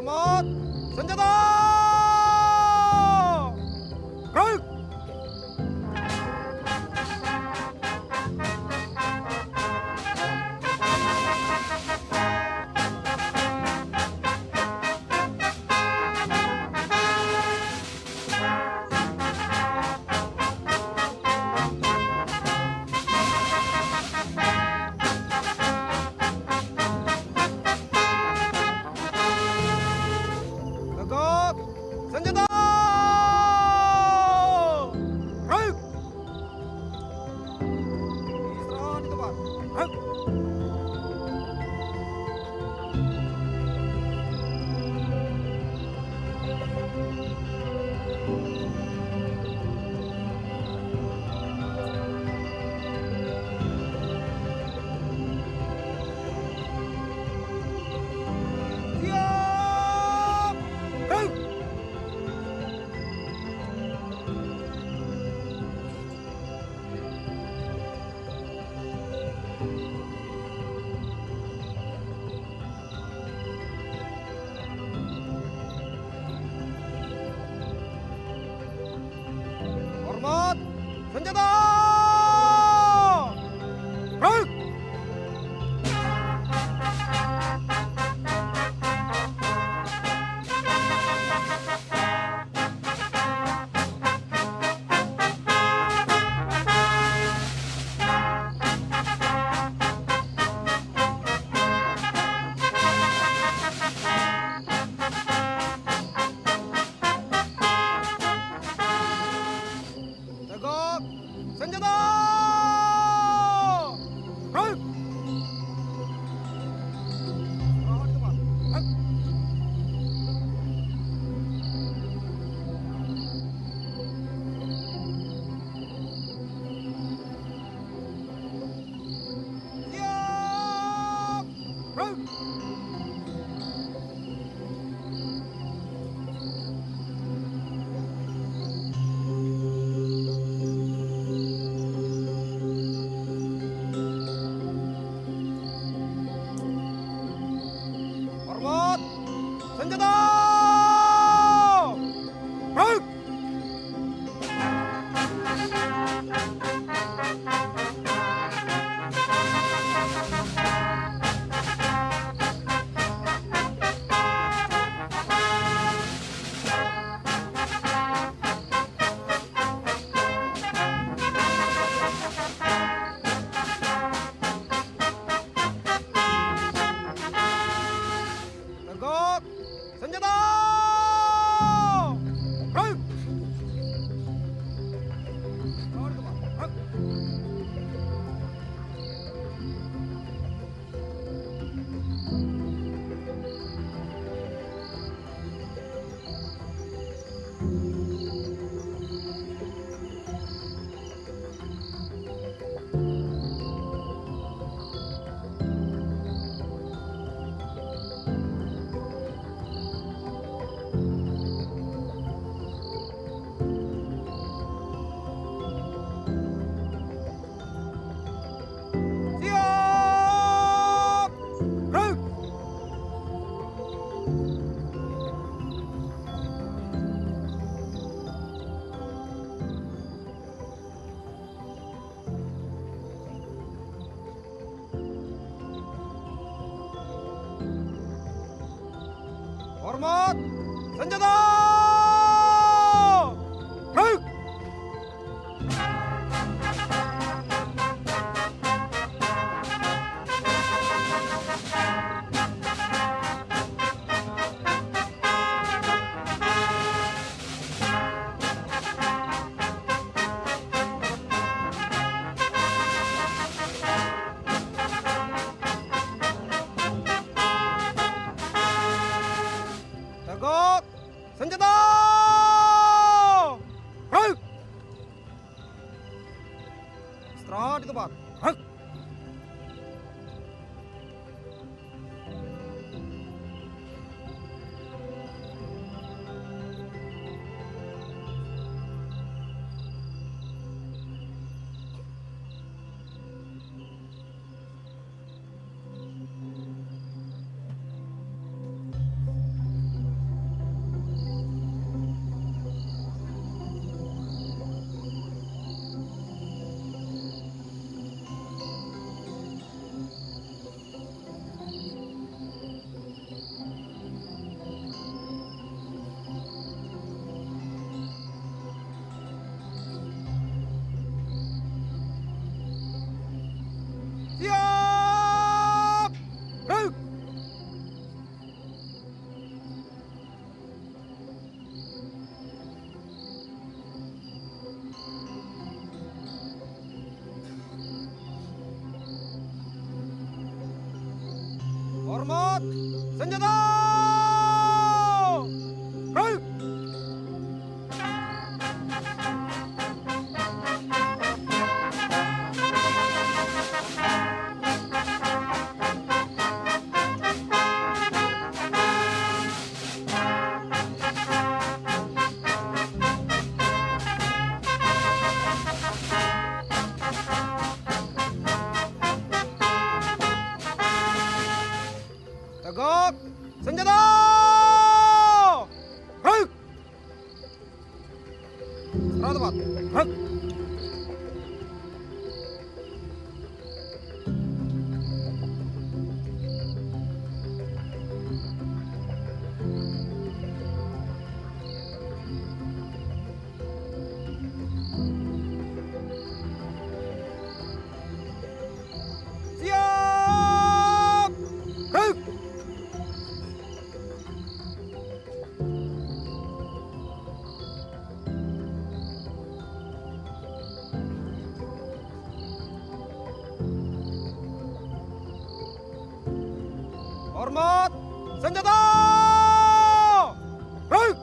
Hormat, senjata! Gerak! Tegak, senjata! Gerak! Istirahat di tempat. Gerak! Siap! Gerak! Hormat, senjata! Gerak! Tegak, senjata! Gerak! Istirahat di tempat. Gerak! Siap! Gerak! Hormat, senjata! Gerak! Tegak, senjata! Gerak! Istirahat di tempat. Gerak! Siap! Gerak! Hormat, senjata! Gerak! Tegak, senjata! Gerak! Istirahat di tempat. Gerak! Hormat! Senjata! Baik! Tegak! Senjata! Baik! Serah tempat. Baik! Siap! Baik! Hormat! Senjata! Baik!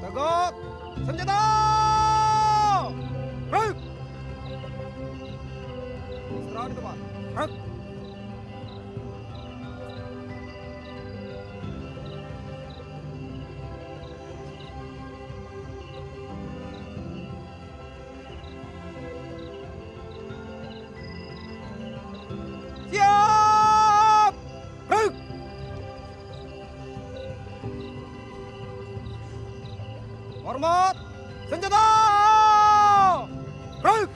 Tegak! Senjata! Baik! Istirahat di tempat. Baik! Siap! Baik! Hormat! Senjata! Baik!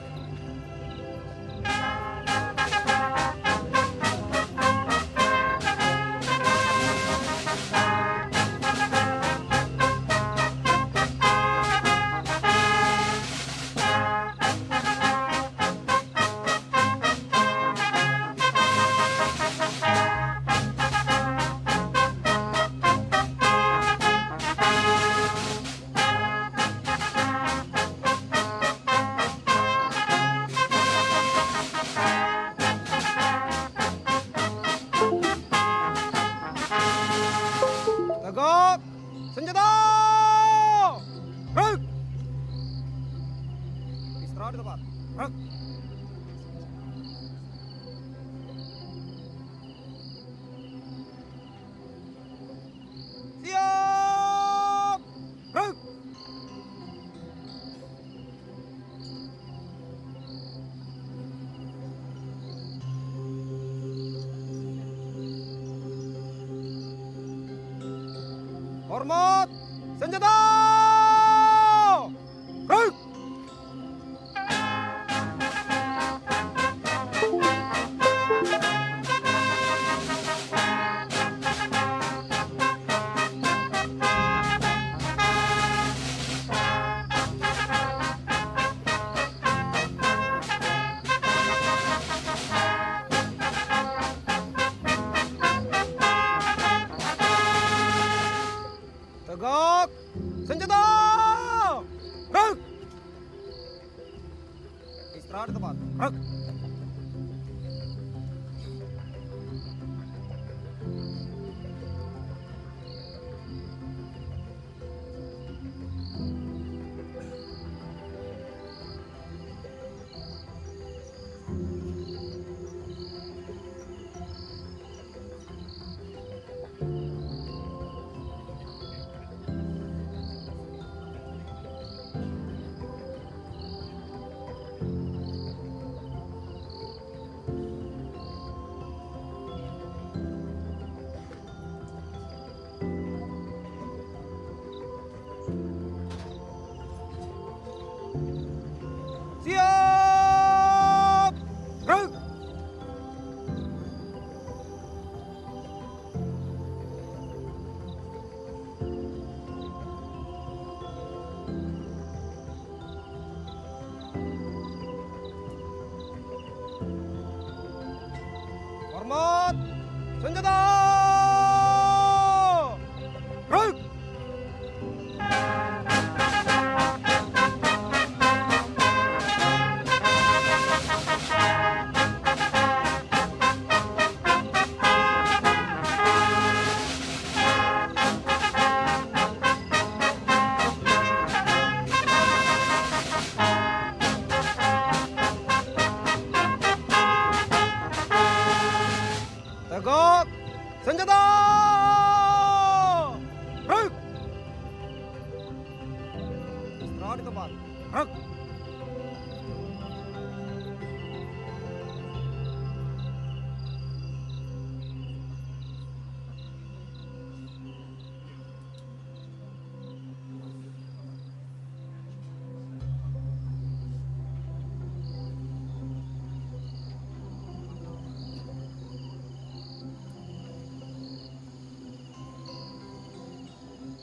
Tegak! Senjata! Baik! Istirahat di tempat. Baik! Siap! Baik! Hormat! Senjata! Baik! Tegak! Senjata! senjata, gerak. Tegak, senjata, gerak. Istirahat di tempat, gerak.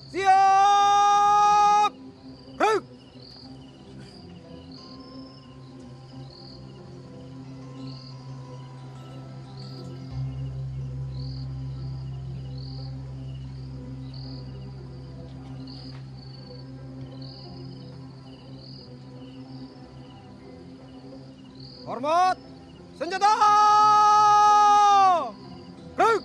Siap, gerak. Hormat, senjata, gerak.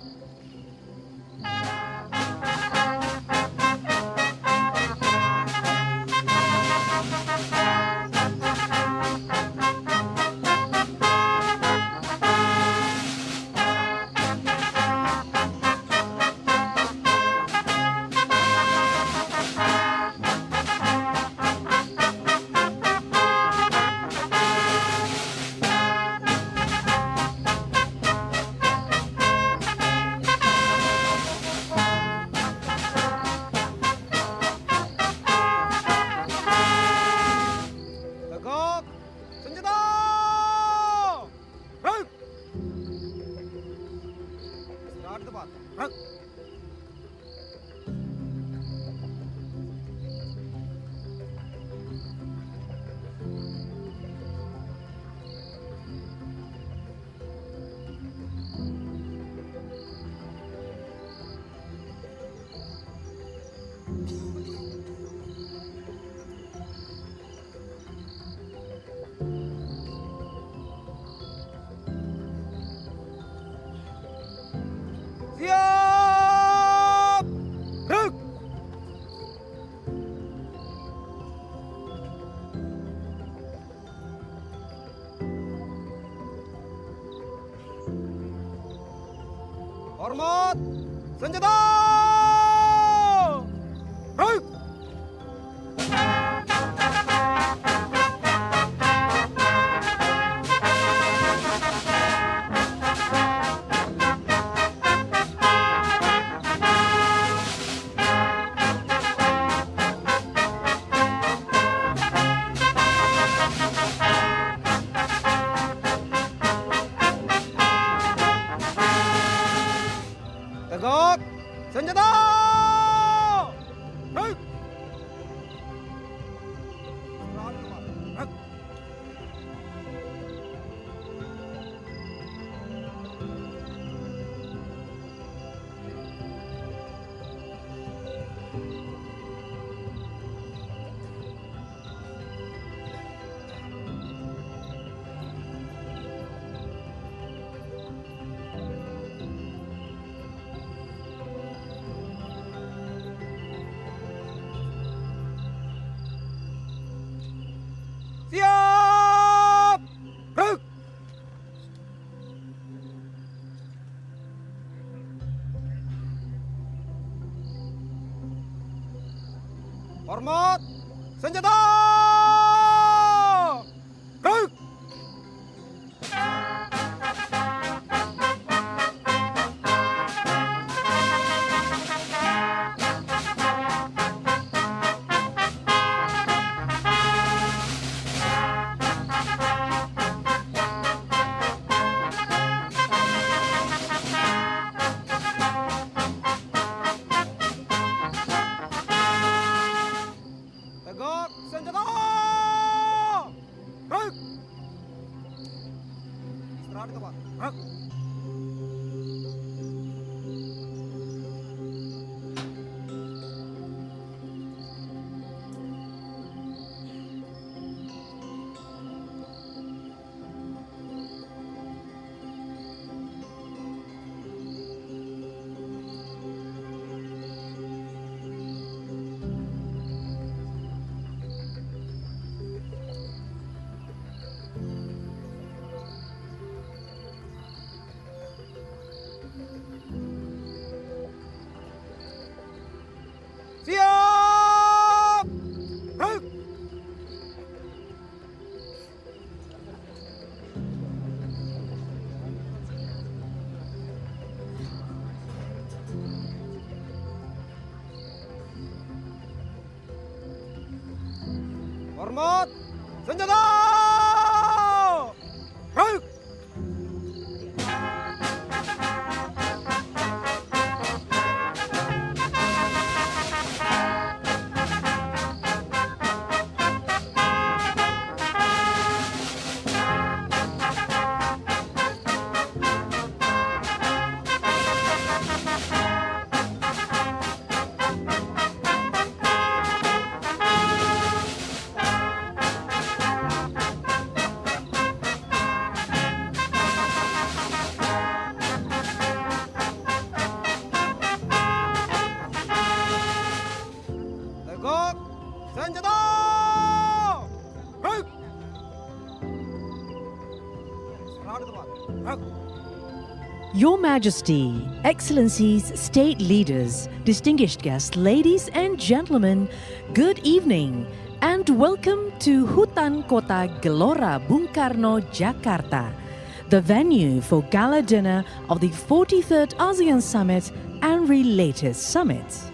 Tegak, senjata, gerak. Istirahat di tempat, gerak. Siap, gerak. Hormat, senjata, gerak. Tegak, senjata, gerak. Istirahat di tempat, gerak. Siap, gerak. Hormat, senjata, gerak. Tegak, senjata, gerak. Istirahat di tempat, gerak. Hormat, senjata! Ruk! Tegak, senjata! Ruk! Serah di tempat. Ruk! Your Majesty, Excellencies, State Leaders, distinguished guests, ladies and gentlemen, good evening and welcome to Hutan Kota Gelora Bung Karno, Jakarta, the venue for gala dinner of the 43rd ASEAN Summit and related summits.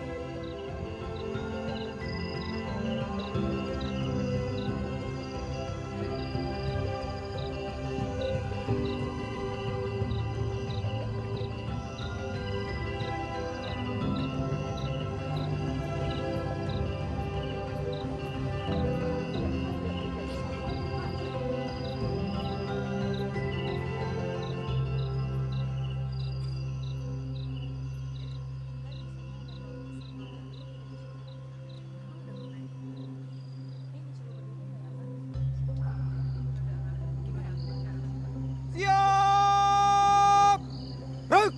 Siap! Ruk!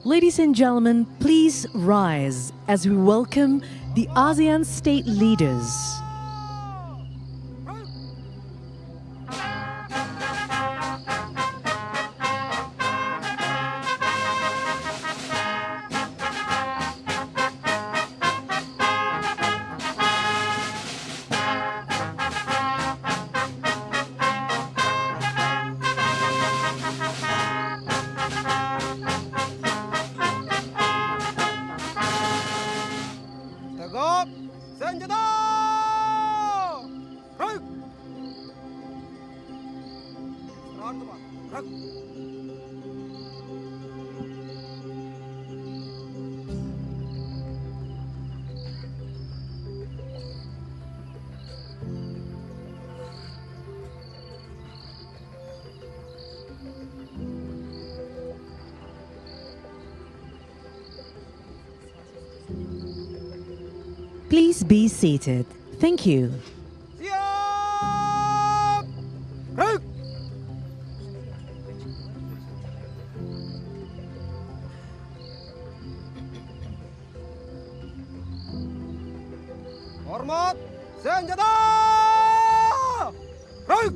Ladies and gentlemen, please rise as we welcome the ASEAN state leaders. Ruk! Tegak, senjata! Ruk! Serah di tempat. Ruk! Please be seated. Thank you. Siap! Ruk! Hormat, senjata! Ruk!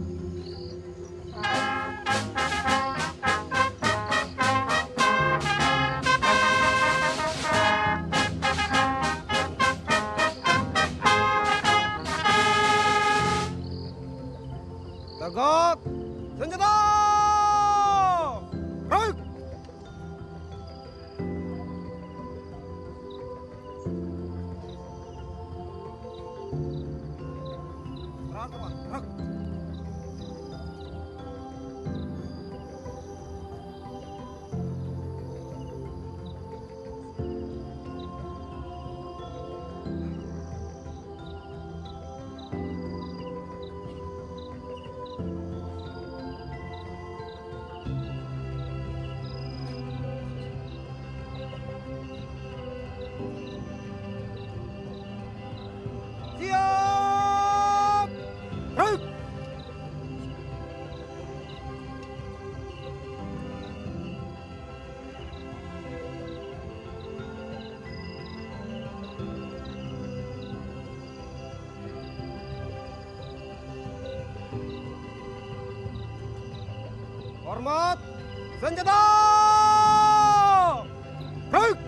Tegak, senjata! Ruk! Serah di tempat. Ruk! Siap! Ruk! Hormat, senjata! Ruk!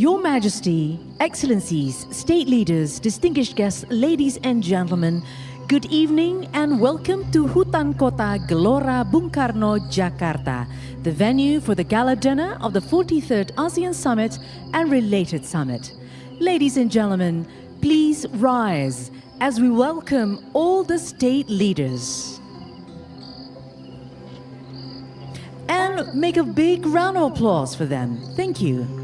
Your Majesty, Excellencies, State Leaders, distinguished guests, ladies and gentlemen, good evening and welcome to Hutan Kota Gelora Bung Karno, Jakarta, the venue for the gala dinner of the 43rd ASEAN Summit and related summit. Ladies and gentlemen, please rise as we welcome all the state leaders. And make a big round of applause for them. Thank you.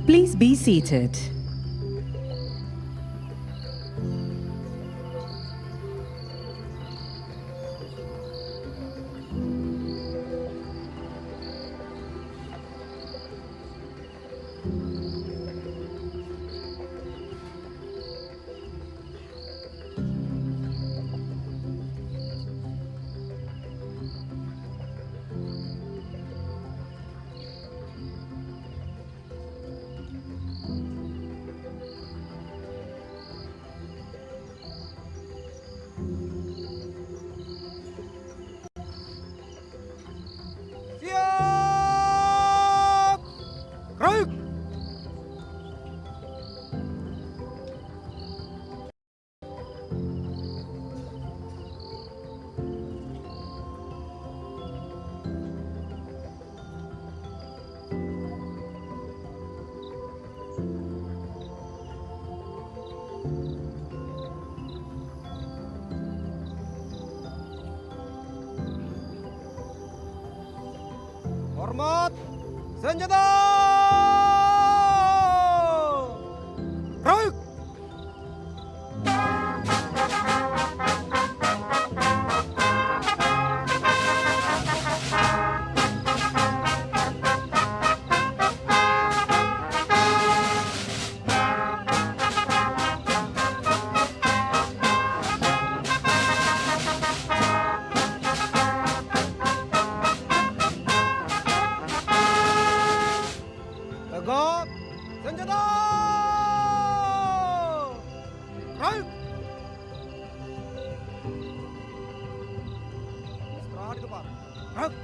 Please be seated. Hormat, senjata! Gerak! Tegak, senjata! Gerak! Istirahat di depan. Gerak!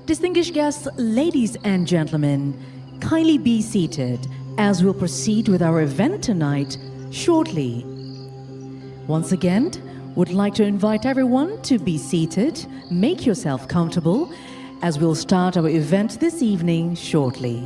Distinguished guests, ladies and gentlemen, kindly be seated as we'll proceed with our event tonight shortly. Once again, would like to invite everyone to be seated, make yourself comfortable as we'll start our event this evening shortly.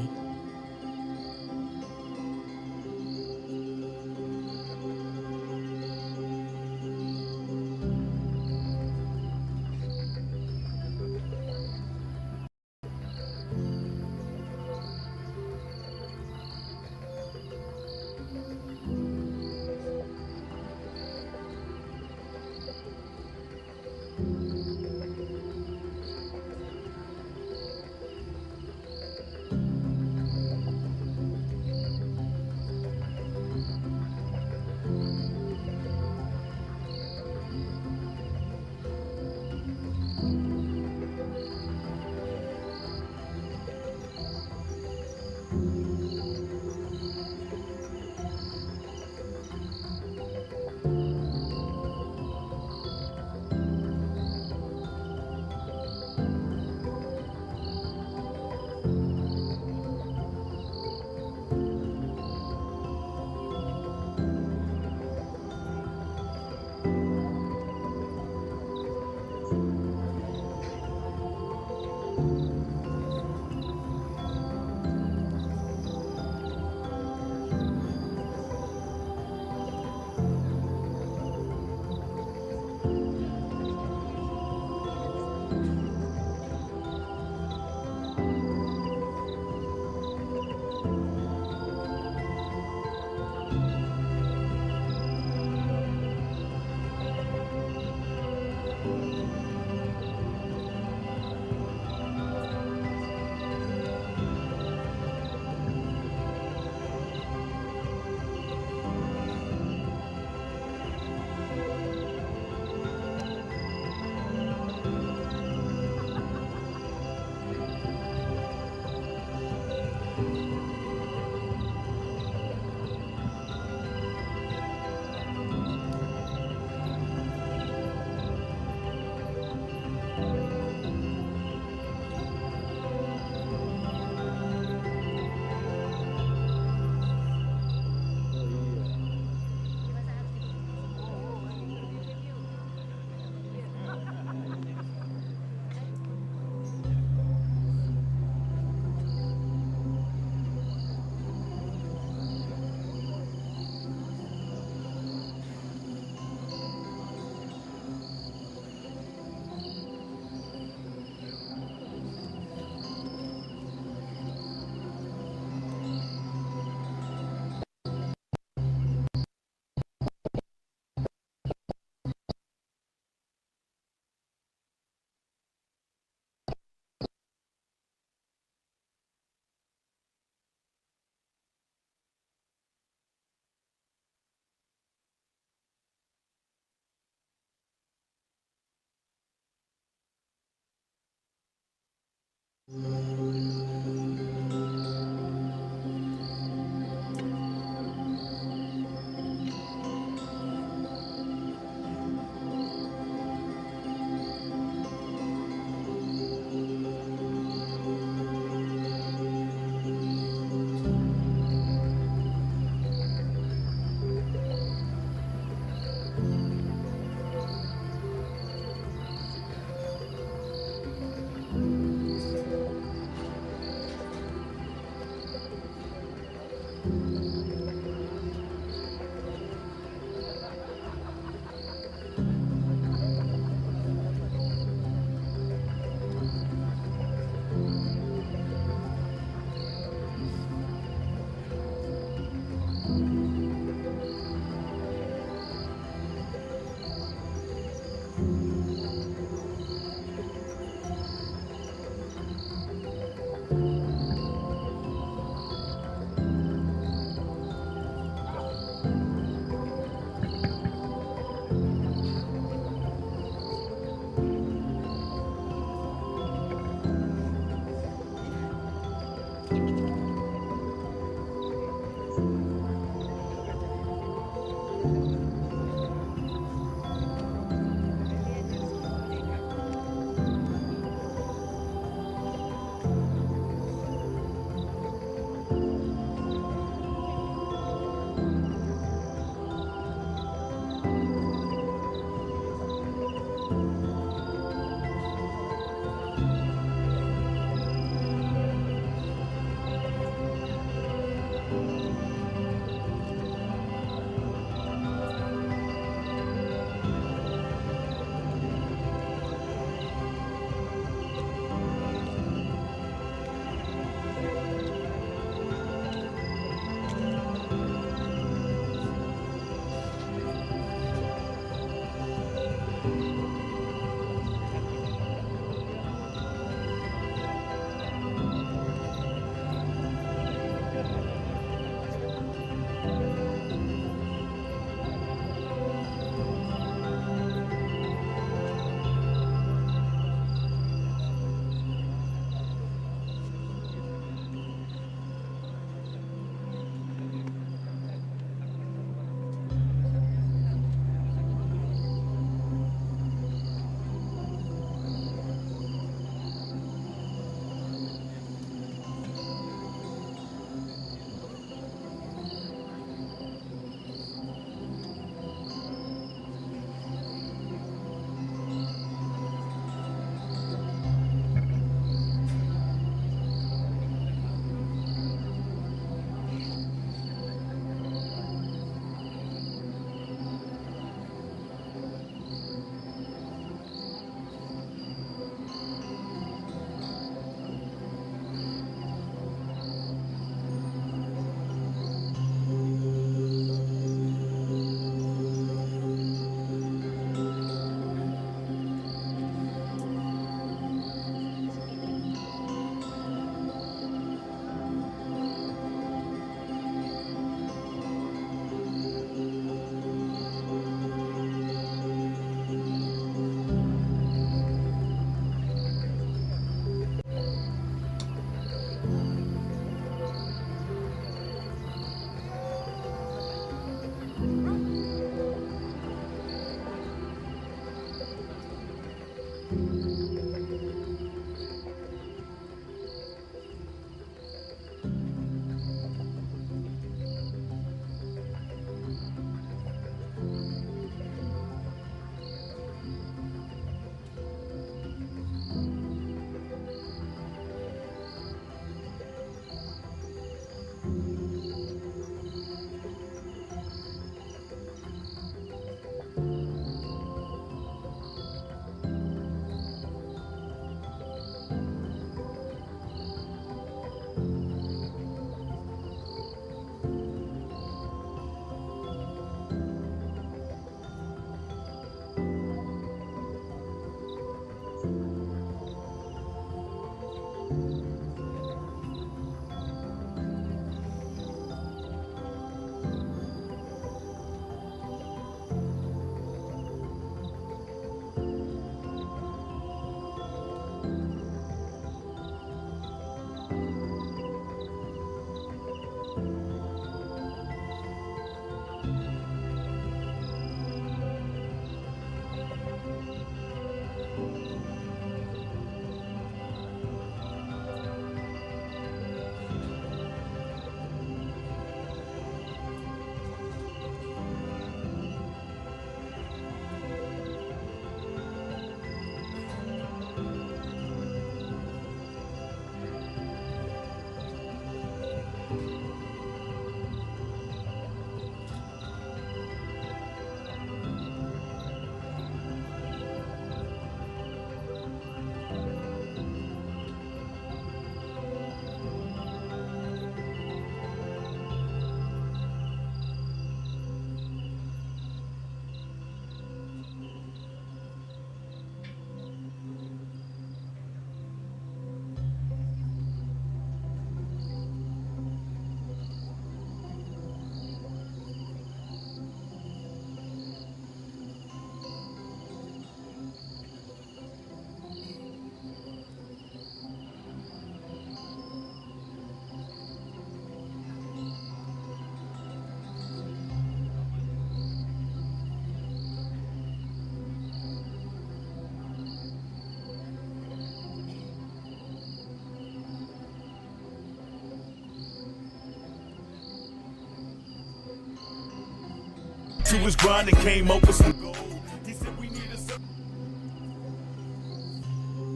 to his grind and came up with some gold. He said we need a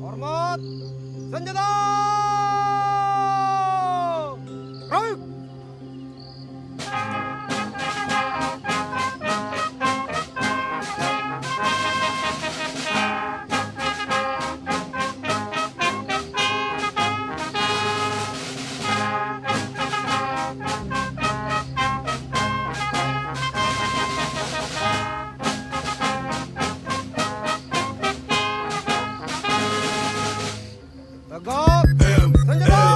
Hormat, senjata! Gerak! Tegak, senjata!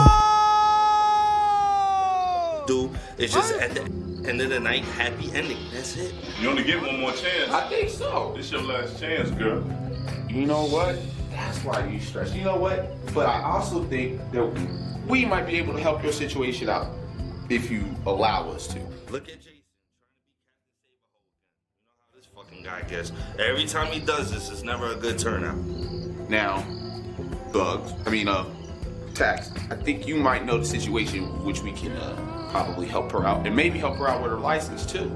It's just at the end of the night, happy ending. That's it. You only get one more chance. I think so. This your last chance, girl. You know what? That's why you stress. You know what? But I also think that we might be able to help your situation out if you allow us to. Look at Jason trying to be Captain Save-A-Hole again. You know how this fucking guy gets. Every time he does this, it's never a good turnout. Now, Tax, I think you might know the situation which we can probably help her out, and maybe help her out with her license too.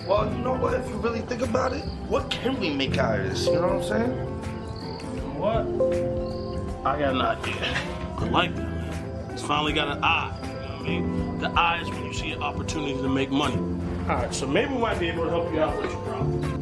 Well, you know what? If you really think about it, what can we make out of this? You know what I'm saying? What? I got an idea. I like that, man. It's finally got an eye. You know what I mean? The eye is when you see an opportunity to make money. All right, so maybe we might be able to help you out with your problem.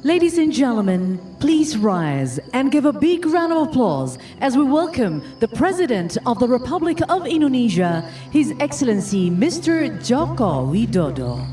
Ladies and gentlemen, please rise and give a big round of applause as we welcome the President of the Republic of Indonesia, His Excellency Mr. Joko Widodo.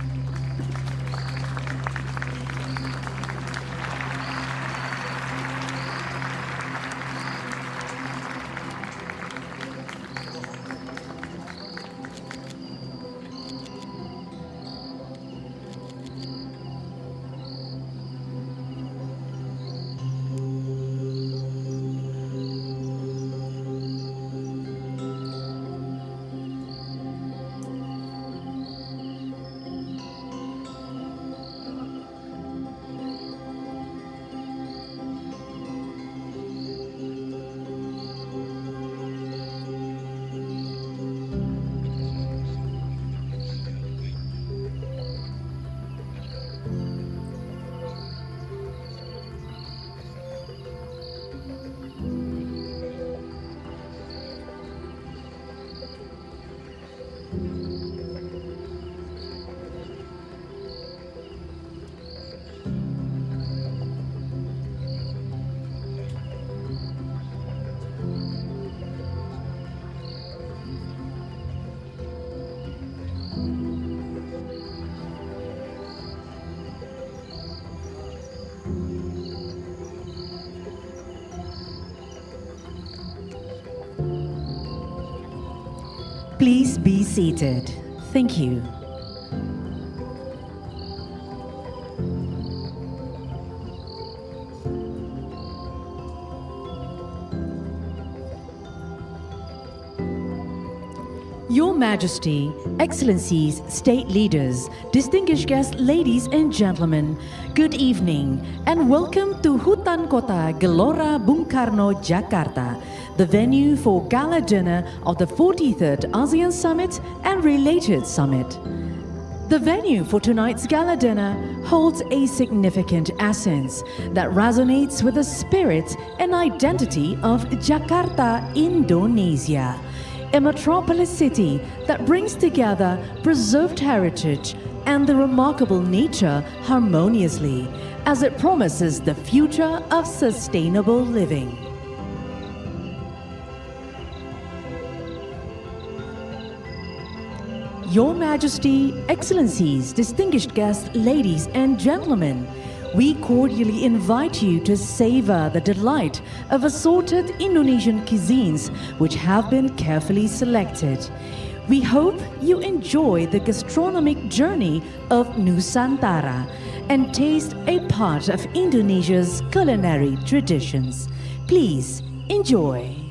Please be seated. Thank you. Your Majesty, Excellencies, State Leaders, distinguished guests, ladies and gentlemen, good evening and welcome to Hutan Kota Gelora Bung Karno, Jakarta, the venue for gala dinner of the 43rd ASEAN Summit and related summit. The venue for tonight's gala dinner holds a significant essence that resonates with the spirit and identity of Jakarta, Indonesia, a metropolis city that brings together preserved heritage and the remarkable nature harmoniously as it promises the future of sustainable living. Your Majesty, Excellencies, distinguished guests, ladies and gentlemen, we cordially invite you to savor the delight of assorted Indonesian cuisines which have been carefully selected. We hope you enjoy the gastronomic journey of Nusantara and taste a part of Indonesia's culinary traditions. Please enjoy.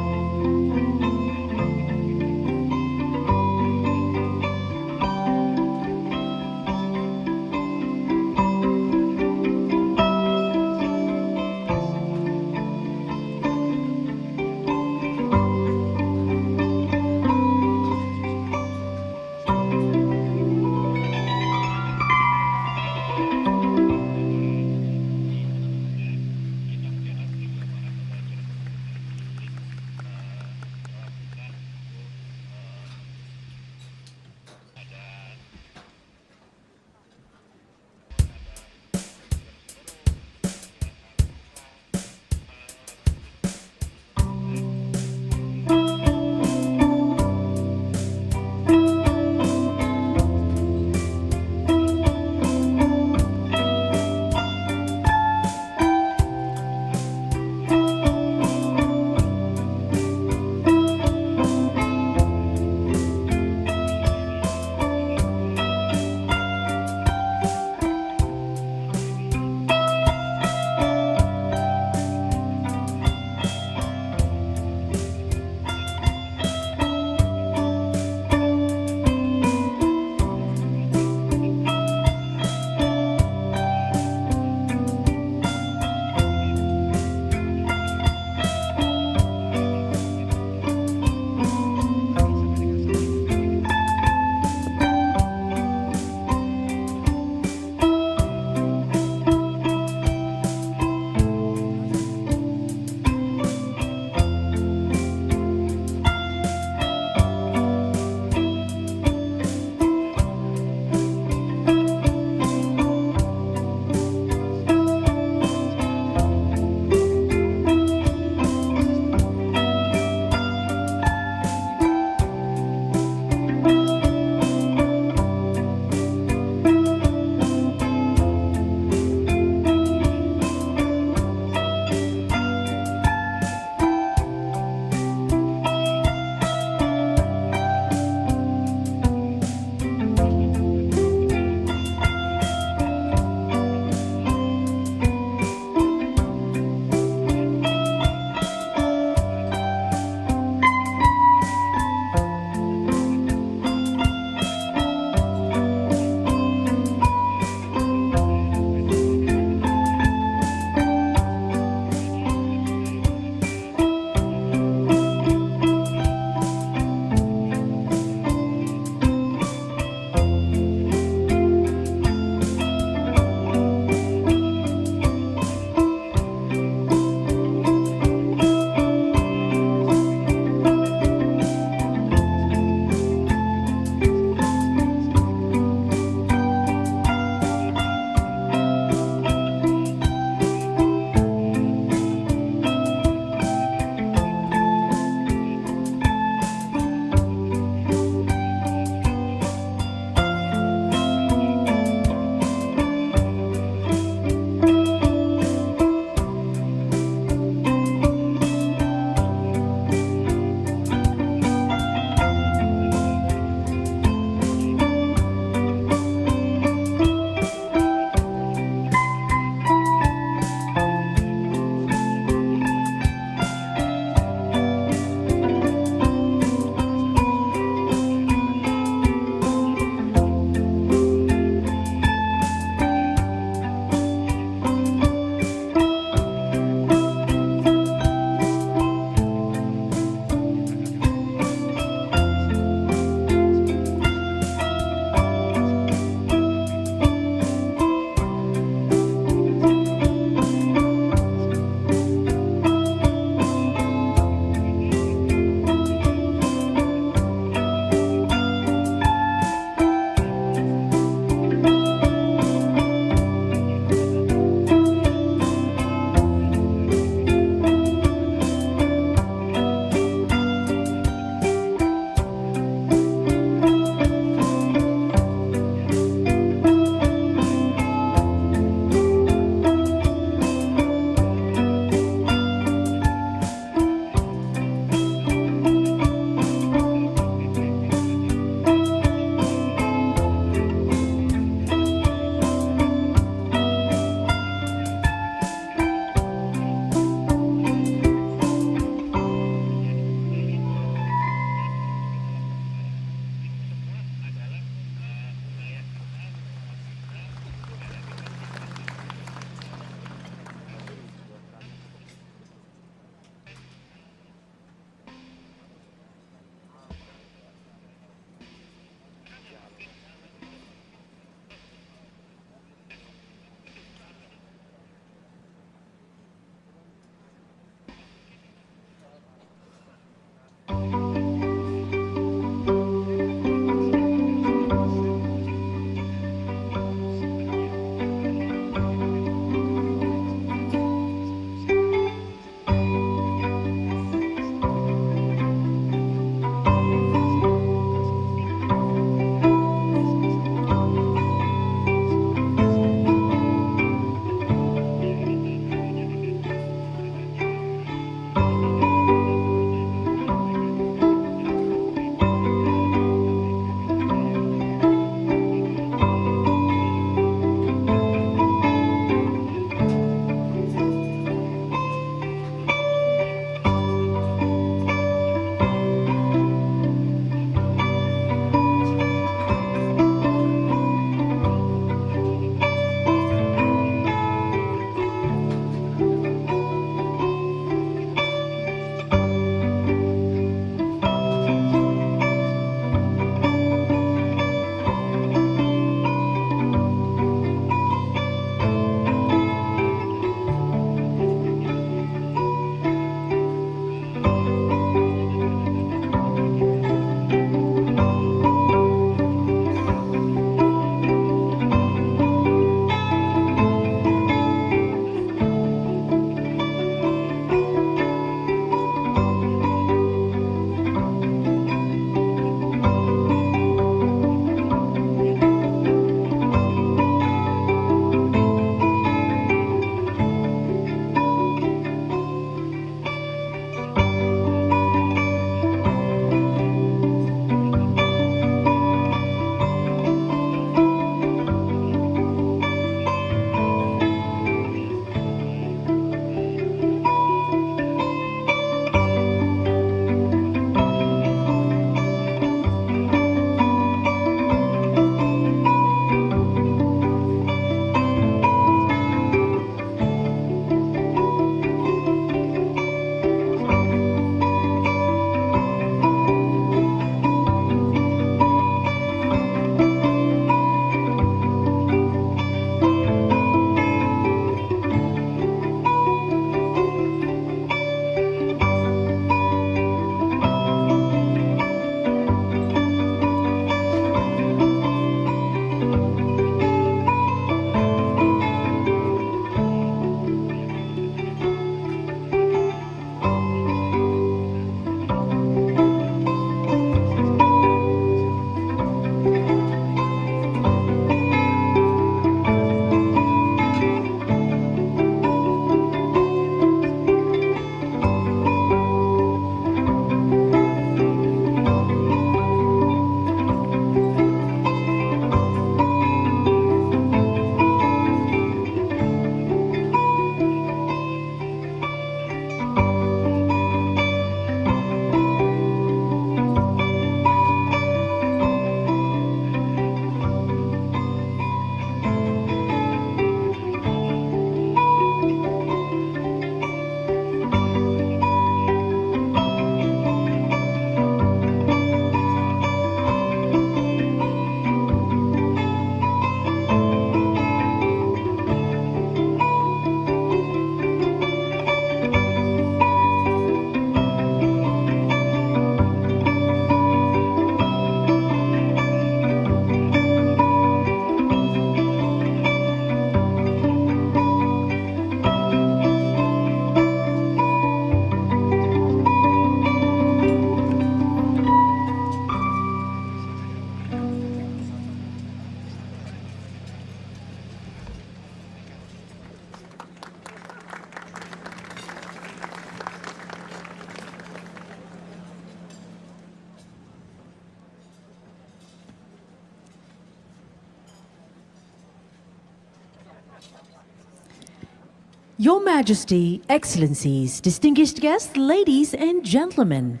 Your Majesty, Excellencies, distinguished guests, ladies and gentlemen,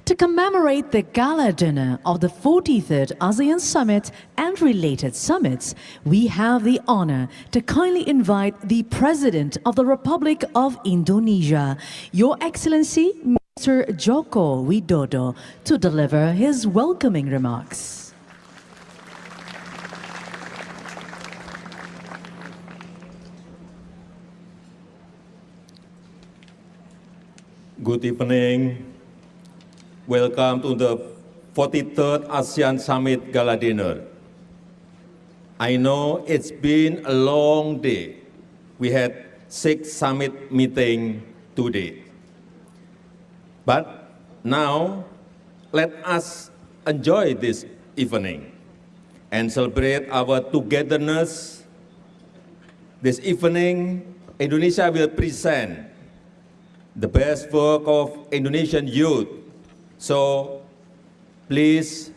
to commemorate the gala dinner of the 43rd ASEAN Summit and related summits, we have the honor to kindly invite the President of the Republic of Indonesia, Your Excellency, Mr. Joko Widodo, to deliver his welcoming remarks. Good evening. Welcome to the 43rd ASEAN Summit Gala Dinner. I know it's been a long day. We had 6 summit meetings today. But now, let us enjoy this evening and celebrate our togetherness. This evening, Indonesia will present the best work of Indonesian youth. So please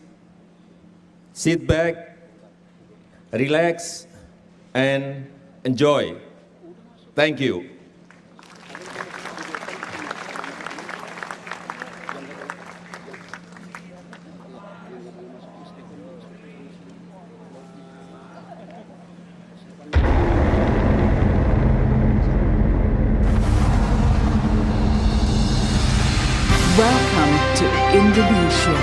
sit back, relax, and enjoy. Thank you. Welcome to Indonesia,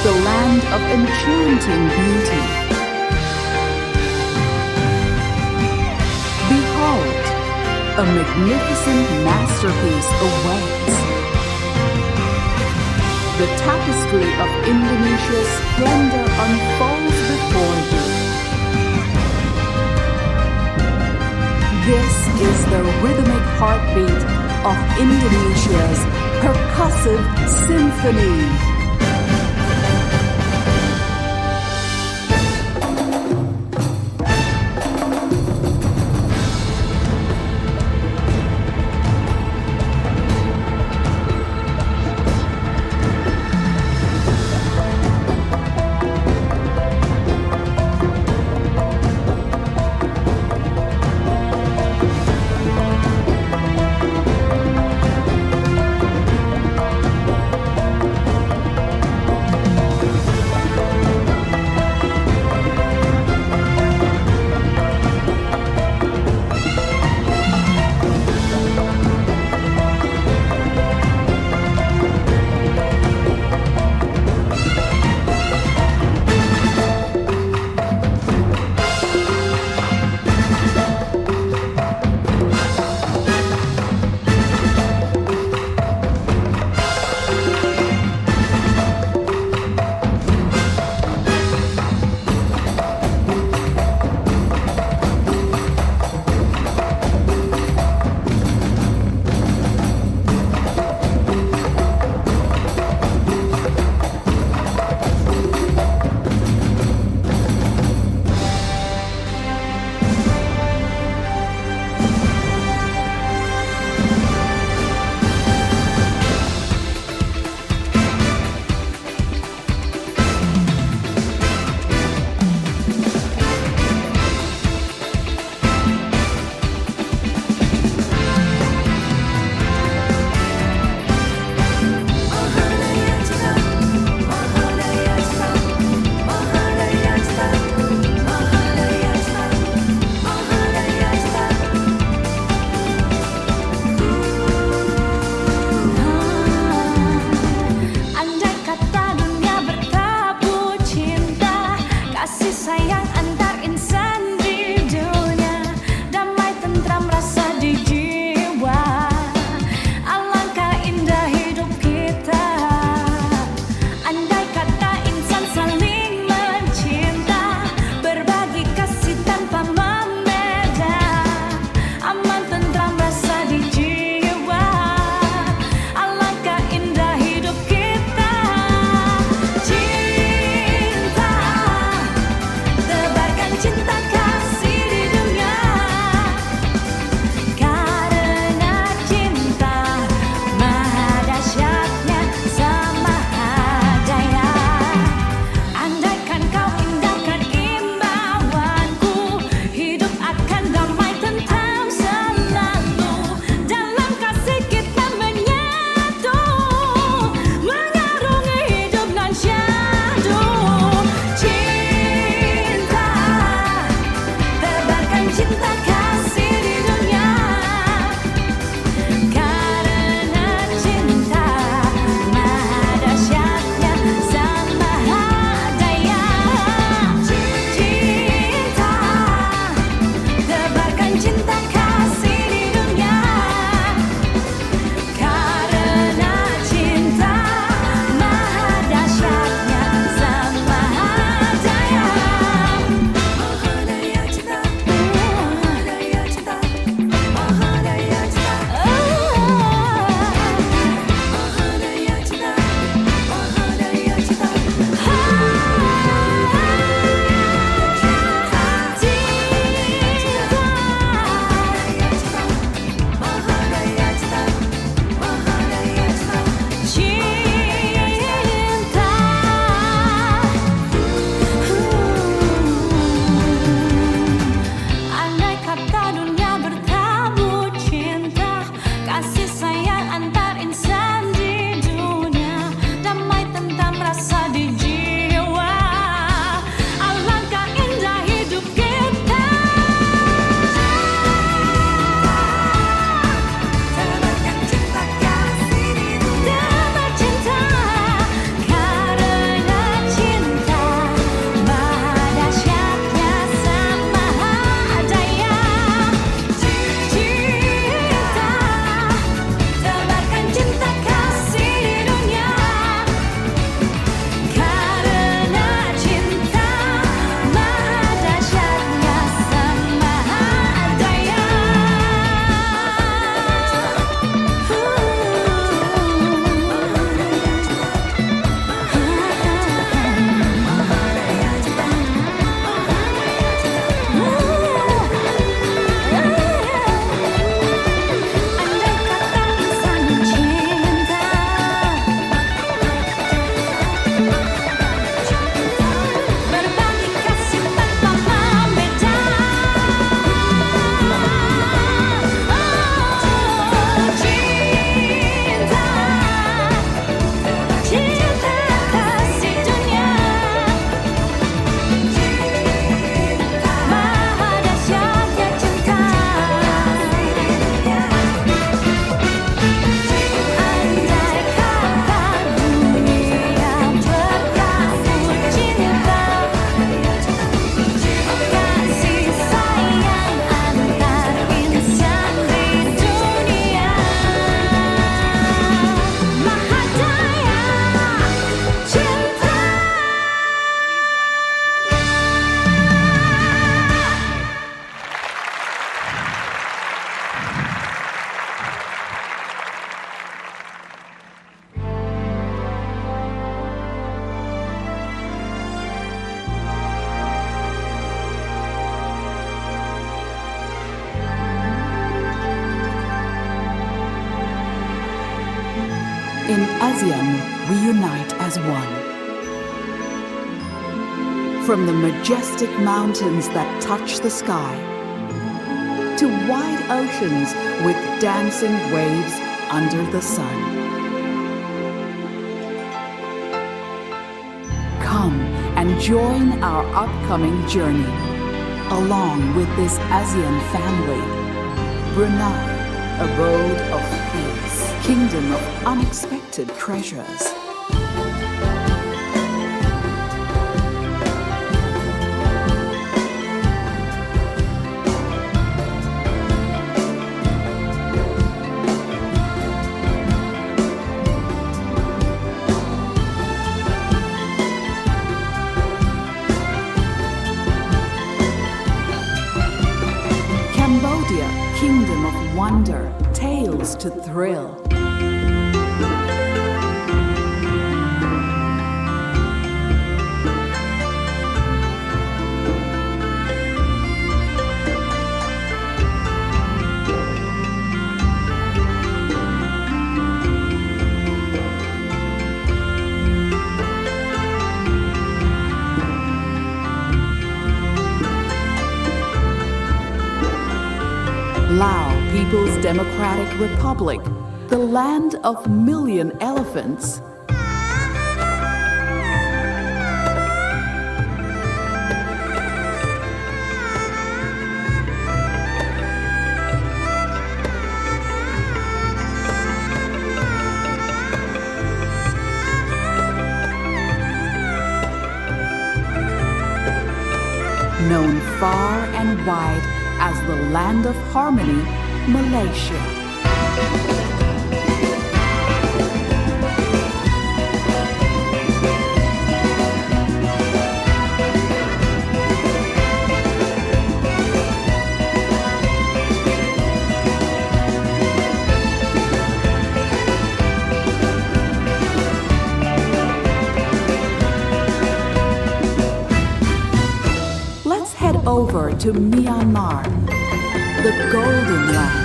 the land of enchanting beauty. Behold, a magnificent masterpiece awaits. The tapestry of Indonesia's splendor unfolds before you. This is the rhythmic heartbeat of Indonesia's percussive symphony. cinta kasih di dunia. Karena cinta maha dahsyatnya sama daya. Cinta, tebarkan cinta kasih di dunia. Karena cinta maha dahsyatnya sama daya. Maha daya cinta, maha daya cinta, maha daya cinta. Maha daya cinta, maha daya cinta. Andai kata dunia bertabur cinta, kasih sayang antar insan di dunia, damai tentram rasa di jiwa, alangkah indah hidup kita. Tebarkan cinta kasih di dunia. Tebar cinta, karena cinta maha dahsyatnya sama daya. Cinta, tebarkan cinta kasih di dunia. Karena cinta maha dahsyatnya sama daya. Andai kata insan cinta berbagi kasih tanpa membeda. Cinta kasih dunia. Maha dahsyatnya cinta. Andai kata dunia bertabur cinta, kasih sayang antar insan di dunia. Maha daya cinta. In ASEAN, we unite as one. From the majestic mountains that touch the sky to wide oceans with dancing waves under the sun. Come and join our upcoming journey along with this ASEAN family. Brunei, abode of peace, kingdom of unexpected treasures. Cambodia, kingdom of wonder, tales to thrill. Lao People's Democratic Republic, the land of million elephants. and wide as the land of harmony, Malaysia. Let's head over to Myanmar, the Golden Land.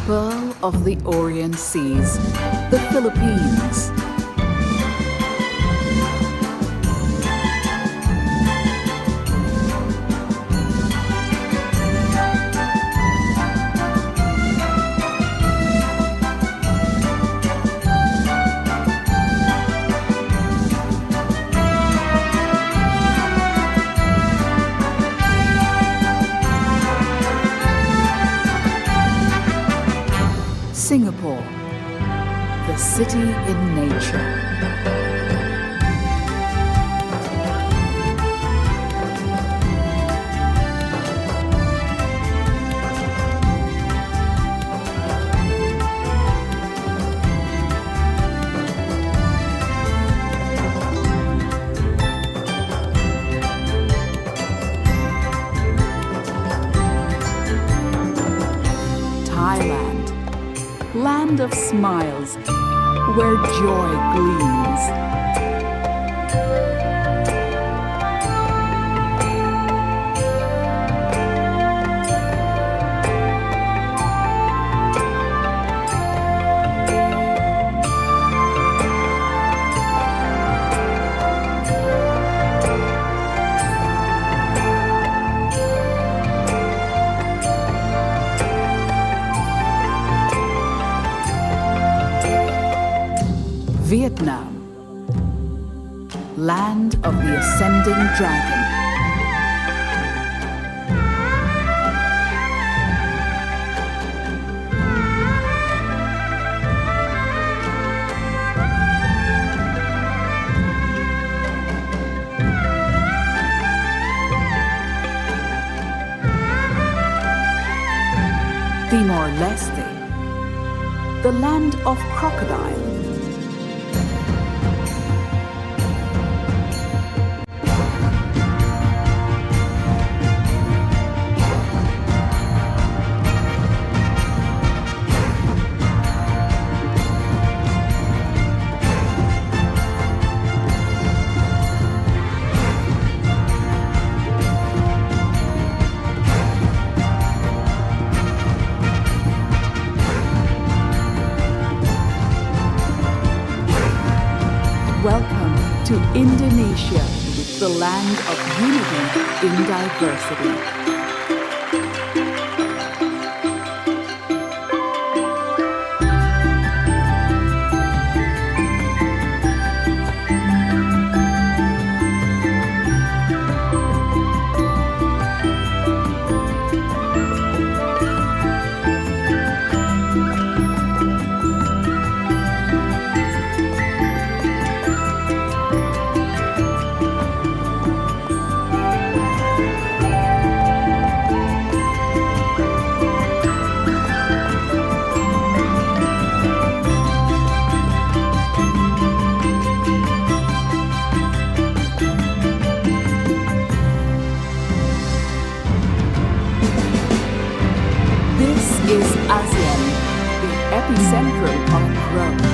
Pearl of the Orient Seas, the Philippines. Singapore, the city in nature. Thailand, land of smiles, where joy gleams. Vietnam, land of the ascending dragon. Timor-Leste, the land of crocodile. Welcome to Indonesia, the land of unity in diversity. Is ASEAN, the epicenter of growth.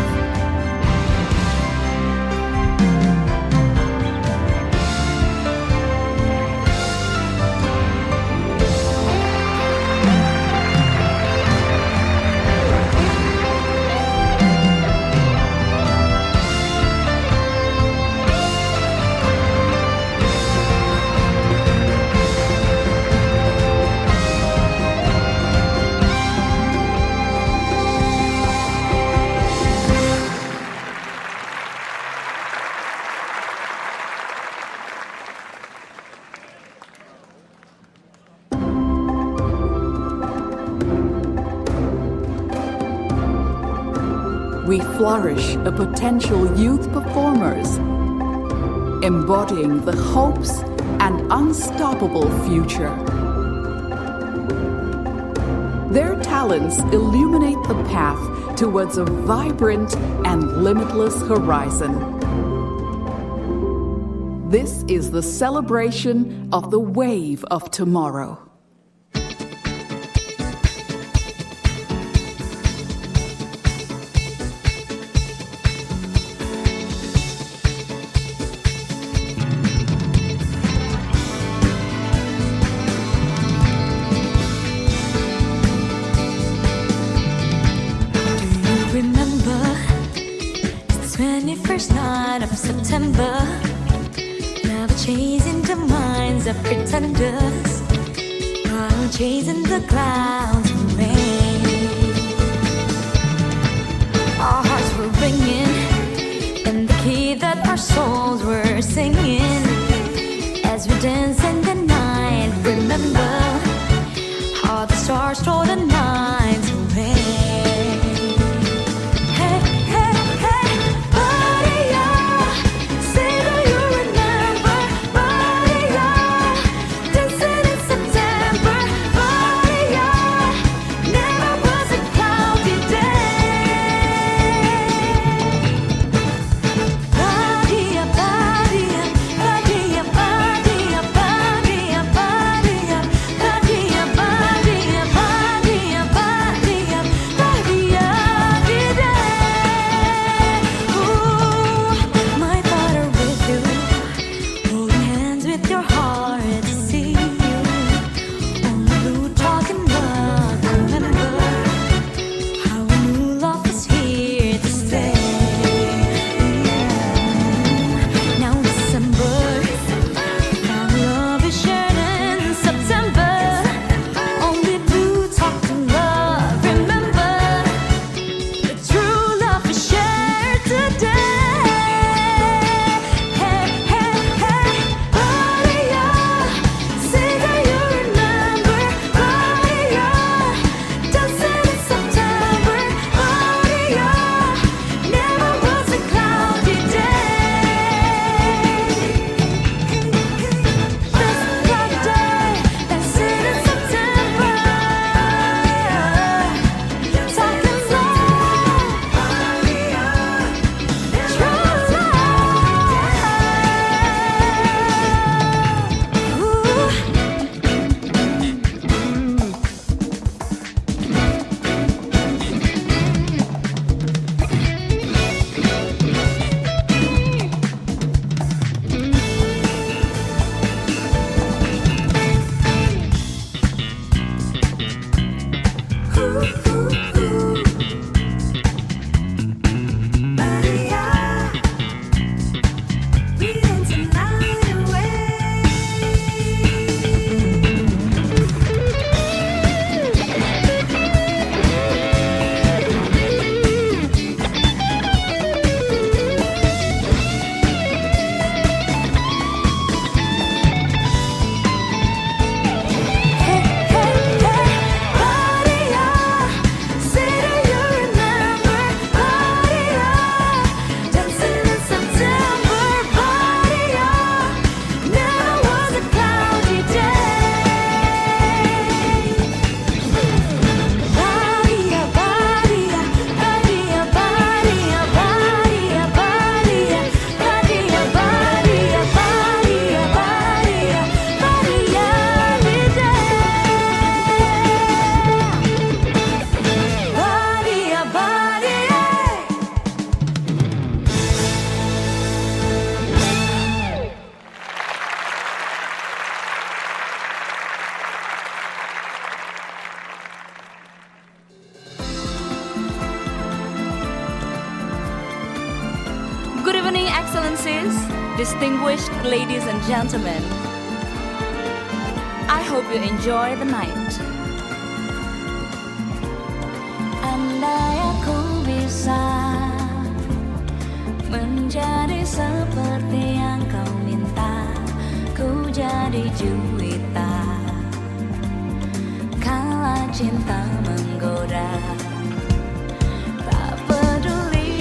we flourish a potential youth performers, embodying the hopes and unstoppable future. Their talents illuminate the path towards a vibrant and limitless horizon. This is the celebration of the wave of tomorrow. September, never chasing the minds of pretenders, while chasing the clouds of rain. Our hearts were ringing in the key that our souls were singing as we danced in the night. Remember how the stars told the night away. Good evening, Excellencies, distinguished ladies and gentlemen. I hope you enjoy the night. Andai aku bisa menjadi seperti yang kau minta, ku jadi juwita. Kala cinta menggoda, tak peduli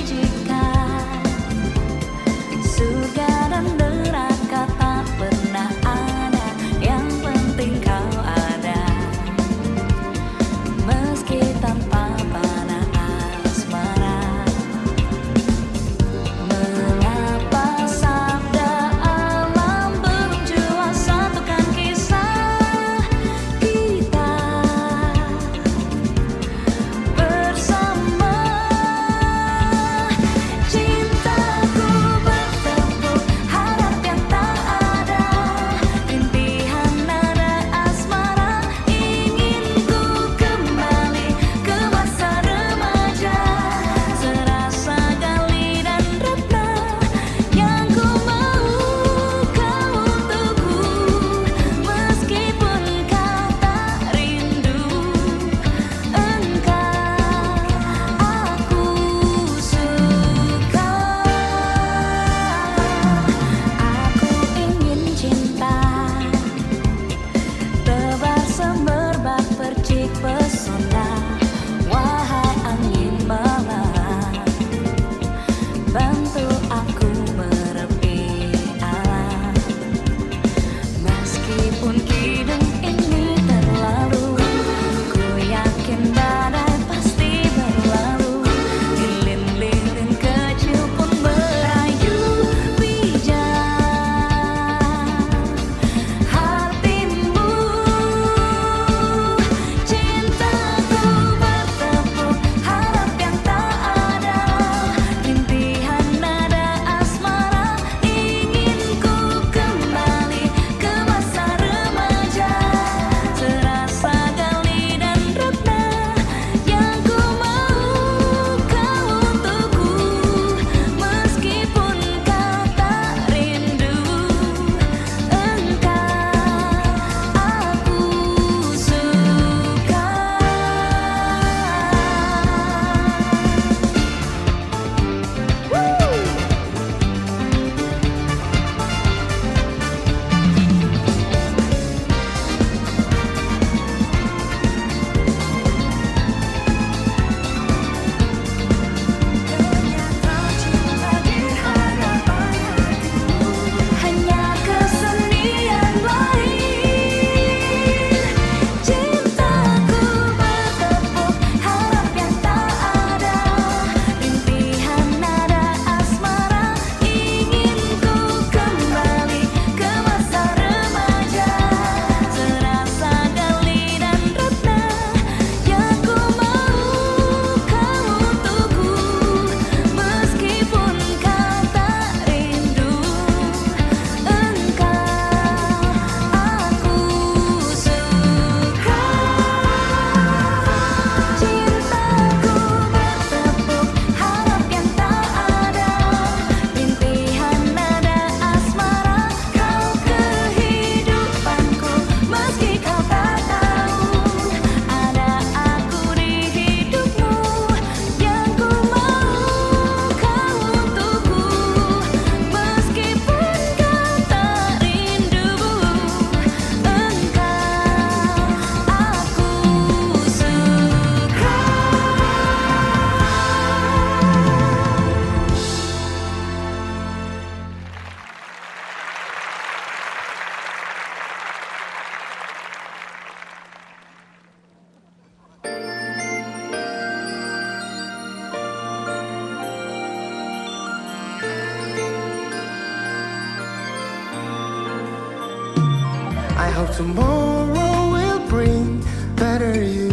I hope tomorrow will bring better you,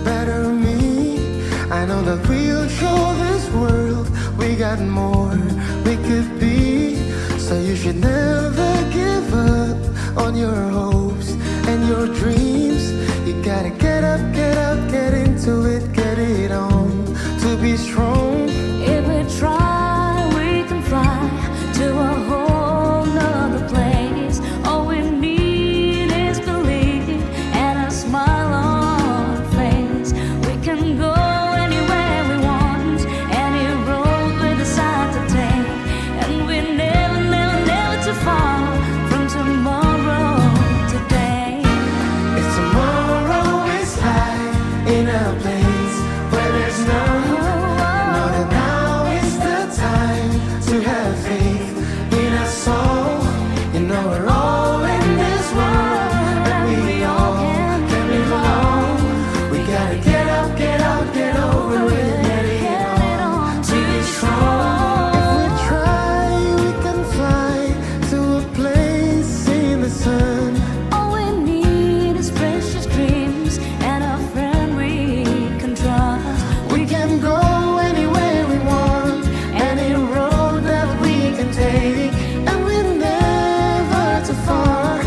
better me. I know that we'll show this world we got more we could be. So you should never give up on your hopes and your dreams. You gotta get up, get into it, get it on to be strong. If we try, we can fly to a whole nother place. All we need is belief and a smile on our face. We can go anywhere we want, any road we decide to take, and we're never, never, never too far from tomorrow today. If tomorrow is high in a place where there's none, know that now is the time to have faith in us all. You know we're all in this world, and we all can belong. We gotta get up, get out, get over it, get it on to be strong. If we try, we can fly to a place in the sun. All we need is precious dreams and a friend we can trust. We can go anywhere we want, any road that we can take, and we're never too far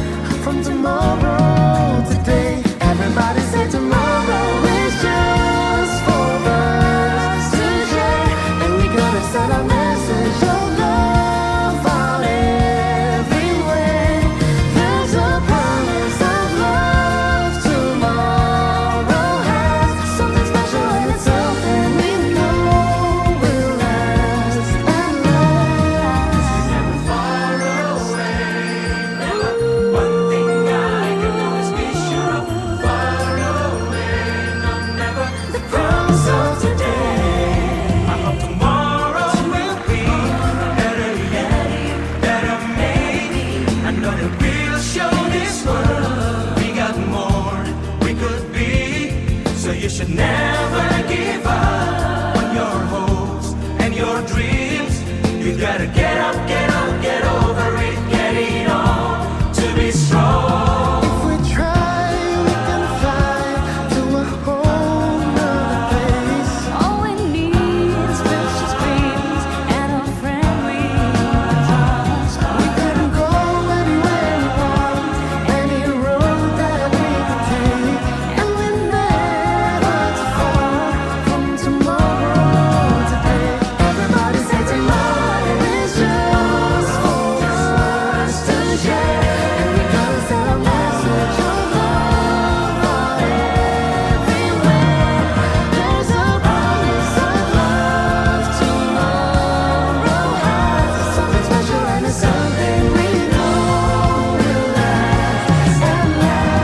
from tomorrow today. Everybody say tomorrow is just for us to share, and we gotta send a message of love out everywhere. There's a promise of love tomorrow has something special, and it's something we know will last and last. Never far away, never. One thing I can always be sure of, far away, no, never. The promise of today. I hope tomorrow will be better yet, better maybe. I know that we'll show this world we got more we could be. So you should never give up on your hopes and your dreams. You gotta get up, get over it, get it on to be strong. If we try, we can fly to a whole nother place. All we need is precious dreams and a friend we can trust. We can go anywhere we want, any road that we can take, and we're never too far from tomorrow today. Everybody say tomorrow is just for us to share, and we gotta send a message of love out everywhere. There's a promise of love tomorrow has something special, and it's something we know will last and last.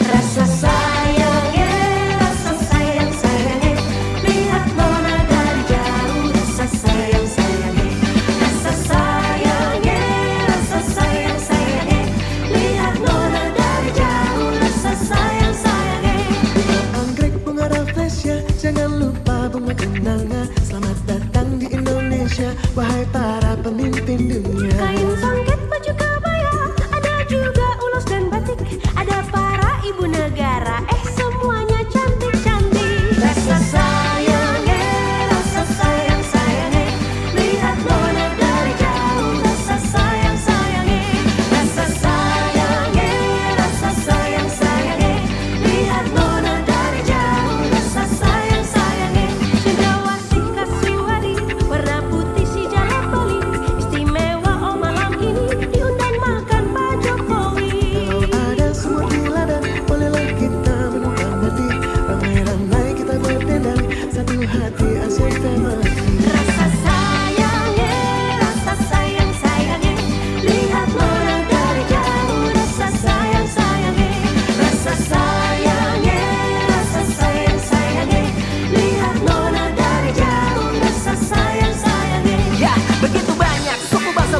Rasa sayangnya, lihat nona dari jauh. Rasa sayangnya, lihat nona dari jauh. Rasa sayangnya. Anggrek bunga rafflesia, jangan lupa bunga kenanga. Selamat datang di Indonesia, wahai para pemimpin dunia. Kain songket, baju kebaya, ada juga ulos dan batik. Ada para ibu negara, semuanya cantik-cantik. Rasa sayangnya, lihat nona dari jauh. Rasa sayangnya, lihat nona dari jauh. Rasa sayangnya. Cendrawasih Kasiwadi, warna putih si Jalapali, istimewa oh malam ini.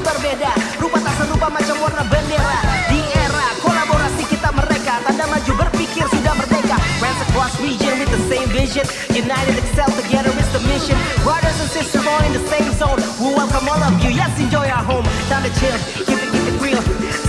berbeda. Rupa tak serupa macam warna bendera. Di era kolaborasi kita mereka, tanda maju berpikir sudah merdeka. Friends across region with the same vision, united excel together is the mission. Brothers and sisters all in the same zone, we welcome all of you, yes enjoy our home. Time to chill, keep it real.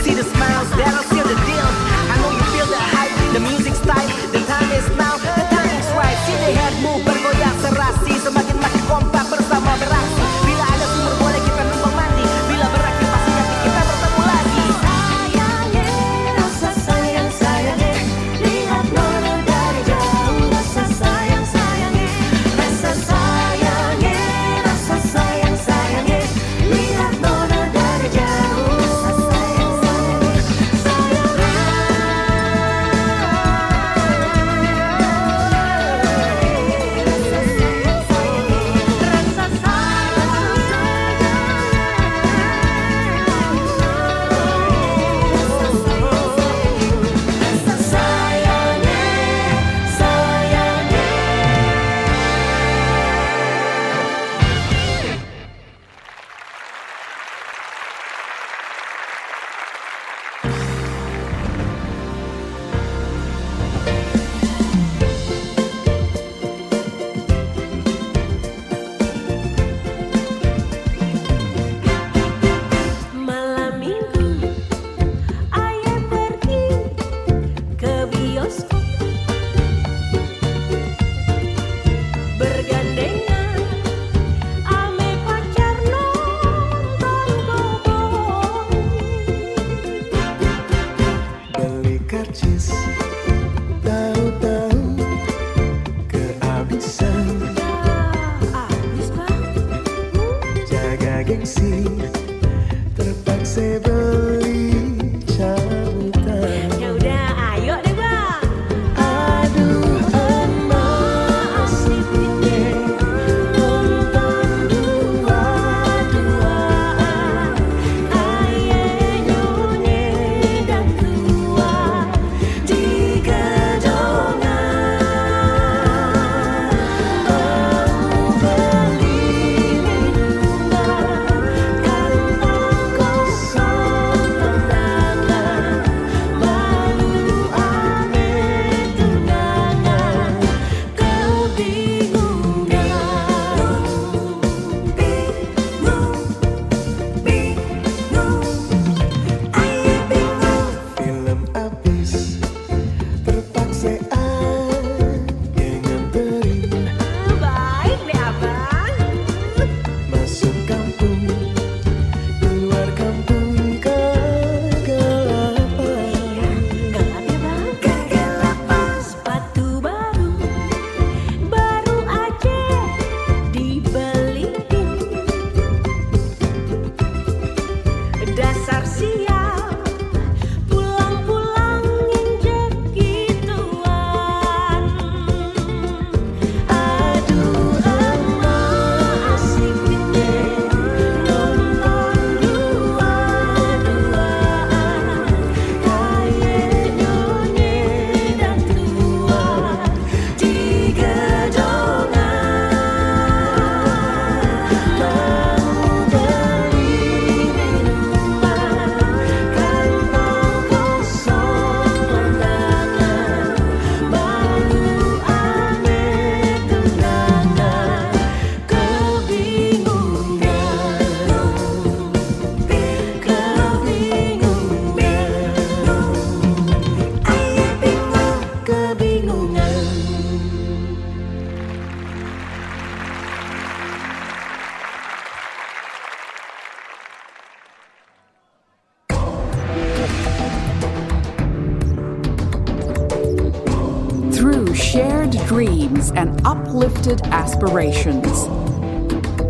See the smiles, that'll seal the deal. I know you feel the hype, the music's tight. The time is now, the timing's right. See the head move, bergoyang serasi. Semakin makin kompak bersama beraksi. Bila ada sumur boleh kita numpang mandi. Bila berakhir pasti nanti kita bertemu lagi. Sayangi, rasa sayang sayangi, lihat nona dari jauh. Rasa sayang sayangi, rasa sayangi, rasa sayang sayangi, lihat nona dari jauh. Rasa sayang sayangi, malam minggu ayah pergi ke bioskop bergandengan ame pacar nonton bobon. Beli karcis, tahu-tahu kehabisan. Habis bang, Jaga gengsi, terpaksa beli cabutan. ya udah ayo deh bang. Aduh emak asik deh nonton dua-duaan. Ayah nyonya dan tua di gedongan. Mau beli minuman, kantong kosong kondangan. Malu ame tunangan, kebingungan. Film habis, terpaksa ayah nganterin. Baik deh abang. Masuk kampung, keluar kampung kegelapan. Gelap ya bang. Kegelapan. Sepatu baru, baru aja dibeliin. Dasar sial, pulang-pulang injek gituan. Aduh emak asik deh nonton dua-duaan. Kayak nyonya dan tua di gedongan. Mau beli minuman, kantong kosong kondangan. Malu ame tunangan, Kebingungan. Through shared dreams and uplifted aspirations,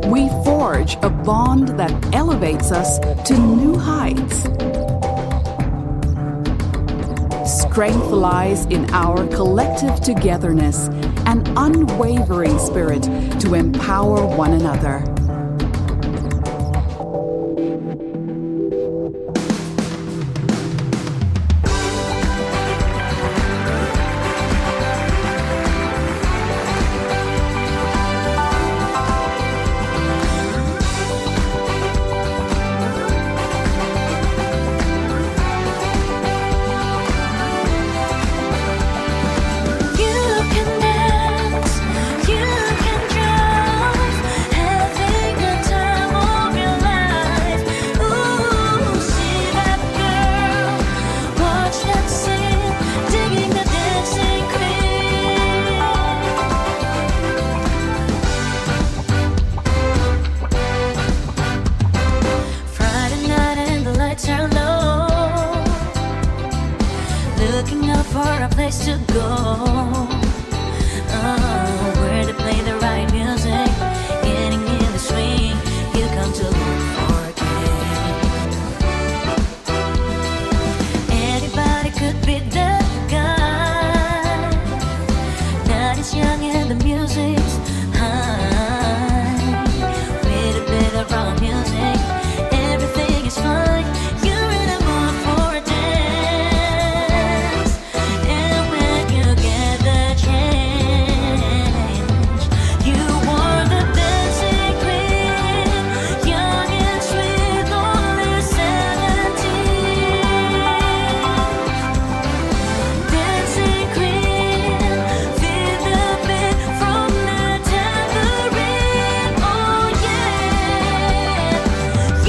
we forge a bond that elevates us to new heights. Strength lies in our collective togetherness and unwavering spirit to empower one another. for a place to go, where to play the right music, getting in the swing. You come to look for a kid. Anybody could be the guy that is young and the music's high. With a bit of rock music, everything is fine. You're in a mood for a dance, and when you get the chance, you are the dancing queen, young and sweet, only 17. Dancing queen, feel the beat from the tambourine. Oh yeah,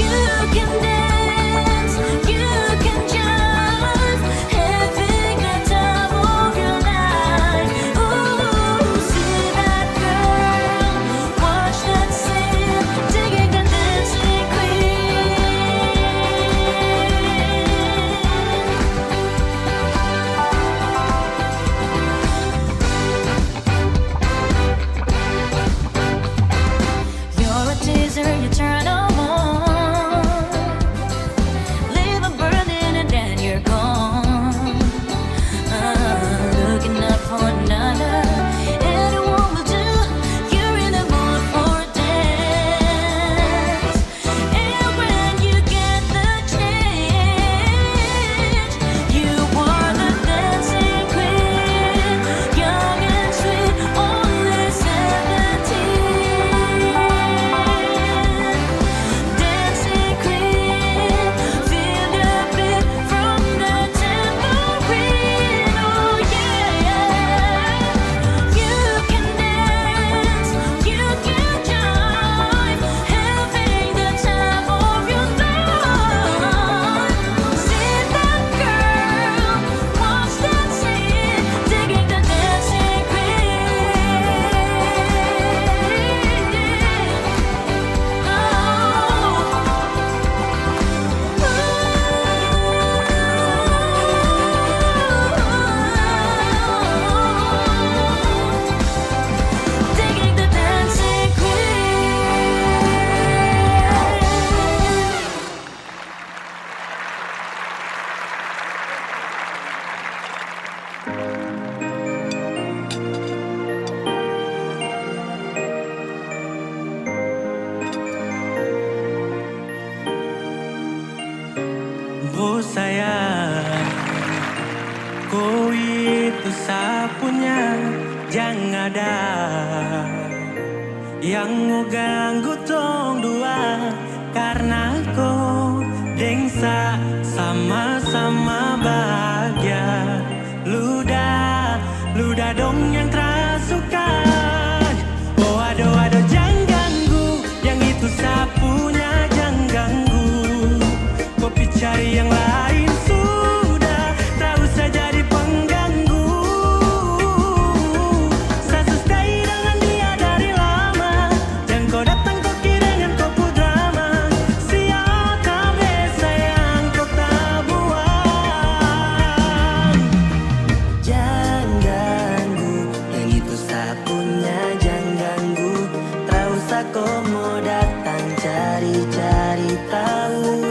you can dance, you can just having the time of your life. Ooh, see that girl, watch that scene, digging the dancing queen. You're a teaser, you turn on. Leave a burning and then you're gone. Looking up for another, anyone will do. You're in the mood for a dance, and when you get the chance, you are the dancing queen, young and sweet, only 17. Dancing queen, feel the beat from the tambourine. Oh yeah, you can dance, you can join, having the time of your life. See that girl, watch that scene, digging the dancing digging the dancing Oh sayang, kau itu sapunya jangan ada yang mau ganggu tong dua, karena kau dengsa sama-sama bahagia. Luda dong yang terasukan. Oh aduh jangan ganggu, yang itu sapunya jangan ganggu. Kopi cari yang lain sudah, tak usah jadi pengganggu. Saya stay dengan dia dari lama, jangan kau datang kau kira dengan kau pu drama. Siapa sayang kau tak buang. Jangan ganggu, yang itu sapunya jangan ganggu. Tak usah kau mau datang cari-cari tahu.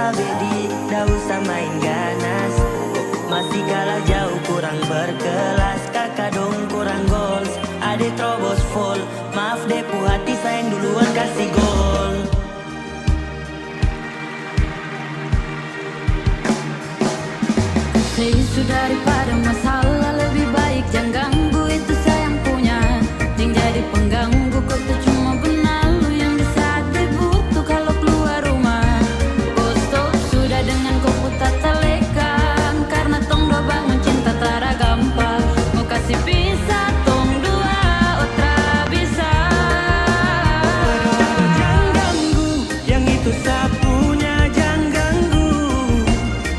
Bedi, dah usah main ganas. Masih kalah jauh, kurang berkelas. Kakak dong kurang goals, adik terobos full. Maaf deh pu hati sayang duluan kasih gol. Seisu daripada masalah, lebih baik jangan ganggu itu sayang punya. Jangan jadi pengganggu, kau tuh cuma benalu yang di saat dibutuh kalau keluar rumah. Kau stop sudah dengan kau putar telekan, karena tong dua bangun cinta tara gampang. Mau kasih pisah tong dua, otra bisa. Jangan ganggu, yang itu sapunya jangan ganggu.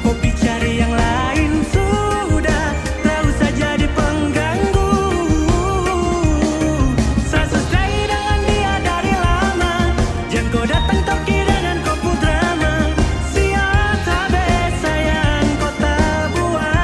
Kopi cari yang lain sudah, tak usah jadi pengganggu. Saya selesai dengan dia dari lama, jangan kau datang toki dengan kau pu drama. Siapa sayang kau tak buang.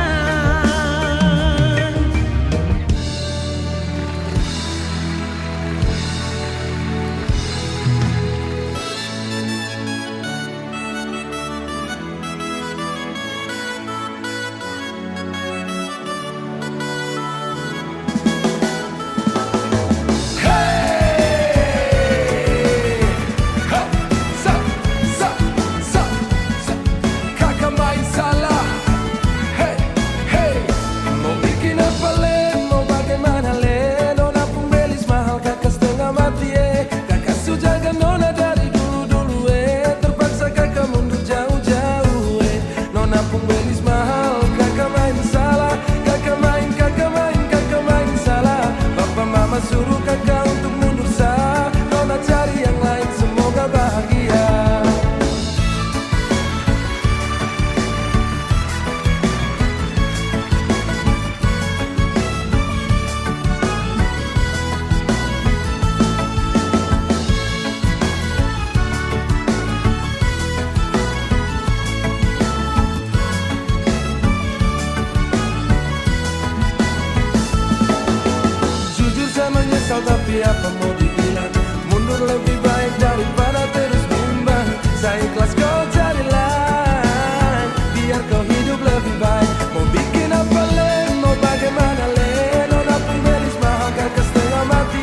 Tapi apa mau dibilang, mundur lebih baik daripada terus bimbang. Saya ikhlas kau cari lain, biar kau hidup lebih baik. Mau bikin apa len, mau bagaimana len, nona pun belis mahal kakak setengah mati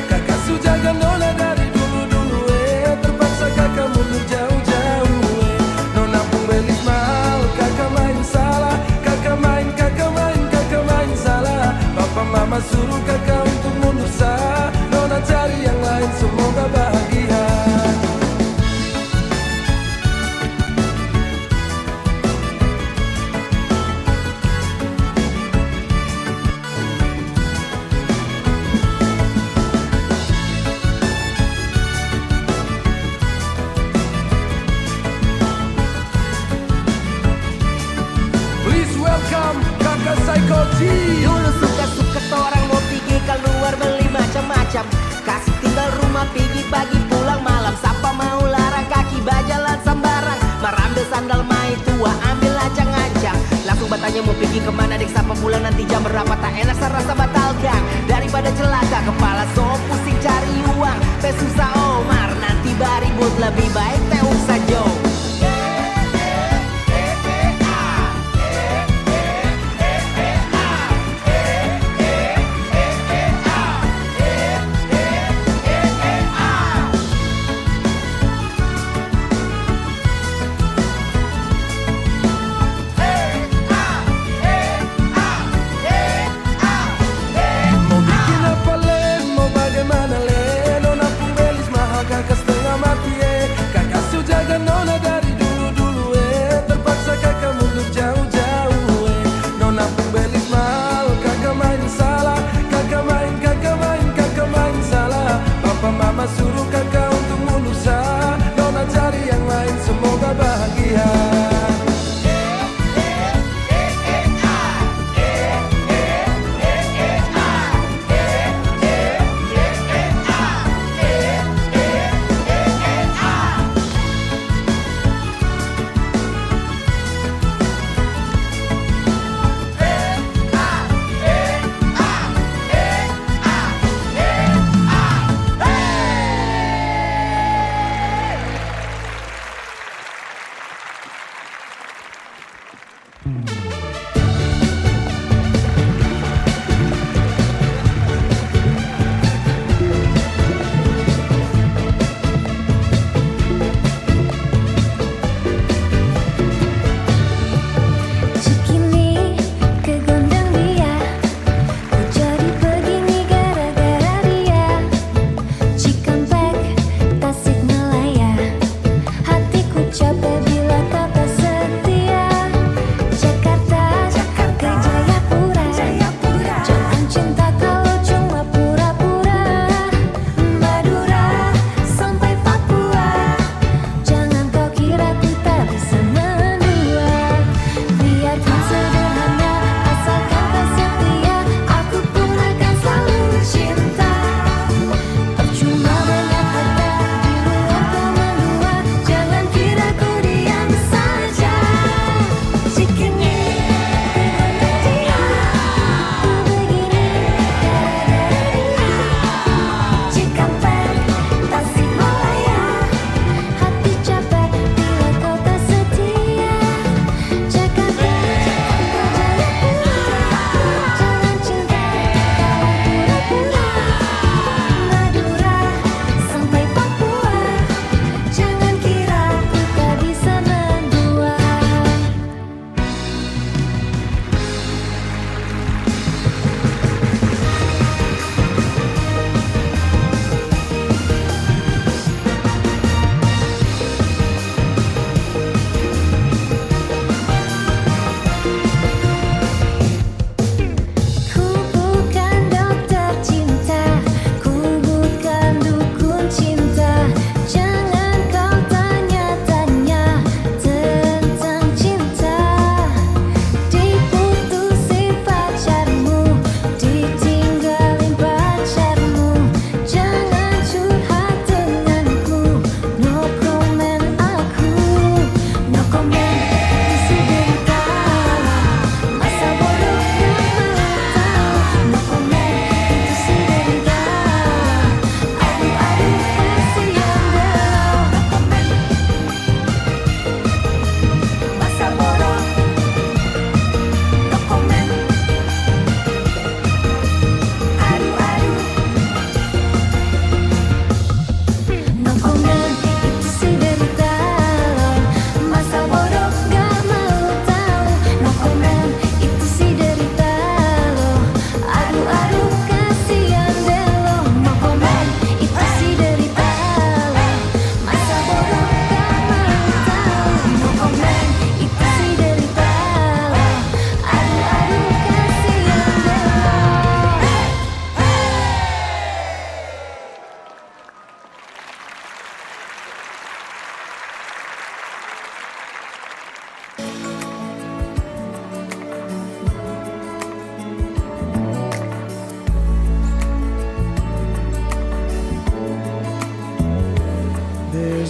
kakak sujaga nona dari dulu-dulu terpaksa kakak mundur jauh-jauh nona pun belis mahal kakak main salah, kakak main salah. Papa mama suruh kakak untuk mundur sah, nona cari yang lain semoga bahagia. Please welcome kakak Psycho G. Dulu suka-suka orang mau pergi keluar beli macam-macam, kasih tinggal rumah pergi pagi pulang malam. Siapa mau larang kaki bajalan sembarang, merambil sandal mai tua ambil acang-acang. Langsung bertanya mau pergi kemana dek, siapa pulang nanti jam berapa, tak enak serasa batalkan daripada celaka. Kepala so pusing cari uang, teh susah Omar nanti baribut lebih baik teh usah jauh. Kakak setengah mati kakak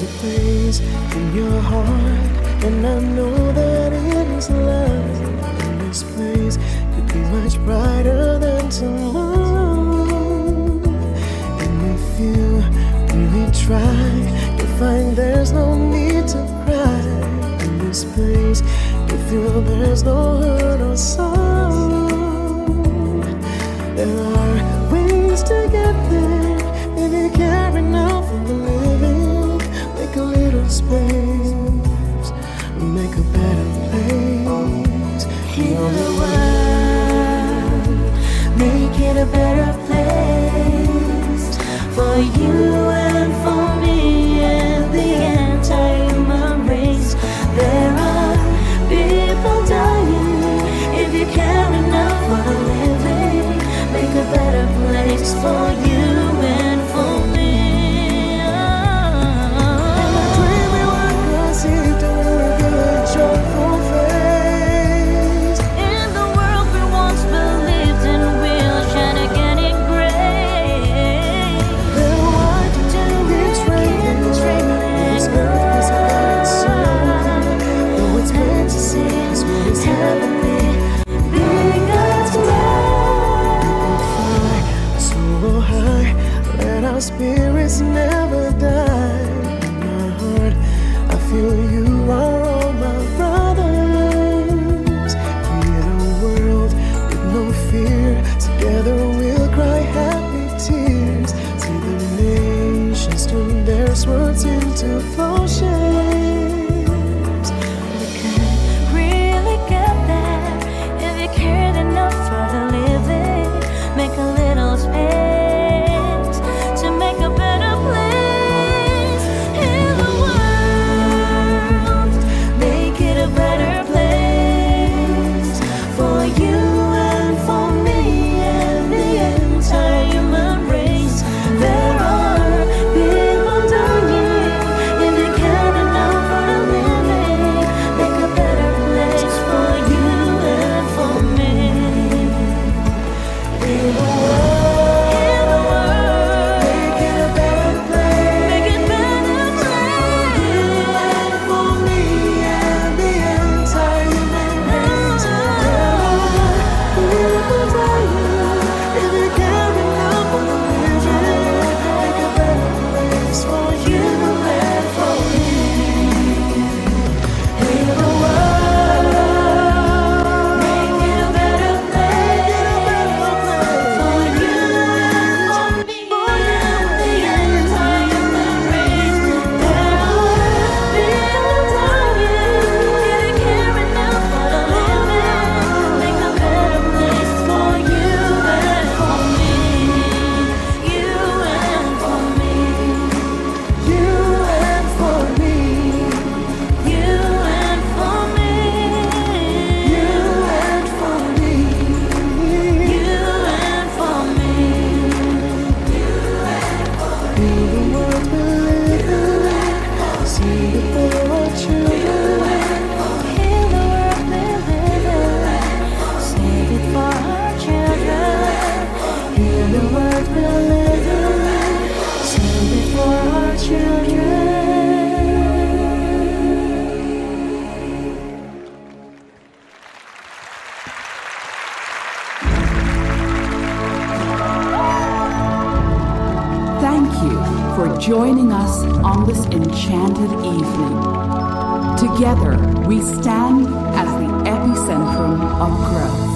There's a place in your heart, and I know that it is love. And this place could be much brighter than tomorrow. And if you really try, you'll find there's no need to cry. In this place, you feel there's no hurt or sorrow. There are ways to get there if you care enough for the living. Make a little space, make a better place. Heal the world, make it a better place for you and for me and the entire human race. There are people dying if you care enough for the living. Make a better place for you and for me. And I dream we were gonna see doing with a joyful face. In the world we once believed in, we'll shine again in grace. Then why did it's raining? This earth is hard so. Though it's meant to see is what is heavenly. Being God's high, let our spirits never die. In my heart, I feel you are all my brothers. Create a world with no fear. Together we'll cry happy tears. See the nations turn their swords into flowshares. We can really get there if you cared enough for the living. Make a little space. Joining us on this enchanted evening. Together, we stand as the epicentrum of growth.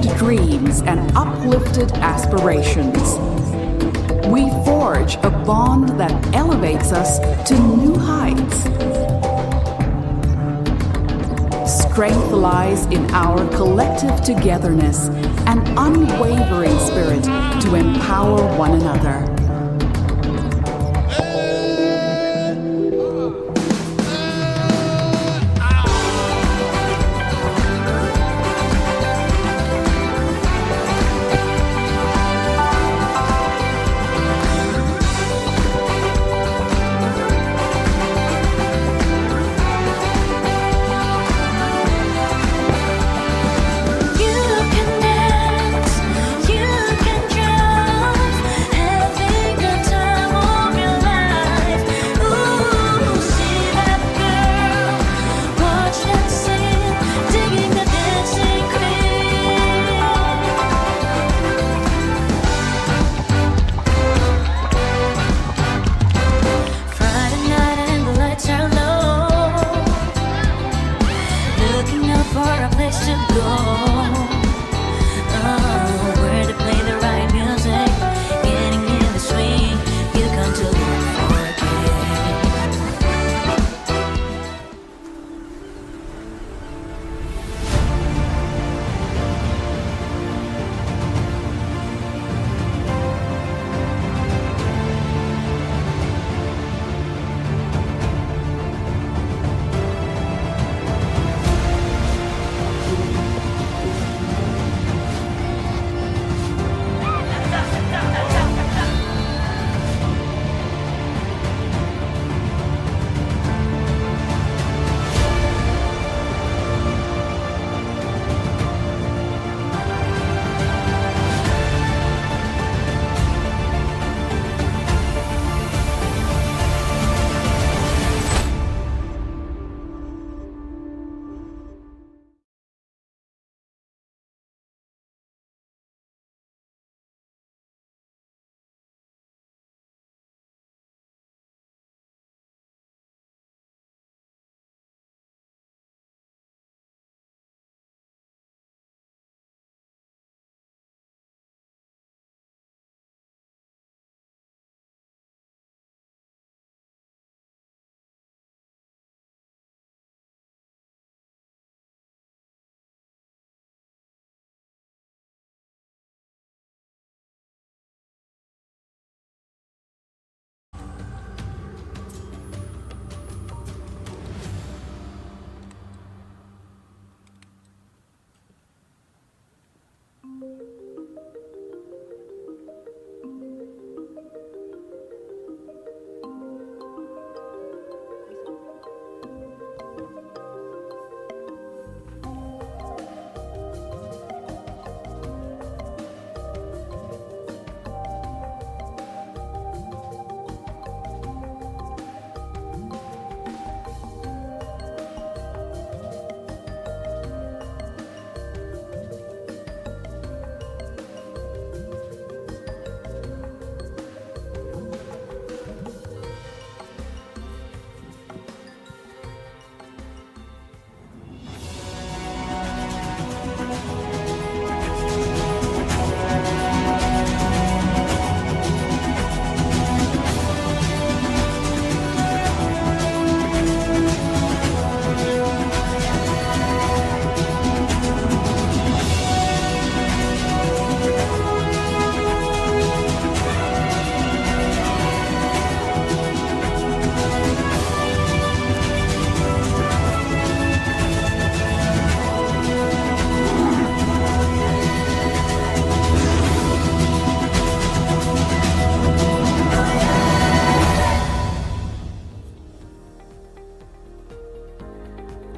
shared dreams and uplifted aspirations. We forge a bond that elevates us to new heights. Strength lies in our collective togetherness and unwavering spirit to empower one another.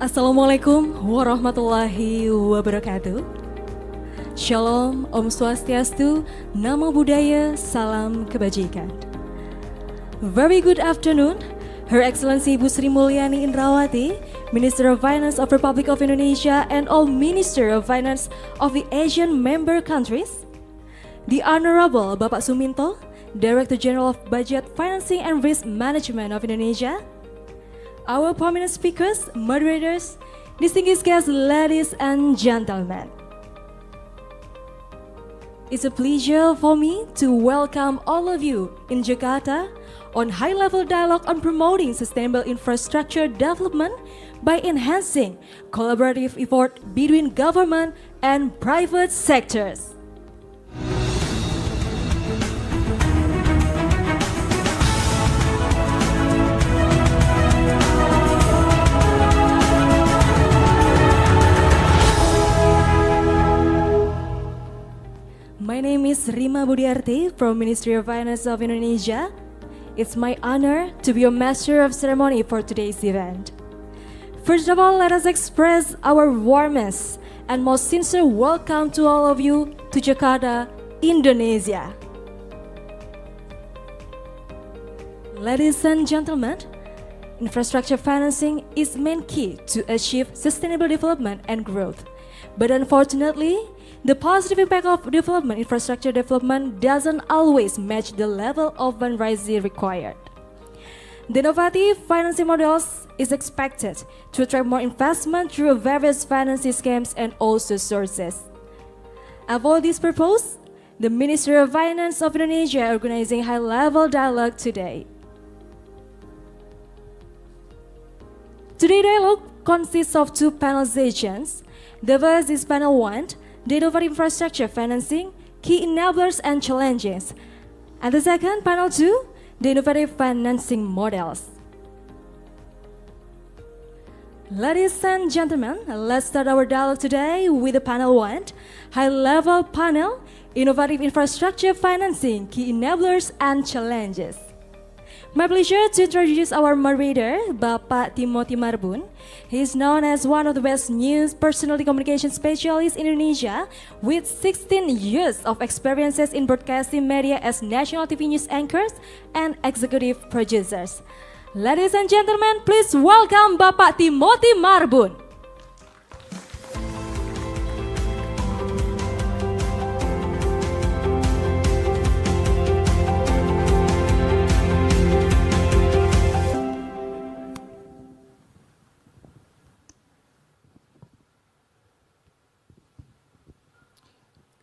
Assalamualaikum warahmatullahi wabarakatuh. Shalom, Om Swastiastu, Namo Buddhaya, Salam Kebajikan. Very good afternoon, Her Excellency Bu Sri Mulyani Indrawati, Minister of Finance of Republic of Indonesia and all Minister of Finance of the ASEAN member countries, the Honorable Bapak Suminto, Director General of Budget, Financing and Risk Management of Indonesia, our prominent speakers, moderators, distinguished guests, ladies and gentlemen. It's a pleasure for me to welcome all of you in Jakarta on high-level dialogue on promoting sustainable infrastructure development by enhancing collaborative effort between government and private sectors. My name is Rima Budiarti from Ministry of Finance of Indonesia. It's my honor to be your master of ceremony for today's event. First of all, let us express our warmest and most sincere welcome to all of you to Jakarta, Indonesia. Ladies and gentlemen, infrastructure financing is main key to achieve sustainable development and growth. But unfortunately, the positive impact of infrastructure development doesn't always match the level of fundraising required. The innovative financing models is expected to attract more investment through various financing schemes and also sources. For this purpose, the Ministry of Finance of Indonesia is organizing high-level dialogue today. Today's dialogue consists of two panel sessions. The first is panel 1, the innovative infrastructure financing, key enablers and challenges. And the second, panel 2, the innovative financing models. Ladies and gentlemen, let's start our dialogue today with the panel 1, high-level panel, innovative infrastructure financing, key enablers and challenges. My pleasure to introduce our moderator, Bapak Timothy Marbun. He is known as one of the best news personality communication specialists in Indonesia with 16 years of experiences in broadcasting media as national TV news anchors and executive producers. Ladies and gentlemen, please welcome Bapak Timothy Marbun.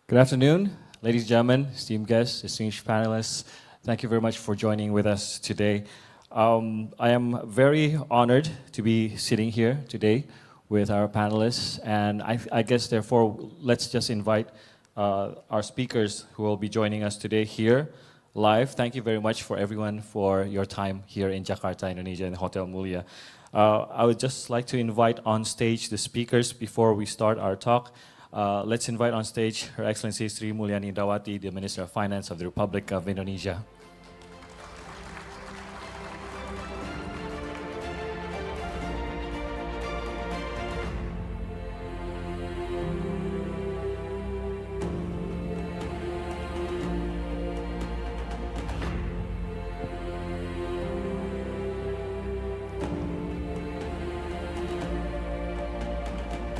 Good afternoon, ladies and gentlemen, esteemed guests, distinguished panelists. Thank you very much for joining with us today. I am very honored to be sitting here today with our panelists, and I guess therefore let's just invite our speakers who will be joining us today here live. Thank you very much for everyone for your time here in Jakarta, Indonesia, in Hotel Mulia. I would just like to invite on stage the speakers before we start our talk. Let's invite on stage Her Excellency Sri Mulyani Indrawati, the Minister of Finance of the Republic of Indonesia.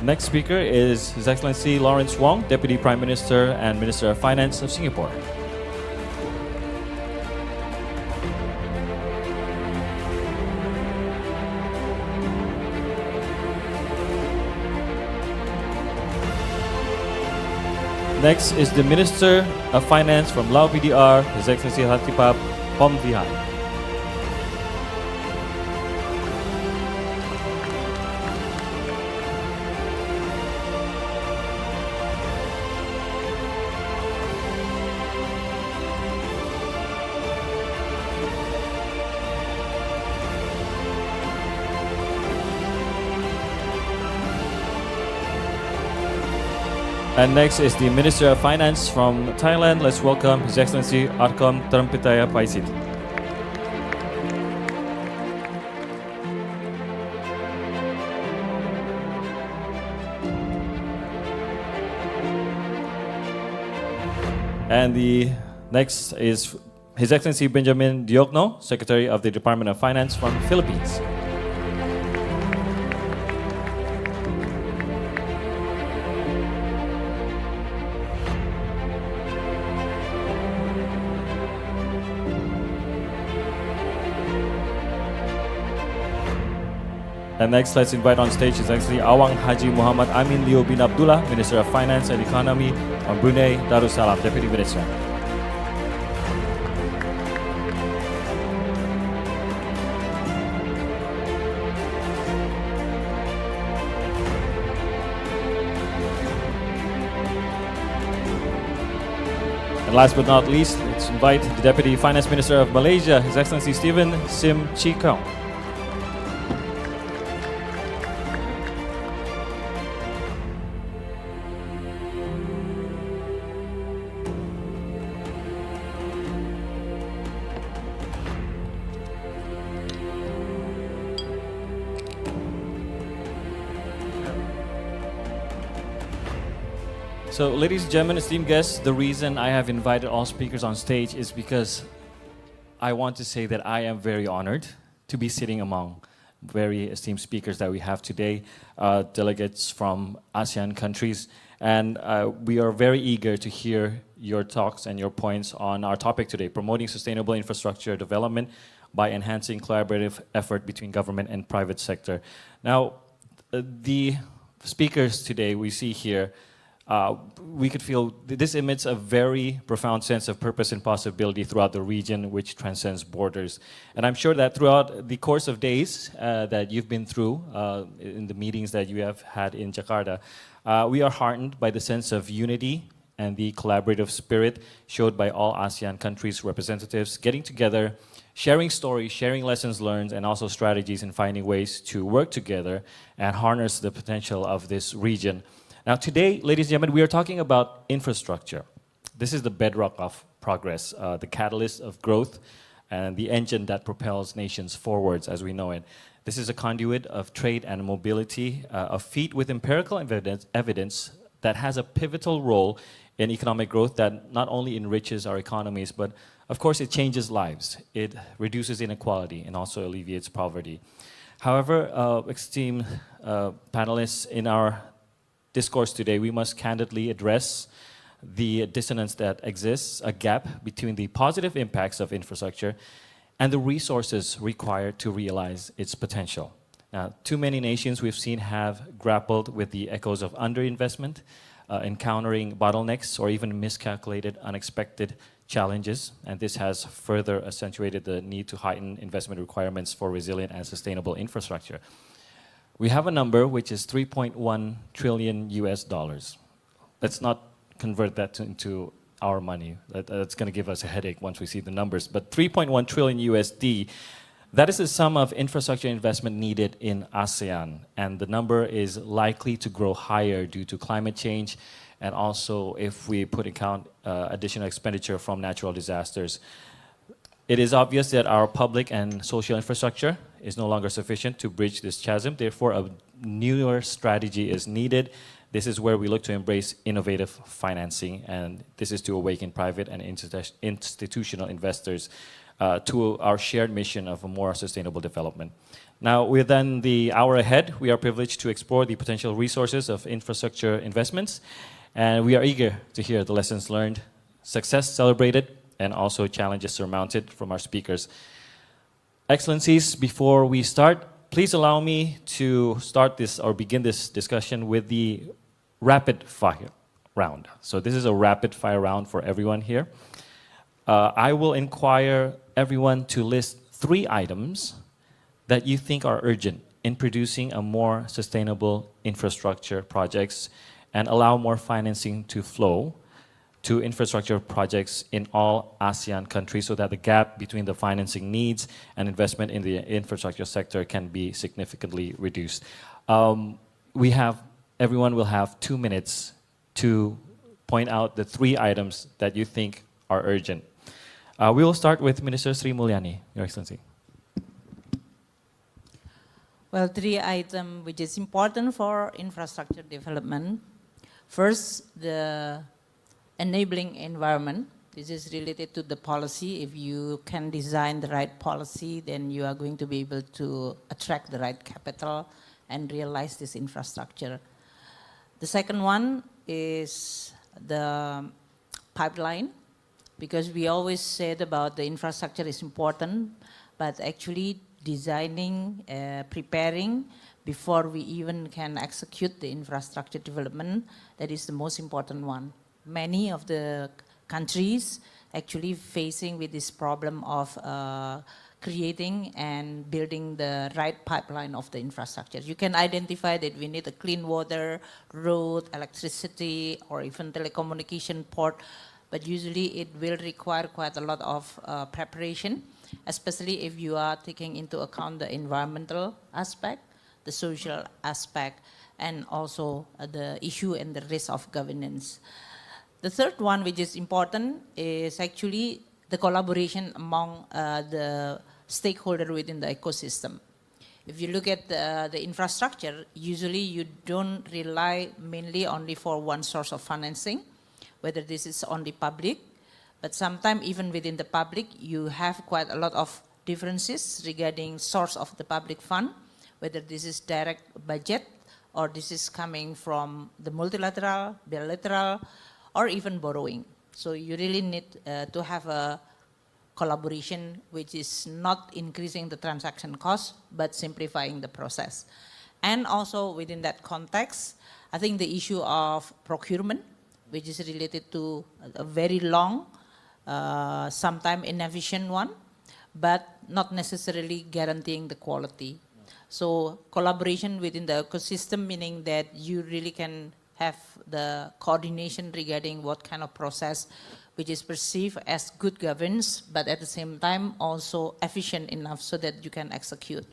Next speaker is His Excellency Lawrence Wong, Deputy Prime Minister and Minister of Finance of Singapore. Next is the Minister of Finance from Lao PDR, His Excellency Hatipap Pomvihan. And next is the Minister of Finance from Thailand. Let's welcome His Excellency Arkom Termpitaya Paisit. And the next is His Excellency Benjamin Diokno, Secretary of the Department of Finance from Philippines. And next, let's invite on stage His Excellency Awang Haji Muhammad Amin Leo bin Abdullah, Minister of Finance and Economy on Brunei Darussalam, Deputy Minister. And last but not least, let's invite the Deputy Finance Minister of Malaysia, His Excellency Stephen Sim Chee Kong. So, ladies and gentlemen, esteemed guests, the reason I have invited all speakers on stage is because I want to say that I am very honored to be sitting among very esteemed speakers that we have today, delegates from ASEAN countries, and we are very eager to hear your talks and your points on our topic today, promoting sustainable infrastructure development by enhancing collaborative effort between government and private sector. Now, the speakers today we see here, we could feel this emits a very profound sense of purpose and possibility throughout the region, which transcends borders. And I'm sure that throughout the course of days that you've been through, in the meetings that you have had in Jakarta, we are heartened by the sense of unity and the collaborative spirit showed by all ASEAN countries' representatives getting together, sharing stories, sharing lessons learned, and also strategies in finding ways to work together and harness the potential of this region. Now today, ladies and gentlemen, we are talking about infrastructure. This is the bedrock of progress, the catalyst of growth, and the engine that propels nations forwards as we know it. This is a conduit of trade and mobility, a feat with empirical evidence that has a pivotal role in economic growth that not only enriches our economies, but of course it changes lives. It reduces inequality and also alleviates poverty. However, esteemed panelists, in our discourse today, we must candidly address the dissonance that exists, a gap between the positive impacts of infrastructure and the resources required to realize its potential. Now, too many nations we've seen have grappled with the echoes of underinvestment, encountering bottlenecks or even miscalculated, unexpected challenges, and this has further accentuated the need to heighten investment requirements for resilient and sustainable infrastructure. We have a number which is 3.1 trillion US dollars. Let's not convert that into our money. That's going to give us a headache once we see the numbers. But 3.1 trillion USD, that is the sum of infrastructure investment needed in ASEAN. And the number is likely to grow higher due to climate change. And also if we put in account additional expenditure from natural disasters. It is obvious that our public and social infrastructure is no longer sufficient to bridge this chasm. Therefore, a newer strategy is needed. This is where we look to embrace innovative financing, and this is to awaken private and institutional investors to our shared mission of a more sustainable development. Now, within the hour ahead, we are privileged to explore the potential resources of infrastructure investments, and we are eager to hear the lessons learned, success celebrated, and also challenges surmounted from our speakers. Excellencies, before we start, please allow me to start this or begin this discussion with the rapid fire round. So this is a rapid fire round for everyone here. I will inquire everyone to list 3 items that you think are urgent in producing a more sustainable infrastructure projects and allow more financing to flow to infrastructure projects in all ASEAN countries so that the gap between the financing needs and investment in the infrastructure sector can be significantly reduced. Everyone will have 2 minutes to point out the 3 items that you think are urgent. We will start with Minister Sri Mulyani, Your Excellency. Well, 3 items which is important for infrastructure development. First, the enabling environment. This is related to the policy. If you can design the right policy, then you are going to be able to attract the right capital and realize this infrastructure. The second one is the pipeline, because we always said about the infrastructure is important, but actually designing, preparing, before we even can execute the infrastructure development. That is the most important one. Many of the countries actually facing with this problem of creating and building the right pipeline of the infrastructure. You can identify that we need a clean water, road, electricity, or even telecommunication port, but usually it will require quite a lot of preparation, especially if you are taking into account the environmental aspect, the social aspect, and also the issue and the risk of governance. The third one, which is important, is actually the collaboration among the stakeholder within the ecosystem. If you look at the infrastructure, usually you don't rely mainly only for one source of financing, whether this is only public, but sometimes even within the public, you have quite a lot of differences regarding source of the public fund, whether this is direct budget or this is coming from the multilateral, bilateral, or even borrowing. So you really need to have a collaboration which is not increasing the transaction cost, but simplifying the process. And also within that context, I think the issue of procurement, which is related to a very long, sometimes inefficient one, but not necessarily guaranteeing the quality. So collaboration within the ecosystem, meaning that you really can have the coordination regarding what kind of process which is perceived as good governance, but at the same time also efficient enough so that you can execute.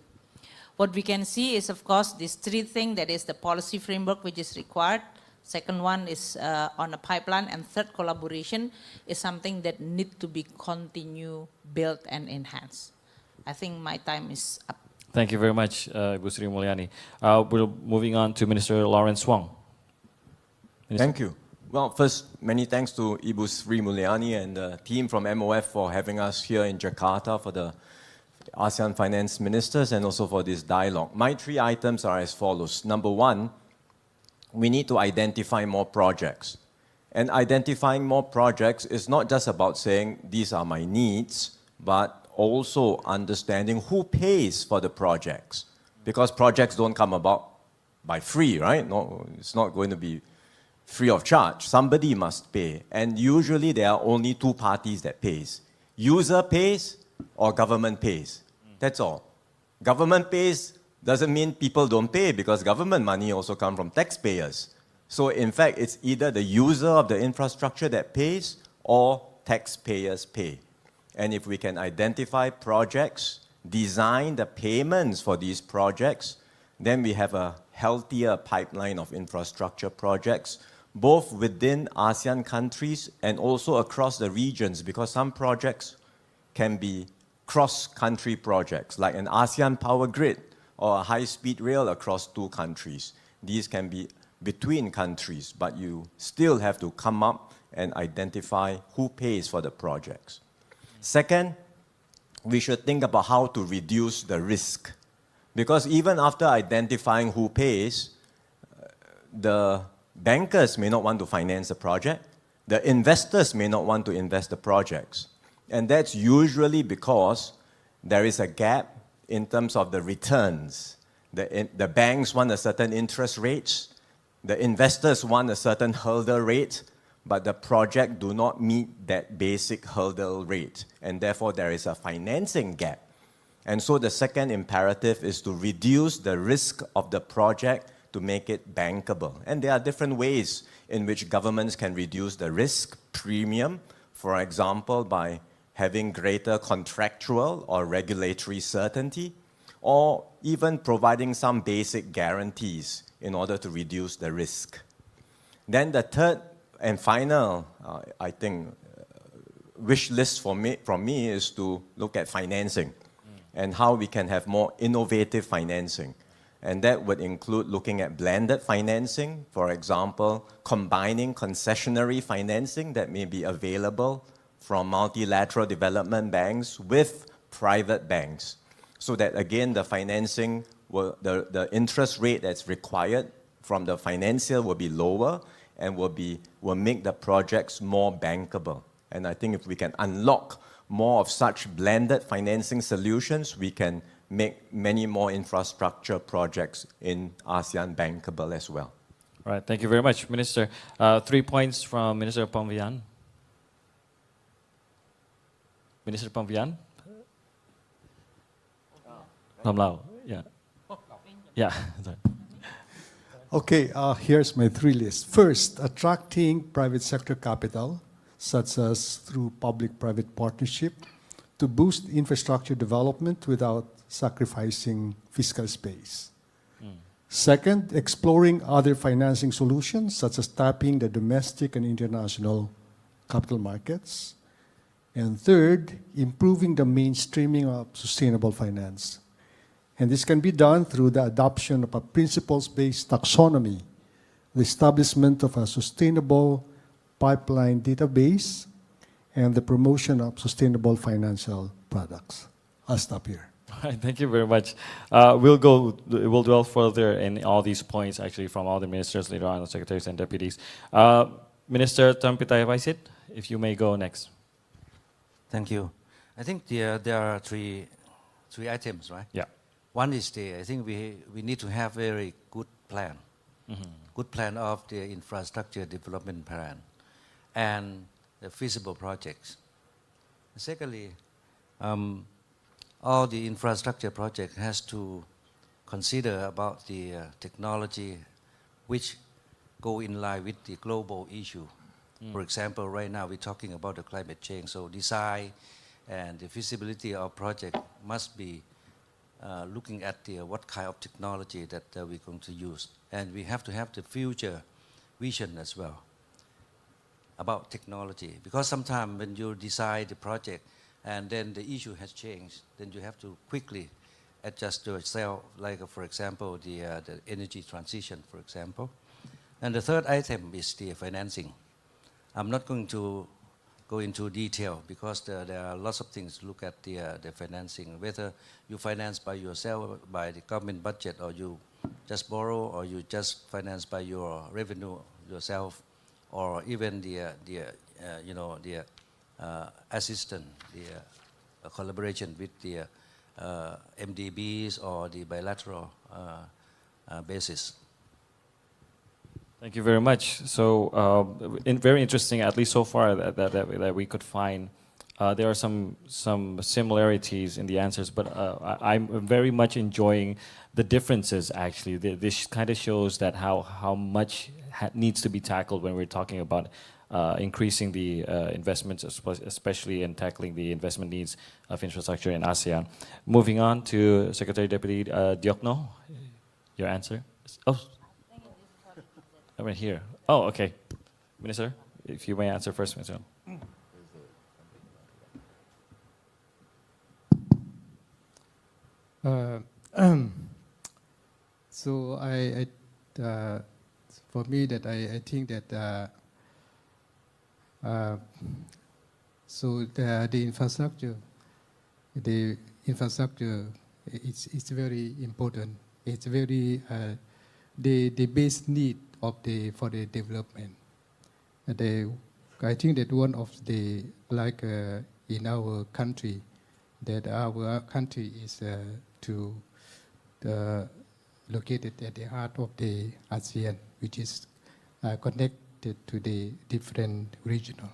What we can see is, of course, these three things, that is the policy framework which is required. Second one is on a pipeline, and third, collaboration is something that need to be continue, built, and enhanced. I think my time is up. Thank you very much, Ibu Sri Mulyani. We're moving on to Minister Lawrence Wong. Minister. Thank you. Well, first, many thanks to Ibu Sri Mulyani and the team from MOF for having us here in Jakarta for the ASEAN Finance Ministers and also for this dialogue. My 3 items are as follows. Number 1, we need to identify more projects. And identifying more projects is not just about saying, these are my needs, but also understanding who pays for the projects. Because projects don't come about by free, right? No, it's not going to be free of charge. Somebody must pay. And usually there are only 2 parties that pays. User pays or government pays. That's all. Government pays doesn't mean people don't pay, because government money also comes from taxpayers. So in fact, it's either the user of the infrastructure that pays or taxpayers pay. And if we can identify projects, design the payments for these projects, then we have a healthier pipeline of infrastructure projects, both within ASEAN countries and also across the regions, because some projects can be cross-country projects, like an ASEAN power grid or a high-speed rail across 2 countries. These can be between countries, but you still have to come up and identify who pays for the projects. Second, we should think about how to reduce the risk. Because even after identifying who pays, the bankers may not want to finance the project, the investors may not want to invest the projects. And that's usually because there is a gap in terms of the returns. The banks want a certain interest rate, the investors want a certain hurdle rate, but the project do not meet that basic hurdle rate, and therefore there is a financing gap. And so the second imperative is to reduce the risk of the project to make it bankable. And there are different ways in which governments can reduce the risk premium, for example, by having greater contractual or regulatory certainty, or even providing some basic guarantees in order to reduce the risk. Then the third and final, I think, wish list from me is to look at financing and how we can have more innovative financing. And that would include looking at blended financing, for example, combining concessionary financing that may be available from multilateral development banks with private banks, so that again the financing, the interest rate that's required from the financier will be lower and will make the projects more bankable. And I think if we can unlock more of such blended financing solutions, we can make many more infrastructure projects in ASEAN bankable as well. All right, thank you very much, Minister. 3 points from Minister Pongvian. Minister Pongvian? From Lao, yeah. Yeah. Okay, here's my 3 lists. First, attracting private sector capital, such as through public-private partnership, to boost infrastructure development without sacrificing fiscal space. Second, exploring other financing solutions, such as tapping the domestic and international capital markets. And third, improving the mainstreaming of sustainable finance. And this can be done through the adoption of a principles-based taxonomy, the establishment of a sustainable pipeline database, and the promotion of sustainable financial products. I'll stop here. All right, thank you very much. We'll dwell further in all these points, actually, from all the ministers later on, the secretaries and deputies. Minister Tampitaya Vaisit, if you may go next. Thank you. I think there are three items, right? Yeah. One is I think we need to have very good plan, good plan of the infrastructure development plan, and the feasible projects. Secondly, all the infrastructure project has to consider about the technology which go in line with the global issue. For example, right now we're talking about the climate change, so design and the feasibility of project must be looking at what kind of technology that we're going to use. And we have to have the future vision as well about technology, because sometimes when you decide the project and then the issue has changed, then you have to quickly adjust yourself, like for example, the energy transition, for example. And the third item is the financing. I'm not going to go into detail because there are lots of things to look at the financing, whether you finance by yourself, by the government budget, or you just borrow, or you just finance by your revenue yourself, or even the assistance, the collaboration with the MDBs or the bilateral basis. Thank you very much. So, very interesting, at least so far, that we could find. There are some similarities in the answers, but I'm very much enjoying the differences, actually. This kind of shows that how much needs to be tackled when we're talking about increasing the investments, especially in tackling the investment needs of infrastructure in ASEAN. Moving on to Secretary Deputy Diokno, your answer? Oh, I went here. Oh, okay. Minister, if you may answer first, Minister. So for me, that I think that so the infrastructure is very important. It's very the base need for the development. I think that one of the in our country, that our country is located at the heart of the ASEAN, which is connected to the different regional.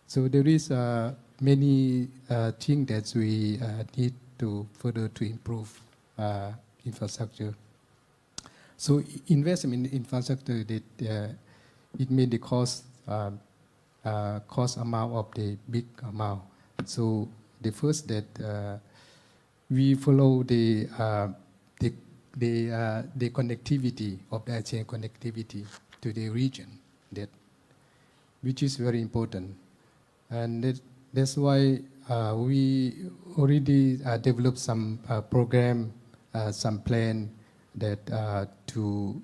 So there is many things that we need to further to improve infrastructure. So investment in infrastructure, it made the cost amount of the big amount. So the first that we follow the connectivity of the ASEAN connectivity to the region, which is very important, and that's why we already developed some program, some plan that to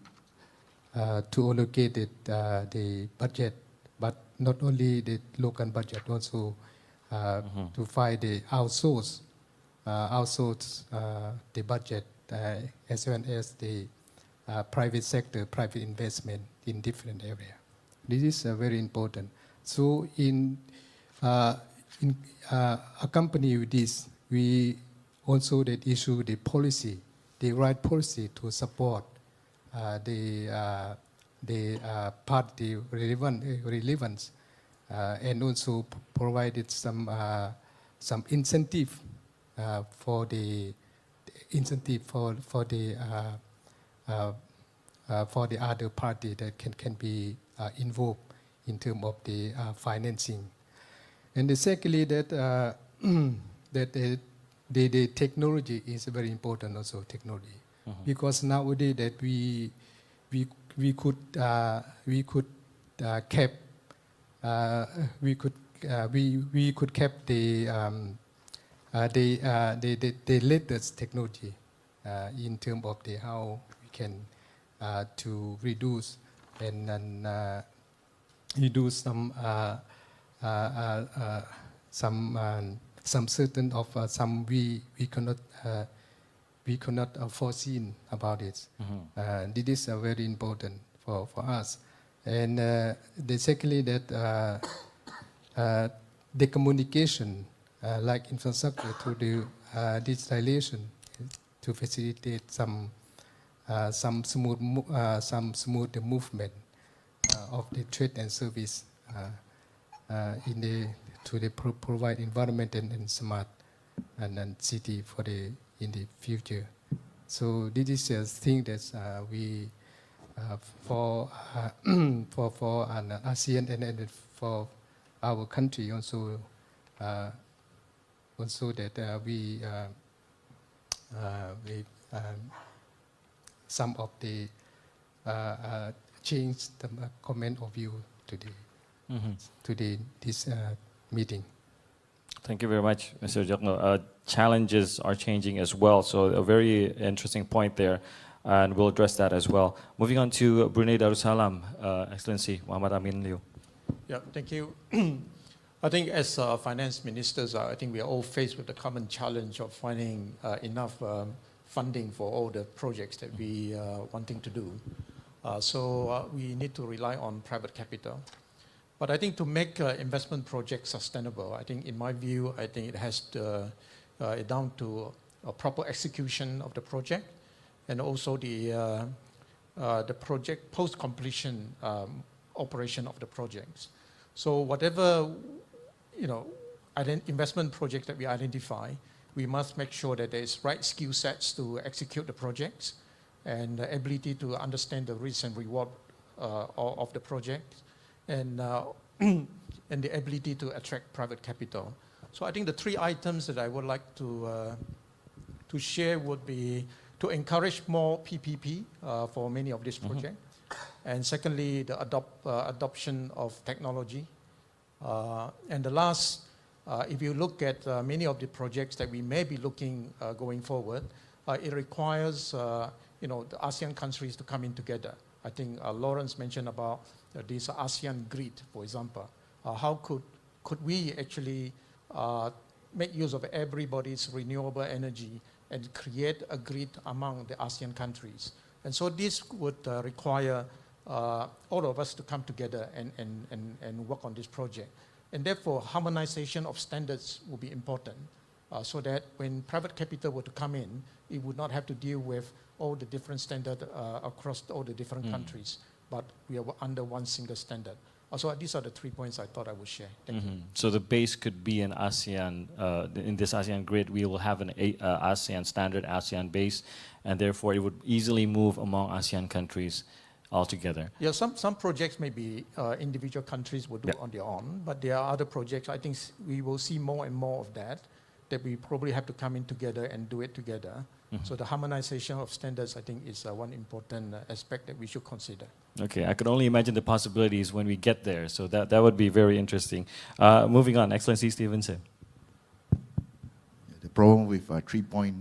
allocate the budget, but not only the local budget, also to find the outsource the budget as well as the private sector, private investment in different areas. This is very important. So in accompany with this, we also that issue the policy, the right policy to support the party relevance, and also provided some incentive for the other party that can be involved in terms of the financing. And secondly, that that the technology is very important also, technology, because nowadays that we could cap the latest technology in terms of the how we can to reduce and reduce some certain of some we cannot foresee about it. This is very important for us. And the secondly that the communication like infrastructure to the digitalization to facilitate some smooth movement of the trade and service to provide environment and smart and city for in the future. So this is a thing that we for an ASEAN and for our country also that we some of the change the comment of view to this meeting. Thank you very much, Mr. Jokno. Challenges are changing as well, so a very interesting point there, and we'll address that as well. Moving on to Brunei Darussalam, Excellency Muhammad Amin Liu. Yeah, thank you. I think as finance ministers, I think we are all faced with the common challenge of finding enough funding for all the projects that we are wanting to do. So we need to rely on private capital. But I think to make investment projects sustainable, I think in my view, I think it has to, down to a proper execution of the project and also the project post-completion operation of the projects. So whatever investment project that we identify, we must make sure that there is right skill sets to execute the projects and the ability to understand the risk and reward of the project and the ability to attract private capital. So I think the three items that I would like to share would be to encourage more PPP for many of these projects. And secondly, the adoption of technology. And the last, if you look at many of the projects that we may be looking going forward, it requires the ASEAN countries to come in together. I think Lawrence mentioned about this ASEAN grid, for example. How could we actually make use of everybody's renewable energy and create a grid among the ASEAN countries? And so this would require all of us to come together and work on this project. And therefore, harmonization of standards will be important so that when private capital were to come in, it would not have to deal with all the different standards across all the different countries, but we are under one single standard. So these are the 3 points I thought I would share. Thank you. So the base could be an ASEAN, in this ASEAN grid, we will have an ASEAN standard, ASEAN base, and therefore it would easily move among ASEAN countries altogether. Yeah, some projects maybe individual countries will do on their own, but there are other projects, I think we will see more and more of that we probably have to come in together and do it together. So the harmonization of standards, I think, is one important aspect that we should consider. Okay, I could only imagine the possibilities when we get there, so that would be very interesting. Moving on, Excellency Stevenson. The problem with 3 point,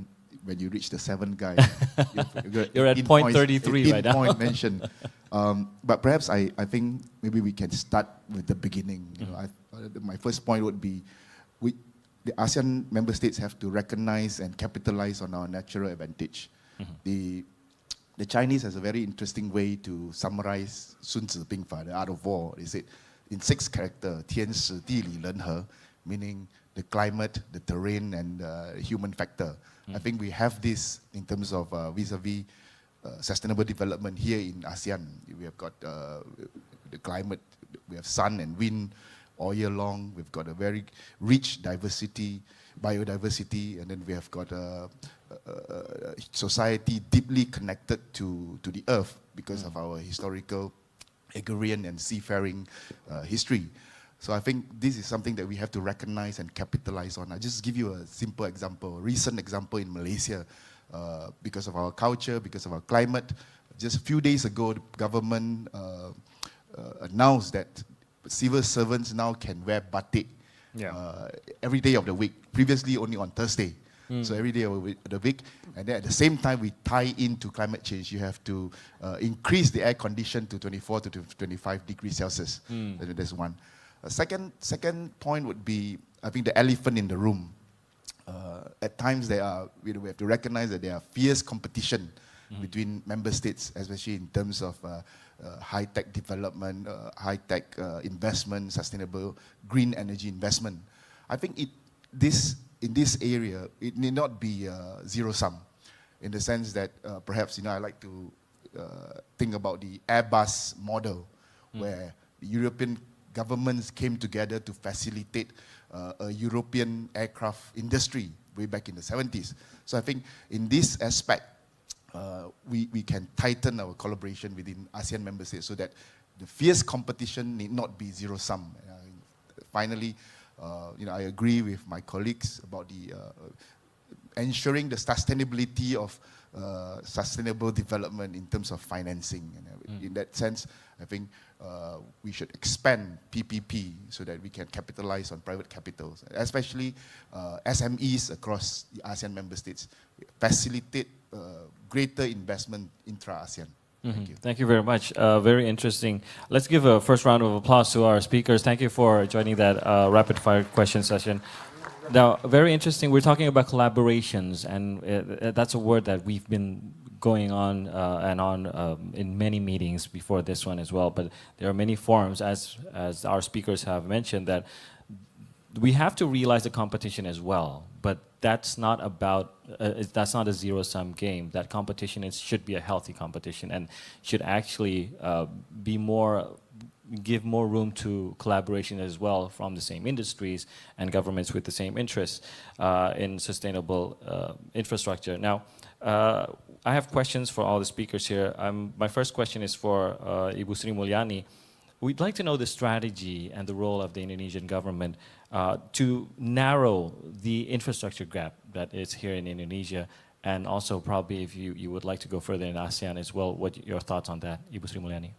when you reach the 7 guy, you're at point 33 right now. Point mentioned. But perhaps I think maybe we can start with the beginning. My first point would be, the ASEAN member states have to recognize and capitalize on our natural advantage. The Chinese has a very interesting way to summarize Sun Tzu Bing Fa, the art of war. They said in 6 characters, 天时地利人和, meaning the climate, the terrain, and human factor. I think we have this in terms of vis-a-vis sustainable development here in ASEAN. We have got the climate, we have sun and wind all year long. We've got a very rich biodiversity, and then we have got a society deeply connected to the earth because of our historical agrarian and seafaring history. So I think this is something that we have to recognize and capitalize on. I'll just give you a simple example, a recent example in Malaysia. Because of our culture, because of our climate, just a few days ago, the government announced that civil servants now can wear batik every day of the week. Previously, only on Thursday. So every day of the week. And then at the same time, we tie into climate change. You have to increase the air condition to 24 to 25 degrees Celsius. That's one. Second point would be, I think, the elephant in the room. At times, we have to recognize that there are fierce competition between member states, especially in terms of high-tech development, high-tech investment, sustainable green energy investment. I think in this area, it need not be zero-sum, in the sense that perhaps, I like to think about the Airbus model, where the European governments came together to facilitate a European aircraft industry way back in the 70s. So I think in this aspect, we can tighten our collaboration within ASEAN member states so that the fierce competition need not be zero-sum. Finally, I agree with my colleagues about the ensuring the sustainability of sustainable development in terms of financing. In that sense, I think we should expand PPP so that we can capitalize on private capitals, especially SMEs across the ASEAN member states, facilitate greater investment intra-ASEAN. Thank you. Thank you very much. Very interesting. Let's give a first round of applause to our speakers. Thank you for joining that rapid fire question session. Now, very interesting. We're talking about collaborations, and that's a word that we've been going on and on in many meetings before this one as well. But there are many forums, as our speakers have mentioned, that we have to realize the competition as well. But that's not about that's not a zero-sum game. That competition should be a healthy competition and should actually give more room to collaboration as well from the same industries and governments with the same interests in sustainable infrastructure. Now, I have questions for all the speakers here. My first question is for Ibu Sri Mulyani. We'd like to know the strategy and the role of the Indonesian government to narrow the infrastructure gap that is here in Indonesia, and also probably if you would like to go further in ASEAN as well, what your thoughts on that, Ibu Sri Mulyani?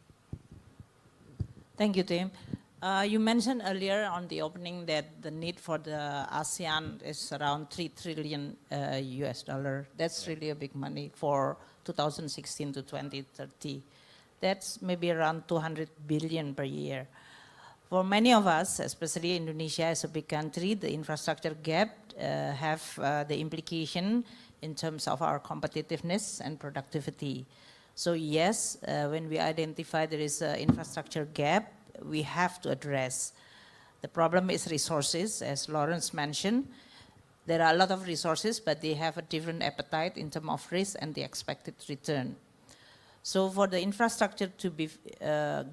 Thank you, Tim. You mentioned earlier on the opening that the need for the ASEAN is around $3 trillion US dollar. That's really a big money for 2016 to 2030. That's maybe around 200 billion per year. For many of us, especially Indonesia as a big country, the infrastructure gap have the implication in terms of our competitiveness and productivity. So yes, when we identify there is an infrastructure gap, we have to address. The problem is resources, as Lawrence mentioned. There are a lot of resources, but they have a different appetite in terms of risk and the expected return. So for the infrastructure to be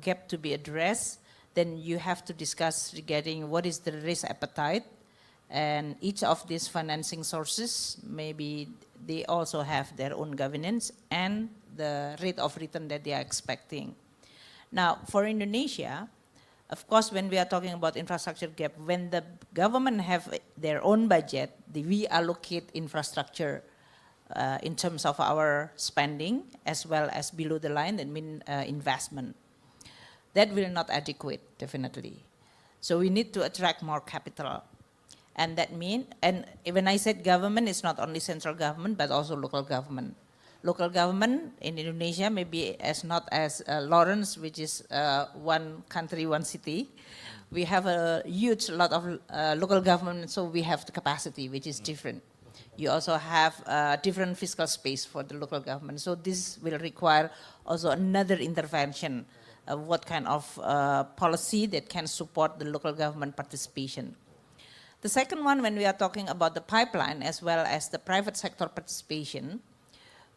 gap to be addressed, then you have to discuss regarding what is the risk appetite, and each of these financing sources, maybe they also have their own governance and the rate of return that they are expecting. Now, for Indonesia, of course, when we are talking about infrastructure gap, when the government have their own budget, we allocate infrastructure in terms of our spending, as well as below the line, that means investment. That will not adequate, definitely. So we need to attract more capital. And that means, and when I said government, it's not only central government, but also local government. Local government in Indonesia maybe not as Lawrence, which is one country, one city. We have a huge lot of local government, so we have the capacity, which is different. You also have different fiscal space for the local government. So this will require also another intervention of what kind of policy that can support the local government participation. The second one, when we are talking about the pipeline as well as the private sector participation,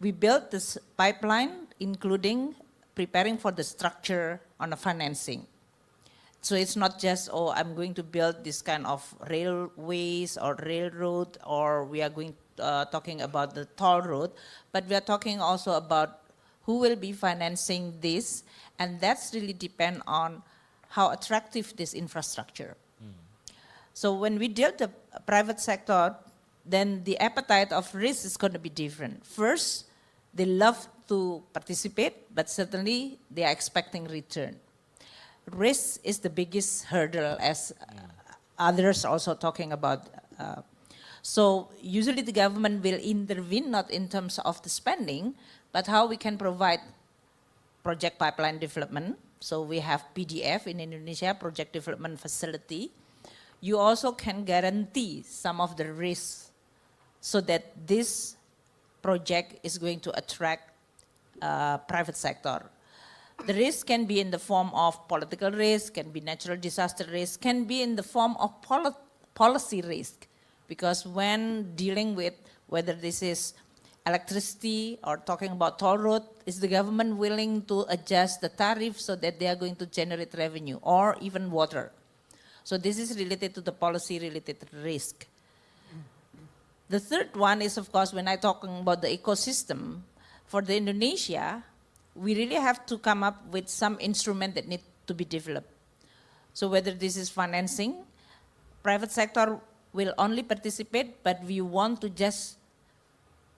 we built this pipeline including preparing for the structure on the financing. So it's not just, oh, I'm going to build this kind of railways or railroad, or we are going talking about the toll road, but we are talking also about who will be financing this, and that's really depend on how attractive this infrastructure. So when we deal the private sector, then the appetite of risk is going to be different. First, they love to participate, but certainly they are expecting return. Risk is the biggest hurdle, as others also talking about. So usually the government will intervene not in terms of the spending, but how we can provide project pipeline development. So we have PDF in Indonesia, Project Development Facility. You also can guarantee some of the risks so that this project is going to attract private sector. The risk can be in the form of political risk, can be natural disaster risk, can be in the form of policy risk. Because when dealing with whether this is electricity or talking about toll road, is the government willing to adjust the tariff so that they are going to generate revenue, or even water? So this is related to the policy-related risk. The third one is, of course, when I'm talking about the ecosystem, for the Indonesia, we really have to come up with some instrument that need to be developed. So whether this is financing, private sector will only participate, but we want to just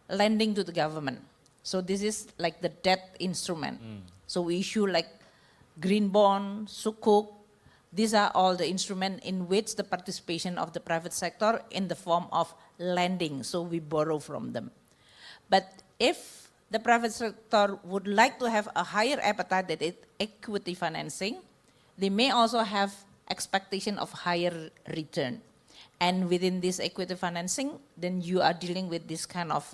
lending to the government. So this is like the debt instrument. So we issue like green bond, sukuk. These are all the instruments in which the participation of the private sector in the form of lending. So we borrow from them. But if the private sector would like to have a higher appetite that is equity financing, they may also have expectation of higher return. And within this equity financing, then you are dealing with this kind of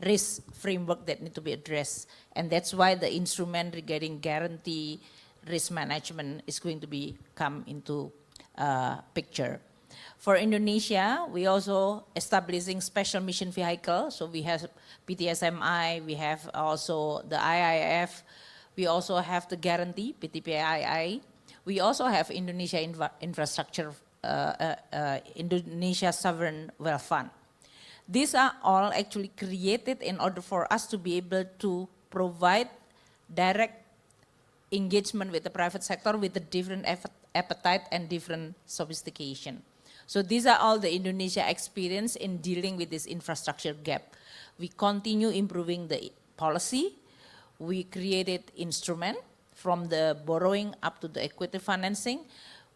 risk framework that need to be addressed. And that's why the instrument regarding guarantee risk management is going to be come into picture. For Indonesia, we also establishing special mission vehicle. So we have PTSMI, we have also the IIF, we also have the guarantee, PTPII. We also have Indonesia Infrastructure, Indonesia Sovereign Wealth Fund. These are all actually created in order for us to be able to provide direct engagement with the private sector with a different appetite and different sophistication. So these are all the Indonesia experience in dealing with this infrastructure gap. We continue improving the policy. We created instrument from the borrowing up to the equity financing.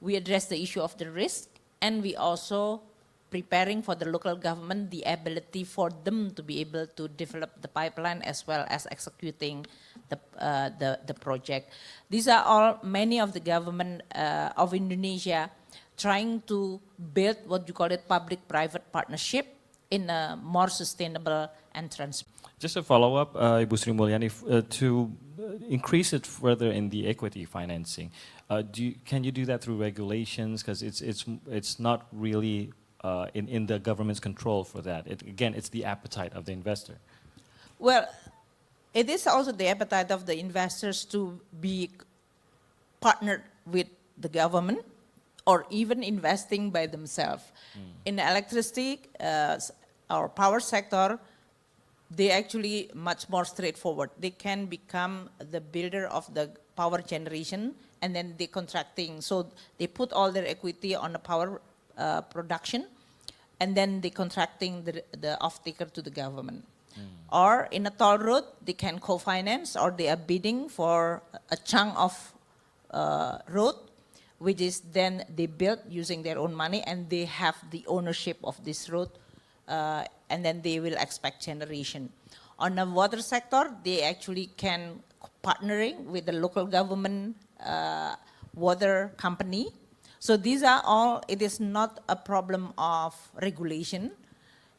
We address the issue of the risk, and we also preparing for the local government the ability for them to be able to develop the pipeline as well as executing the project. These are all many of the government of Indonesia trying to build what you call it public-private partnership in a more sustainable and transparent. Just a follow-up, Ibu Sri Mulyani, to increase it further in the equity financing, can you do that through regulations? Because it's not really in the government's control for that. Again, it's the appetite of the investor. Well, it is also the appetite of the investors to be partnered with the government or even investing by themselves. In the electricity or power sector, they actually much more straightforward. They can become the builder of the power generation and then they contracting. So they put all their equity on the power production and then they contracting the off-taker to the government. Or in a toll road, they can co-finance or they are bidding for a chunk of road, which is then they build using their own money and they have the ownership of this road and then they will expect generation. On the water sector, they actually can partnering with the local government water company. So these are all, it is not a problem of regulation.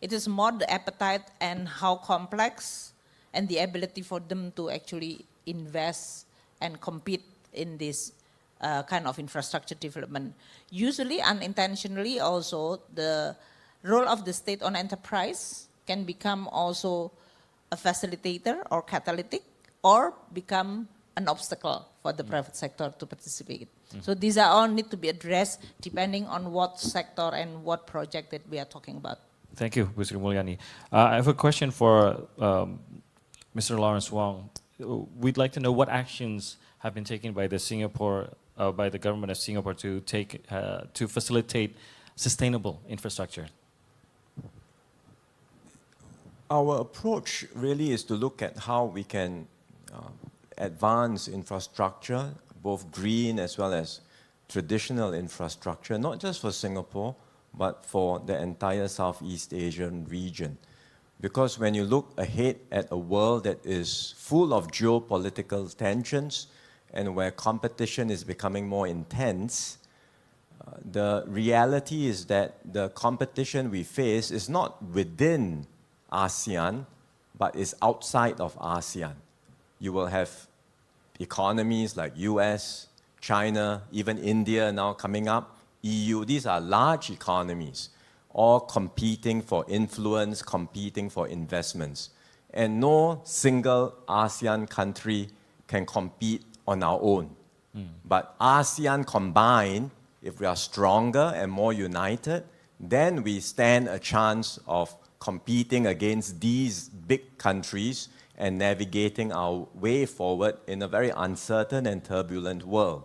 It is more the appetite and how complex and the ability for them to actually invest and compete in this kind of infrastructure development. Usually, unintentionally also, the role of the state-owned enterprise can become also a facilitator or catalytic, or become an obstacle for the private sector to participate. So these are all need to be addressed depending on what sector and what project that we are talking about. Thank you, Mr. Mulyani. I have a question for Mr. Lawrence Wong. We'd like to know what actions have been taken by the government of Singapore to facilitate sustainable infrastructure. Our approach really is to look at how we can advance infrastructure, both green as well as traditional infrastructure, not just for Singapore, but for the entire Southeast Asian region. Because when you look ahead at a world that is full of geopolitical tensions and where competition is becoming more intense, the reality is that the competition we face is not within ASEAN, but is outside of ASEAN. You will have economies like US, China, even India now coming up, EU. These are large economies, all competing for influence, competing for investments. And no single ASEAN country can compete on our own. But ASEAN combined, if we are stronger and more united, then we stand a chance of competing against these big countries and navigating our way forward in a very uncertain and turbulent world.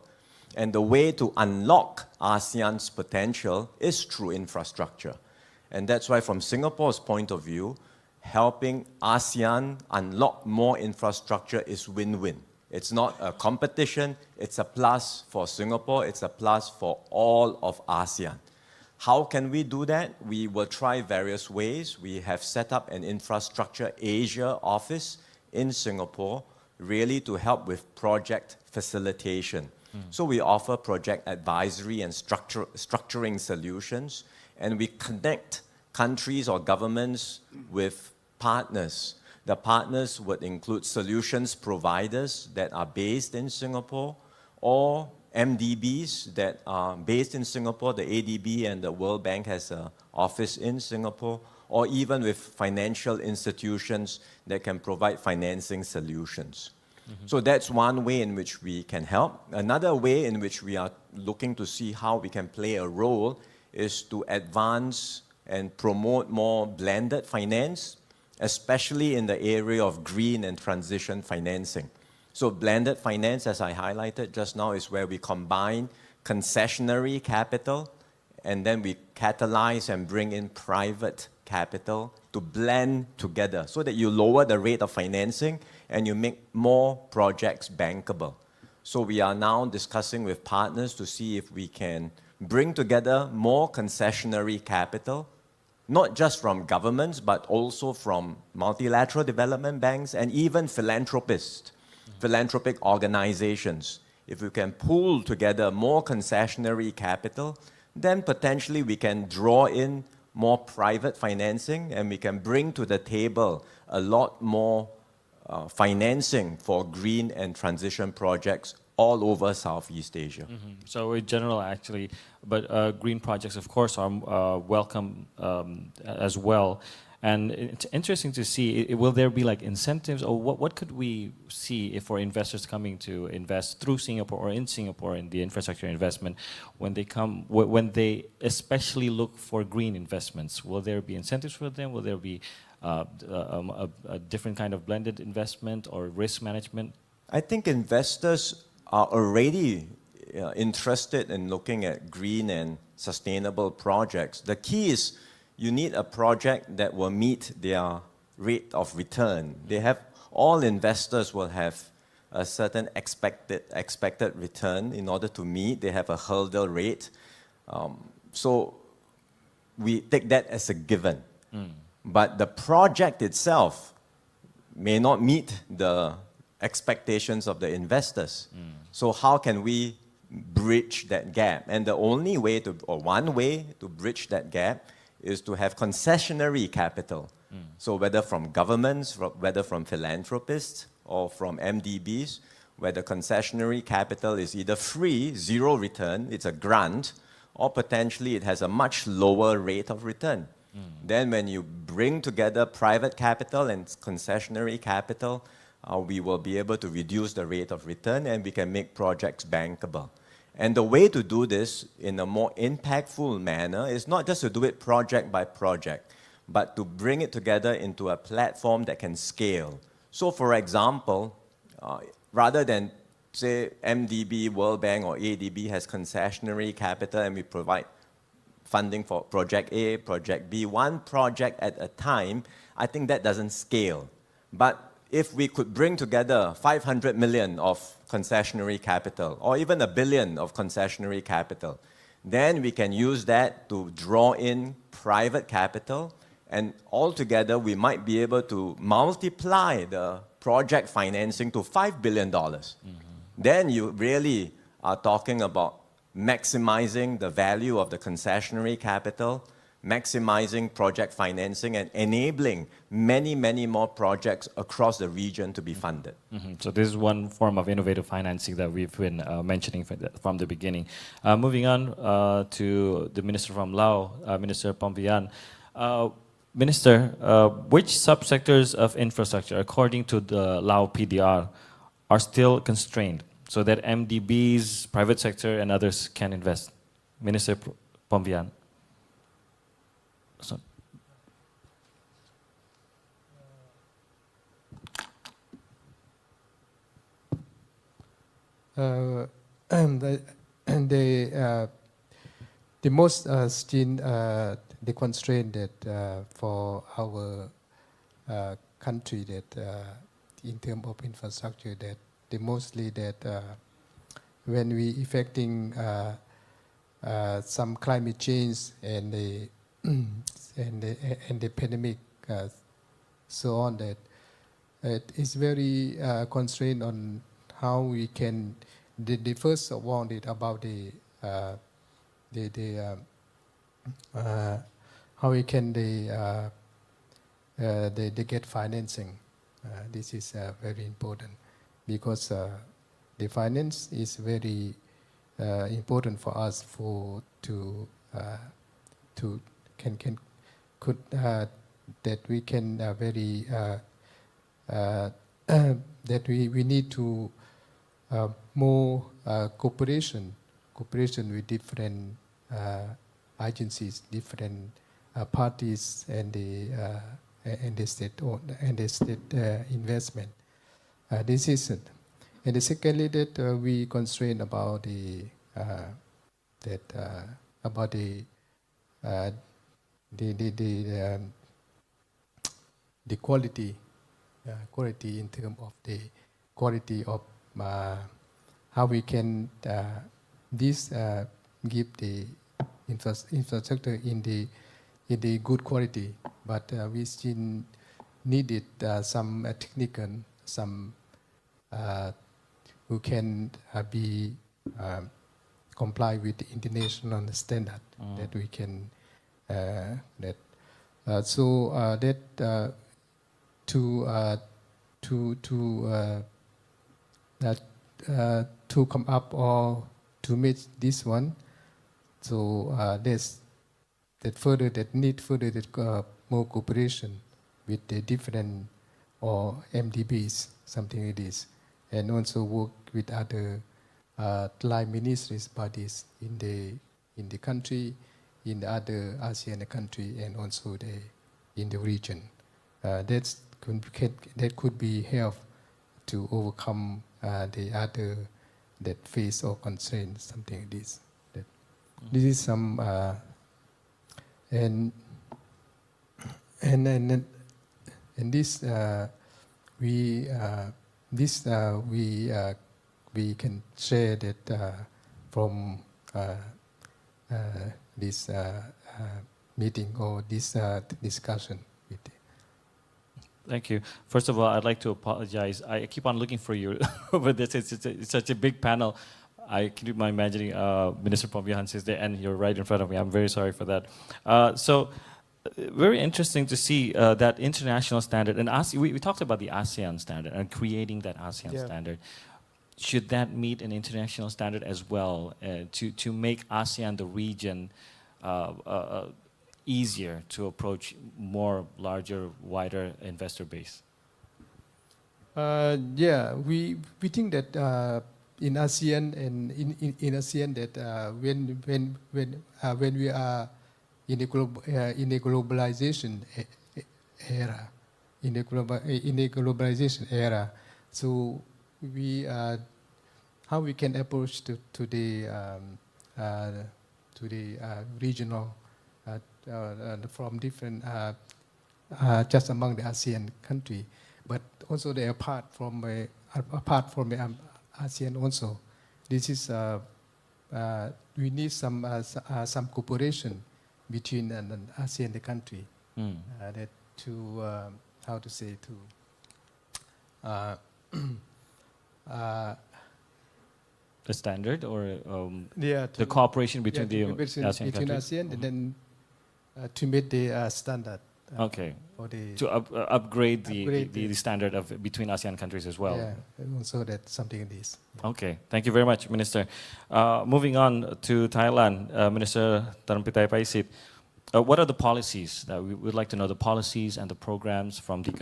And the way to unlock ASEAN's potential is through infrastructure. And that's why from Singapore's point of view, helping ASEAN unlock more infrastructure is win-win. It's not a competition, it's a plus for Singapore, it's a plus for all of ASEAN. How can we do that? We will try various ways. We have set up an Infrastructure Asia office in Singapore, really to help with project facilitation. So we offer project advisory and structuring solutions, and we connect countries or governments with partners. The partners would include solutions providers that are based in Singapore, or MDBs that are based in Singapore. The ADB and the World Bank has an office in Singapore, or even with financial institutions that can provide financing solutions. So that's one way in which we can help. Another way in which we are looking to see how we can play a role is to advance and promote more blended finance, especially in the area of green and transition financing. So blended finance, as I highlighted just now, is where we combine concessionary capital and then we catalyze and bring in private capital to blend together so that you lower the rate of financing and you make more projects bankable. So we are now discussing with partners to see if we can bring together more concessionary capital, not just from governments, but also from multilateral development banks and even philanthropists, philanthropic organizations. If we can pool together more concessionary capital, then potentially we can draw in more private financing and we can bring to the table a lot more financing for green and transition projects all over Southeast Asia. So in general, actually, but green projects, of course, are welcome as well. And it's interesting to see, will there be like incentives, or what could we see if for investors coming to invest through Singapore or in Singapore in the infrastructure investment, when they come, when they especially look for green investments, will there be incentives for them? Will there be a different kind of blended investment or risk management? I think investors are already interested in looking at green and sustainable projects. The key is you need a project that will meet their rate of return. All investors will have a certain expected return in order to meet. They have a hurdle rate. So we take that as a given. But the project itself may not meet the expectations of the investors. So how can we bridge that gap? And the only way one way to bridge that gap is to have concessionary capital. So whether from governments, whether from philanthropists or from MDBs, where the concessionary capital is either free, zero return, it's a grant, or potentially it has a much lower rate of return. Then when you bring together private capital and concessionary capital, we will be able to reduce the rate of return and we can make projects bankable. And the way to do this in a more impactful manner is not just to do it project by project, but to bring it together into a platform that can scale. So for example, rather than say MDB, World Bank or ADB has concessionary capital and we provide funding for project A, project B, one project at a time, I think that doesn't scale. But if we could bring together 500 million of concessionary capital or even $1 billion of concessionary capital, then we can use that to draw in private capital, and altogether we might be able to multiply the project financing to $5 billion. Then you really are talking about maximizing the value of the concessionary capital, maximizing project financing, and enabling many, many more projects across the region to be funded. So this is one form of innovative financing that we've been mentioning from the beginning. Moving on to the Minister from Laos, Minister Pompian. Minister, which subsectors of infrastructure, according to the Lao PDR, are still constrained so that MDBs, private sector, and others can invest? Minister Pompian. So. The most still the constraint that for our country that in terms of infrastructure that the mostly that when we affecting some climate change and the and the pandemic so on, that it is very constrained on how we can the first one is about how we can they get financing. This is very important because the finance is very important for us that we can very that we need to more cooperation with different agencies, different parties, and the state investment. This is it. And secondly, that we constrain about the quality in terms of the quality of how we can give the infrastructure in the good quality, but we still needed some technical, some who can be comply with the international standard that we can to come up or to meet this one. So there's that need further more cooperation with the different or MDBs, something like this, and also work with other line ministries bodies in the country, in the other ASEAN country, and also in the region. That could be help to overcome the other that face or concern, something like this. This is some and this we can share that from this meeting or this discussion with you. Thank you. First of all, I'd like to apologize. I keep on looking for you, but it's such a big panel. I keep imagining Minister Pompian is there, and you're right in front of me. I'm very sorry for that. Very interesting to see that international standard. And we talked about the ASEAN standard and creating that ASEAN standard. should that meet an international standard as well to make ASEAN the region easier to approach more larger, wider investor base? Yeah, we think that in ASEAN and in ASEAN that when we are in a globalization era, in a globalization era, so we how we can approach to the regional from different just among the ASEAN country, but also they are apart from ASEAN also. This is we need some cooperation between an ASEAN the country that to how to say to the standard or yeah, the cooperation between the ASEAN countries? ASEAN and then to meet the standard. Okay. For the To upgrade the standard of between ASEAN countries as well. Yeah, and also that something in this. Okay, thank you very much, Minister. Moving on to Thailand, Minister Tarampitai Paisit. What are the policies that we would like to know? The policies and the programs from the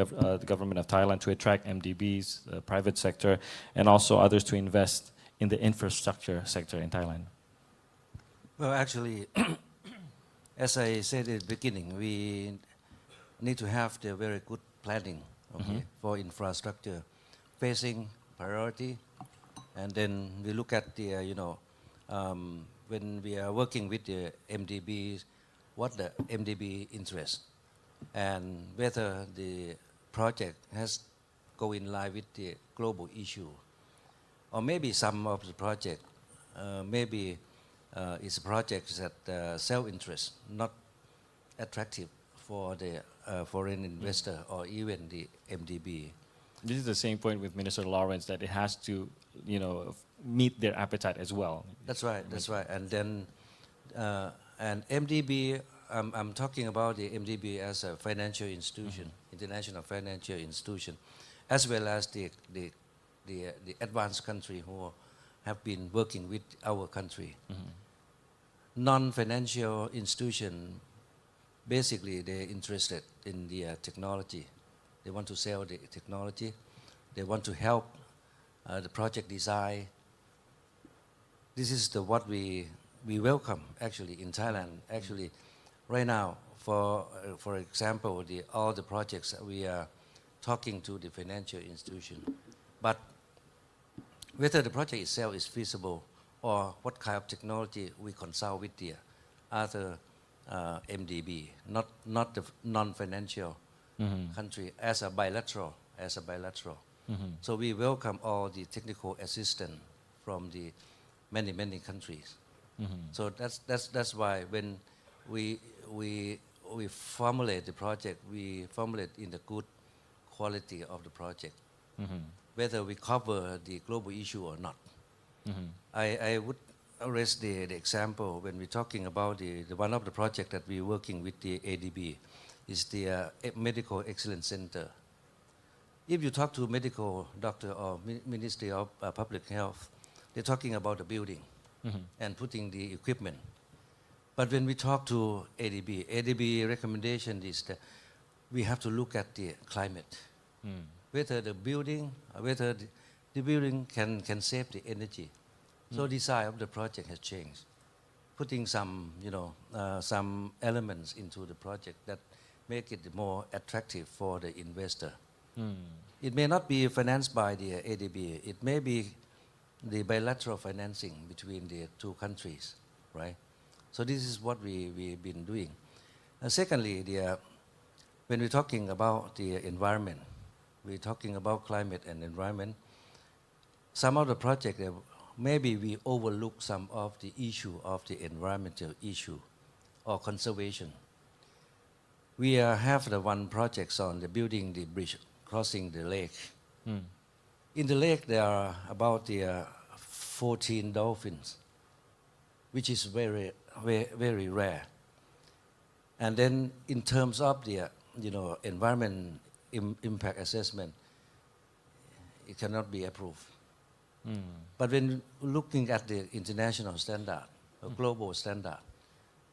government of Thailand to attract MDBs, the private sector, and also others to invest in the infrastructure sector in Thailand. Well, actually, as I said at the beginning, we need to have the very good planning for infrastructure, facing priority, and then we look at the when we are working with the MDBs, what the MDB interest, and whether the project has go in line with the global issue, or maybe some of the project maybe it's projects that self-interest, not attractive for the foreign investor or even the MDB. This is the same point with Minister Lawrence, that it has to, meet their appetite as well. That's right. That's right. And then, and MDB, I'm talking about the MDB as a financial institution, international financial institution, as well as the advanced country who have been working with our country. Non-financial institution, basically they're interested in the technology. They want to sell the technology. They want to help the project design. This is what we welcome actually in Thailand. Actually, right now, for example, all the projects that we are talking to the financial institution, but whether the project itself is feasible or what kind of technology we consult with the other MDB, not the non-financial country, as a bilateral. So we welcome all the technical assistance from the many countries. So that's why when we formulate the project, we formulate in the good quality of the project, whether we cover the global issue or not. I would raise the example when we're talking about the one of the projects that we're working with the ADB is the Medical Excellence Center. If you talk to medical doctor or Ministry of Public Health, they're talking about the building and putting the equipment. But when we talk to ADB recommendation is that we have to look at the climate, whether the building can save the energy. So design of the project has changed, putting some some elements into the project that make it more attractive for the investor. It may not be financed by the ADB. It may be the bilateral financing between the two countries, right? So this is what we've been doing. Secondly, when we're talking about the environment, we're talking about climate and environment. Some of the projects, maybe we overlook some of the issue of the environmental issue or conservation. We have the one project on the building the bridge crossing the lake. In the lake there are about 14 dolphins, which is very rare. And then in terms of the environment impact assessment, it cannot be approved. But when looking at the international standard, or global standard,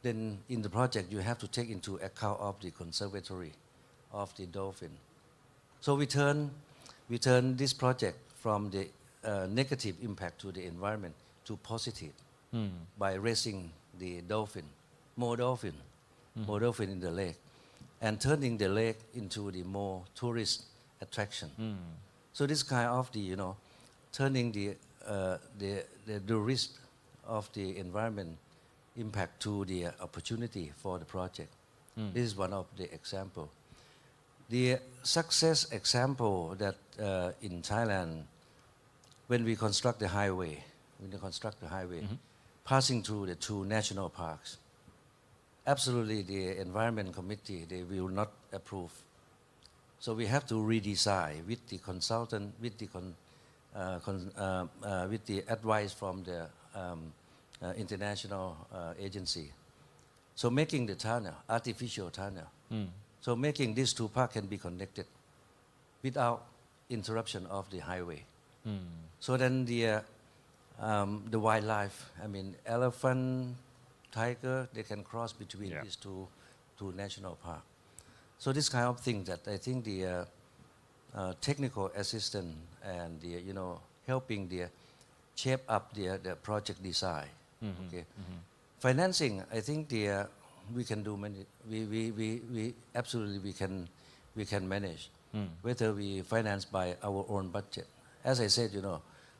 then in the project you have to take into account of the conservatory of the dolphin. So we turn this project from the negative impact to the environment to positive by raising the dolphin, more dolphin in the lake, and turning the lake into the more tourist attraction. So this kind of the turning the risk of the environment impact to the opportunity for the project. This is one of the example. The success example that in Thailand, when we construct the highway, passing through the 2 national parks, absolutely the environment committee, they will not approve. So we have to redesign with the consultant, with the advice from the international agency. So making the tunnel, artificial tunnel. So making these 2 parks can be connected without interruption of the highway. So then the wildlife, I mean elephant, tiger, they can cross between these two national parks. So this kind of thing that I think the technical assistance and the helping the shape up the project design. Okay. Financing, I think we can do many. We absolutely we can manage whether we finance by our own budget. As I said,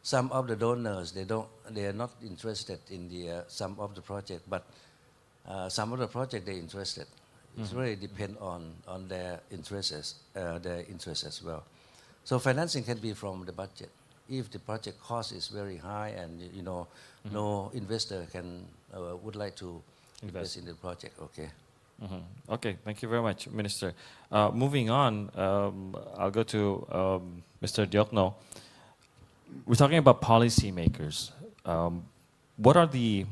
some of the donors they are not interested in the some of the project, but some of the project they're interested. It really depends on their interests as well. So financing can be from the budget. If the project cost is very high and no investor would like to invest in the project. Okay. Okay, thank you very much, Minister. Moving on, I'll go to Mr. Diokno. We're talking about policymakers. What are the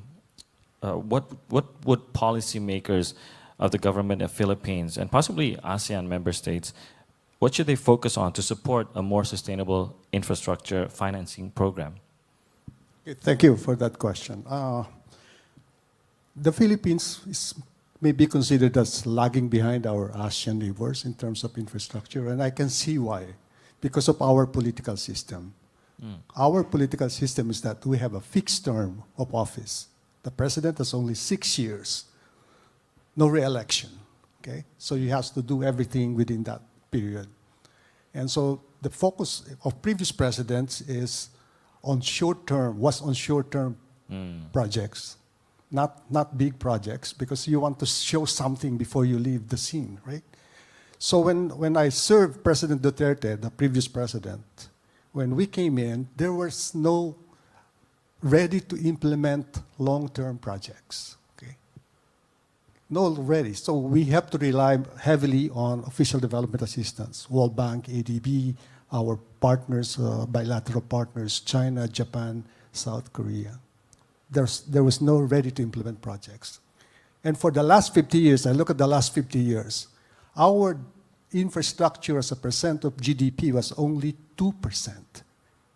what would policymakers of the government of Philippines and possibly ASEAN member states, what should they focus on to support a more sustainable infrastructure financing program? Thank you for that question. The Philippines may be considered as lagging behind our ASEAN neighbors in terms of infrastructure, and I can see why. Because of our political system. Our political system is that we have a fixed term of office. The president has only 6 years, no re-election. Okay, so he has to do everything within that period. And so the focus of previous presidents was on short-term projects, not big projects, because you want to show something before you leave the scene, right? So when I served President Duterte, the previous president, when we came in, there was no ready to implement long-term projects. Okay, no ready. So we have to rely heavily on official development assistance, World Bank, ADB, our partners, bilateral partners, China, Japan, South Korea. There was no ready to implement projects. And for the last 50 years, I look at the last 50 years, our infrastructure as a percent of GDP was only 2%.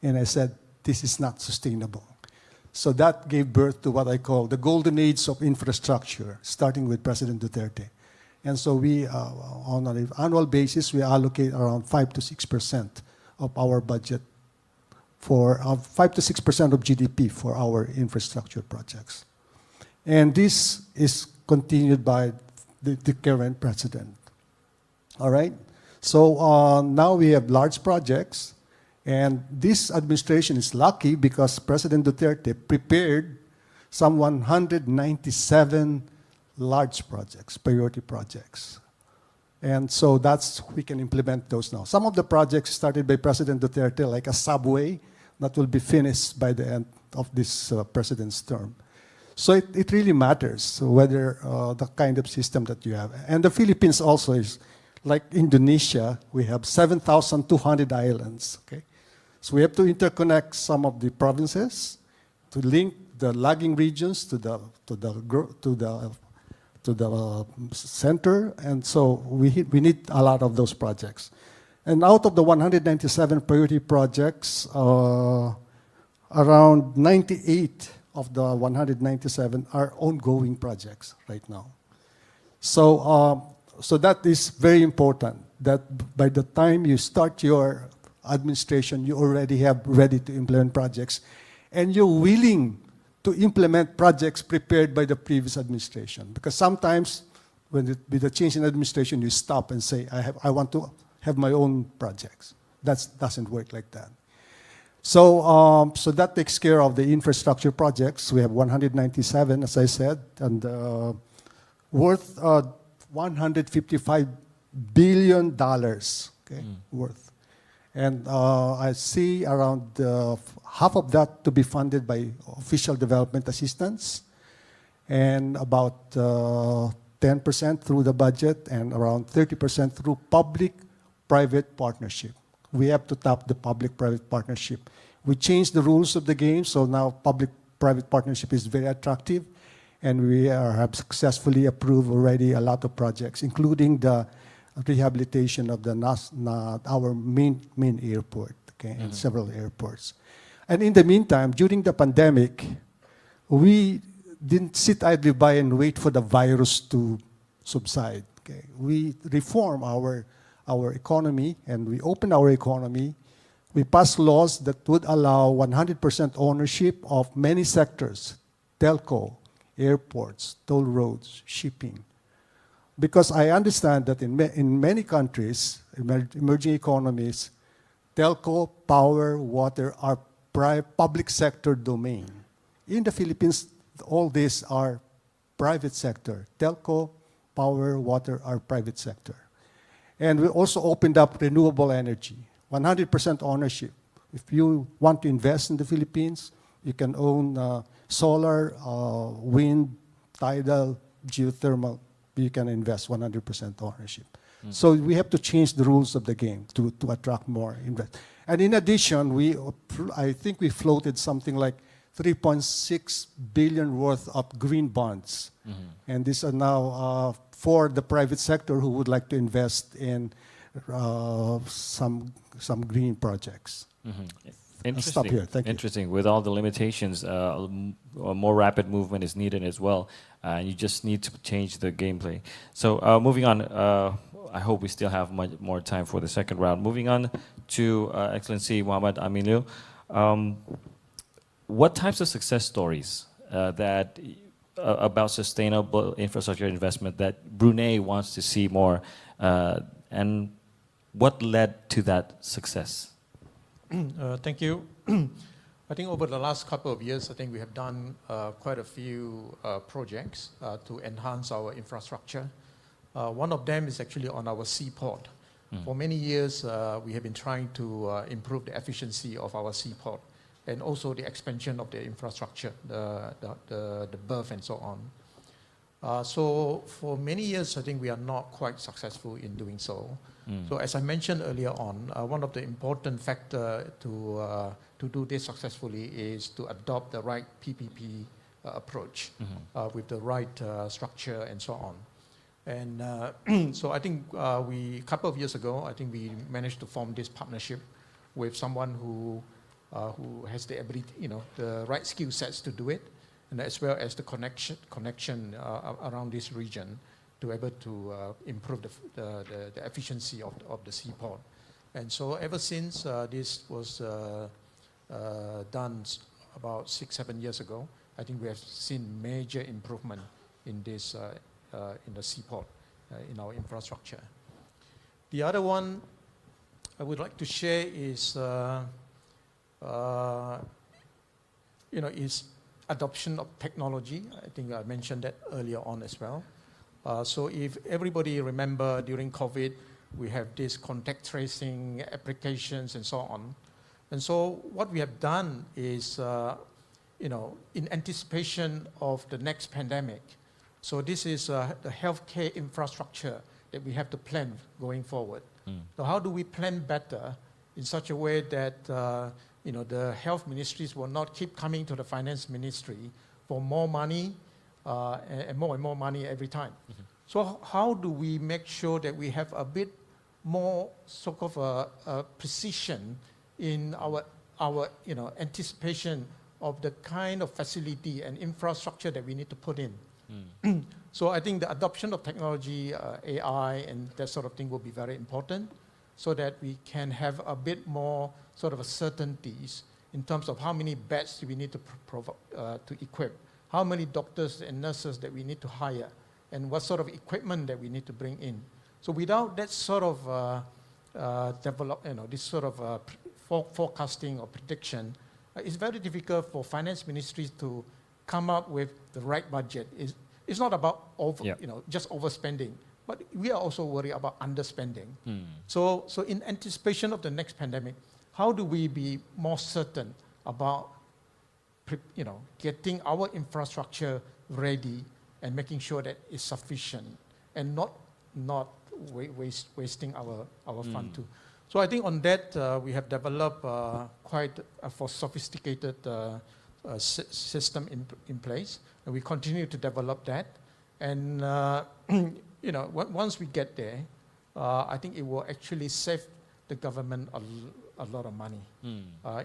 And I said, this is not sustainable. So that gave birth to what I call the golden age of infrastructure, starting with President Duterte. And so we, on an annual basis, we allocate around 5 to 6% of our budget for 5 to 6% of GDP for our infrastructure projects. And this is continued by the current president. All right? So now we have large projects, and this administration is lucky because President Duterte prepared some 197 large projects, priority projects. And so we can implement those now. Some of the projects started by President Duterte, like a subway, that will be finished by the end of this president's term. So it really matters whether the kind of system that you have. And the Philippines also is, like Indonesia, we have 7,200 islands. Okay? So we have to interconnect some of the provinces to link the lagging regions to the center, and so we need a lot of those projects. And out of the 197 priority projects, around 98 of the 197 are ongoing projects right now. So, so that is very important, that by the time you start your administration, you already have ready to implement projects, and you're willing to implement projects prepared by the previous administration. Because sometimes, with the change in administration, you stop and say, I want to have my own projects. That doesn't work like that. So, so that takes care of the infrastructure projects. We have 197, as I said, and worth $155 billion, okay, worth. And I see around half of that to be funded by official development assistance, and about 10% through the budget, and around 30% through public-private partnership. We have to tap the public-private partnership. We changed the rules of the game, so now public-private partnership is very attractive, and we have successfully approved already a lot of projects, including the rehabilitation of our main airport, okay, and several airports. And in the meantime, during the pandemic, we didn't sit idly by and wait for the virus to subside. Okay? We reformed our economy, and we opened our economy. We passed laws that would allow 100% ownership of many sectors: telco, airports, toll roads, shipping. Because I understand that in many countries, emerging economies, telco, power, water are public sector domain. In the Philippines, all these are private sector. Telco, power, water are private sector. And we also opened up renewable energy, 100% ownership. If you want to invest in the Philippines, you can own solar, wind, tidal, geothermal. You can invest 100% ownership. So we have to change the rules of the game to attract more investment. And in addition, I think we floated something like 3.6 billion worth of green bonds. And these are now for the private sector who would like to invest in some green projects. I'll stop here. Thank you. Interesting. With all the limitations, a more rapid movement is needed as well. And you just need to change the gameplay. So moving on, I hope we still have much more time for the second round. Moving on to Excellency Muhammad Aminul. What types of success stories about sustainable infrastructure investment that Brunei wants to see more, and what led to that success? Thank you. I think over the last couple of years, I think we have done quite a few projects to enhance our infrastructure. One of them is actually on our seaport. For many years, we have been trying to improve the efficiency of our seaport, and also the expansion of the infrastructure, the berth and so on. So for many years, I think we are not quite successful in doing so. So as I mentioned earlier on, one of the important factors to do this successfully is to adopt the right PPP approach with the right structure and so on. And so I think a couple of years ago, I think we managed to form this partnership with someone who has the ability, the right skill sets to do it, and as well as the connection around this region to be able to improve the efficiency of the seaport. And so ever since this was done about 6-7 years ago, I think we have seen major improvement in this in the seaport, in our infrastructure. The other one I would like to share is is adoption of technology. I think I mentioned that earlier on as well. So if everybody remember, during COVID, we have this contact tracing applications and so on. And so what we have done is, in anticipation of the next pandemic, so this is the healthcare infrastructure that we have to plan going forward. So how do we plan better in such a way that the health ministries will not keep coming to the finance ministry for more money and more money every time? So how do we make sure that we have a bit more sort of a precision in our our anticipation of the kind of facility and infrastructure that we need to put in. So I think the adoption of technology, AI, and that sort of thing will be very important, so that we can have a bit more sort of certainties in terms of how many beds we need to to equip, how many doctors and nurses that we need to hire, and what sort of equipment that we need to bring in. So without that sort of this sort of forecasting or prediction, it's very difficult for finance ministries to come up with the right budget. It's not about just overspending, but we are also worried about underspending. So in anticipation of the next pandemic, how do we be more certain about getting our infrastructure ready and making sure that it's sufficient and not wasting our fund too. So I think on that we have developed quite a sophisticated system in place, and we continue to develop that. And once we get there, I think it will actually save the government a lot of money.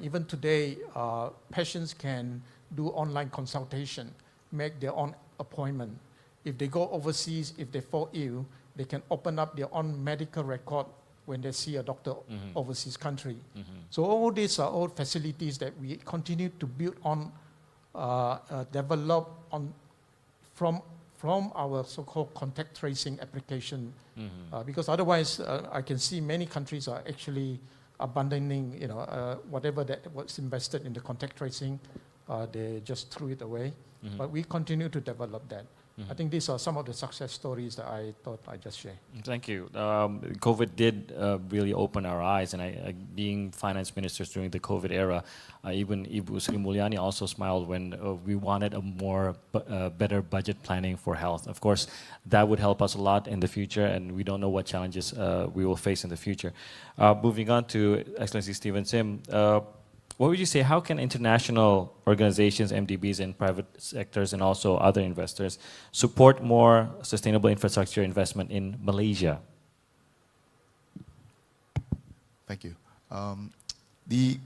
Even today, patients can do online consultation, make their own appointment. If they go overseas, if they fall ill, they can open up their own medical record when they see a doctor overseas country. So all these are all facilities that we continue to build on, develop on from our so-called contact tracing application, because otherwise I can see many countries are actually abandoning, whatever that was invested in the contact tracing, they just threw it away. But we continue to develop that. I think these are some of the success stories that I thought I'd just share. Thank you. COVID did really open our eyes, and being finance ministers during the COVID era, even Ibu Sri Mulyani also smiled when we wanted a more better budget planning for health. Of course, that would help us a lot in the future, and we don't know what challenges we will face in the future. Moving on to Excellency Stephen Sim, what would you say, how can international organizations, MDBs, and private sectors, and also other investors support more sustainable infrastructure investment in Malaysia? Thank you. The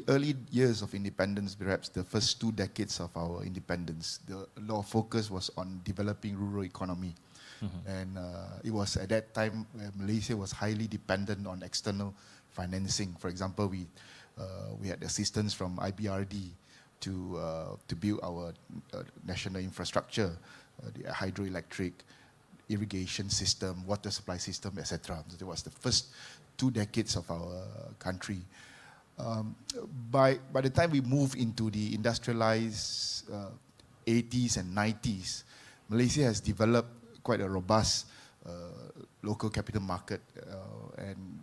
early years of independence, perhaps the first 2 decades of our independence, a lot of focus was on developing rural economy. And it was at that time where Malaysia was highly dependent on external financing. For example, we had assistance from IBRD to build our national infrastructure, the hydroelectric, irrigation system, water supply system, etc. So it was the first 2 decades of our country. By the time we moved into the industrialized 80s and 90s, Malaysia has developed quite a robust local capital market, and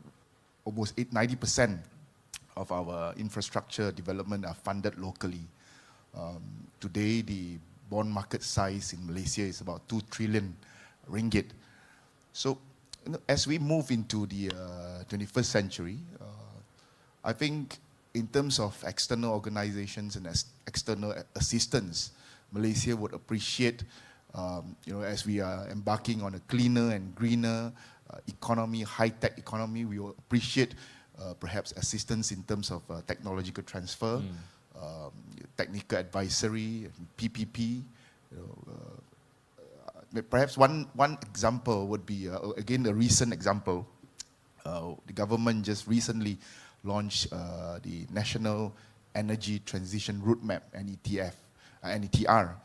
almost 90% of our infrastructure development are funded locally. Today, the bond market size in Malaysia is about 2 trillion ringgit. So, as we move into the 21st century, I think in terms of external organizations and external assistance, Malaysia would appreciate, as we are embarking on a cleaner and greener economy, high-tech economy, we will appreciate perhaps assistance in terms of technological transfer, technical advisory, PPP. Perhaps one example would be, again, a recent example. The government just recently launched the National Energy Transition Roadmap, NETR,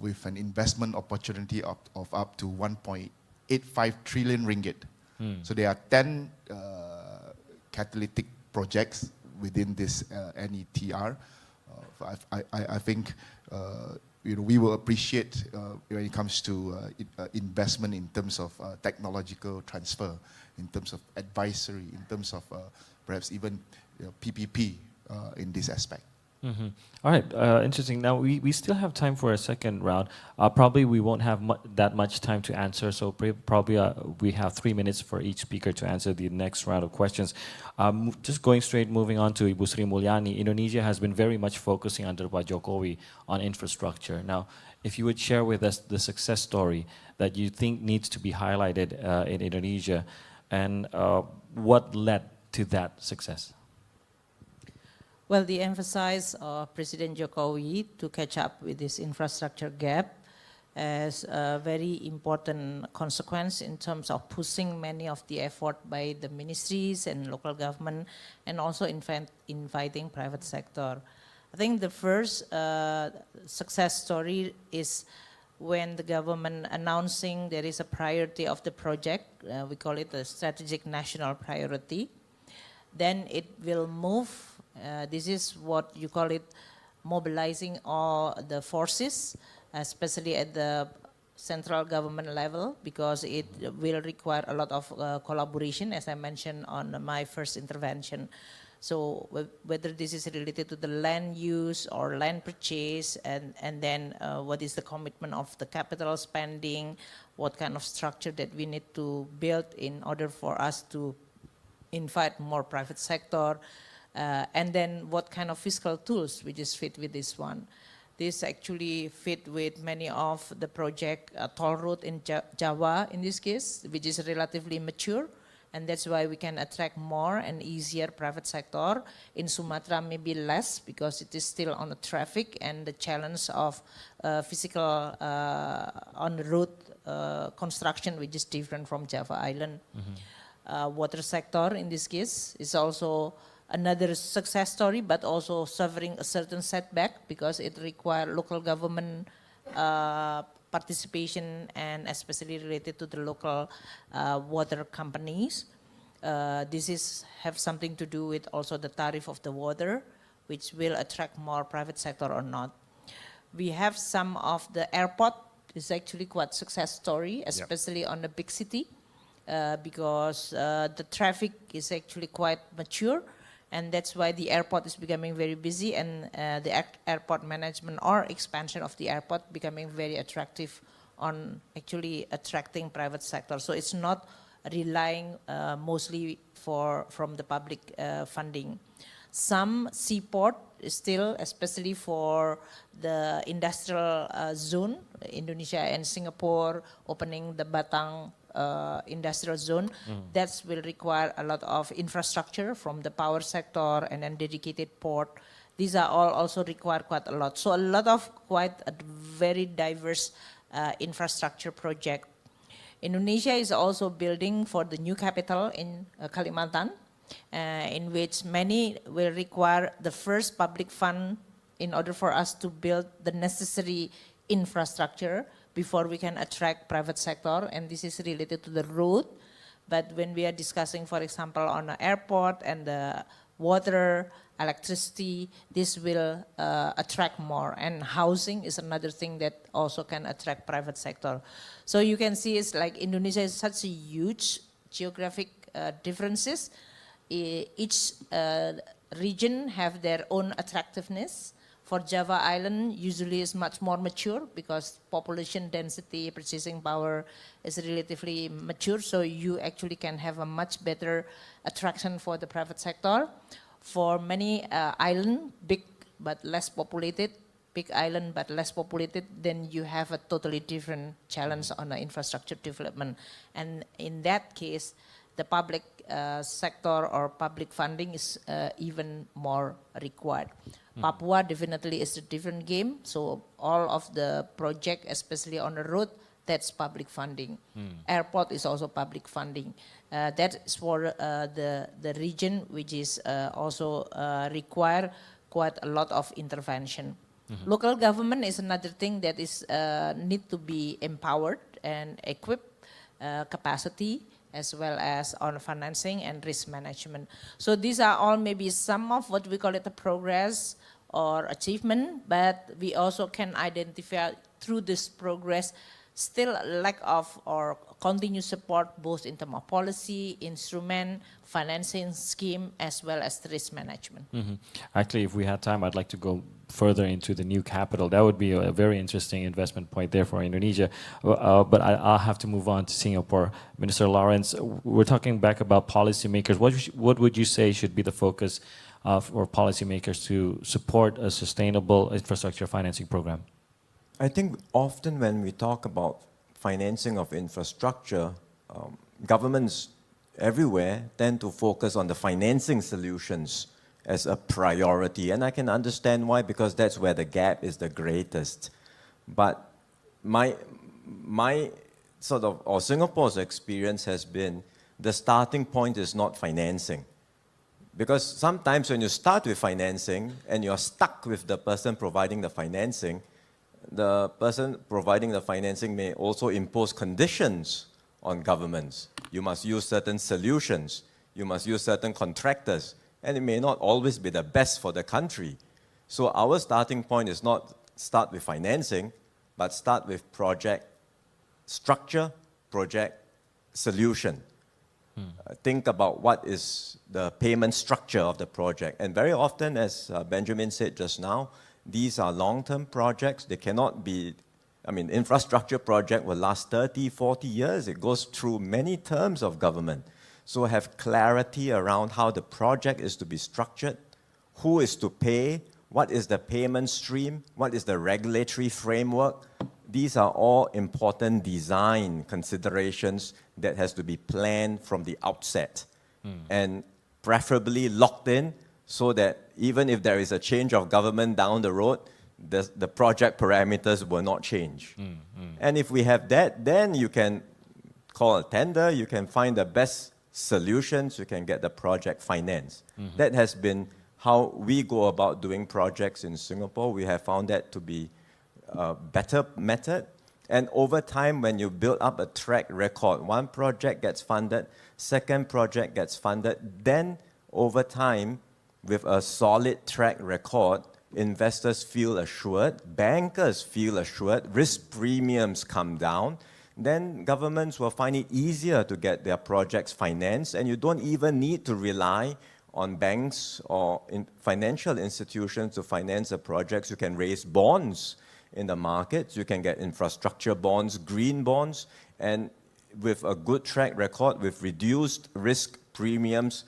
with an investment opportunity of up to 1.85 trillion ringgit. So there are 10 catalytic projects within this NETR. I think we will appreciate when it comes to investment in terms of technological transfer, in terms of advisory, in terms of perhaps even PPP in this aspect. All right, interesting. Now, we still have time for a second round. Probably we won't have that much time to answer, so probably we have 3 minutes for each speaker to answer the next round of questions. Just going straight, moving on to Ibu Sri Mulyani, Indonesia has been very much focusing under Pak Jokowi on infrastructure. Now, if you would share with us the success story that you think needs to be highlighted in Indonesia, and what led to that success? Well, the emphasis of President Jokowi to catch up with this infrastructure gap as a very important consequence in terms of pushing many of the effort by the ministries and local government, and also inviting private sector. I think the first success story is when the government announcing there is a priority of the project, we call it a strategic national priority, then it will move, this is what you call it, mobilizing all the forces, especially at the central government level, because it will require a lot of collaboration, as I mentioned on my first intervention. So whether this is related to the land use or land purchase, and then what is the commitment of the capital spending, what kind of structure that we need to build in order for us to invite more private sector, and then what kind of fiscal tools which is fit with this one. This actually fit with many of the project toll road in Java in this case, which is relatively mature. And that's why we can attract more and easier private sector. In Sumatra, maybe less, because it is still on the traffic and the challenge of physical on the road construction, which is different from Java Island. Water sector in this case is also another success story, but also suffering a certain setback because it requires local government participation, and especially related to the local water companies. This is have something to do with also the tariff of the water, which will attract more private sector or not. We have some of the airport is actually quite success story, especially on the big city, because the traffic is actually quite mature. And that's why the airport is becoming very busy, and the airport management or expansion of the airport becoming very attractive on actually attracting private sector. So it's not relying mostly from the public funding. Some seaport is still, especially for the industrial zone, Indonesia and Singapore opening the Batang industrial zone, that will require a lot of infrastructure from the power sector and then dedicated port. These are all also require quite a lot. So a lot of quite a very diverse infrastructure project. Indonesia is also building for the new capital in Kalimantan, in which many will require the first public fund in order for us to build the necessary infrastructure before we can attract private sector, and this is related to the road. But when we are discussing, for example, on the airport and the water, electricity, this will attract more. And housing is another thing that also can attract private sector. So you can see it's like Indonesia is such a huge geographic differences. Each region have their own attractiveness. For Java Island, usually is much more mature because population density, purchasing power is relatively mature, so you actually can have a much better attraction for the private sector. For many island, big but less populated, big island but less populated, then you have a totally different challenge on the infrastructure development. And in that case, the public sector or public funding is even more required. Papua definitely is a different game. So all of the project, especially on the road, that's public funding. Airport is also public funding. That is for the region, which is also require quite a lot of intervention. Local government is another thing that is need to be empowered and equipped, capacity, as well as on financing and risk management. So these are all maybe some of what we call it the progress or achievement, but we also can identify through this progress still a lack of or continued support both in terms of policy, instrument, financing scheme, as well as risk management. Actually, if we had time, I'd like to go further into the new capital. That would be a very interesting investment point there for Indonesia. But I'll have to move on to Singapore. Minister Lawrence, we're talking back about policymakers. What would you say should be the focus for policymakers to support a sustainable infrastructure financing program? I think often when we talk about financing of infrastructure, governments everywhere tend to focus on the financing solutions as a priority. And I can understand why, because that's where the gap is the greatest. But my sort of, or Singapore's experience has been, the starting point is not financing. Because sometimes when you start with financing and you're stuck with the person providing the financing may also impose conditions on governments. You must use certain solutions, you must use certain contractors, and it may not always be the best for the country. So our starting point is not start with financing, but start with project structure, project solution. Think about what is the payment structure of the project. And very often, as Benjamin said just now, these are long-term projects. They cannot be, infrastructure project will last 30, 40 years. It goes through many terms of government. So have clarity around how the project is to be structured, who is to pay, what is the payment stream, what is the regulatory framework. These are all important design considerations that has to be planned from the outset and preferably locked in so that even if there is a change of government down the road, the project parameters will not change. And if we have that, then you can call a tender, you can find the best solutions, you can get the project financed. That has been how we go about doing projects in Singapore. We have found that to be a better method. And over time, when you build up a track record, one project gets funded, second project gets funded, then over time, with a solid track record, investors feel assured, bankers feel assured, risk premiums come down, then governments will find it easier to get their projects financed, and you don't even need to rely on banks or financial institutions to finance the projects. You can raise bonds in the markets, you can get infrastructure bonds, green bonds, and with a good track record, with reduced risk premiums,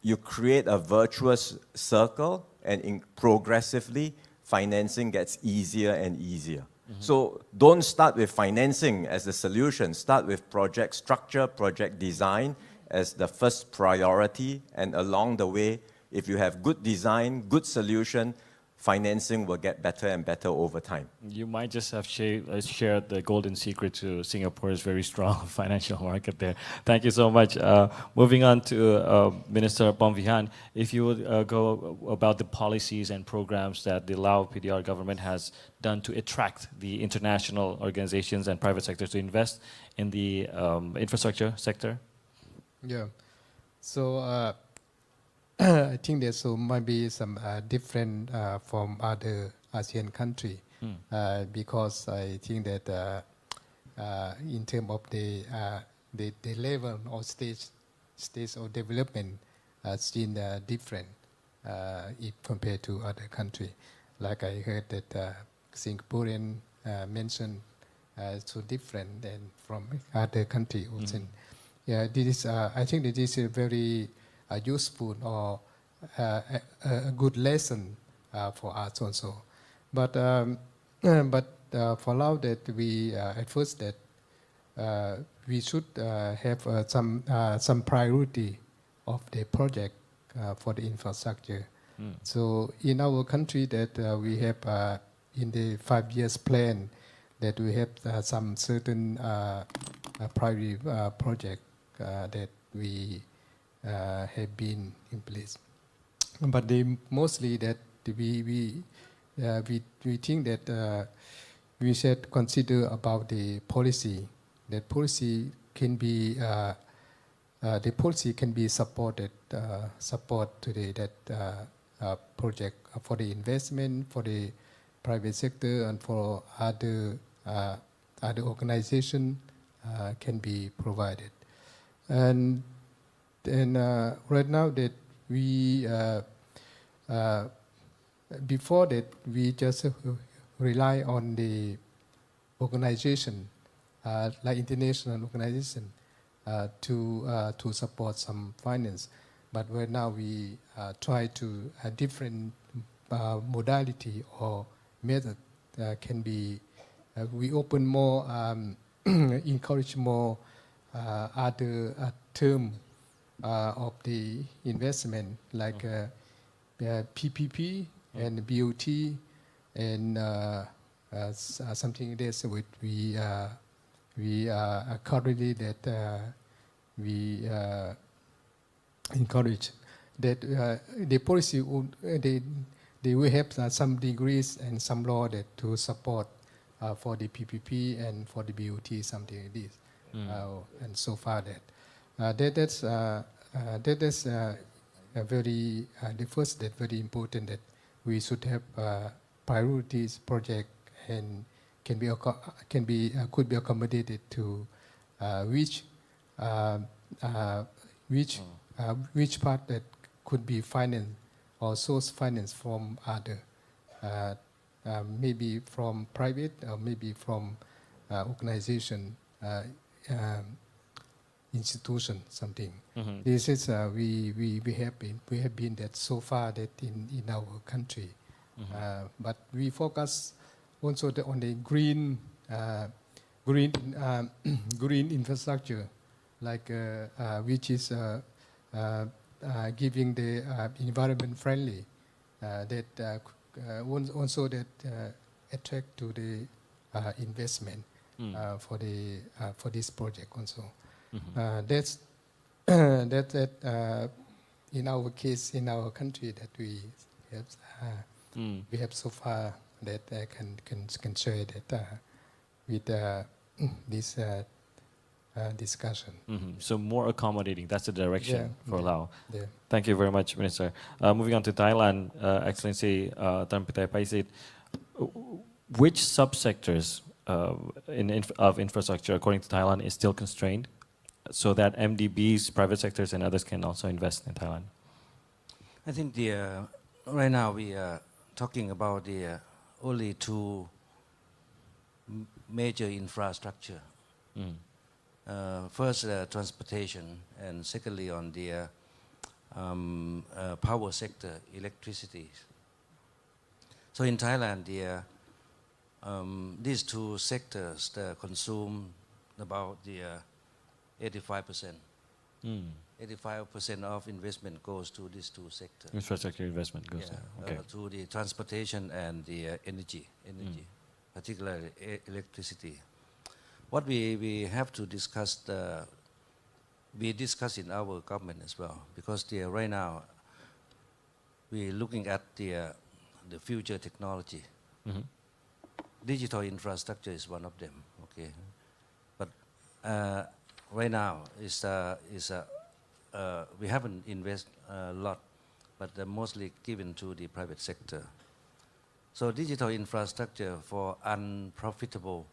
you create a virtuous circle, and progressively, financing gets easier and easier. So don't start with financing as the solution, start with project structure, project design as the first priority, and along the way, if you have good design, good solution, financing will get better and better over time. You might just have shared the golden secret to Singapore's very strong financial market there. Thank you so much. Moving on to Minister Pongvihan, if you would go about the policies and programs that the Lao PDR government has done to attract the international organizations and private sectors to invest in the infrastructure sector. Yeah. So I think there might be some different from other ASEAN country because I think that in terms of the level or stage of development seen different if compared to other country. Like I heard that Singaporean mentioned so different than from other country. Yeah, this is, I think that this is a very useful or a good lesson for us also. But for Lao that we at first that we should have some priority of the project for the infrastructure. So in our country that we have in the 5 years plan that we have some certain priority project that we have been in place, but they mostly that we think that we should consider about the policy. That policy can be supported support today that project for the investment for the private sector and for other organization can be provided. And right now that we, before that, we just rely on the organization, like international organization, to support some finance. But right now we try to a different modality or method can be, we open more, encourage more other term of the investment, like PPP and BOT and something else which we currently that we encourage that the policy would, they will have some degrees and some law that to support for the PPP and for the BOT, something like this. And so far that's a very the first that very important that we should have priorities project and could be accommodated to which part that could be financed or source finance from other, maybe from private or maybe from organization, institution, something. This is we have been that so far that in our country, but we focus also on the green infrastructure, like which is giving the environment friendly, that also that attract to the investment for this project also. That's that in our case in our country that we have so far that I can share that with this discussion. So more accommodating, that's the direction for Laos. Yeah. Thank you very much, Minister. Moving on to Thailand, Excellency Tan Pitai Paisit, which subsectors of infrastructure, according to Thailand, is still constrained so that MDBs, private sectors, and others can also invest in Thailand? I think right now we are talking about the only two major infrastructure. First, transportation, and secondly, on the power sector, electricity. So in Thailand, these two sectors consume about 85%. 85% of investment goes to these two sectors. Infrastructure investment goes there. Okay. To the transportation and the energy, particularly electricity. What we have to discuss, we discuss in our government as well, because right now we're looking at the future technology. Digital infrastructure is one of them. Okay, but right now we haven't invested a lot, but mostly given to the private sector. So digital infrastructure for unprofitable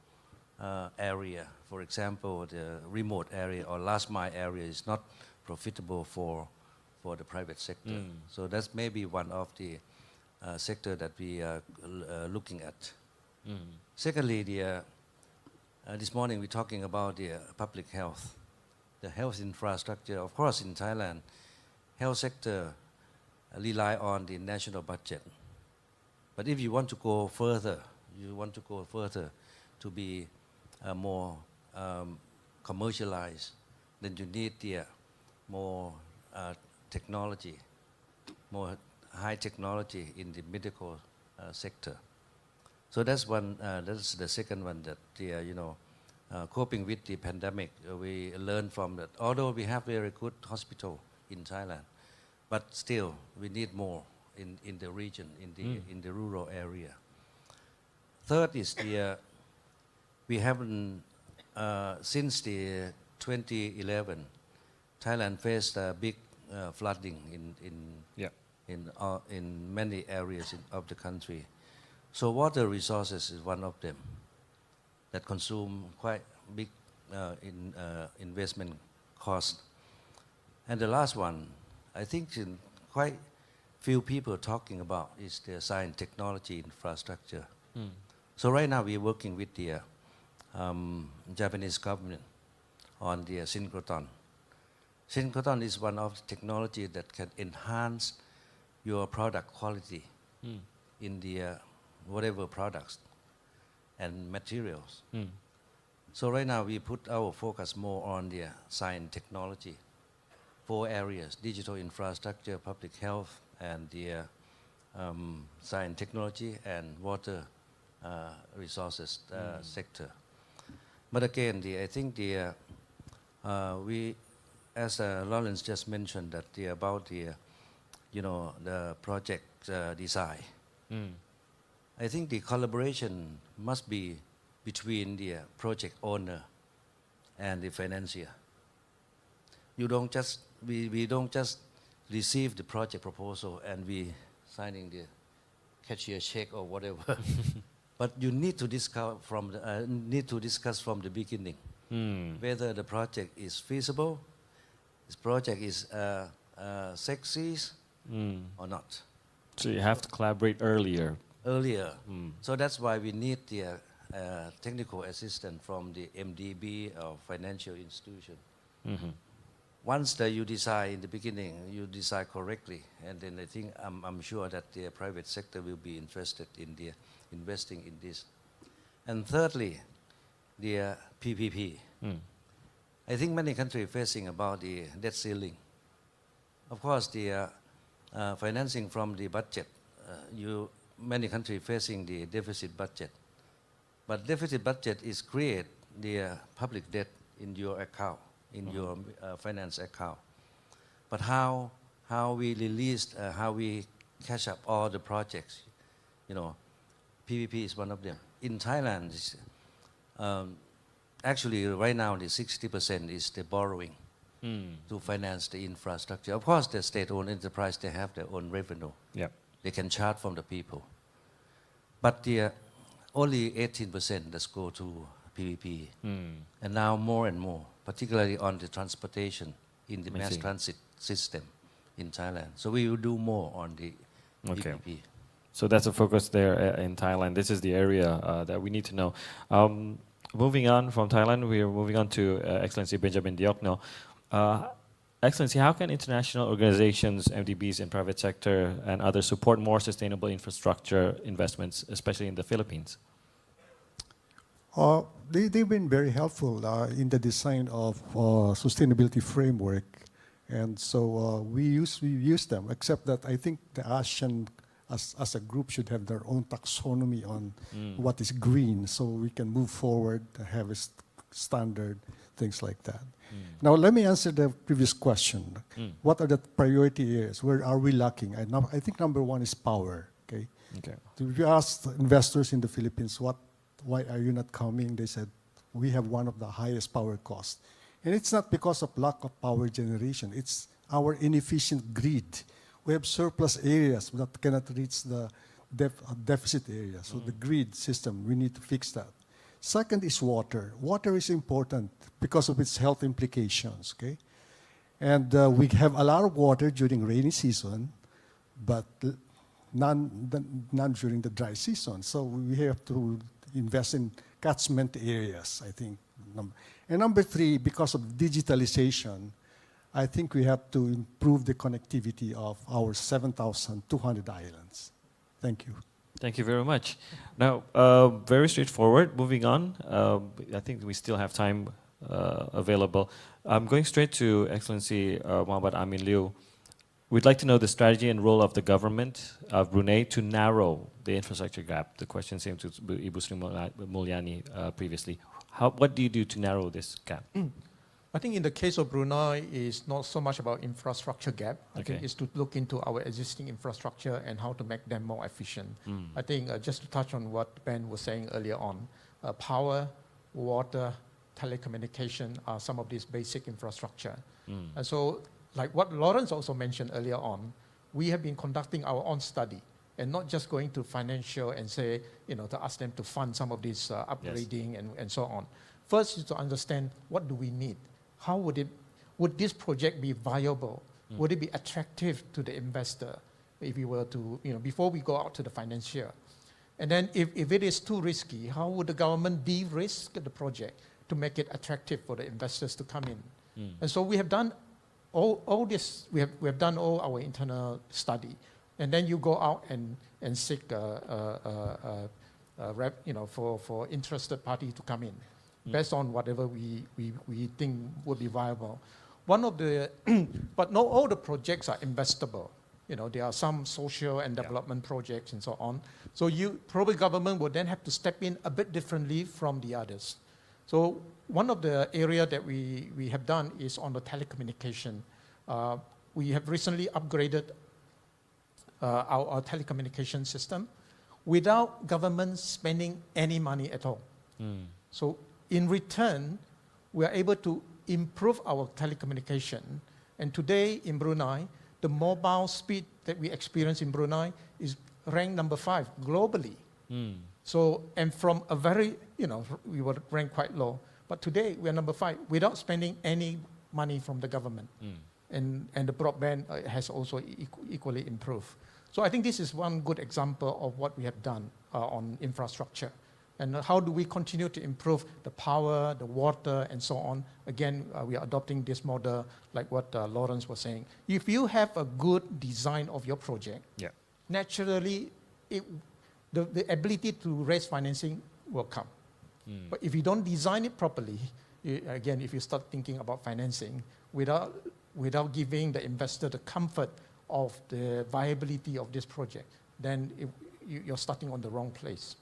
area, for example, the remote area or last mile area is not profitable for the private sector. So that's maybe one of the sector that we are looking at. Secondly, this morning we're talking about the public health, the health infrastructure. Of course, in Thailand, health sector rely on the national budget. But if you want to go further, to be more commercialized, then you need more technology, more high technology in the medical sector. So that's one. That's the second one that coping with the pandemic. We learned from that. Although we have very good hospital in Thailand, but still we need more in the region, in the rural area. Third is we haven't since the 2011, Thailand faced a big flooding in many areas of the country. So water resources is one of them that consume quite big investment cost. And the last one, I think quite few people talking about is the science technology infrastructure. So right now we're working with the Japanese government on the synchrotron. Synchrotron is one of the technology that can enhance your product quality in the whatever products and materials. So right now we put our focus more on the science technology, 4 areas: digital infrastructure, public health, and the science, technology, and water resources sector. But again, I think we, as Lawrence just mentioned, that about the project design. I think the collaboration must be between the project owner and the financier. We don't just receive the project proposal and we signing the cashier check or whatever. But you need to discuss from the beginning whether the project is feasible, this project is sexy or not. So you have to collaborate earlier. So that's why we need the technical assistance from the MDB or financial institution. Once that you decide in the beginning, you decide correctly, and then I think I'm sure that the private sector will be interested in the investing in this. And thirdly, the PPP. I think many countries facing about the debt ceiling. Of course, the financing from the budget, many countries facing the deficit budget. But deficit budget is create the public debt in your account, in your finance account. But how we release, how we cash up all the projects, PPP is one of them. In Thailand, actually right now the 60% is the borrowing to finance the infrastructure. Of course, the state-owned enterprise, they have their own revenue. They can charge from the people. But only 18% does go to PPP. And now more and more, particularly on the transportation in the mass transit system in Thailand. So we will do more on the PPP. So that's a focus there in Thailand. This is the area that we need to know. Moving on from Thailand, we are moving on to Excellency Benjamin Diokno. Excellency, how can international organizations, MDBs and private sector and others support more sustainable infrastructure investments, especially in the Philippines? They've been very helpful in the design of sustainability framework. And so we use them, except that I think the ASEAN as a group should have their own taxonomy on what is green, so we can move forward, have a standard, things like that. Now let me answer the previous question. What are the priority areas? Where are we lacking? I think number one is power. Okay. If you ask investors in the Philippines, why are you not coming? They said, we have one of the highest power costs. And it's not because of lack of power generation. It's our inefficient grid. We have surplus areas that cannot reach the deficit area. So the grid system, we need to fix that. Second is water. Water is important because of its health implications. Okay, and we have a lot of water during rainy season, but none during the dry season. So we have to invest in catchment areas, I think. And number three, because of digitalization, I think we have to improve the connectivity of our 7,200 islands. Thank you. Thank you very much. Now, very straightforward, moving on. I think we still have time available. I'm going straight to Excellency Muhammad Amin Liu. We'd like to know the strategy and role of the government of Brunei to narrow the infrastructure gap. The question came to Ibu Sri Mulyani previously. What do you do to narrow this gap? I think in the case of Brunei, it's not so much about infrastructure gap. I think it's to look into our existing infrastructure and how to make them more efficient. I think just to touch on what Ben was saying earlier on, power, water, telecommunication are some of these basic infrastructure. And so, like what Lawrence also mentioned earlier on, we have been conducting our own study and not just going to financial and say, to ask them to fund some of this upgrading and so on. First is to understand what do we need. How would this project be viable? Would it be attractive to the investor if we were to, before we go out to the financier? And then if it is too risky, how would the government de-risk the project to make it attractive for the investors to come in? And so we have done all this, we have done all our internal study. And then you go out and seek for interested party to come in, based on whatever we think would be viable. One of the, but not all the projects are investable. there are some social and development projects and so on. So probably government would then have to step in a bit differently from the others. So one of the area that we have done is on the telecommunication. We have recently upgraded our telecommunication system without government spending any money at all. So in return, we are able to improve our telecommunication. And today in Brunei, the mobile speed that we experience in Brunei is ranked number 5 globally. So, and from a very, we were ranked quite low, but today we are number 5 without spending any money from the government. And the broadband has also equally improved. So I think this is one good example of what we have done on infrastructure. And how do we continue to improve the power, the water, and so on? Again, we are adopting this model like what Lawrence was saying. If you have a good design of your project, naturally, the ability to raise financing will come. But if you don't design it properly, again, if you start thinking about financing without giving the investor the comfort of the viability of this project, then you're starting on the wrong place.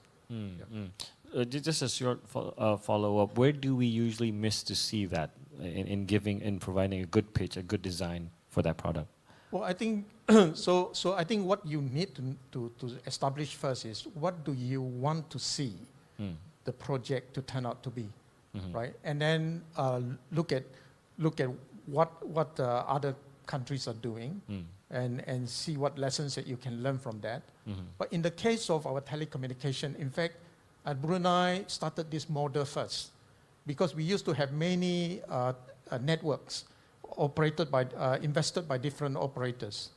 Just a short follow-up, where do we usually miss to see that in providing a good pitch, a good design for that product? Well, I think so I think what you need to establish first is what do you want to see the project to turn out to be, right? And then look at what other countries are doing, and see what lessons that you can learn from that. But in the case of our telecommunication, in fact, Brunei started this model first, because we used to have many networks operated by, invested by different operators.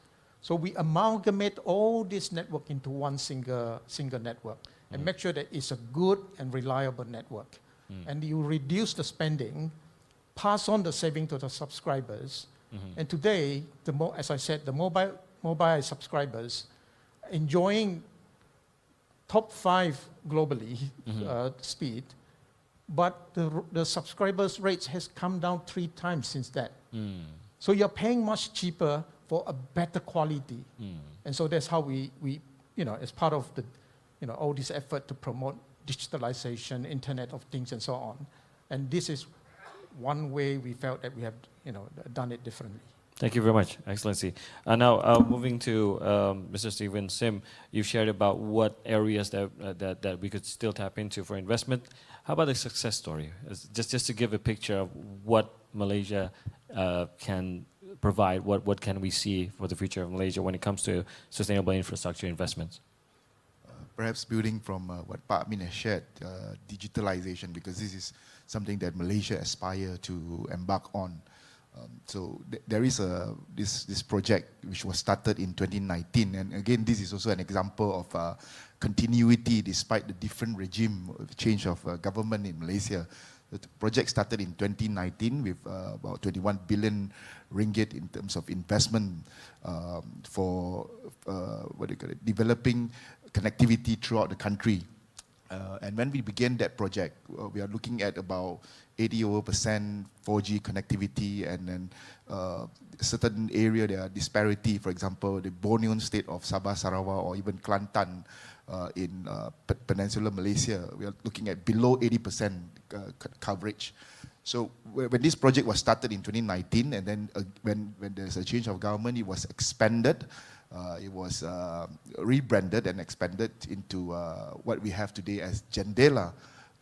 So we amalgamate all this network into one single network and make sure that it's a good and reliable network. And you reduce the spending, pass on the saving to the subscribers. And today, as I said, the mobile subscribers enjoying top 5 globally speed, but the subscribers rates has come down 3 times since that. So you're paying much cheaper for a better quality. And so that's how we as part of the, all this effort to promote digitalization, Internet of Things, and so on. And this is one way we felt that we have, done it differently. Thank you very much, Excellency. Now, moving to Mr. Stephen Sim, you've shared about what areas that we could still tap into for investment. How about a success story? Just to give a picture of what Malaysia can provide, what can we see for the future of Malaysia when it comes to sustainable infrastructure investments? Perhaps building from what Pak Amin has shared, digitalization, because this is something that Malaysia aspire to embark on. So there is this project which was started in 2019, and again this is also an example of continuity despite the different regime, change of government in Malaysia. The project started in 2019 with about 21 billion ringgit in terms of investment for developing connectivity throughout the country. And when we began that project, we are looking at about 80% 4G connectivity, and then certain area there are disparity. For example, the Borneo state of Sabah, Sarawak, or even Kelantan in Peninsular Malaysia, we are looking at below 80% coverage. So when this project was started in 2019, and then when there's a change of government, it was expanded. It was rebranded and expanded into what we have today as Jendela.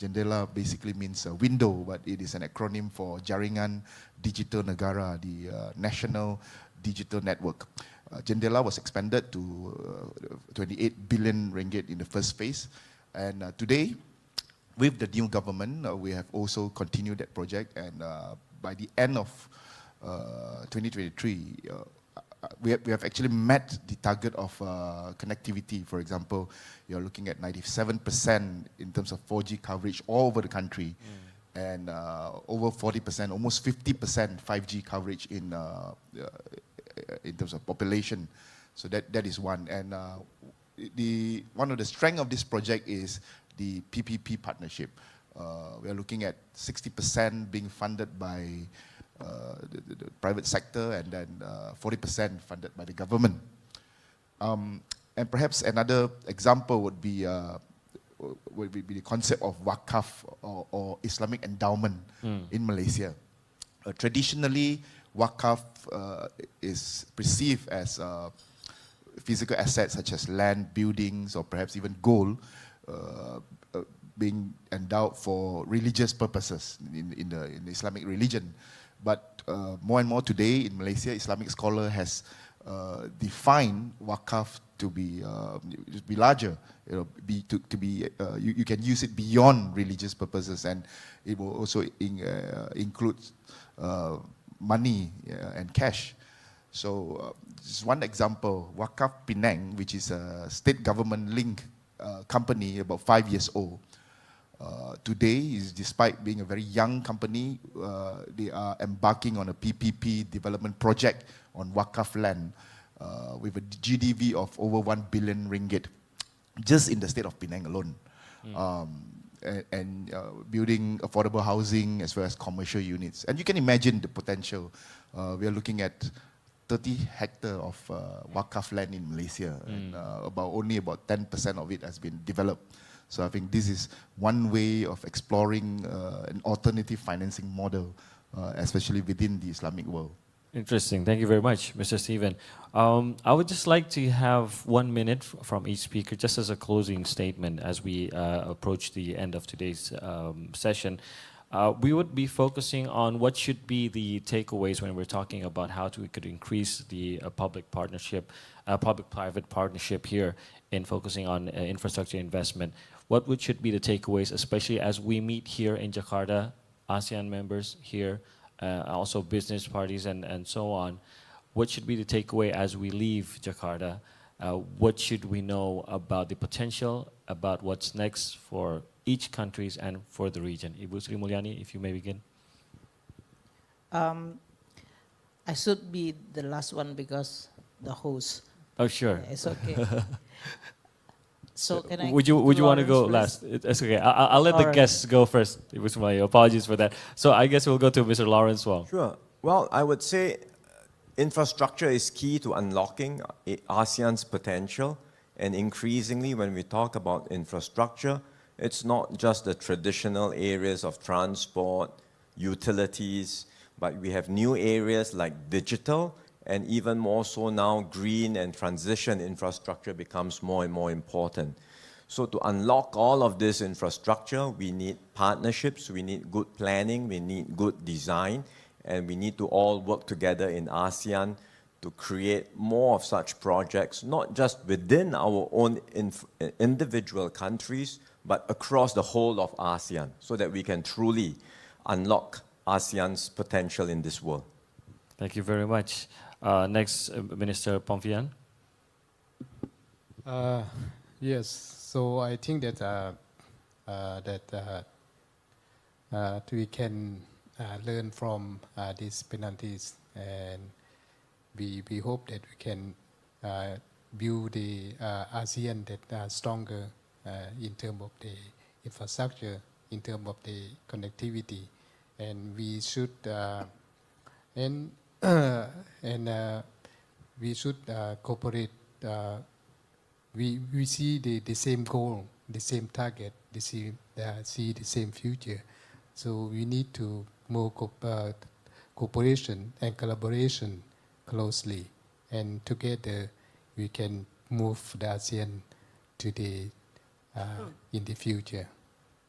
Jendela basically means a window, but it is an acronym for Jaringan Digital Negara, the National Digital Network. Jendela was expanded to 28 billion ringgit in the first phase. And today, with the new government, we have also continued that project. And by the end of 2023, we have actually met the target of connectivity. For example, you're looking at 97% in terms of 4G coverage all over the country, and over 40%, almost 50% 5G coverage in terms of population. So that is one. And one of the strengths of this project is the PPP partnership. We are looking at 60% being funded by the private sector, and then 40% funded by the government. And perhaps another example would be the concept of wakaf or Islamic endowment in Malaysia. Traditionally, wakaf is perceived as physical assets such as land, buildings, or perhaps even gold being endowed for religious purposes in the Islamic religion. But more and more today in Malaysia, Islamic scholar has defined wakaf to be larger. You can use it beyond religious purposes, and it will also include money and cash. So just one example, Wakaf Penang, which is a state government-linked company about 5 years old. Today, despite being a very young company, they are embarking on a PPP development project on Wakaf land with a GDV of over 1 billion ringgit, just in the state of Penang alone. And building affordable housing as well as commercial units. And you can imagine the potential. We are looking at 30 hectares of Wakaf land in Malaysia, and only about 10% of it has been developed. So I think this is one way of exploring an alternative financing model, especially within the Islamic world. Interesting. Thank you very much, Mr. Stephen. I would just like to have 1 minute from each speaker, just as a closing statement as we approach the end of today's session. We would be focusing on what should be the takeaways when we're talking about how we could increase the public-private partnership here in focusing on infrastructure investment. What should be the takeaways, especially as we meet here in Jakarta, ASEAN members here, also business parties and so on. What should be the takeaway as we leave Jakarta? What should we know about the potential, about what's next for each countries and for the region? Ibu Sri Mulyani, if you may begin. I should be the last one because the host. Oh, sure. It's okay. So can I? Would you want to go last? It's okay. I'll let the guests go first. Ibu Sri Mulyani, apologies for that. So I guess we'll go to Mr. Lawrence Wong. Sure. Well, I would say infrastructure is key to unlocking ASEAN's potential. And increasingly, when we talk about infrastructure, it's not just the traditional areas of transport, utilities, but we have new areas like digital, and even more so now, green and transition infrastructure becomes more and more important. So to unlock all of this infrastructure, we need partnerships, we need good planning, we need good design, and we need to all work together in ASEAN to create more of such projects, not just within our own individual countries, but across the whole of ASEAN, so that we can truly unlock ASEAN's potential in this world. Thank you very much. Next, Minister Pomfian. Yes, so I think that we can learn from these penalties, and we hope that we can build the ASEAN that are stronger in terms of the infrastructure, in terms of the connectivity, and we should we should cooperate. We see the same goal, the same target, see the same future. So we need to more cooperation and collaboration closely, and together we can move the ASEAN to the in the future.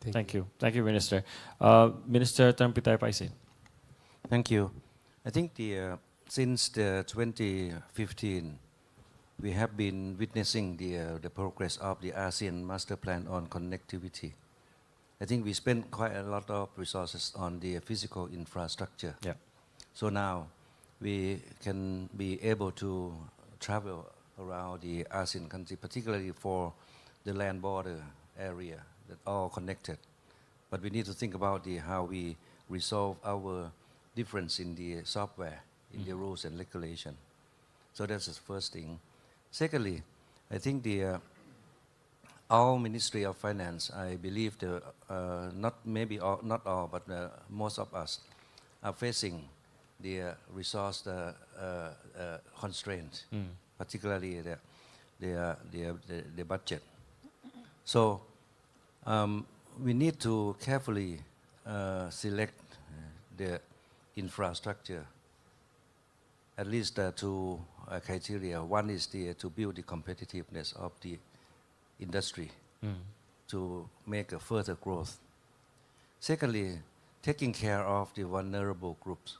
Thank you. Thank you, Minister. Minister Tan Pitai Paise. Thank you. I think since 2015, we have been witnessing the progress of the ASEAN Master Plan on connectivity. I think we spent quite a lot of resources on the physical infrastructure. Yeah. So now we can be able to travel around the ASEAN country, particularly for the land border area that all connected. But we need to think about how we resolve our difference in the software, in the rules and regulation. So that's the first thing. Secondly, I think our Ministry of Finance, I believe not all, but most of us are facing the resource constraints, particularly their budget. So we need to carefully select the infrastructure, at least two criteria. One is to build the competitiveness of the industry to make a further growth. Secondly, taking care of the vulnerable groups.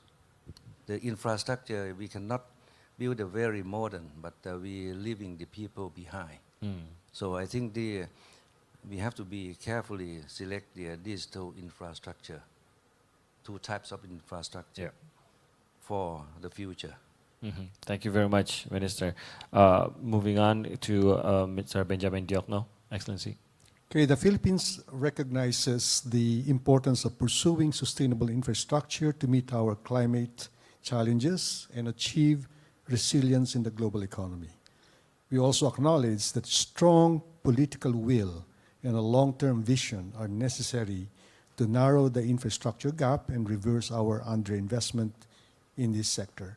The infrastructure, we cannot build a very modern, but we leaving the people behind. So I think we have to be carefully select the digital infrastructure, two types of infrastructure for the future. Thank you very much, Minister. Moving on to Mr. Benjamin Diokno, Excellency. Okay, the Philippines recognizes the importance of pursuing sustainable infrastructure to meet our climate challenges and achieve resilience in the global economy. We also acknowledge that strong political will and a long-term vision are necessary to narrow the infrastructure gap and reverse our underinvestment in this sector.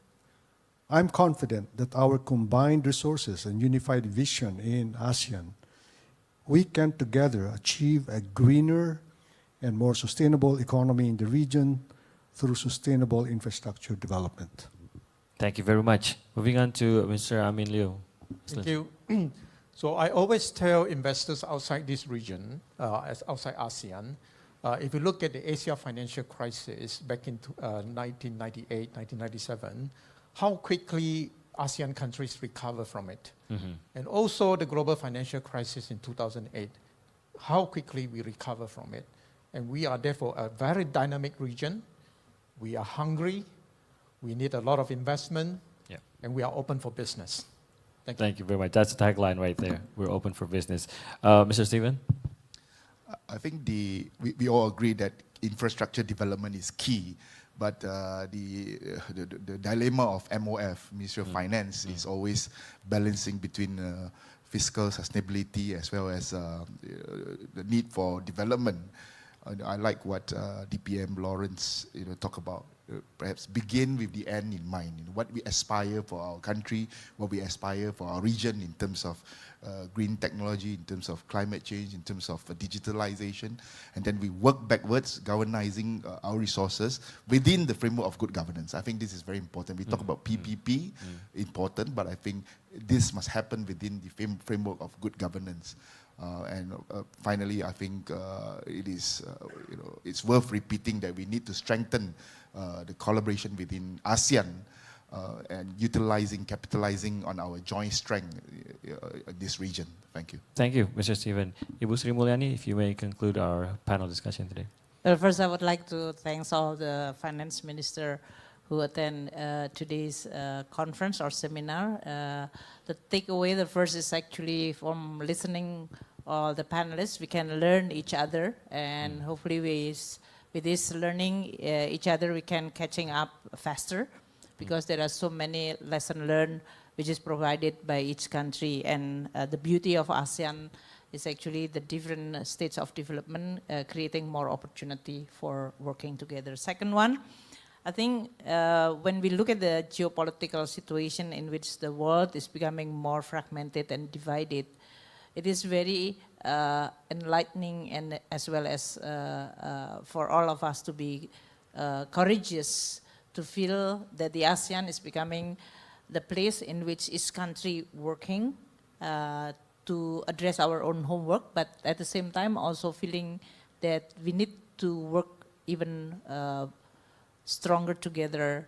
I'm confident that our combined resources and unified vision in ASEAN, we can together achieve a greener and more sustainable economy in the region through sustainable infrastructure development. Thank you very much. Moving on to Mr. Amin Liu. Thank you. So I always tell investors outside this region, as outside ASEAN, if you look at the Asia financial crisis back in 1998, 1997, how quickly ASEAN countries recover from it. And also the global financial crisis in 2008, how quickly we recover from it. And we are therefore a very dynamic region. We are hungry. We need a lot of investment. And we are open for business. Thank you. Thank you very much. That's the tagline right there. We're open for business. Mr. Stephen? I think we all agree that infrastructure development is key. But the dilemma of MOF, Ministry of Finance, is always balancing between fiscal sustainability as well as the need for development. I like what DPM Lawrence talk about. Perhaps begin with the end in mind. What we aspire for our country, what we aspire for our region in terms of green technology, in terms of climate change, in terms of digitalization, and then we work backwards, governizing our resources within the framework of good governance. I think this is very important. We talk about PPP, important, but I think this must happen within the framework of good governance. And finally, I think it is, it's worth repeating that we need to strengthen the collaboration within ASEAN and capitalizing on our joint strength in this region. Thank you. Thank you, Mr. Stephen. Ibu Sri Mulyani, if you may conclude our panel discussion today. Well, first I would like to thank all the finance minister who attend today's conference or seminar. The takeaway, the first is actually from listening all the panelists, we can learn each other, and hopefully with this learning each other, we can catching up faster, because there are so many lessons learned which is provided by each country. And the beauty of ASEAN is actually the different states of development creating more opportunity for working together. Second one, I think when we look at the geopolitical situation in which the world is becoming more fragmented and divided, it is very enlightening, and as well as for all of us to be courageous to feel that the ASEAN is becoming the place in which each country working to address our own homework, but at the same time also feeling that we need to work even stronger together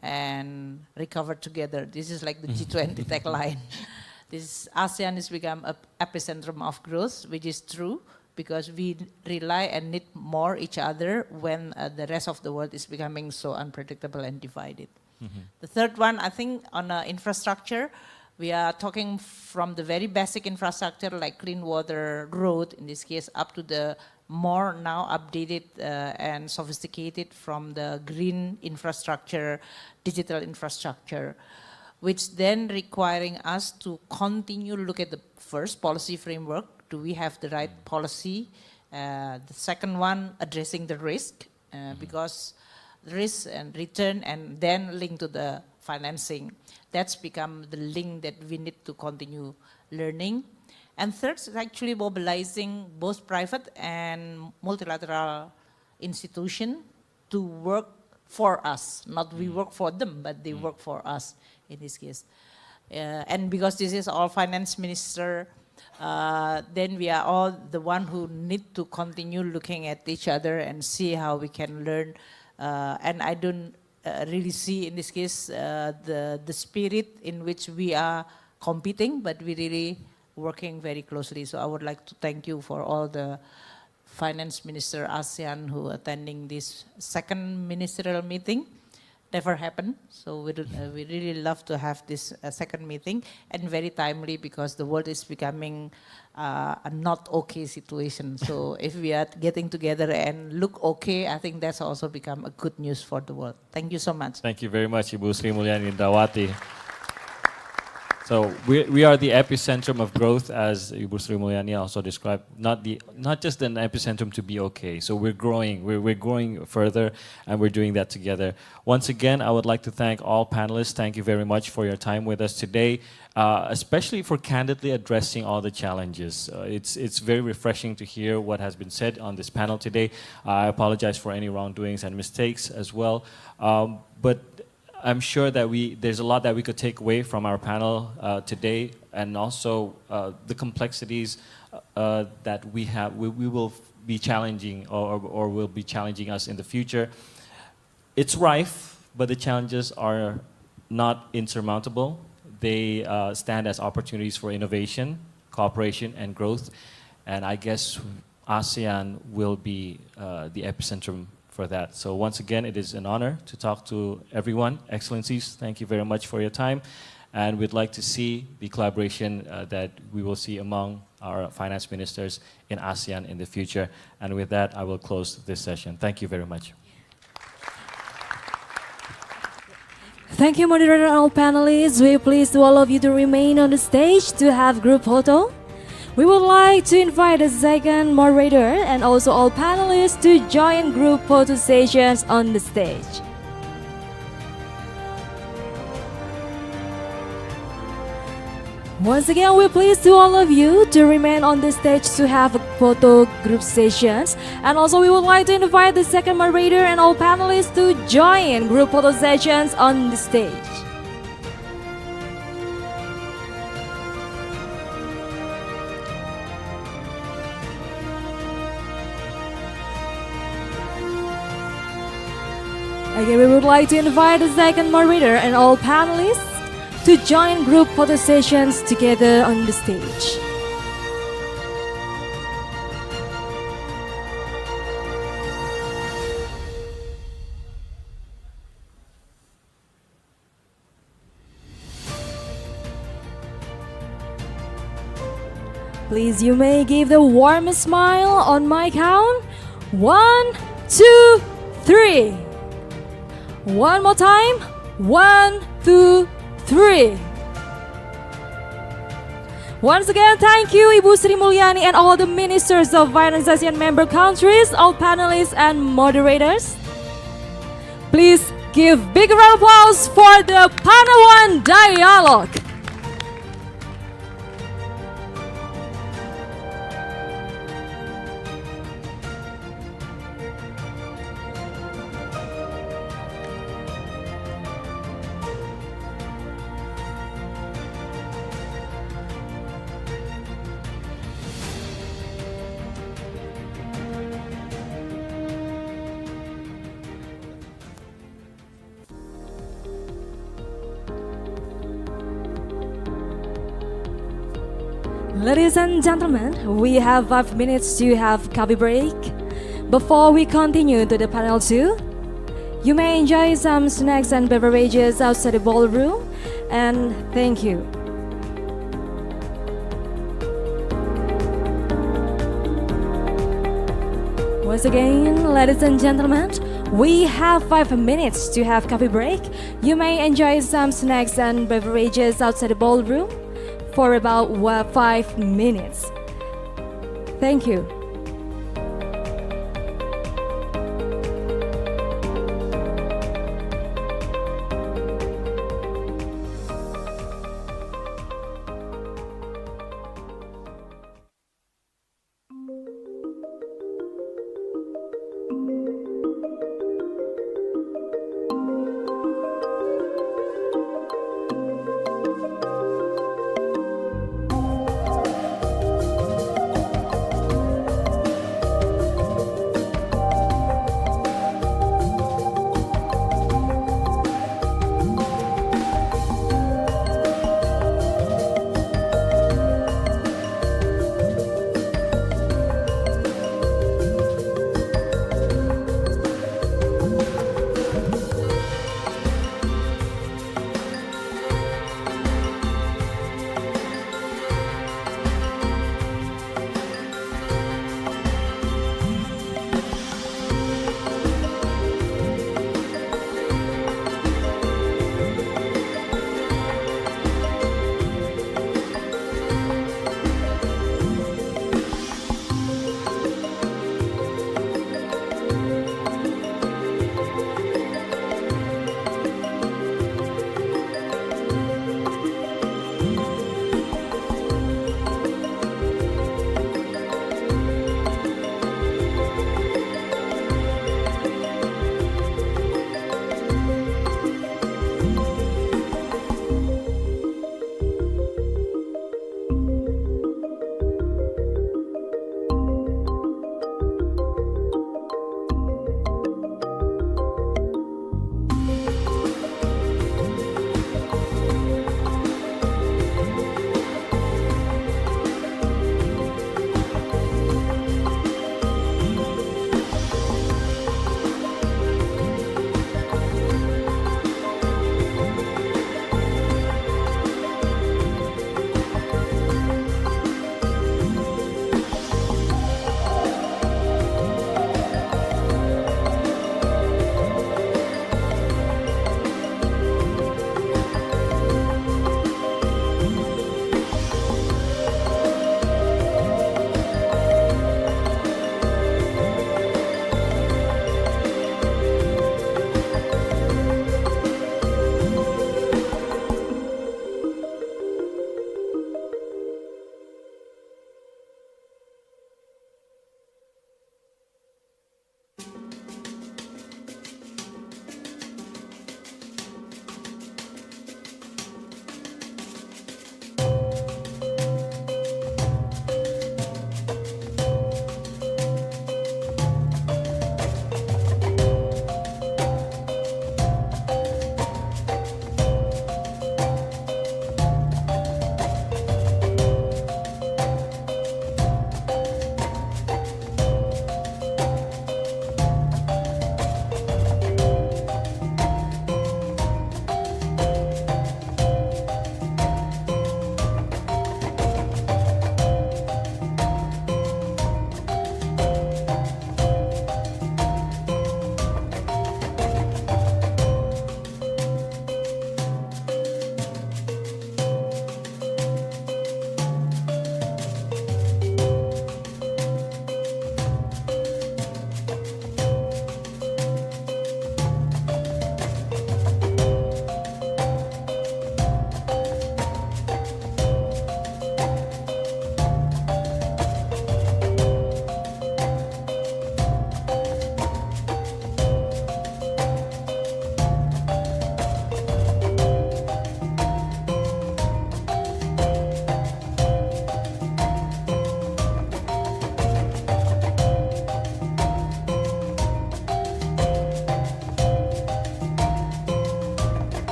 and recover together. This is like the G20 tagline. This ASEAN has become an epicentrum of growth, which is true, because we rely and need more each other when the rest of the world is becoming so unpredictable and divided. The third one, I think on infrastructure, we are talking from the very basic infrastructure like clean water, road, in this case, up to the more now updated and sophisticated from the green infrastructure, digital infrastructure, which then requiring us to continue look at the first policy framework. Do we have the right policy? The second one, addressing the risk, because risk and return, and then link to the financing. That's become the link that we need to continue learning. And third is actually mobilizing both private and multilateral institutions to work for us. Not we work for them, but they work for us in this case. And because this is all finance minister, then we are all the one who need to continue looking at each other and see how we can learn. And I don't really see in this case the spirit in which we are competing, but we really working very closely. So I would like to thank you for all the finance minister ASEAN who attending this second ministerial meeting. Never happened, so we really love to have this second meeting, and very timely because the world is becoming a not okay situation. So if we are getting together and look okay, I think that's also become a good news for the world. Thank you so much. Thank you very much, Ibu Sri Mulyani Indrawati. So we are the epicentrum of growth, as Ibu Sri Mulyani also described. Not just an epicentrum to be okay. So we're growing. We're growing further, and we're doing that together. Once again, I would like to thank all panelists. Thank you very much for your time with us today, especially for candidly addressing all the challenges. It's very refreshing to hear what has been said on this panel today. I apologize for any wrongdoings and mistakes as well, but I'm sure that there's a lot that we could take away from our panel today, and also the complexities that we have. We will be challenging, or will be challenging us in the future. It's rife, but the challenges are not insurmountable. They stand as opportunities for innovation, cooperation, and growth. And I guess ASEAN will be the epicentrum for that. So once again, it is an honor to talk to everyone. Excellencies, thank you very much for your time. And we'd like to see the collaboration that we will see among our finance ministers in ASEAN in the future. And with that, I will close this session. Thank you very much. Thank you, moderator and all panelists. We're pleased to all of you to remain on the stage to have group photo. We would like to invite the second moderator and also all panelists to join group photo sessions on the stage. Once again, we're pleased to all of you to remain on the stage to have photo group sessions. And also we would like to invite the second moderator and all panelists to join group photo sessions on the stage. Again, we would like to invite the second moderator and all panelists to join group photo sessions together on the stage. Please, you may give the warmest smile on my count. 1, 2, 3. One more time. 1, 2, 3. Once again, thank you, Ibu Sri Mulyani and all the ministers of Finance ASEAN member countries, all panelists and moderators. Please give big round of applause for the Panel 1 dialogue. Ladies and gentlemen, we have 5 minutes to have coffee break. Before we continue to the panel 2, you may enjoy some snacks and beverages outside the ballroom, and thank you. Once again, ladies and gentlemen, we have 5 minutes to have coffee break. You may enjoy some snacks and beverages outside the ballroom for about 5 minutes. Thank you.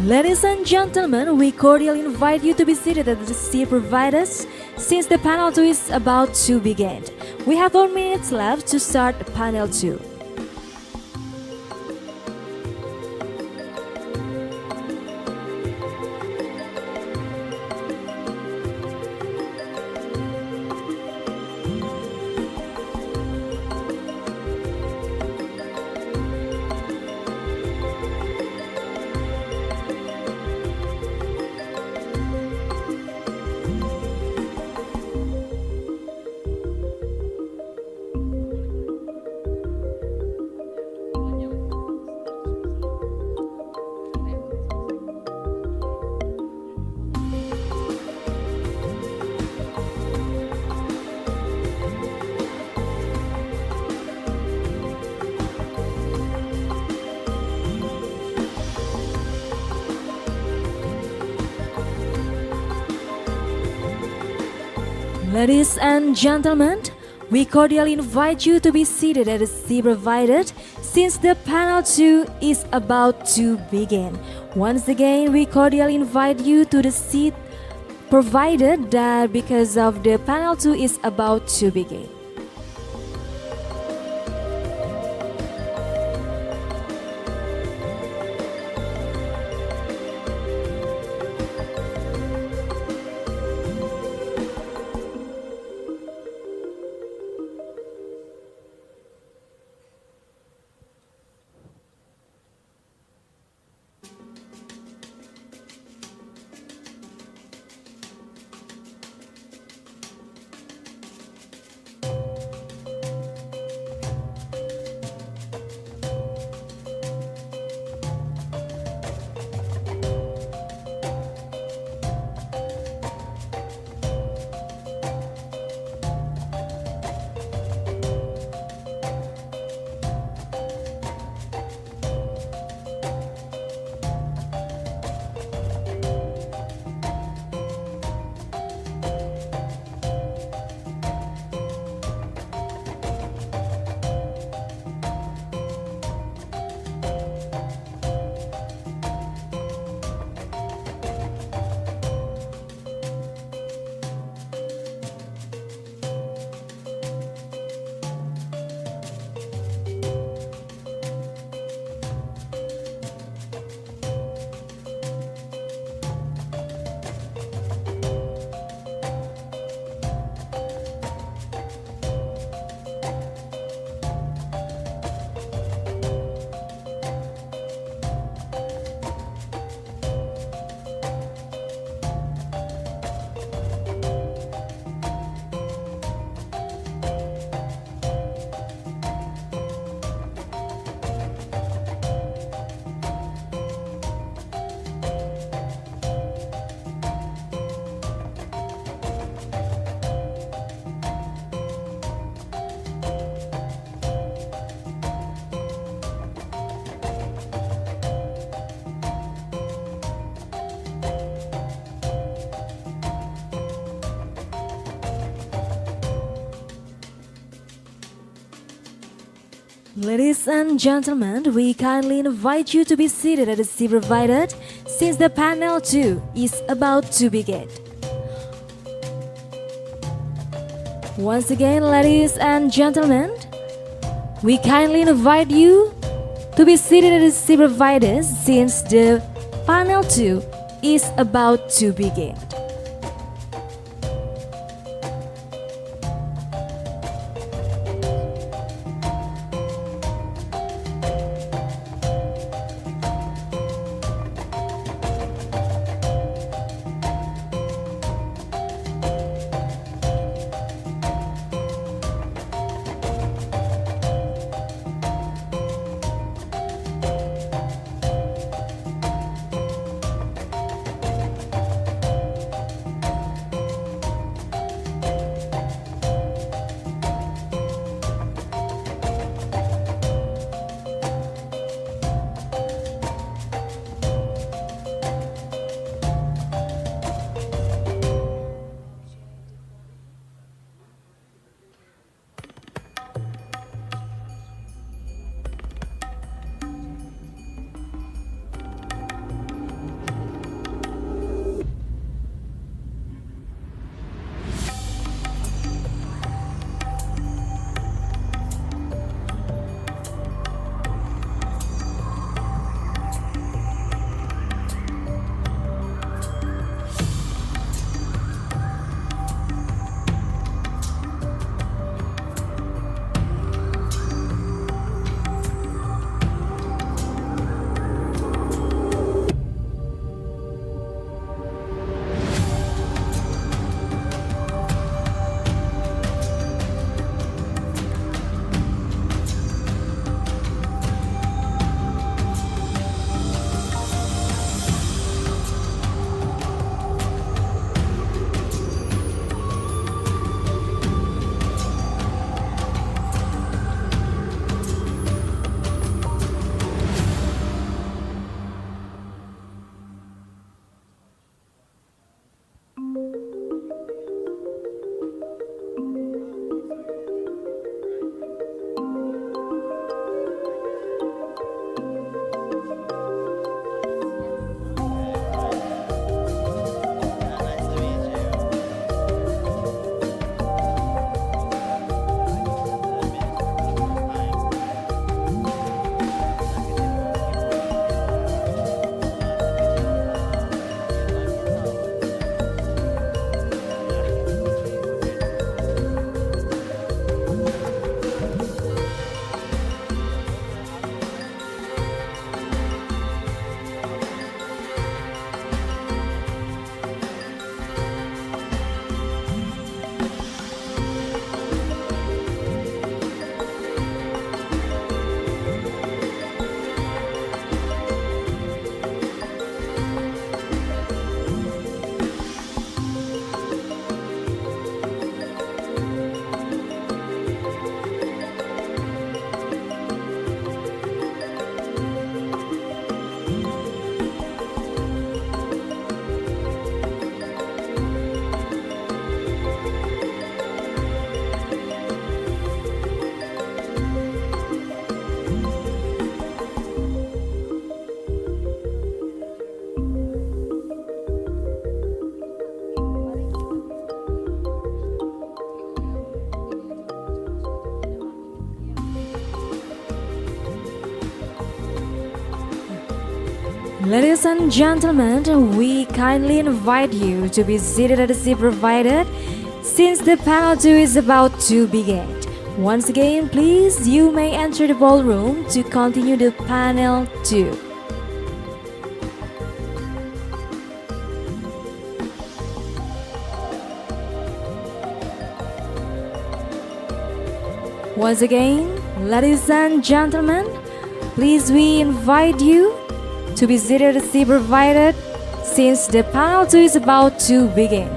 Ladies and gentlemen, we cordially invite you to be seated at the seat provided since the panel 2 is about to begin. We have 4 minutes left to start panel 2. Ladies and gentlemen, we cordially invite you to be seated at the seat provided since the panel 2 is about to begin. Once again, we cordially invite you to the seat provided that because of the panel 2 is about to begin. Ladies and gentlemen, we kindly invite you to be seated at the seat provided since the panel 2 is about to begin. Once again, ladies and gentlemen, we kindly invite you to be seated at the seat provided since the panel 2 is about to begin. Ladies and gentlemen, we kindly invite you to be seated at the seat provided since the panel 2 is about to begin. Once again, please, you may enter the ballroom to continue the panel 2. Once again, ladies and gentlemen, please we invite you to be seated at the seat provided since the panel 2 is about to begin.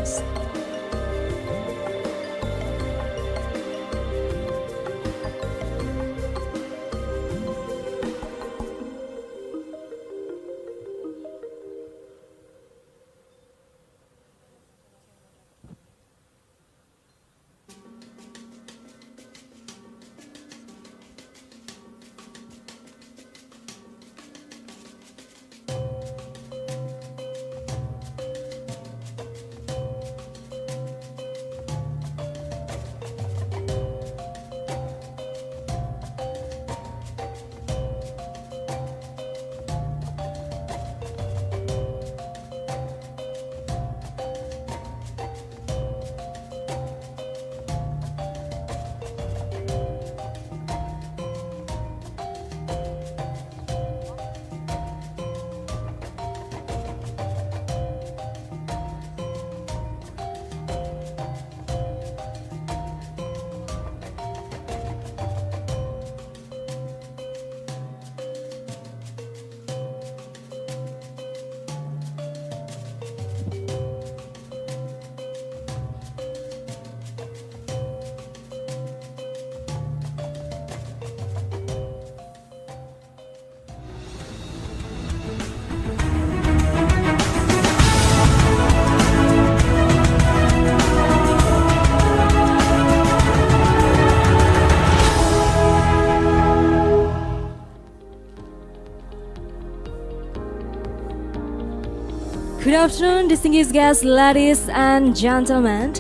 Good afternoon, distinguished guests, ladies and gentlemen.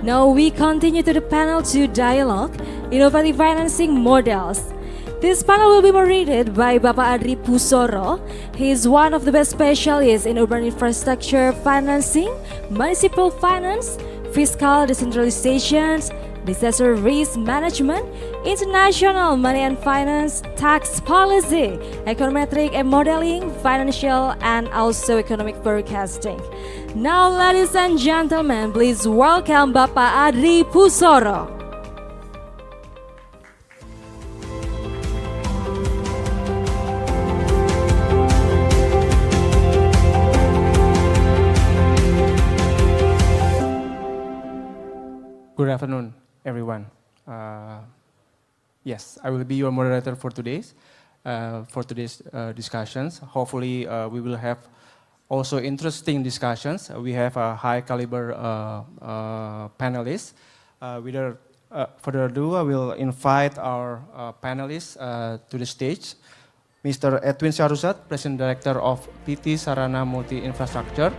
Now we continue to the panel 2 dialogue, Innovative Financing Models. This panel will be moderated by Bapak Adri Pusoro. He is one of the best specialists in urban infrastructure financing, municipal finance, fiscal decentralization, disaster risk management, international money and finance, tax policy, econometric and modeling, financial and also economic forecasting. Now, ladies and gentlemen, please welcome Bapak Adri Pusoro. Good afternoon, everyone. Yes, I will be your moderator for today's discussions. Hopefully, we will have also interesting discussions. We have a high caliber panelists. Without further ado, I will invite our panelists to the stage. Mr. Edwin Syaruzat, President Director of PT Sarana Multi Infrastructure.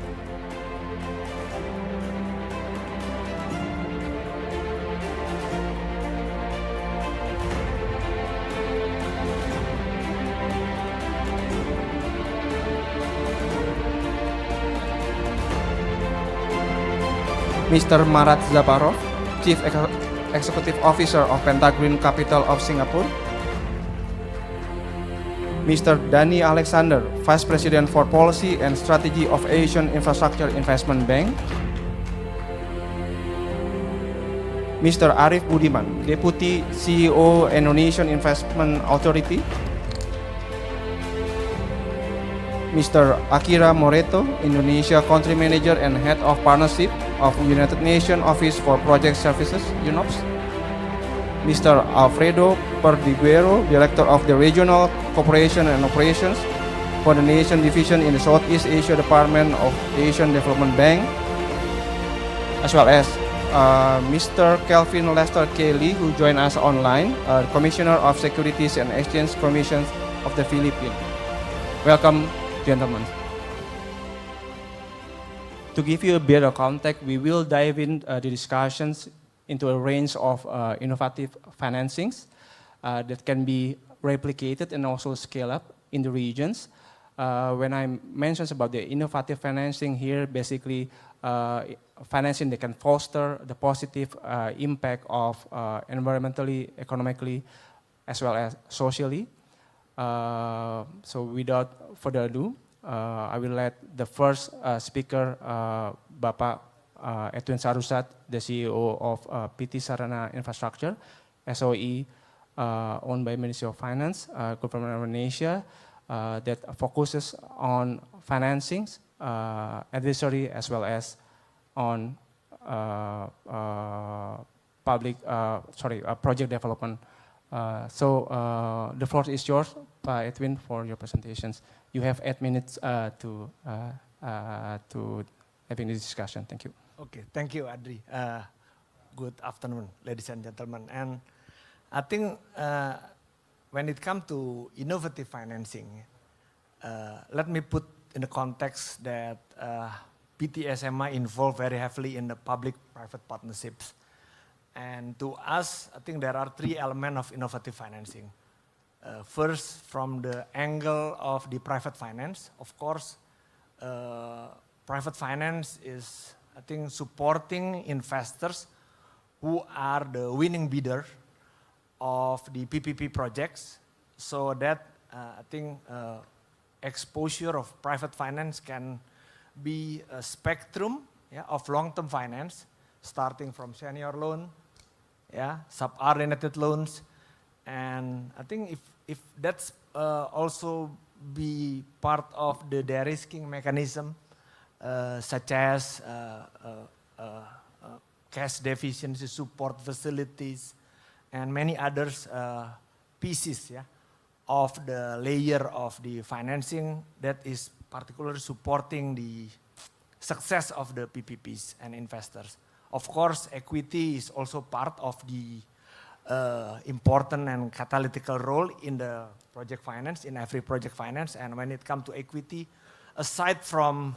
Mr. Marat Zaparov, Chief Executive Officer of Pentagreen Capital of Singapore. Mr. Dani Alexander, Vice President for Policy and Strategy of Asian Infrastructure Investment Bank. Mr. Arif Budiman, Deputy CEO Indonesian Investment Authority. Mr. Akira Moreto, Indonesia Country Manager and Head of Partnership of United Nations Office for Project Services, UNOPS. Mr. Alfredo Perdiguero, Director of the Regional Cooperation and Operations for the Nation Division in the Southeast Asia Department of the Asian Development Bank, as well as Mr. Kelvin Lester Kelly, who joined us online, Commissioner of Securities and Exchange Commission of the Philippines. Welcome, gentlemen. To give you a bit of context, we will dive in the discussions into a range of innovative financings that can be replicated and also scale up in the regions. When I mentioned about the innovative financing here, basically financing that can foster the positive impact of environmentally, economically, as well as socially. So without further ado, I will let the first speaker, Bapak Edwin Sarusat, the CEO of PT Sarana Infrastructure, SOE, owned by Ministry of Finance, Government of Indonesia, that focuses on financings, advisory, as well as on project development. So the floor is yours, Pak Edwin, for your presentations. You have 8 minutes to having this discussion. Thank you. Okay, thank you, Adri. Good afternoon, ladies and gentlemen. And I think when it comes to innovative financing, let me put in the context that PTSMI involved very heavily in the public-private partnerships. And to us, I think there are 3 elements of innovative financing. First, from the angle of the private finance, of course, private finance is, I think, supporting investors who are the winning bidder of the PPP projects, so that I think exposure of private finance can be a spectrum of long-term finance, starting from senior loan, subordinated loans, and I think if that's also be part of the de-risking mechanism, such as cash deficiency support facilities, and many others pieces of the layer of the financing that is particularly supporting the success of the PPPs and investors. Of course, equity is also part of the important and catalytic role in the project finance, in every project finance. And when it comes to equity, aside from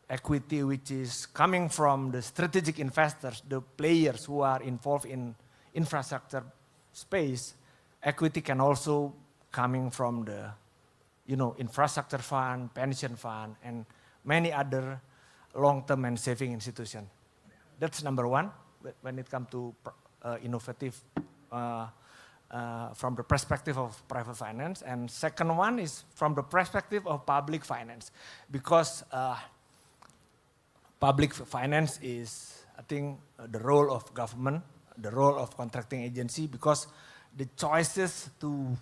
equity which is coming from the strategic investors, the players who are involved in infrastructure space, equity can also coming from the infrastructure fund, pension fund, and many other long-term and saving institutions. That's number one when it comes to innovative from the perspective of private finance. And second one is from the perspective of public finance, because public finance is, I think, the role of government, the role of contracting agency, because the choices to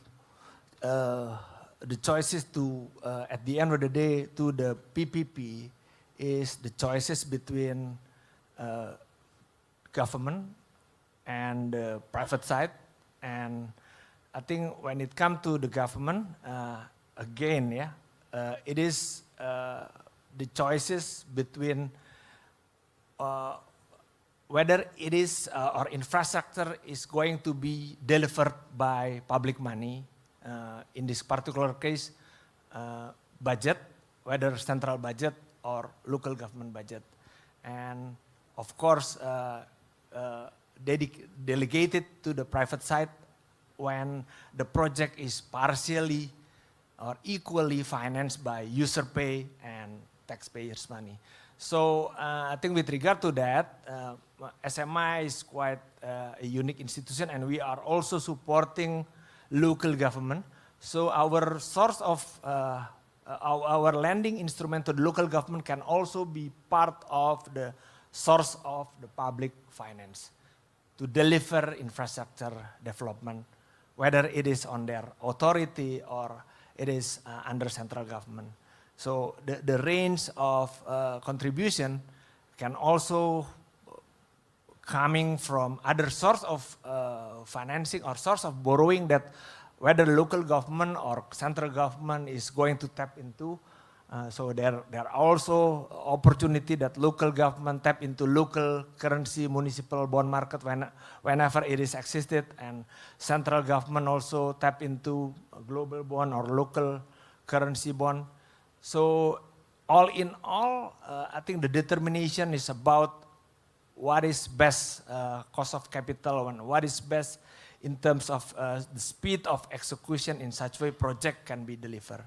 at the end of the day to the PPP is the choices between government and the private side. And I think when it comes to the government, again, it is the choices between whether it is or infrastructure is going to be delivered by public money. In this particular case, budget, whether central budget or local government budget. And of course, delegated to the private side when the project is partially or equally financed by user pay and taxpayers' money. So I think with regard to that, SMI is quite a unique institution, and we are also supporting local government. So our source of our lending instrument to the local government can also be part of the source of the public finance to deliver infrastructure development, whether it is on their authority or it is under central government. So the range of contribution can also coming from other source of financing or source of borrowing that whether local government or central government is going to tap into. So there are also opportunity that local government tap into local currency municipal bond market whenever it is existed, and central government also tap into a global bond or local currency bond. So all in all, I think the determination is about what is best cost of capital and what is best in terms of the speed of execution in such way project can be delivered.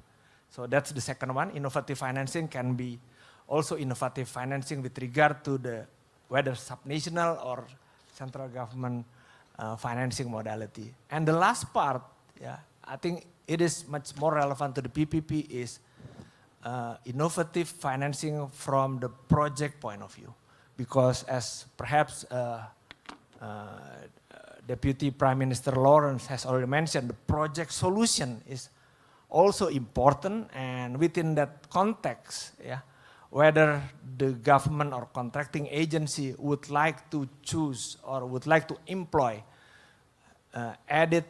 So that's the second one. Innovative financing can be also innovative financing with regard to the whether subnational or central government financing modality. And the last part, yeah, I think it is much more relevant to the PPP is innovative financing from the project point of view. Because as perhaps Deputy Prime Minister Lawrence has already mentioned, the project solution is also important, and within that context, yeah, whether the government or contracting agency would like to choose or would like to employ added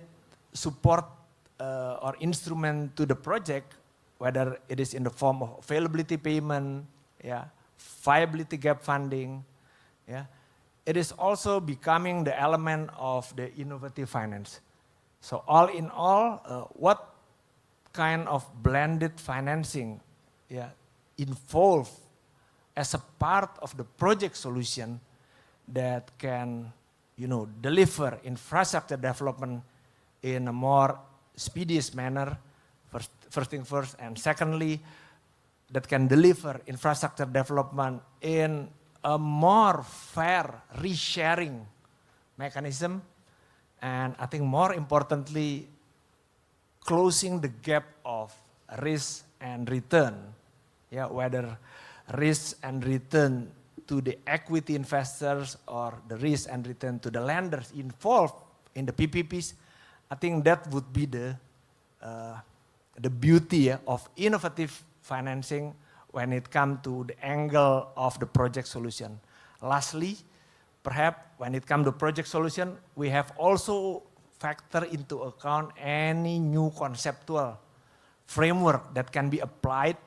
support or instrument to the project, whether it is in the form of availability payment, yeah, viability gap funding, yeah, it is also becoming the element of the innovative finance. So all in all, what kind of blended financing, yeah, involved as a part of the project solution that can, deliver infrastructure development in a more expeditious manner, first thing first, and secondly, that can deliver infrastructure development in a more fair resharing mechanism, and I think more importantly, closing the gap of risk and return, yeah, whether risk and return to the equity investors or the risk and return to the lenders involved in the PPPs. I think that would be the beauty of innovative financing when it comes to the angle of the project solution. Lastly, perhaps when it comes to project solution, we have also factor into account any new conceptual framework that can be applied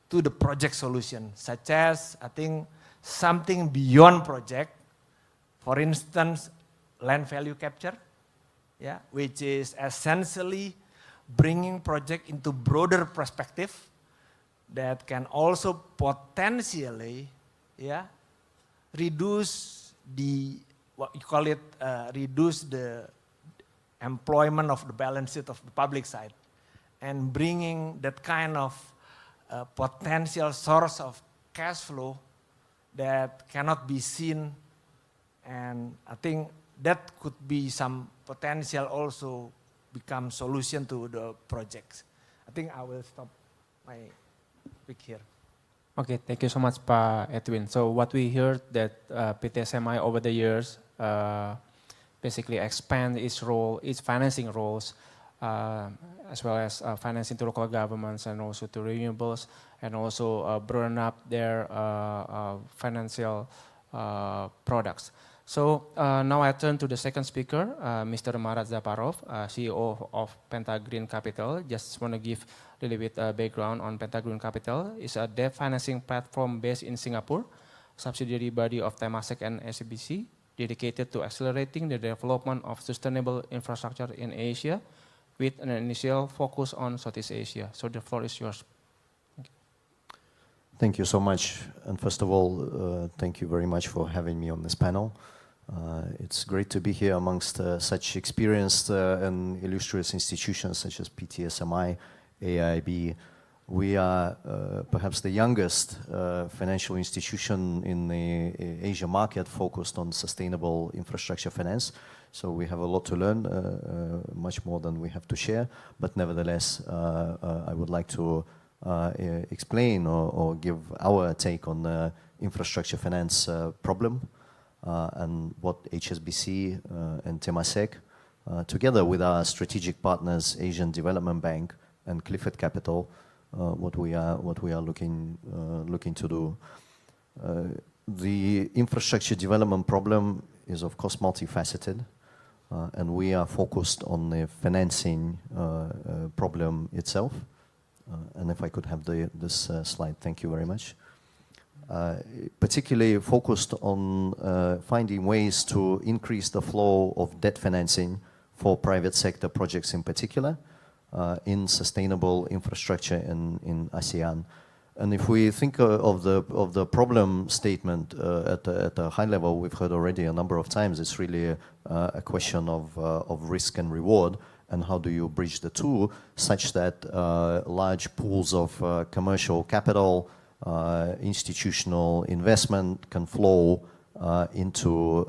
to the project solution, such as, I think, something beyond project, for instance, land value capture, yeah, which is essentially bringing project into broader perspective that can also potentially, yeah, reduce the, what you call it, reduce the employment of the balance sheet of the public side, and bringing that kind of potential source of cash flow that cannot be seen, and I think that could be some potential also become solution to the projects. I think I will stop my speak here. Okay, thank you so much, Pa Edwin. So what we heard that PTSMI over the years basically expand its role, its financing roles, as well as financing to local governments and also to renewables, and also broaden up their financial products. So now I turn to the second speaker, Mr. Marat Zaparov, CEO of Pentagreen Capital. Just want to give a little bit background on Pentagreen Capital. It's a debt financing platform based in Singapore, subsidiary body of Temasek and SBC, dedicated to accelerating the development of sustainable infrastructure in Asia, with an initial focus on Southeast Asia. So the floor is yours. Thank you so much. And first of all, thank you very much for having me on this panel. It's great to be here amongst such experienced and illustrious institutions such as PTSMI, AIB. We are perhaps the youngest financial institution in the Asia market focused on sustainable infrastructure finance. So we have a lot to learn, much more than we have to share. But nevertheless, I would like to explain or give our take on the infrastructure finance problem and what HSBC and Temasek, together with our strategic partners, Asian Development Bank and Clifford Capital, what we are looking to do. The infrastructure development problem is of course multifaceted, and we are focused on the financing problem itself. And if I could have this slide, thank you very much. Particularly focused on finding ways to increase the flow of debt financing for private sector projects in particular, in sustainable infrastructure in ASEAN. And if we think of the problem statement at a high level, we've heard already a number of times, it's really a question of risk and reward, and how do you bridge the two such that large pools of commercial capital, institutional investment can flow into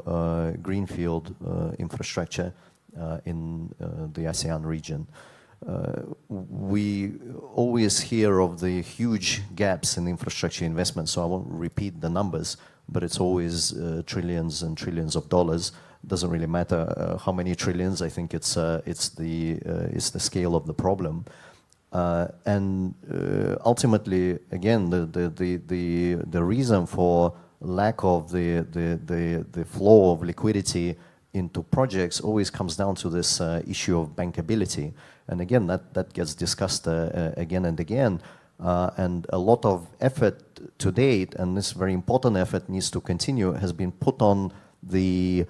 greenfield infrastructure in the ASEAN region. We always hear of the huge gaps in infrastructure investment, so I won't repeat the numbers, but it's always trillions and trillions of dollars. Doesn't really matter how many trillions. I think it's the scale of the problem, and ultimately, again, the reason for lack of the flow of liquidity into projects always comes down to this issue of bankability. And again, that gets discussed again and again. And a lot of effort to date, and this very important effort needs to continue, has been put on the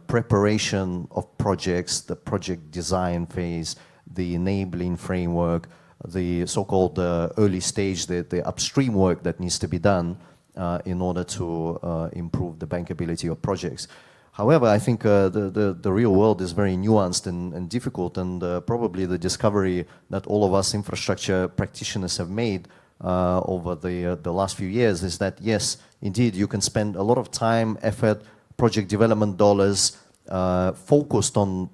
preparation of projects, the project design phase, the enabling framework, the so-called early stage, the upstream work that needs to be done in order to improve the bankability of projects. However, I think the real world is very nuanced and difficult, and probably the discovery that all of us infrastructure practitioners have made over the last few years is that, yes, indeed, you can spend a lot of time, effort, project development dollars focused on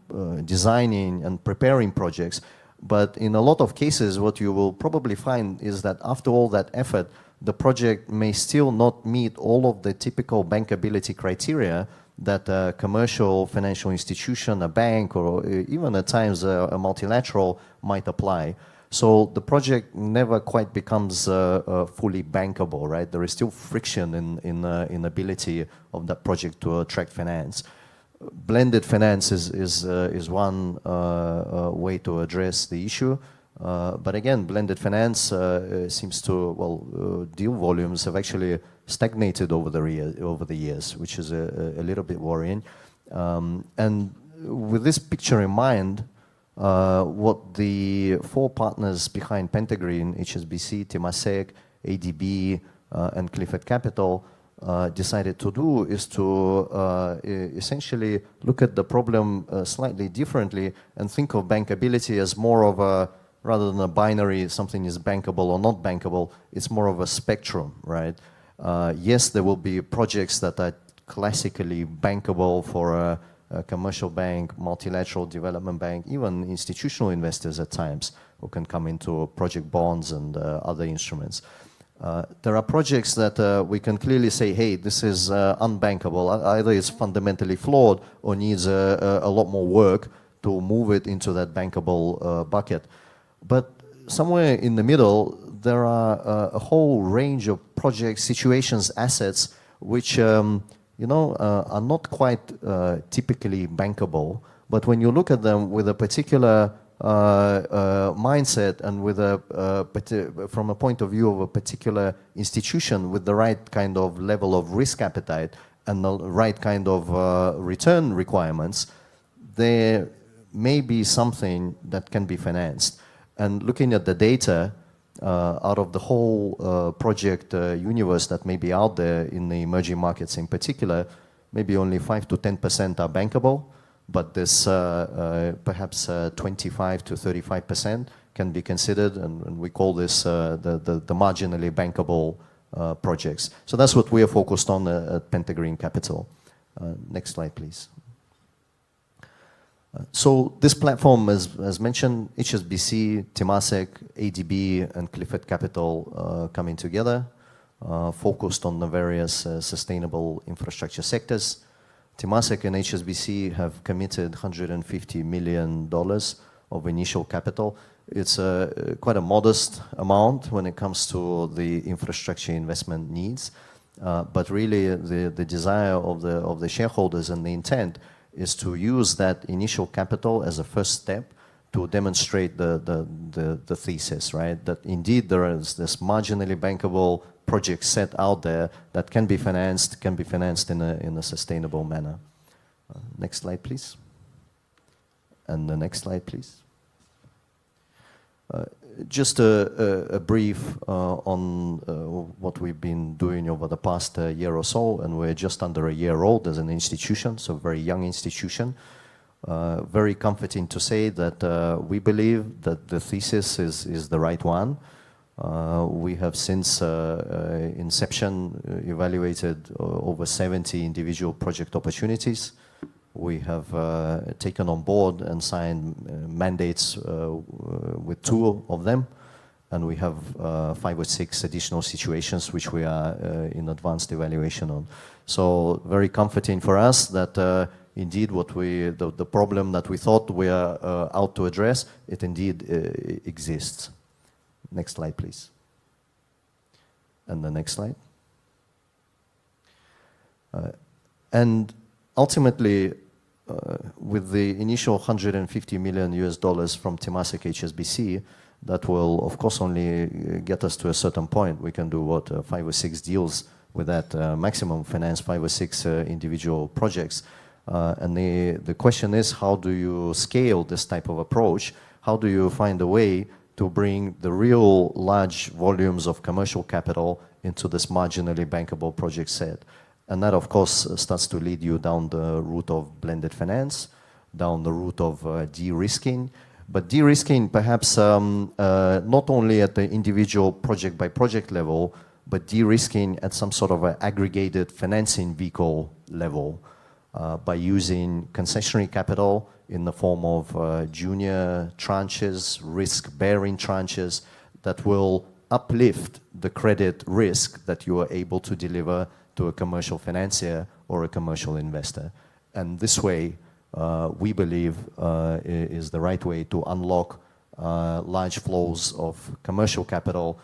designing and preparing projects, but in a lot of cases, what you will probably find is that after all that effort, the project may still not meet all of the typical bankability criteria that a commercial financial institution, a bank, or even at times a multilateral might apply. So the project never quite becomes fully bankable, right? There is still friction in ability of that project to attract finance. Blended finance is one way to address the issue. But again, blended finance seems to, well, deal volumes have actually stagnated over the years, which is a little bit worrying. And with this picture in mind, what the four partners behind Pentagreen, HSBC, Temasek, ADB, and Clifford Capital, decided to do is to essentially look at the problem slightly differently and think of bankability as more of a, rather than a binary, something is bankable or not bankable, it's more of a spectrum, right? Yes, there will be projects that are classically bankable for a commercial bank, multilateral development bank, even institutional investors at times who can come into project bonds and other instruments. There are projects that we can clearly say, hey, this is unbankable. Either it's fundamentally flawed or needs a lot more work to move it into that bankable bucket. But somewhere in the middle, there are a whole range of projects, situations, assets, which are not quite typically bankable. But when you look at them with a particular mindset and with from a point of view of a particular institution with the right kind of level of risk appetite and the right kind of return requirements, there may be something that can be financed. And looking at the data out of the whole project universe that may be out there in the emerging markets in particular, maybe only 5 to 10% are bankable, but this perhaps 25 to 35% can be considered, and we call this the marginally bankable projects. So that's what we are focused on at Pentagreen Capital. Next slide, please. So this platform, as mentioned, HSBC, Temasek, ADB, and Clifford Capital coming together, focused on the various sustainable infrastructure sectors. Temasek and HSBC have committed $150 million of initial capital. It's quite a modest amount when it comes to the infrastructure investment needs, but really the desire of the shareholders and the intent is to use that initial capital as a first step to demonstrate the thesis, right? That indeed there is this marginally bankable project set out there that can be financed in a sustainable manner. Next slide, please. And the next slide, please. Just a brief on what we've been doing over the past year or so, and we're just under a year old as an institution, so very young institution. Very comforting to say that we believe that the thesis is the right one. We have since inception evaluated over 70 individual project opportunities. We have taken on board and signed mandates with 2 of them, and we have 5 or 6 additional situations which we are in advanced evaluation on. So very comforting for us that indeed the problem that we thought we are out to address, it indeed exists. Next slide, please. And the next slide. And ultimately, with the initial $150 million from Temasek HSBC, that will, of course, only get us to a certain point. We can do, what, 5 or 6 deals with that maximum finance, 5 or 6 individual projects. And the question is, how do you scale this type of approach? How do you find a way to bring the real large volumes of commercial capital into this marginally bankable project set? And that, of course, starts to lead you down the route of blended finance, down the route of de-risking. But de-risking perhaps not only at the individual project by project level, but de-risking at some sort of an aggregated financing vehicle level by using concessionary capital in the form of junior tranches, risk-bearing tranches that will uplift the credit risk that you are able to deliver to a commercial financier or a commercial investor. And this way, we believe, is the right way to unlock large flows of commercial capital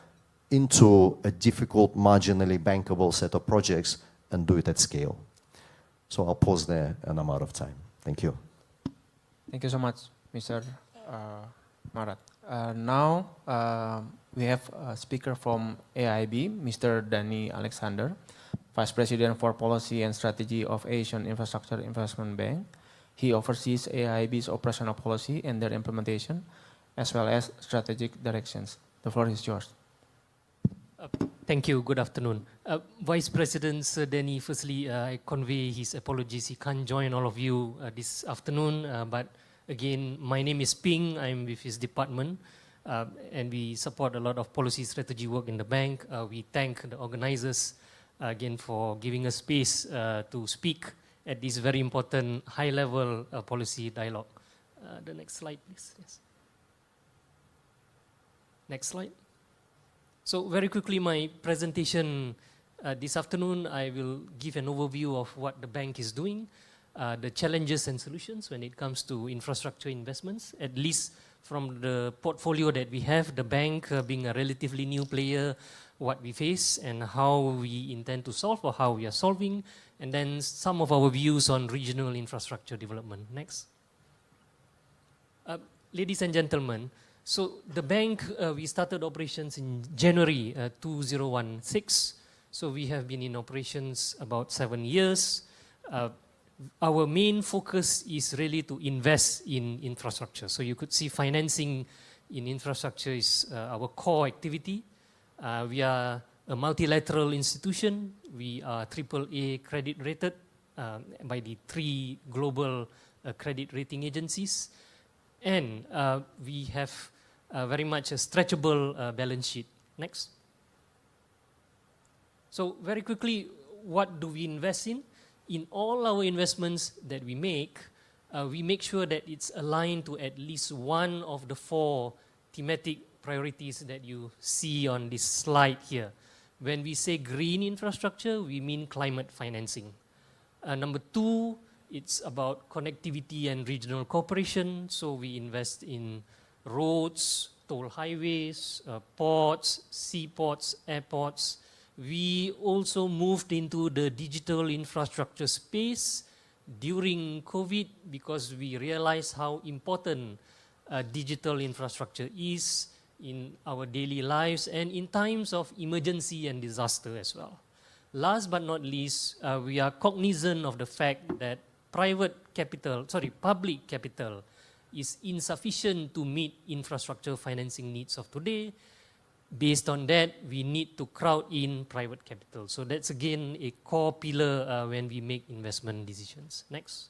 into a difficult, marginally bankable set of projects and do it at scale. So I'll pause there and I'm out of time. Thank you. Thank you so much, Mr. Marat. Now we have a speaker from AIB, Mr. Dhani Alexander, Vice President for Policy and Strategy of Asian Infrastructure Investment Bank. He oversees AIB's operational policy and their implementation, as well as strategic directions. The floor is yours. Thank you. Good afternoon. Vice President Sir Dhani, firstly, I convey his apologies. He can't join all of you this afternoon. But again, my name is Ping. I'm with his department. And we support a lot of policy strategy work in the bank. We thank the organizers again for giving us space to speak at this very important high-level policy dialogue. The next slide, please. Yes. Next slide. So very quickly, my presentation this afternoon, I will give an overview of what the bank is doing, the challenges and solutions when it comes to infrastructure investments, at least from the portfolio that we have, the bank being a relatively new player, what we face and how we intend to solve or how we are solving, and then some of our views on regional infrastructure development. Next. Ladies and gentlemen, so the bank, we started operations in January 2016. So we have been in operations about 7 years. Our main focus is really to invest in infrastructure. So you could see financing in infrastructure is our core activity. We are a multilateral institution. We are AAA credit rated by the 3 global credit rating agencies. And we have very much a stretchable balance sheet. Next. So very quickly, what do we invest in? In all our investments that we make sure that it's aligned to at least one of the 4 thematic priorities that you see on this slide here. When we say green infrastructure, we mean climate financing. Number 2, it's about connectivity and regional cooperation. So we invest in roads, toll highways, ports, seaports, airports. We also moved into the digital infrastructure space during COVID because we realized how important digital infrastructure is in our daily lives and in times of emergency and disaster as well. Last but not least, we are cognizant of the fact that public capital is insufficient to meet infrastructure financing needs of today. Based on that, we need to crowd in private capital. So that's again a core pillar when we make investment decisions. Next.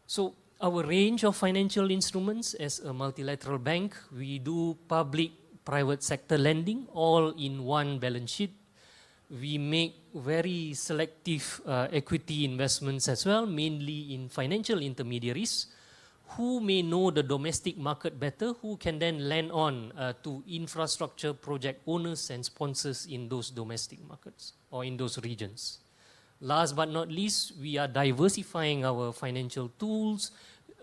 So our range of financial instruments as a multilateral bank, we do public-private sector lending all in one balance sheet. We make very selective equity investments as well, mainly in financial intermediaries who may know the domestic market better, who can then lend on to infrastructure project owners and sponsors in those domestic markets or in those regions. Last but not least, we are diversifying our financial tools.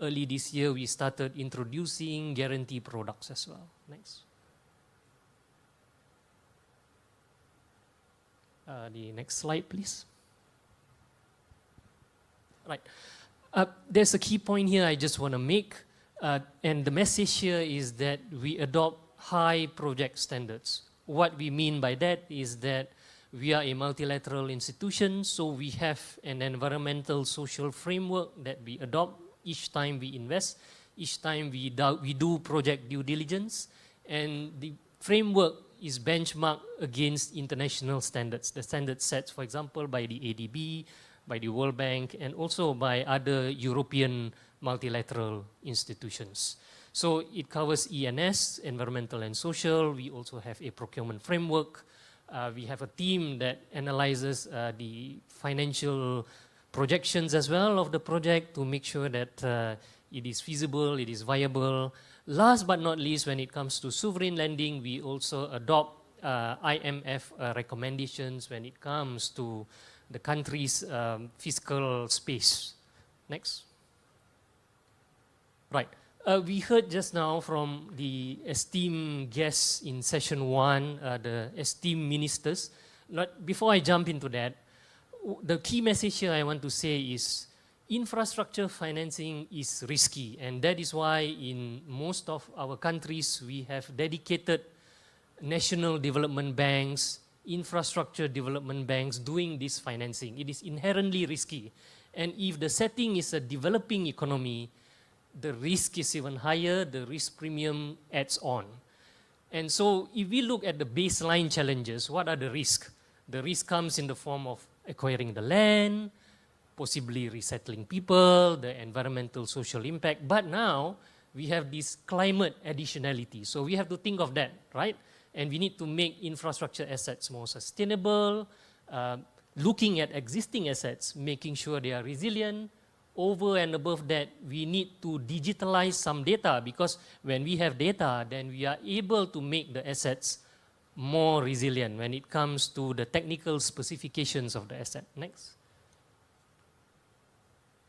Early this year, we started introducing guarantee products as well. Next. The next slide, please. Right. There's a key point here I just want to make. And the message here is that we adopt high project standards. What we mean by that is that we are a multilateral institution, so we have an environmental social framework that we adopt each time we invest, each time we do project due diligence, and the framework is benchmarked against international standards. The standards set, for example, by the ADB, by the World Bank, and also by other European multilateral institutions. So it covers ENS, environmental and social. We also have a procurement framework. We have a team that analyzes the financial projections as well of the project to make sure that it is feasible, it is viable. Last but not least, when it comes to sovereign lending, we also adopt IMF recommendations when it comes to the country's fiscal space. Next. Right. We heard just now from the esteemed guests in session 1, the esteemed ministers. Before I jump into that, the key message here I want to say is infrastructure financing is risky, and that is why in most of our countries we have dedicated national development banks, infrastructure development banks doing this financing. It is inherently risky, and if the setting is a developing economy, the risk is even higher, the risk premium adds on. And so if we look at the baseline challenges, what are the risks? The risk comes in the form of acquiring the land, possibly resettling people, the environmental social impact. But now we have this climate additionality. So we have to think of that, right? And we need to make infrastructure assets more sustainable, looking at existing assets, making sure they are resilient. Over and above that, we need to digitalize some data, because when we have data, then we are able to make the assets more resilient when it comes to the technical specifications of the asset. Next.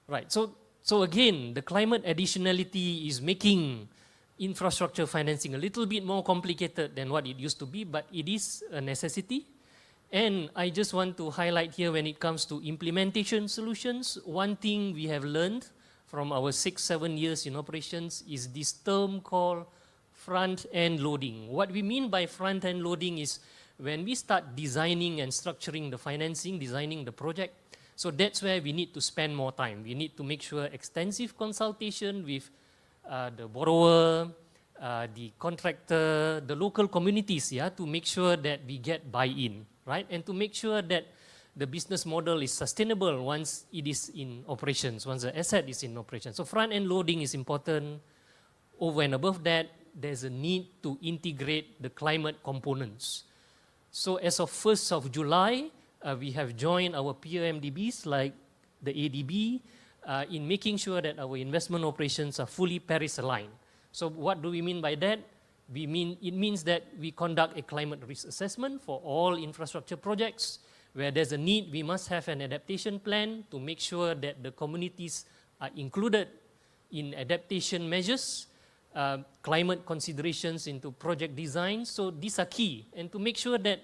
Right, so again, the climate additionality is making infrastructure financing a little bit more complicated than what it used to be, but it is a necessity. And I just want to highlight here when it comes to implementation solutions, one thing we have learned from our 6-7 years in operations is this term called front-end loading. What we mean by front-end loading is when we start designing and structuring the financing, designing the project, so that's where we need to spend more time. We need to make sure extensive consultation with the borrower, the contractor, the local communities, yeah, to make sure that we get buy-in, right? And to make sure that the business model is sustainable once it is in operations, once the asset is in operation. So front-end loading is important. Over and above that, there's a need to integrate the climate components. So as of 1st of July, we have joined our peer MDBs like the ADB in making sure that our investment operations are fully Paris aligned. So what do we mean by that? It means that we conduct a climate risk assessment for all infrastructure projects. Where there's a need, we must have an adaptation plan to make sure that the communities are included in adaptation measures, climate considerations into project design. So these are key. And to make sure that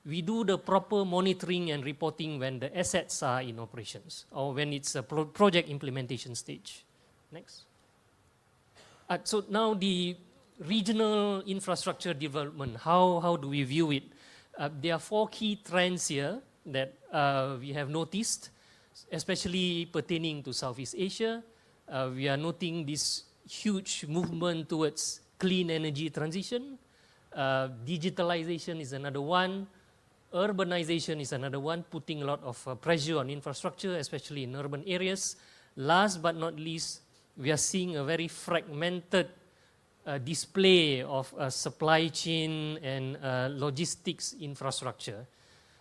we do the proper monitoring and reporting when the assets are in operations or when it's a project implementation stage. Next. So now the regional infrastructure development, how do we view it? There are 4 key trends here that we have noticed, especially pertaining to Southeast Asia. we are noting this huge movement towards clean energy transition. Digitalization is another one. Urbanization is another one, putting a lot of pressure on infrastructure, especially in urban areas. Last but not least, we are seeing a very fragmented display of supply chain and logistics infrastructure.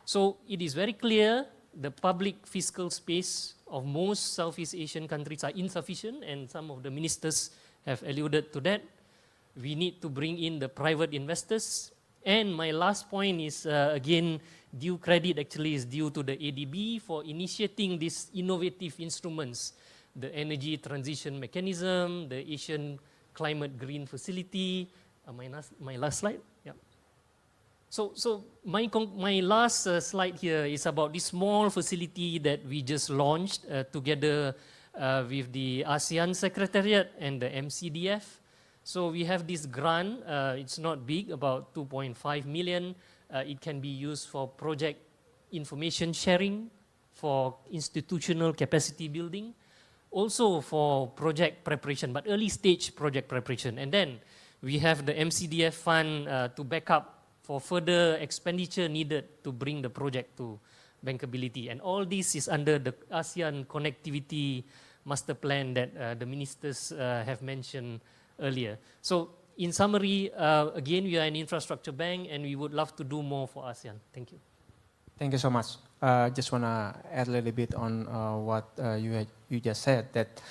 So it is very clear the public fiscal space of most Southeast Asian countries are insufficient, and some of the ministers have alluded to that. We need to bring in the private investors. And my last point is, again, due credit actually is due to the ADB for initiating these innovative instruments, the energy transition mechanism, the Asian Climate Green Facility. My last slide. Yeah. So my last slide here is about this small facility that we just launched together with the ASEAN Secretariat and the MCDF. So we have this grant, it's not big, about 2.5 million. It can be used for project information sharing, for institutional capacity building, also for project preparation, but early stage project preparation. And then we have the MCDF fund to back up for further expenditure needed to bring the project to bankability. And all this is under the ASEAN Connectivity Master Plan that the ministers have mentioned earlier. So in summary, again, we are an infrastructure bank and we would love to do more for ASEAN. Thank you. Thank you so much. Just want to add a little bit on what you just said, that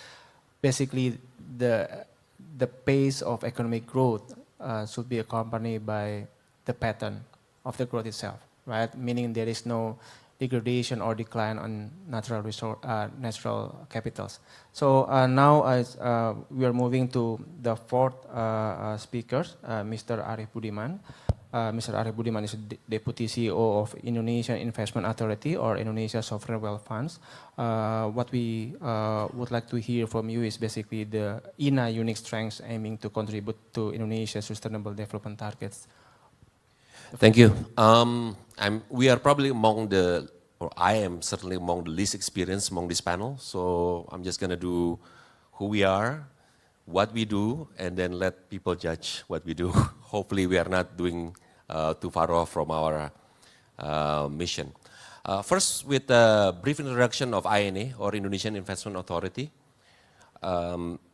basically the pace of economic growth should be accompanied by the pattern of the growth itself, right? Meaning there is no degradation or decline on natural capitals. So now we are moving to the fourth speaker, Mr. Arif Budiman. Mr. Arif Budiman is Deputy CEO of Indonesian Investment Authority, or Indonesia Sovereign Wealth Funds. What we would like to hear from you is basically the INA unique strengths aiming to contribute to Indonesia's sustainable development targets. Thank you. We are probably among the, or I am certainly among the least experienced among this panel. So I'm just going to do who we are, what we do, and then let people judge what we do. Hopefully we are not doing too far off from our mission. First, with a brief introduction of INA, or Indonesian Investment Authority.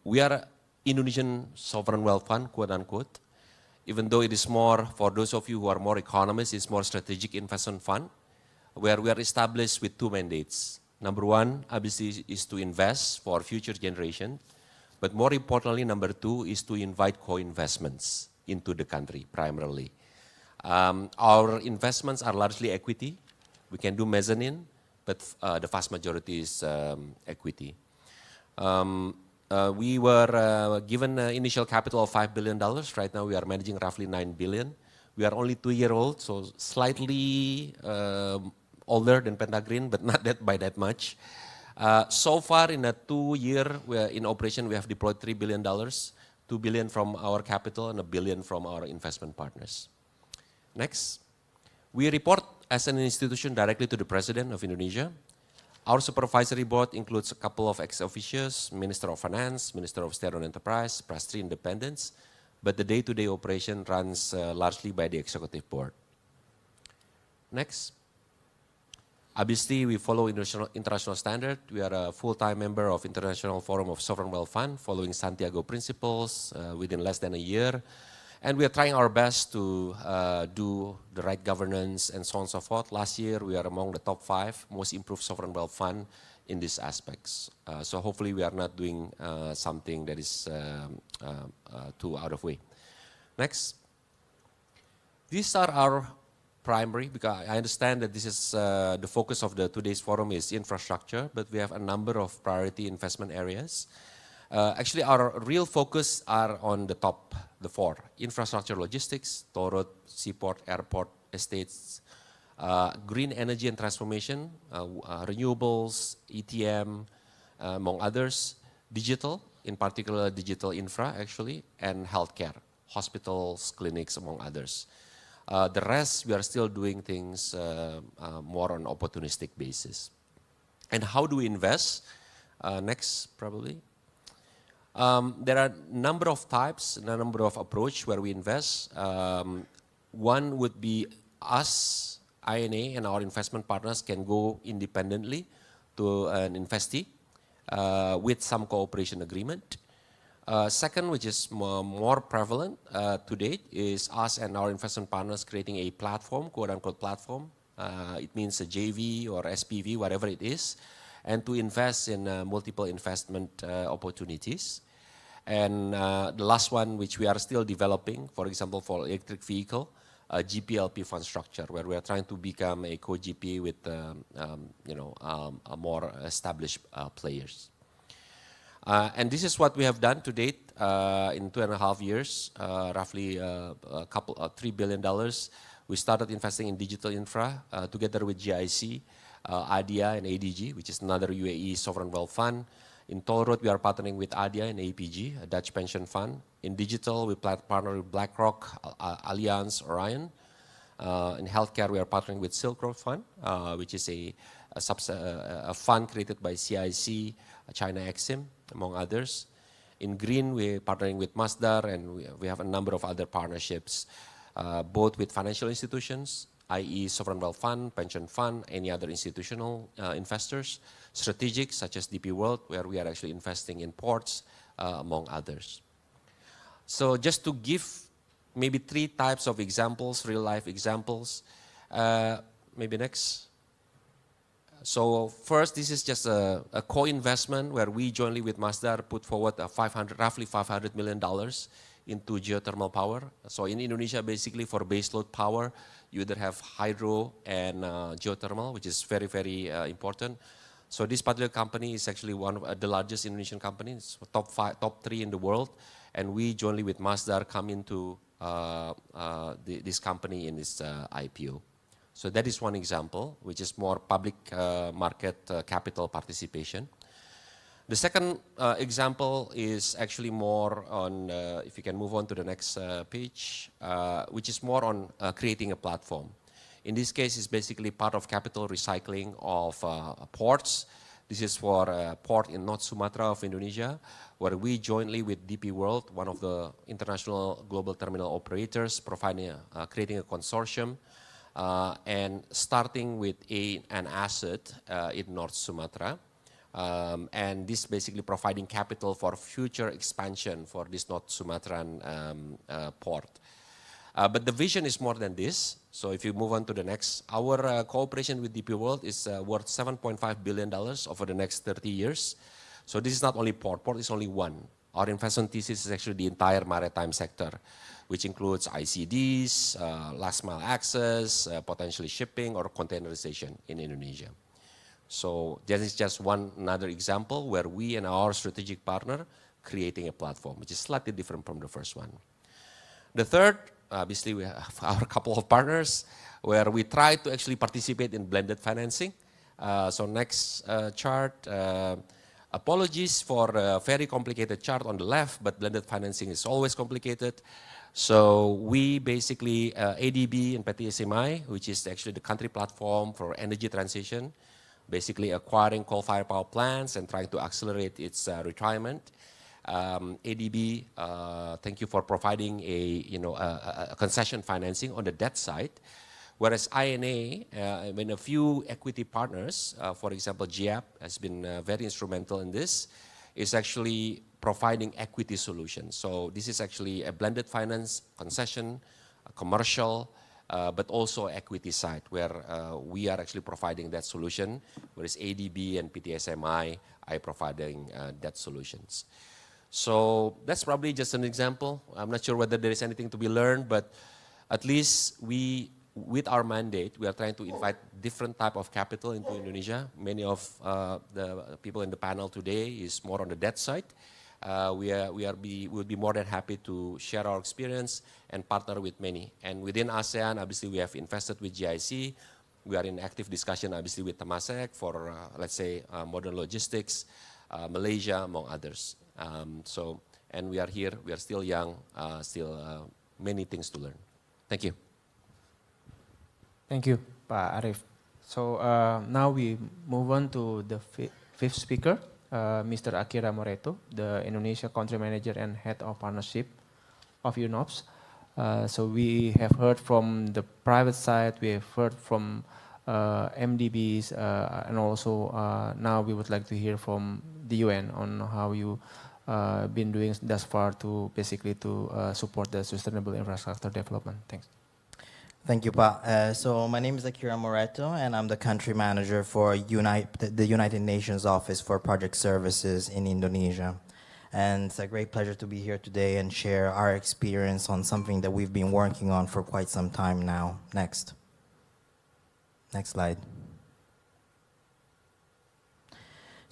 We are Indonesian Sovereign Wealth Fund, quote unquote. Even though it is more, for those of you who are more economists, it's more strategic investment fund, where we are established with two mandates. Number one, obviously, is to invest for future generation, but more importantly, number two is to invite co-investments into the country, primarily. Our investments are largely equity. We can do mezzanine, but the vast majority is equity. We were given initial capital of $5 billion. Right now we are managing roughly $9 billion. We are only 2 years old, so slightly older than Pentagreen, but not that by that much. So far in a 2 year in operation, we have deployed $3 billion, $2 billion from our capital and $1 billion from our investment partners. Next. We report as an institution directly to the President of Indonesia. Our supervisory board includes a couple of ex-officios, Minister of Finance, Minister of State-owned Enterprise, plus 3 independents, but the day-to-day operation runs largely by the executive board. Next. Obviously, we follow international standard. We are a full-time member of International Forum of Sovereign Wealth Fund, following Santiago Principles within less than a year. And we are trying our best to do the right governance and so on and so forth. Last year, we are among the top 5 most improved sovereign wealth fund in these aspects. So hopefully we are not doing something that is too out of way. Next. These are our primary, because I understand that this is the focus of the today's forum is infrastructure, but we have a number of priority investment areas. Actually, our real focus are on the top, the 4. Infrastructure logistics, toll road, seaport, airport, estates, green energy and transformation, renewables, ETM, among others, digital, in particular digital infra actually, and healthcare, hospitals, clinics, among others. The rest, we are still doing things more on opportunistic basis. And how do we invest? Next, probably. There are a number of types, a number of approach where we invest. One would be us, INA, and our investment partners can go independently to an investee with some cooperation agreement. Second, which is more prevalent to date, is us and our investment partners creating a platform, quote-unquote platform. It means a JV or SPV, whatever it is, and to invest in multiple investment opportunities. And the last one, which we are still developing, for example, for electric vehicle, GPLP fund structure, where we are trying to become a co-GP with more established players. And this is what we have done to date in 2.5 years, roughly $3 billion. We started investing in digital infra together with GIC, ADIA and ADG, which is another UAE sovereign wealth fund. In toll road, we are partnering with ADIA and APG, a Dutch pension fund. In digital, we partner with BlackRock, Allianz, Orion. In healthcare, we are partnering with Silk Road Fund, which is a fund created by CIC, China Exim, among others. In green, we're partnering with Masdar, and we have a number of other partnerships, both with financial institutions, i.e. sovereign wealth fund, pension fund, any other institutional investors, strategic such as DP World, where we are actually investing in ports, among others. So just to give maybe 3 types of examples, real life examples. Maybe next. So first, this is just a co-investment where we jointly with Masdar put forward roughly $500 million into geothermal power. So in Indonesia, basically for baseload power, you either have hydro and geothermal, which is very, very important. So this particular company is actually one of the largest Indonesian companies, top 3 in the world. And we jointly with Masdar come into this company in this IPO. So that is one example, which is more public market capital participation. The second example is actually more on, if you can move on to the next page, which is more on creating a platform. In this case, it's basically part of capital recycling of ports. This is for a port in North Sumatra of Indonesia, where we jointly with DP World, one of the international global terminal operators, creating a consortium and starting with an asset in North Sumatra. And this basically providing capital for future expansion for this North Sumatran port. But the vision is more than this. So if you move on to the next, our cooperation with DP World is worth $7.5 billion over the next 30 years. So this is not only port is only one. Our investment thesis is actually the entire maritime sector, which includes ICDs, last mile access, potentially shipping or containerization in Indonesia. So this is just another example where we and our strategic partner creating a platform, which is slightly different from the first one. The third, obviously we have our couple of partners where we try to actually participate in blended financing. So next chart, apologies for a very complicated chart on the left, but blended financing is always complicated. So we basically, ADB and PT SMI, which is actually the country platform for energy transition, basically acquiring coal-fired power plants and trying to accelerate its retirement. ADB, thank you for providing a concession financing on the debt side. Whereas INA, when a few equity partners, for example, GIAP has been very instrumental in this, is actually providing equity solutions. So this is actually a blended finance, concession, commercial, but also equity side where we are actually providing that solution, whereas ADB and PTSMI are providing that solutions. So that's probably just an example. I'm not sure whether there is anything to be learned, but at least with our mandate, we are trying to invite different type of capital into Indonesia. Many of the people in the panel today is more on the debt side. We'll be more than happy to share our experience and partner with many. And within ASEAN, obviously we have invested with GIC. We are in active discussion, obviously, with Temasek for, let's say, modern logistics, Malaysia, among others. And we are here, we are still young, still many things to learn. Thank you. Thank you, Pak Arif. So now we move on to the fifth speaker, Mr. Akira Moreto, the Indonesia Country Manager and Head of Partnership of UNOPS. So we have heard from the private side, we have heard from MDBs, and also now we would like to hear from the UN on how you been doing thus far to basically to support the sustainable infrastructure development. Thanks. Thank you, Pa. So my name is Akira Moreto, and I'm the country manager for the United Nations Office for Project Services in Indonesia. And it's a great pleasure to be here today and share our experience on something that we've been working on for quite some time now. Next. Next slide.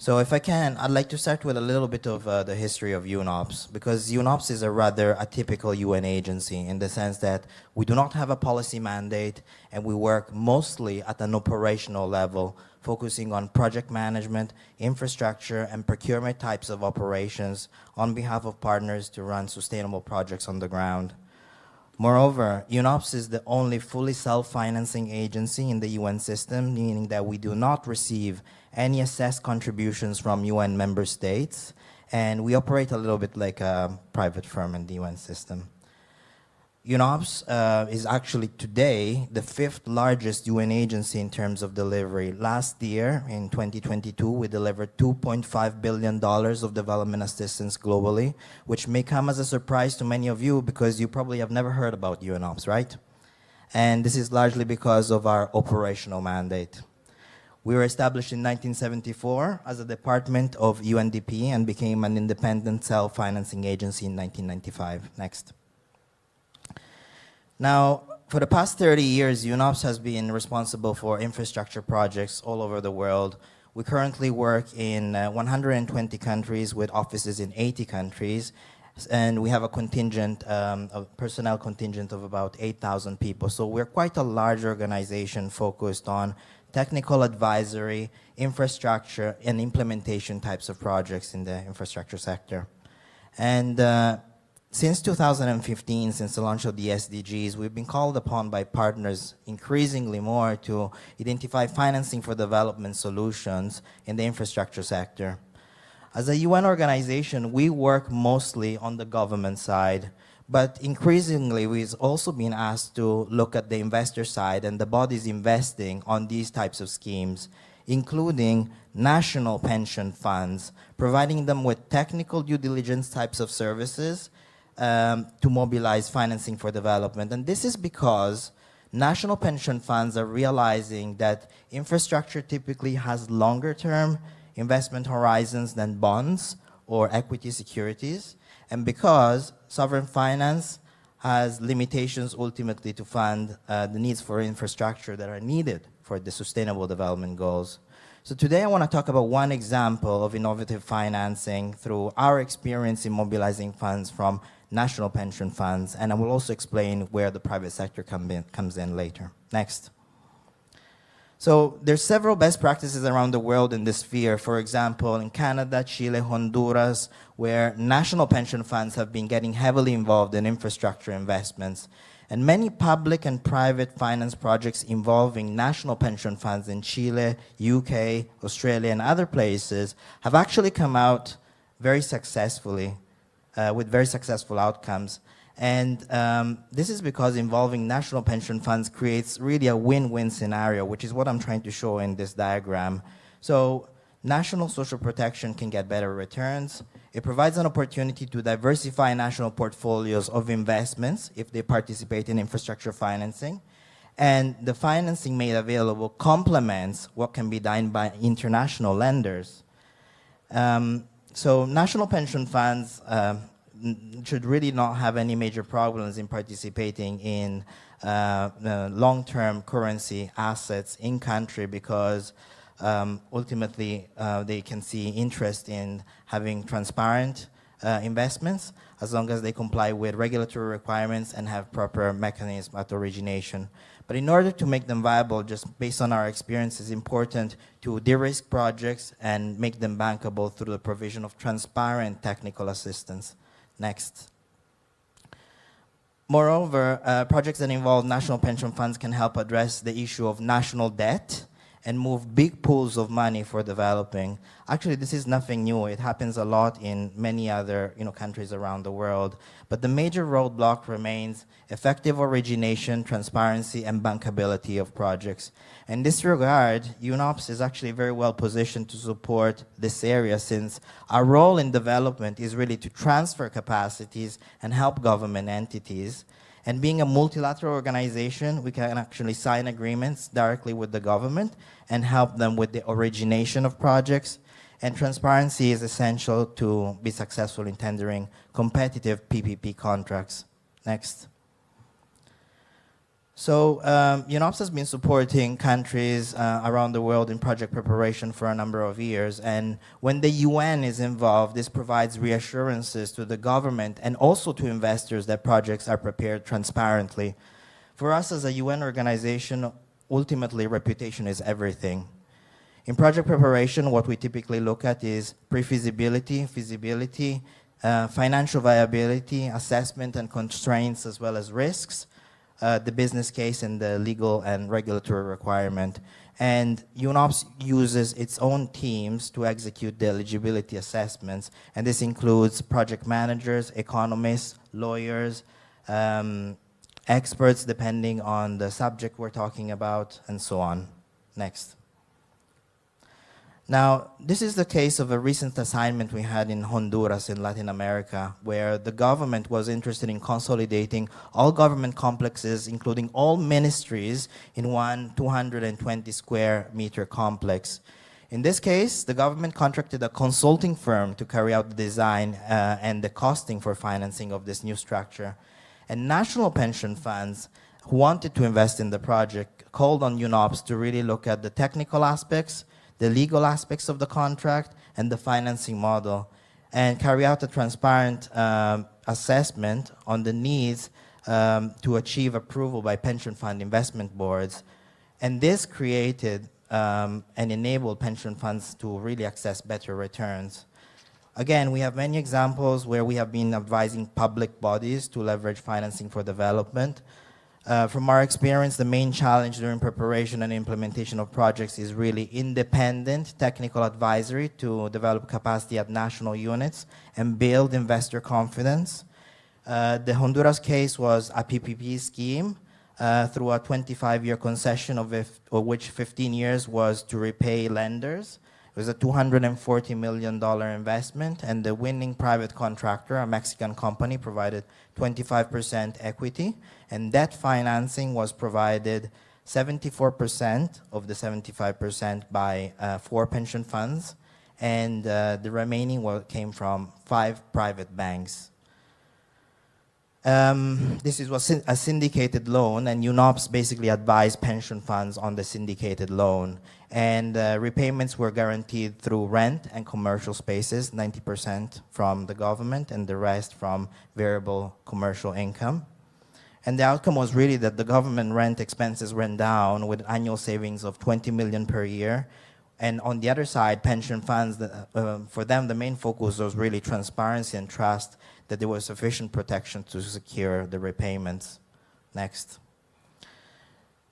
So if I can, I'd like to start with a little bit of the history of UNOPS, because UNOPS is a rather atypical UN agency in the sense that we do not have a policy mandate, and we work mostly at an operational level, focusing on project management, infrastructure, and procurement types of operations on behalf of partners to run sustainable projects on the ground. Moreover, UNOPS is the only fully self-financing agency in the UN system, meaning that we do not receive any assessed contributions from UN member states, and we operate a little bit like a private firm in the UN system. UNOPS is actually today the 5th largest UN agency in terms of delivery. Last year, in 2022, we delivered $2.5 billion of development assistance globally, which may come as a surprise to many of you because you probably have never heard about UNOPS, right? And this is largely because of our operational mandate. We were established in 1974 as a department of UNDP and became an independent self-financing agency in 1995. Next. Now, for the past 30 years, UNOPS has been responsible for infrastructure projects all over the world. We currently work in 120 countries with offices in 80 countries, and we have a contingent, a personnel contingent of about 8,000 people. So we're quite a large organization focused on technical advisory, infrastructure, and implementation types of projects in the infrastructure sector. And since 2015, since the launch of the SDGs, we've been called upon by partners increasingly more to identify financing for development solutions in the infrastructure sector. As a UN organization, we work mostly on the government side, but increasingly we've also been asked to look at the investor side and the bodies investing on these types of schemes, including national pension funds, providing them with technical due diligence types of services to mobilize financing for development. And this is because national pension funds are realizing that infrastructure typically has longer term investment horizons than bonds or equity securities, and because sovereign finance has limitations ultimately to fund the needs for infrastructure that are needed for the sustainable development goals. So today I want to talk about one example of innovative financing through our experience in mobilizing funds from national pension funds, and I will also explain where the private sector comes in later. Next. So there's several best practices around the world in this sphere. For example, in Canada, Chile, Honduras, where national pension funds have been getting heavily involved in infrastructure investments. And many public and private finance projects involving national pension funds in Chile, UK, Australia, and other places have actually come out very successfully, with very successful outcomes. And this is because involving national pension funds creates really a win-win scenario, which is what I'm trying to show in this diagram. So national social protection can get better returns. It provides an opportunity to diversify national portfolios of investments if they participate in infrastructure financing. And the financing made available complements what can be done by international lenders. So national pension funds should really not have any major problems in participating in long-term currency assets in country because ultimately they can see interest in having transparent investments as long as they comply with regulatory requirements and have proper mechanism at origination. But in order to make them viable, just based on our experience, it's important to de-risk projects and make them bankable through the provision of transparent technical assistance. Next. Moreover, projects that involve national pension funds can help address the issue of national debt and move big pools of money for developing. Actually, this is nothing new. It happens a lot in many other countries around the world. But the major roadblock remains effective origination, transparency, and bankability of projects. In this regard, UNOPS is actually very well positioned to support this area, since our role in development is really to transfer capacities and help government entities. And being a multilateral organization, we can actually sign agreements directly with the government and help them with the origination of projects. And transparency is essential to be successful in tendering competitive PPP contracts. Next. So UNOPS has been supporting countries around the world in project preparation for a number of years. And when the UN is involved, this provides reassurances to the government and also to investors that projects are prepared transparently. For us as a UN organization, ultimately reputation is everything. In project preparation, what we typically look at is pre-feasibility, feasibility, financial viability, assessment and constraints, as well as risks, the business case, and the legal and regulatory requirement. And UNOPS uses its own teams to execute the eligibility assessments, and this includes project managers, economists, lawyers, experts depending on the subject we're talking about, and so on. Next. Now, this is the case of a recent assignment we had in Honduras in Latin America, where the government was interested in consolidating all government complexes, including all ministries, in one 220 square meter complex. In this case, the government contracted a consulting firm to carry out the design and the costing for financing of this new structure. And national pension funds who wanted to invest in the project called on UNOPS to really look at the technical aspects, the legal aspects of the contract, and the financing model, and carry out a transparent assessment on the needs to achieve approval by pension fund investment boards. And this created and enabled pension funds to really access better returns. Again, we have many examples where we have been advising public bodies to leverage financing for development. From our experience, the main challenge during preparation and implementation of projects is really independent technical advisory to develop capacity at national units and build investor confidence. The Honduras case was a PPP scheme through a 25-year concession of which 15 years was to repay lenders. It was a $240 million investment, and the winning private contractor, a Mexican company, provided 25% equity, and debt financing was provided 74% of the 75% by 4 pension funds, and the remaining came from 5 private banks. This was a syndicated loan, and UNOPS basically advised pension funds on the syndicated loan. And repayments were guaranteed through rent and commercial spaces, 90% from the government and the rest from variable commercial income. And the outcome was really that the government rent expenses went down with annual savings of 20 million per year. And on the other side, pension funds, for them, the main focus was really transparency and trust that there was sufficient protection to secure the repayments. Next.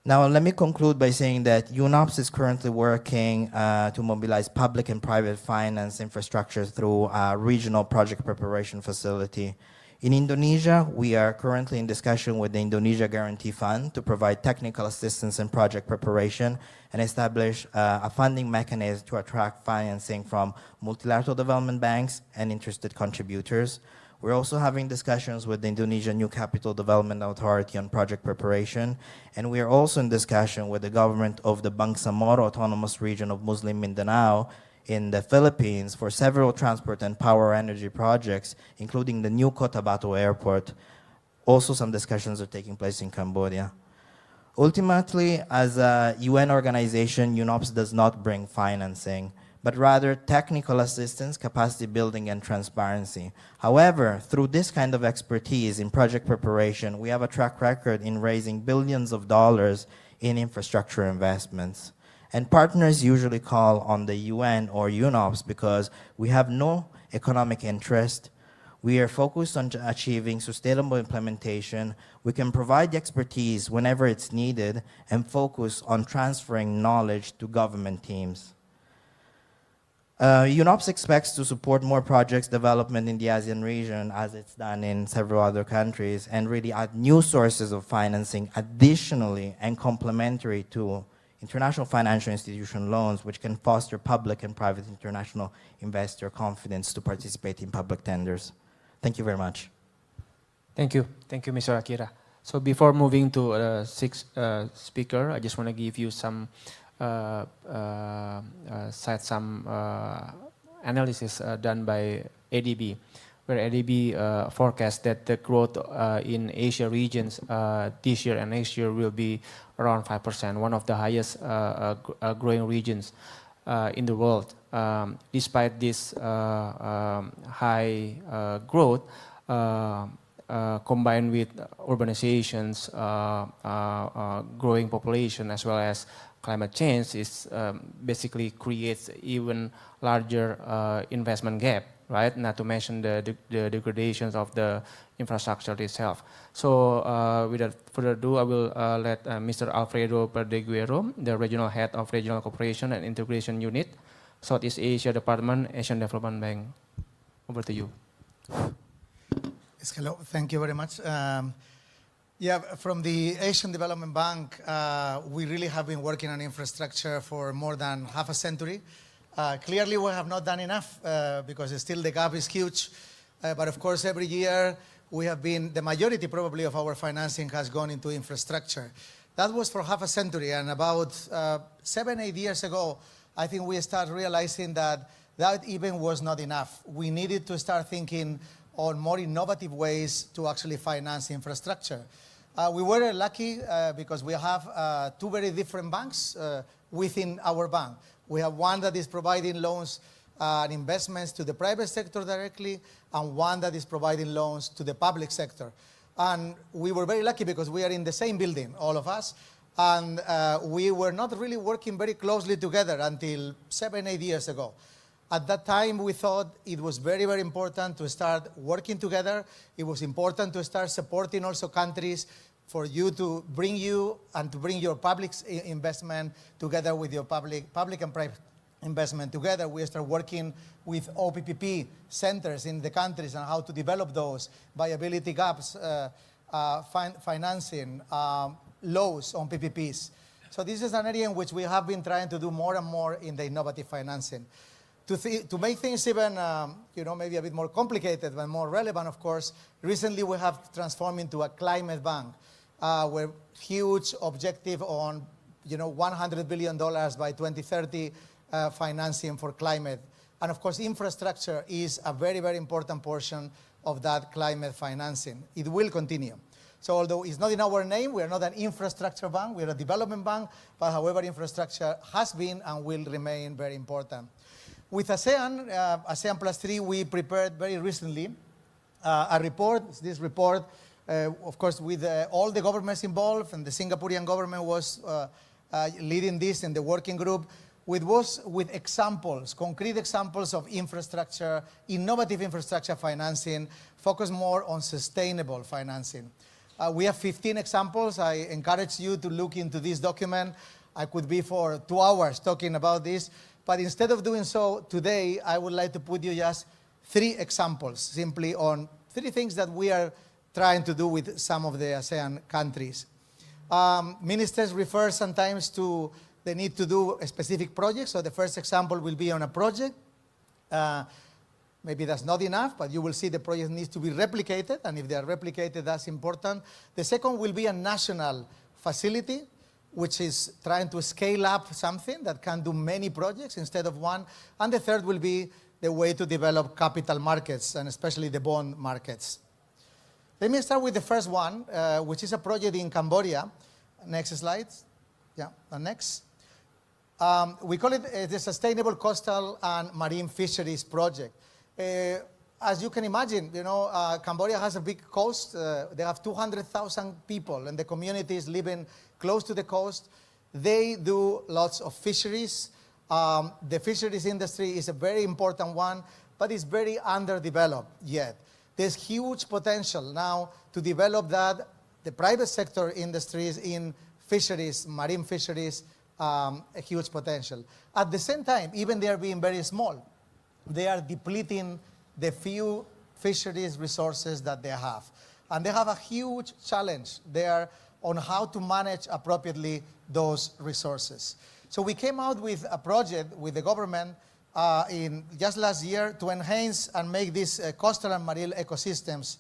Now, let me conclude by saying that UNOPS is currently working to mobilize public and private finance infrastructure through a regional project preparation facility. In Indonesia, we are currently in discussion with the Indonesia Guarantee Fund to provide technical assistance in project preparation and establish a funding mechanism to attract financing from multilateral development banks and interested contributors. We're also having discussions with the Indonesian New Capital Development Authority on project preparation, and we are also in discussion with the government of the Bangsamoro Autonomous Region of Muslim Mindanao in the Philippines for several transport and power energy projects, including the new Cotabato Airport. Also, some discussions are taking place in Cambodia. Ultimately, as a UN organization, UNOPS does not bring financing, but rather technical assistance, capacity building, and transparency. However, through this kind of expertise in project preparation, we have a track record in raising billions of dollars in infrastructure investments. And partners usually call on the UN or UNOPS because we have no economic interest, We are focused on achieving sustainable implementation. We can provide the expertise whenever it's needed and focus on transferring knowledge to government teams. UNOPS expects to support more projects development in the ASEAN region as it's done in several other countries and really add new sources of financing additionally and complementary to international financial institution loans, which can foster public and private international investor confidence to participate in public tenders. Thank you very much. Thank you, Mr. Akira. So before moving to the sixth speaker, I just want to give you some analysis done by ADB, where ADB forecasts that the growth in Asia regions this year and next year will be around 5%, one of the highest growing regions in the world. Despite this high growth, combined with urbanizations, growing population, as well as climate change, is basically creates even larger investment gap, right? Not to mention the degradations of the infrastructure itself. So without further ado, I will let Mr. Alfredo Perdeguero, the Regional Head of Regional Cooperation and Integration Unit, Southeast Asia Department, Asian Development Bank. Over to you. Yes, hello, thank you very much. Yeah, from the Asian Development Bank, we really have been working on infrastructure for more than half a century. Clearly, we have not done enough because still the gap is huge. But of course, every year we have been, the majority probably of our financing has gone into infrastructure. That was for half a century, and about 7-8 years ago, I think we started realizing that that even was not enough. We needed to start thinking on more innovative ways to actually finance infrastructure. We were lucky because we have two very different banks within our bank. We have one that is providing loans and investments to the private sector directly, and one that is providing loans to the public sector. And we were very lucky because we are in the same building, all of us, and we were not really working very closely together until 7-8 years ago. At that time, we thought it was very, very important to start working together. It was important to start supporting also countries for you to bring you and to bring your public investment together with your public and private investment together. We start working with OPPP centers in the countries and how to develop those, viability gaps, financing, laws on PPPs. So this is an area in which we have been trying to do more and more in the innovative financing. To make things even, maybe a bit more complicated but more relevant, of course, recently we have transformed into a climate bank, with huge objective on, $100 billion by 2030 financing for climate. And of course, infrastructure is a very, very important portion of that climate financing. It will continue. So although it's not in our name, we are not an infrastructure bank, we are a development bank, but however, infrastructure has been and will remain very important. With ASEAN, ASEAN Plus 3, we prepared very recently a report. This report, of course, with all the governments involved, and the Singaporean government was leading this in the working group, with examples, concrete examples of infrastructure, innovative infrastructure financing, focused more on sustainable financing. We have 15 examples. I encourage you to look into this document. I could be for 2 hours talking about this. But instead of doing so today, I would like to put you just 3 examples, simply on 3 things that we are trying to do with some of the ASEAN countries. Ministers refer sometimes to the need to do a specific project. So the first example will be on a project. Maybe that's not enough, but you will see the project needs to be replicated. And if they are replicated, that's important. The second will be a national facility, which is trying to scale up something that can do many projects instead of one. And the third will be the way to develop capital markets, and especially the bond markets. Let me start with the first one, which is a project in Cambodia. Next slide. Yeah, and next. We call it the Sustainable Coastal and Marine Fisheries Project. As you can imagine, Cambodia has a big coast. They have 200,000 people, and the communities living close to the coast. They do lots of fisheries. The fisheries industry is a very important one, but it's very underdeveloped yet. There's huge potential now to develop that, the private sector industries in fisheries, marine fisheries, a huge potential. At the same time, even they are being very small, they are depleting the few fisheries resources that they have. And they have a huge challenge there on how to manage appropriately those resources. So we came out with a project with the government in just last year to enhance and make these coastal and marine ecosystems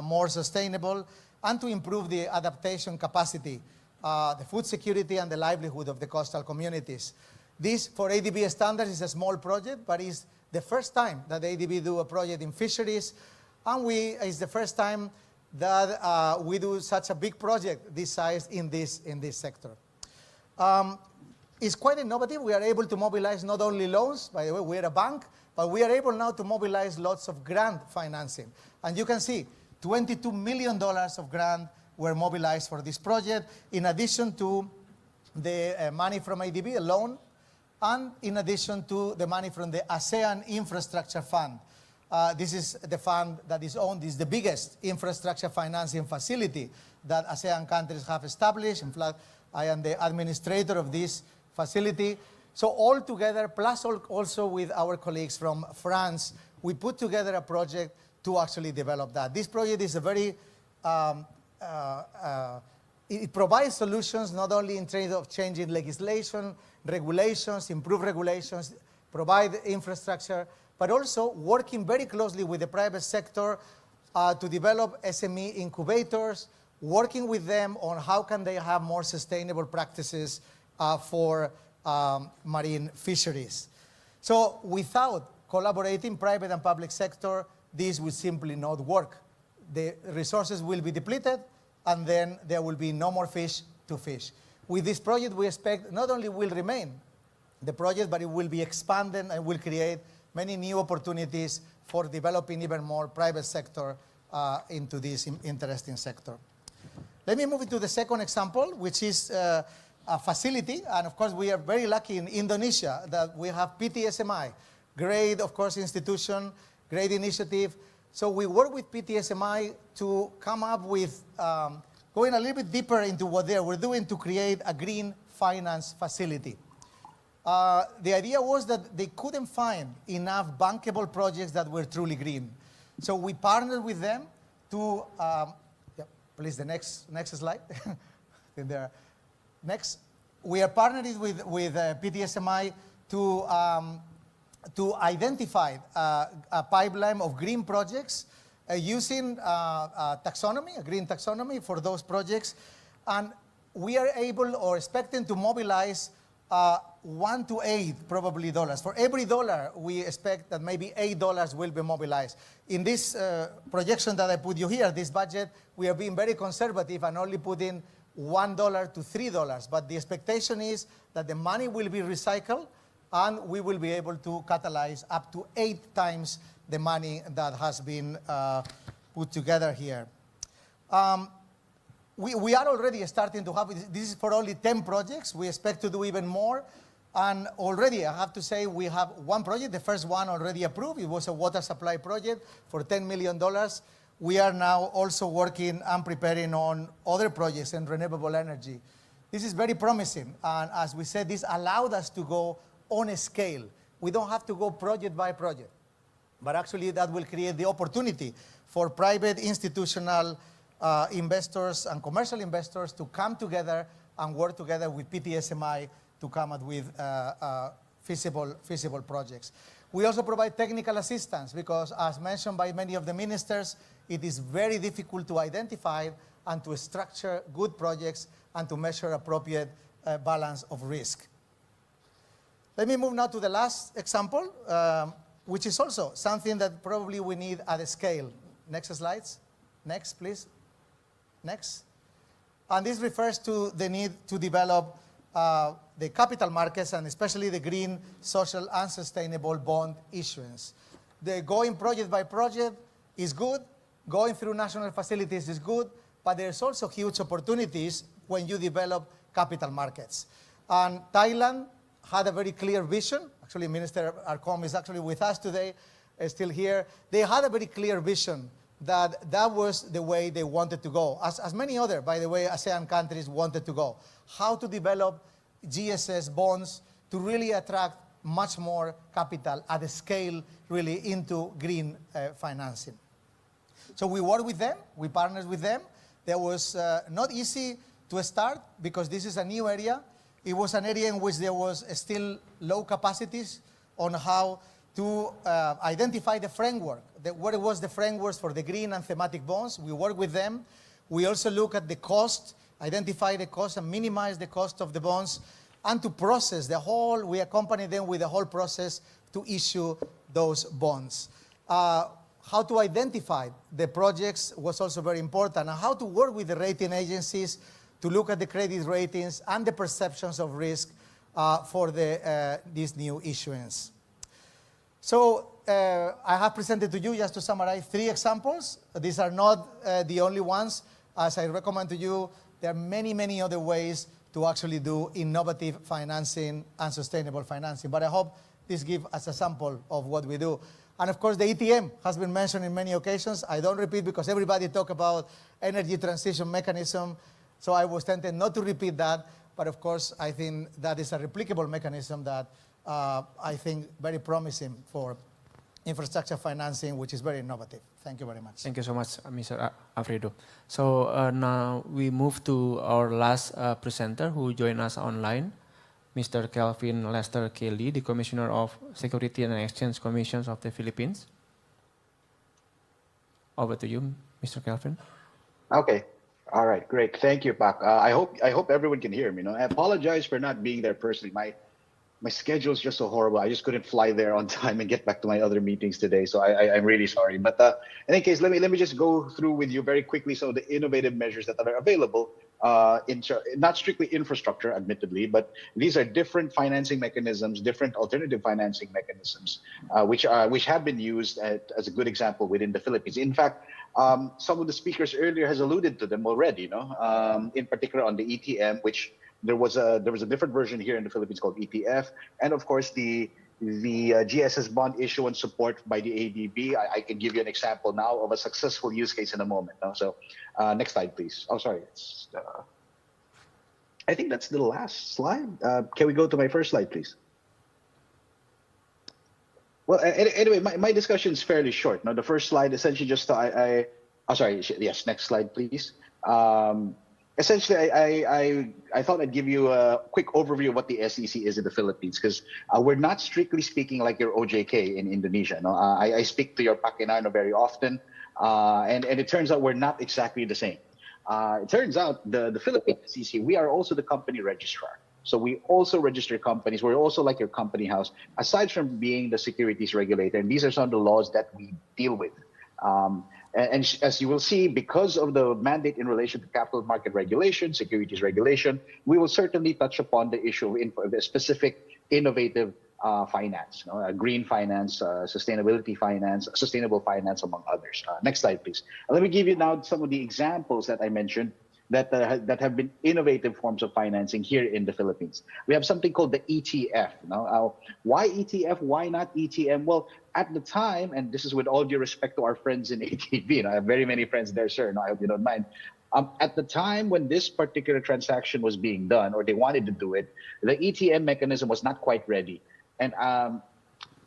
more sustainable and to improve the adaptation capacity, the food security and the livelihood of the coastal communities. This, for ADB standards, is a small project, but it's the first time that ADB do a project in fisheries, and it's the first time that we do such a big project this size in this sector. It's quite innovative. We are able to mobilize not only loans, by the way, we're a bank, but we are able now to mobilize lots of grant financing. And you can see $22 million of grant were mobilized for this project, in addition to the money from ADB, a loan, and in addition to the money from the ASEAN Infrastructure Fund. This is the fund that is owned, this is the biggest infrastructure financing facility that ASEAN countries have established. In fact, I am the administrator of this facility. So all together, plus also with our colleagues from France, we put together a project to actually develop that. This project is a very, it provides solutions not only in terms of changing legislation, regulations, improve regulations, provide infrastructure, but also working very closely with the private sector to develop SME incubators, working with them on how can they have more sustainable practices for marine fisheries. So without collaborating private and public sector, this will simply not work. The resources will be depleted, and then there will be no more fish to fish. With this project, we expect not only will remain the project, but it will be expanded and will create many new opportunities for developing even more private sector into this interesting sector. Let me move into the second example, which is a facility. And of course, we are very lucky in Indonesia that we have PTSMI, great, of course, institution, great initiative. So we work with PTSMI to come up with, going a little bit deeper into what we're doing to create a green finance facility. The idea was that they couldn't find enough bankable projects that were truly green. So we partnered with them to, please, the next slide. Next, we are partnering with PTSMI to identify a pipeline of green projects using taxonomy, a green taxonomy for those projects. And we are able or expecting to mobilize $1 to $8 probably dollars. For every dollar, we expect that maybe $8 will be mobilized. In this projection that I put you here, this budget, we are being very conservative and only putting $1 to $3. But the expectation is that the money will be recycled and we will be able to catalyze up to 8 times the money that has been put together here. We are already starting to have, this is for only 10 projects. We expect to do even more. And already, I have to say, we have one project, the first one already approved. It was a water supply project for $10 million. We are now also working and preparing on other projects in renewable energy. This is very promising. And as we said, this allowed us to go on a scale. We don't have to go project by project. But actually, that will create the opportunity for private institutional investors and commercial investors to come together and work together with PTSMI to come up with feasible projects. We also provide technical assistance because, as mentioned by many of the ministers, it is very difficult to identify and to structure good projects and to measure appropriate balance of risk. Let me move now to the last example, which is also something that probably we need at a scale. Next slides. Next, please. Next. And this refers to the need to develop the capital markets and especially the green, social, and sustainable bond issuance. The going project by project is good. Going through national facilities is good. But there's also huge opportunities when you develop capital markets. And Thailand had a very clear vision. Actually, Minister Arkom is actually with us today, still here. They had a very clear vision that that was the way they wanted to go, as many other, by the way, ASEAN countries wanted to go. How to develop GSS bonds to really attract much more capital at a scale really into green financing. So we worked with them, we partnered with them. There was not easy to start because this is a new area. It was an area in which there was still low capacities on how to identify the framework, what was the frameworks for the green and thematic bonds. We work with them. We also look at the cost, identify the cost and minimize the cost of the bonds, and to process the whole, we accompany them with the whole process to issue those bonds. How to identify the projects was also very important, and how to work with the rating agencies to look at the credit ratings and the perceptions of risk for this new issuance. So I have presented to you, just to summarize, 3 examples. These are not the only ones. As I recommend to you, there are many, many other ways to actually do innovative financing and sustainable financing. But I hope this gives us a sample of what we do. And of course, the ETM has been mentioned in many occasions. I don't repeat because everybody talk about energy transition mechanism. So I was tempted not to repeat that. But of course, I think that is a replicable mechanism that I think very promising for infrastructure financing, which is very innovative. Thank you very much. Thank you so much, Mr. Alfredo. So now we move to our last presenter who joined us online, Mr. Kelvin Lester Kelly, the Commissioner of Security and Exchange Commissions of the Philippines. Over to you, Mr. Kelvin. Okay. All right. Great. Thank you, Pak. I hope everyone can hear me. I apologize for not being there personally. My schedule is just so horrible. I just couldn't fly there on time and get back to my other meetings today. So I'm really sorry. But in any case, let me just go through with you very quickly some of the innovative measures that are available, not strictly infrastructure, admittedly, but these are different financing mechanisms, different alternative financing mechanisms, which have been used as a good example within the Philippines. In fact, some of the speakers earlier has alluded to them already. In particular on the ETM, which there was a different version here in the Philippines called ETF, and of course the GSS bond issuance support by the ADB. I can give you an example now of a successful use case in a moment. So next slide, please. Oh, sorry. I think that's the last slide. Can we go to my first slide, please? Well, anyway, my discussion is fairly short. Now, the first slide essentially just sorry. Yes, next slide, please. Essentially, I thought I'd give you a quick overview of what the SEC is in the Philippines, because we're not strictly speaking like your OJK in Indonesia. I speak to your Pakinarno very often, and it turns out we're not exactly the same. It turns out the Philippine SEC, we are also the company registrar. So we also register companies. We're also like your company house, aside from being the securities regulator. And these are some of the laws that we deal with. And as you will see, because of the mandate in relation to capital market regulation, securities regulation, we will certainly touch upon the issue of specific innovative finance, green finance, sustainability finance, sustainable finance, among others. Next slide, please. Let me give you now some of the examples that I mentioned that have been innovative forms of financing here in the Philippines. We have something called the ETF. Why ETF? Why not ETM? Well, at the time, and this is with all due respect to our friends in ATV, I have very many friends there, sir, I hope you don't mind. At the time when this particular transaction was being done, or they wanted to do it, the ETM mechanism was not quite ready. And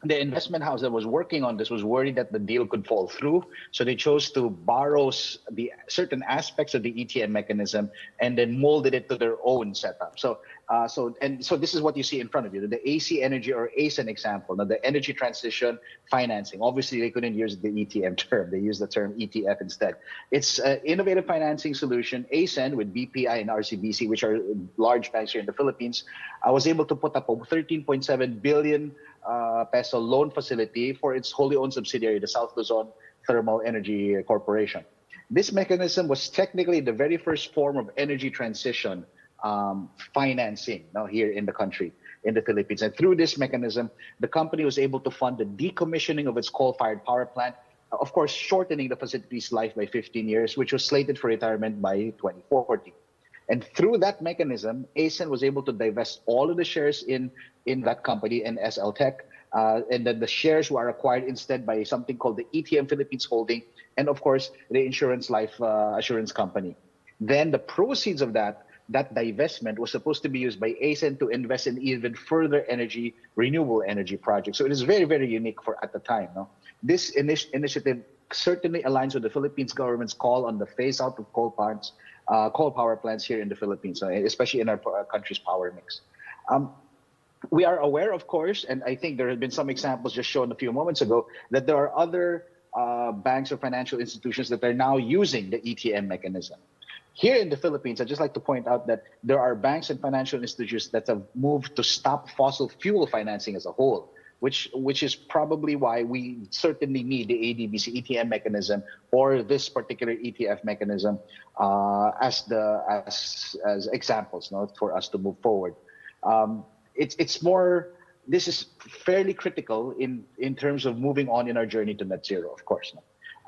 the investment house that was working on this was worried that the deal could fall through. So they chose to borrow the certain aspects of the ETM mechanism and then molded it to their own setup. So this is what you see in front of you, the AC Energy or ASEAN example. Now, the energy transition financing. Obviously, they couldn't use the ETM term. They used the term ETF instead. It's an innovative financing solution. ASEAN, with BPI and RCBC, which are large banks here in the Philippines, was able to put up a 13.7 billion peso loan facility for its wholly owned subsidiary, the South Luzon Thermal Energy Corporation. This mechanism was technically the very first form of energy transition financing here in the country, in the Philippines. And through this mechanism, the company was able to fund the decommissioning of its coal-fired power plant, of course, shortening the facility's life by 15 years, which was slated for retirement by 2040. And through that mechanism, ASEAN was able to divest all of the shares in that company, in SL Tech, and then the shares were acquired instead by something called the ETM Philippines Holding, and of course the insurance life assurance company. Then the proceeds of that divestment was supposed to be used by ASEAN to invest in even further renewable energy projects. So it is very, very unique for at the time. No? This initiative certainly aligns with the Philippines government's call on the phase out of coal power plants here in the Philippines, especially in our country's power mix. We are aware, of course, and I think there have been some examples just shown a few moments ago, that there are other banks or financial institutions that are now using the ETM mechanism. Here in the Philippines, I'd just like to point out that there are banks and financial institutions that have moved to stop fossil fuel financing as a whole, which is probably why we certainly need the ADBC ETM mechanism or this particular ETF mechanism as examples, no, for us to move forward. This is fairly critical in terms of moving on in our journey to net zero, of course.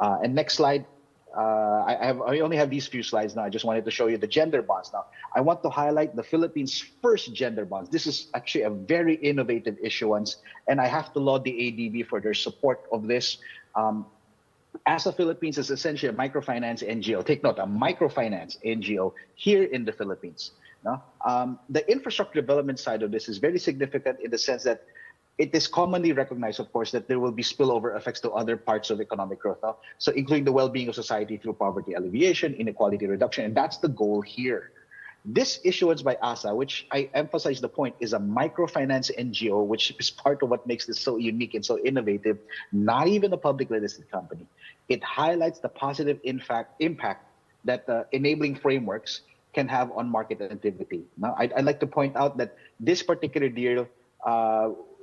And next slide. I only have these few slides now. I just wanted to show you the gender bonds now. I want to highlight the Philippines' first gender bonds. This is actually a very innovative issuance, and I have to laud the ADB for their support of this. ASA Philippines is essentially a microfinance NGO. Take note, a microfinance NGO here in the Philippines. No? The infrastructure development side of this is very significant in the sense that it is commonly recognized, of course, that there will be spillover effects to other parts of economic growth, so including the well-being of society through poverty alleviation, inequality reduction, and that's the goal here. This issuance by ASA, which I emphasize the point, is a microfinance NGO, which is part of what makes this so unique and so innovative, not even a publicly listed company. It highlights the positive impact that enabling frameworks can have on market activity. Now, I'd like to point out that this particular deal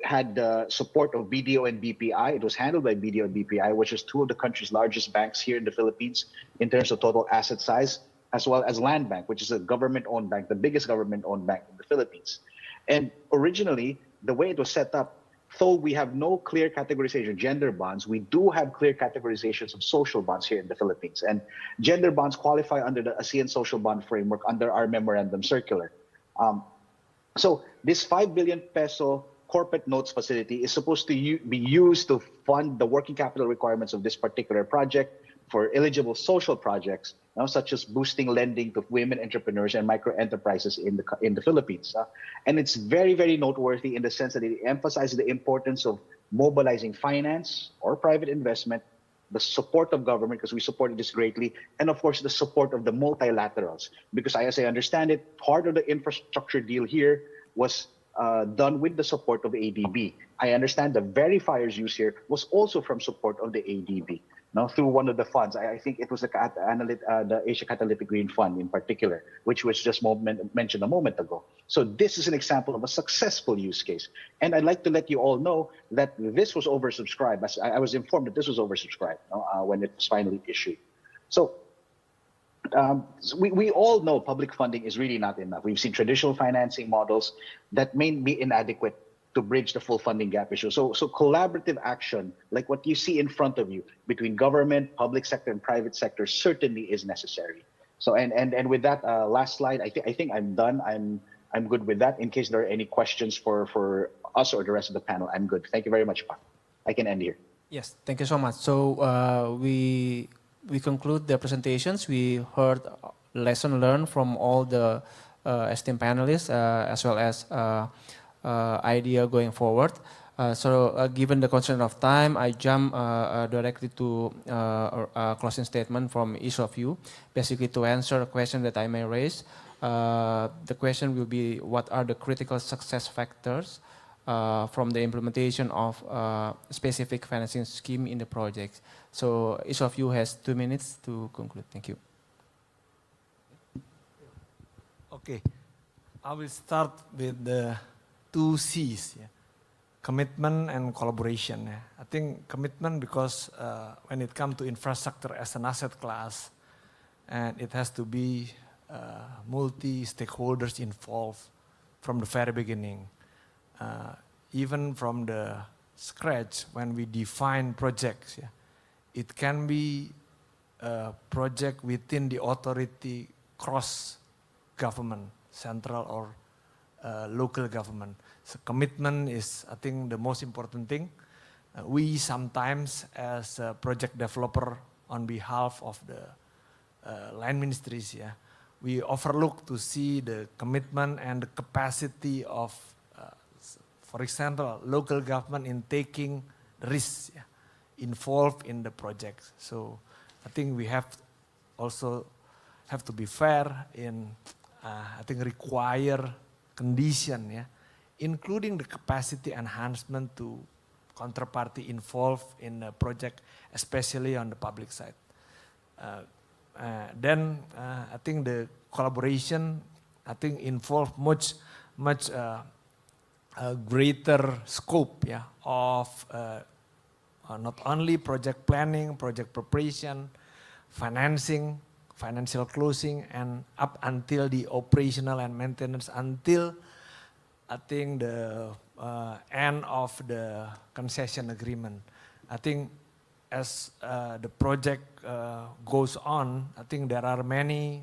had the support of BDO and BPI. It was handled by BDO and BPI, which is two of the country's largest banks here in the Philippines in terms of total asset size, as well as Land Bank, which is a government-owned bank, the biggest government-owned bank in the Philippines. And originally, the way it was set up, though we have no clear categorization of gender bonds, we do have clear categorizations of social bonds here in the Philippines. And gender bonds qualify under the ASEAN Social Bond Framework under our memorandum circular. So this 5 billion peso corporate notes facility is supposed to be used to fund the working capital requirements of this particular project for eligible social projects, such as boosting lending to women entrepreneurs and micro enterprises in the Philippines. And it's very, very noteworthy in the sense that it emphasizes the importance of mobilizing finance or private investment, the support of government, because we supported this greatly, and of course the support of the multilaterals. Because as I understand it, part of the infrastructure deal here was done with the support of ADB. I understand the verifiers used here was also from support of the ADB, through one of the funds. I think it was the Asia Catalytic Green Fund in particular, which was just mentioned a moment ago. So this is an example of a successful use case. And I'd like to let you all know that this was oversubscribed. I was informed that this was oversubscribed when it was finally issued. So we all know public funding is really not enough. We've seen traditional financing models that may be inadequate to bridge the full funding gap issue. So collaborative action, like what you see in front of you, between government, public sector, and private sector certainly is necessary. So and with that last slide, I think I'm done. I'm good with that. In case there are any questions for us or the rest of the panel, I'm good. Thank you very much, Pa. I can end here. Yes, thank you so much. So we conclude the presentations. We heard lesson learned from all the esteemed panelists as well as idea going forward. So given the constraint of time, I jump directly to a closing statement from each of you, basically to answer a question that I may raise. The question will be, what are the critical success factors from the implementation of specific financing scheme in the project? So each of you has 2 minutes to conclude. Thank you. Okay, I will start with the 2 C's, commitment and collaboration. I think commitment because when it comes to infrastructure as an asset class, and it has to be multi-stakeholders involved from the very beginning. Even from the scratch, when we define projects, it can be a project within the authority cross government, central or local government. So commitment is, I think, the most important thing. We sometimes, as a project developer on behalf of the land ministries, we overlook to see the commitment and the capacity of, for example, local government in taking risks involved in the projects. So I think we have also have to be fair in, I think, require condition, including the capacity enhancement to counterparty involved in the project, especially on the public side. Then I think the collaboration, I think, involve much greater scope of not only project planning, project preparation, financing, financial closing, and up until the operational and maintenance, until I think the end of the concession agreement. I think as the project goes on, I think there are many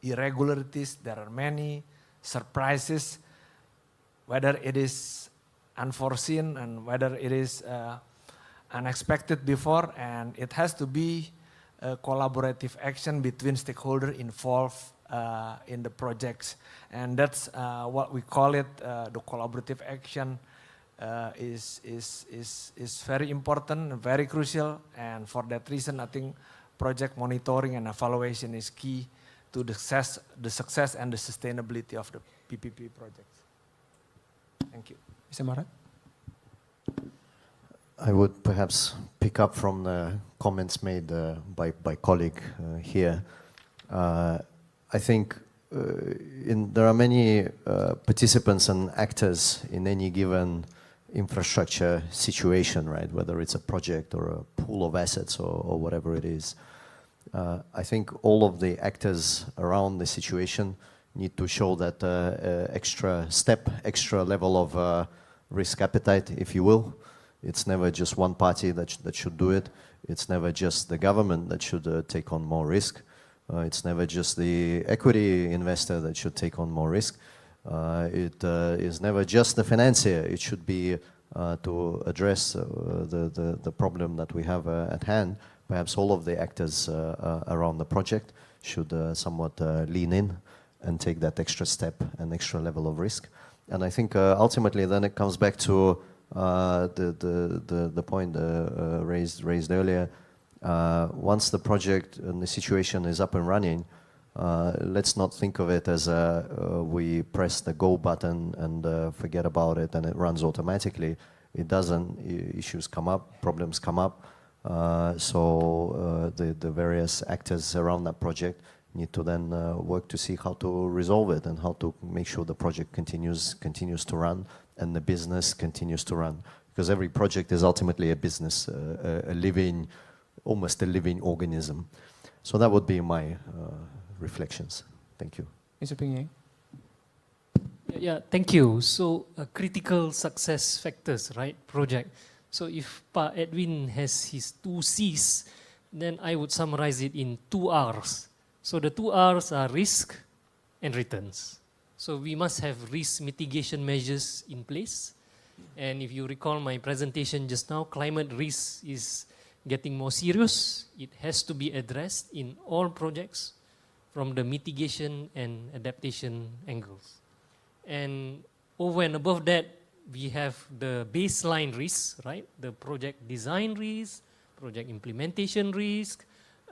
irregularities, there are many surprises, whether it is unforeseen and whether it is unexpected before, and it has to be a collaborative action between stakeholders involved in the projects. And that's what we call it, the collaborative action is very important, very crucial, and for that reason I think project monitoring and evaluation is key to the success and the sustainability of the PPP projects. Thank you. Mr. Marat? I would perhaps pick up from the comments made by colleague here. I think there are many participants and actors in any given infrastructure situation, right? Whether it's a project or a pool of assets or whatever it is. I think all of the actors around the situation need to show that extra level of risk appetite, if you will. It's never just one party that should do it. It's never just the government that should take on more risk. It's never just the equity investor that should take on more risk. It is never just the financier. It should be to address the problem that we have at hand. Perhaps all of the actors around the project should somewhat lean in and take that extra step and extra level of risk. And I think ultimately then it comes back to the point raised earlier. Once the project and the situation is up and running, let's not think of it as we press the go button and forget about it and it runs automatically. It doesn't. Issues come up, problems come up. So the various actors around that project need to then work to see how to resolve it and how to make sure the project continues to run and the business continues to run. Because every project is ultimately a business, almost a living organism. So that would be my reflections. Thank you. Mr. Ping. Yeah, thank you. So critical success factors, right, project. So if Pa Edwin has his 2 C's, then I would summarize it in 2 R's. So the 2 R's are risk and returns. So we must have risk mitigation measures in place. And if you recall my presentation just now, climate risk is getting more serious. It has to be addressed in all projects from the mitigation and adaptation angles. And over and above that, we have the baseline risks, right? The project design risk, project implementation risk,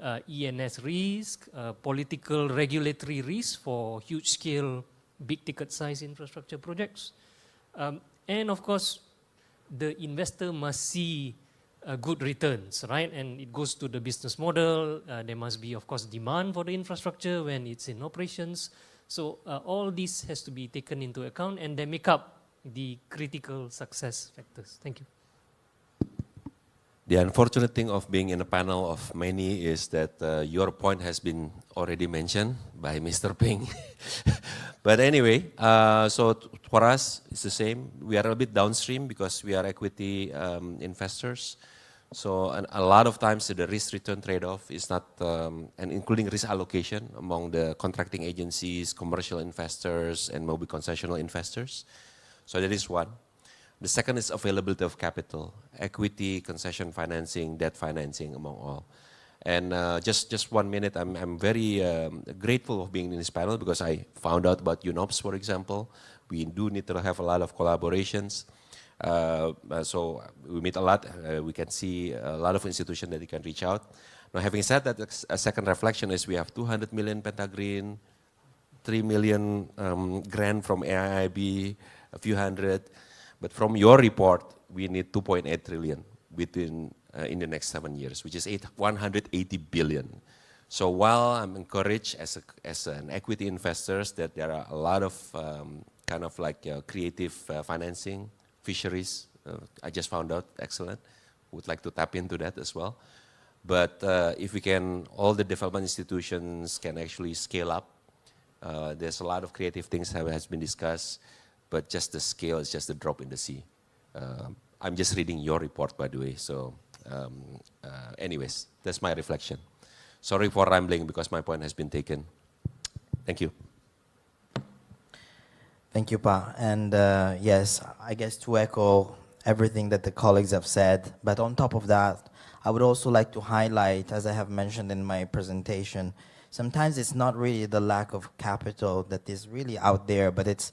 ENS risk, political regulatory risk for huge scale, big ticket size infrastructure projects. And of course, the investor must see good returns, right? And it goes to the business model. There must be, of course, demand for the infrastructure when it's in operations. So all this has to be taken into account and they make up the critical success factors. Thank you. The unfortunate thing of being in a panel of many is that your point has been already mentioned by Mr. Ping. But anyway, so for us, it's the same. We are a bit downstream because we are equity investors. So a lot of times the risk-return trade-off is not, and including risk allocation among the contracting agencies, commercial investors, and maybe concessional investors. So that is one. The second is availability of capital, equity, concession financing, debt financing, among all. And just 1 minute, I'm very grateful of being in this panel because I found out about UNOPS, for example. We do need to have a lot of collaborations. So we meet a lot. We can see a lot of institutions that you can reach out. Now, having said that, a second reflection is we have 200 million Pentagreen, 3 million grant from AIIB, a few hundred. But from your report, we need 2.8 trillion within in the next 7 years, which is 180 billion. So while I'm encouraged as an equity investors that there are a lot of kind of like creative financing, fisheries, I just found out, excellent. Would like to tap into that as well. But if we can, all the development institutions can actually scale up. There's a lot of creative things that has been discussed, but just the scale is just a drop in the sea. I'm just reading your report, by the way. So anyways, that's my reflection. Sorry for rambling because my point has been taken. Thank you. Thank you, Pa. And yes, I guess to echo everything that the colleagues have said, but on top of that, I would also like to highlight, as I have mentioned in my presentation, sometimes it's not really the lack of capital that is really out there, but it's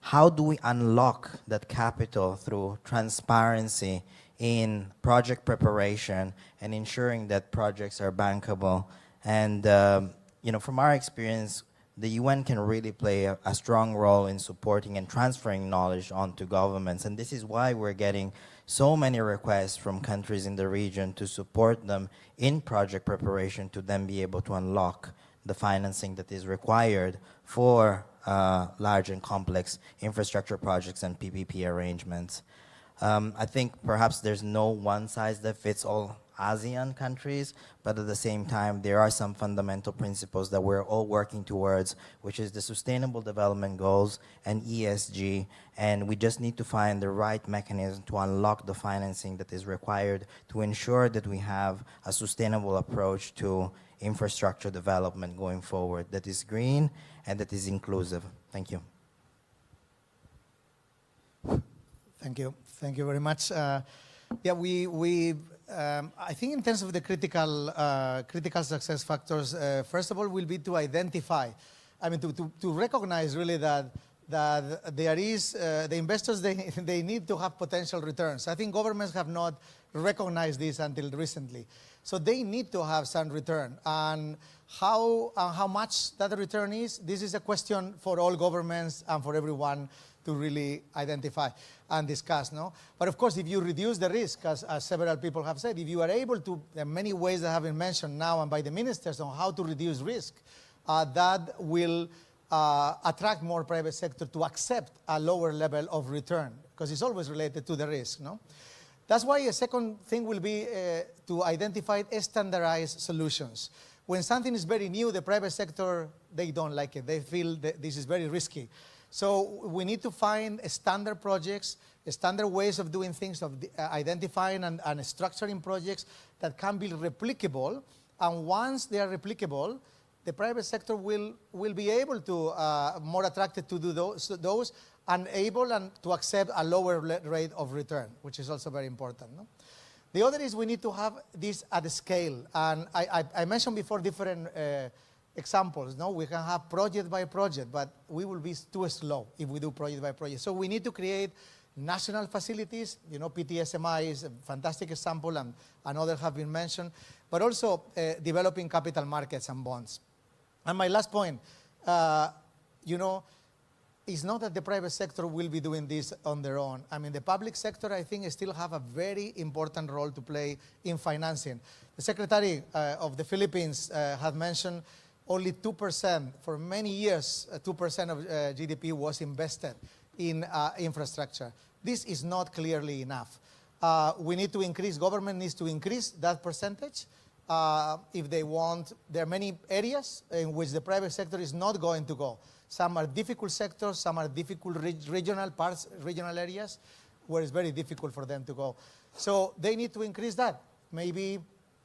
how do we unlock that capital through transparency in project preparation and ensuring that projects are bankable. And you know, from our experience, the UN can really play a strong role in supporting and transferring knowledge onto governments. And this is why we're getting so many requests from countries in the region to support them in project preparation to then be able to unlock the financing that is required for large and complex infrastructure projects and PPP arrangements. I think perhaps there's no one size that fits all ASEAN countries, but at the same time, there are some fundamental principles that we're all working towards, which is the Sustainable Development Goals and ESG, and we just need to find the right mechanism to unlock the financing that is required to ensure that we have a sustainable approach to infrastructure development going forward that is green and that is inclusive. Thank you. Thank you. Thank you very much. Yeah, I think in terms of the critical success factors, first of all, will be to identify, I mean, to recognize really that there is, the investors, they need to have potential returns. I think governments have not recognized this until recently. So they need to have some return. And how much that return is, this is a question for all governments and for everyone to really identify and discuss, no? But of course, if you reduce the risk, as several people have said, if you are able to, there are many ways that have been mentioned now and by the ministers on how to reduce risk, that will attract more private sector to accept a lower level of return, because it's always related to the risk, no? That's why a second thing will be to identify standardized solutions. When something is very new, the private sector, they don't like it. They feel that this is very risky. So we need to find standard projects, standard ways of doing things, of identifying and structuring projects that can be replicable. And once they are replicable, the private sector will be able to, more attracted to do those and able and to accept a lower rate of return, which is also very important. No? The other is we need to have this at a scale. And I mentioned before different examples. No, we can have project by project, but we will be too slow if we do project by project. So we need to create national facilities. You know, PTSMI is a fantastic example, and others have been mentioned, but also developing capital markets and bonds. And my last point, you know, it's not that the private sector will be doing this on their own. I mean, the public sector, I think, still have a very important role to play in financing. The Secretary of the Philippines had mentioned only 2%, for many years, 2% of GDP was invested in infrastructure. This is not clearly enough. We need to increase, government needs to increase that percentage. If they want, there are many areas in which the private sector is not going to go. Some are difficult sectors, some are difficult regional areas where it's very difficult for them to go. So they need to increase that. maybe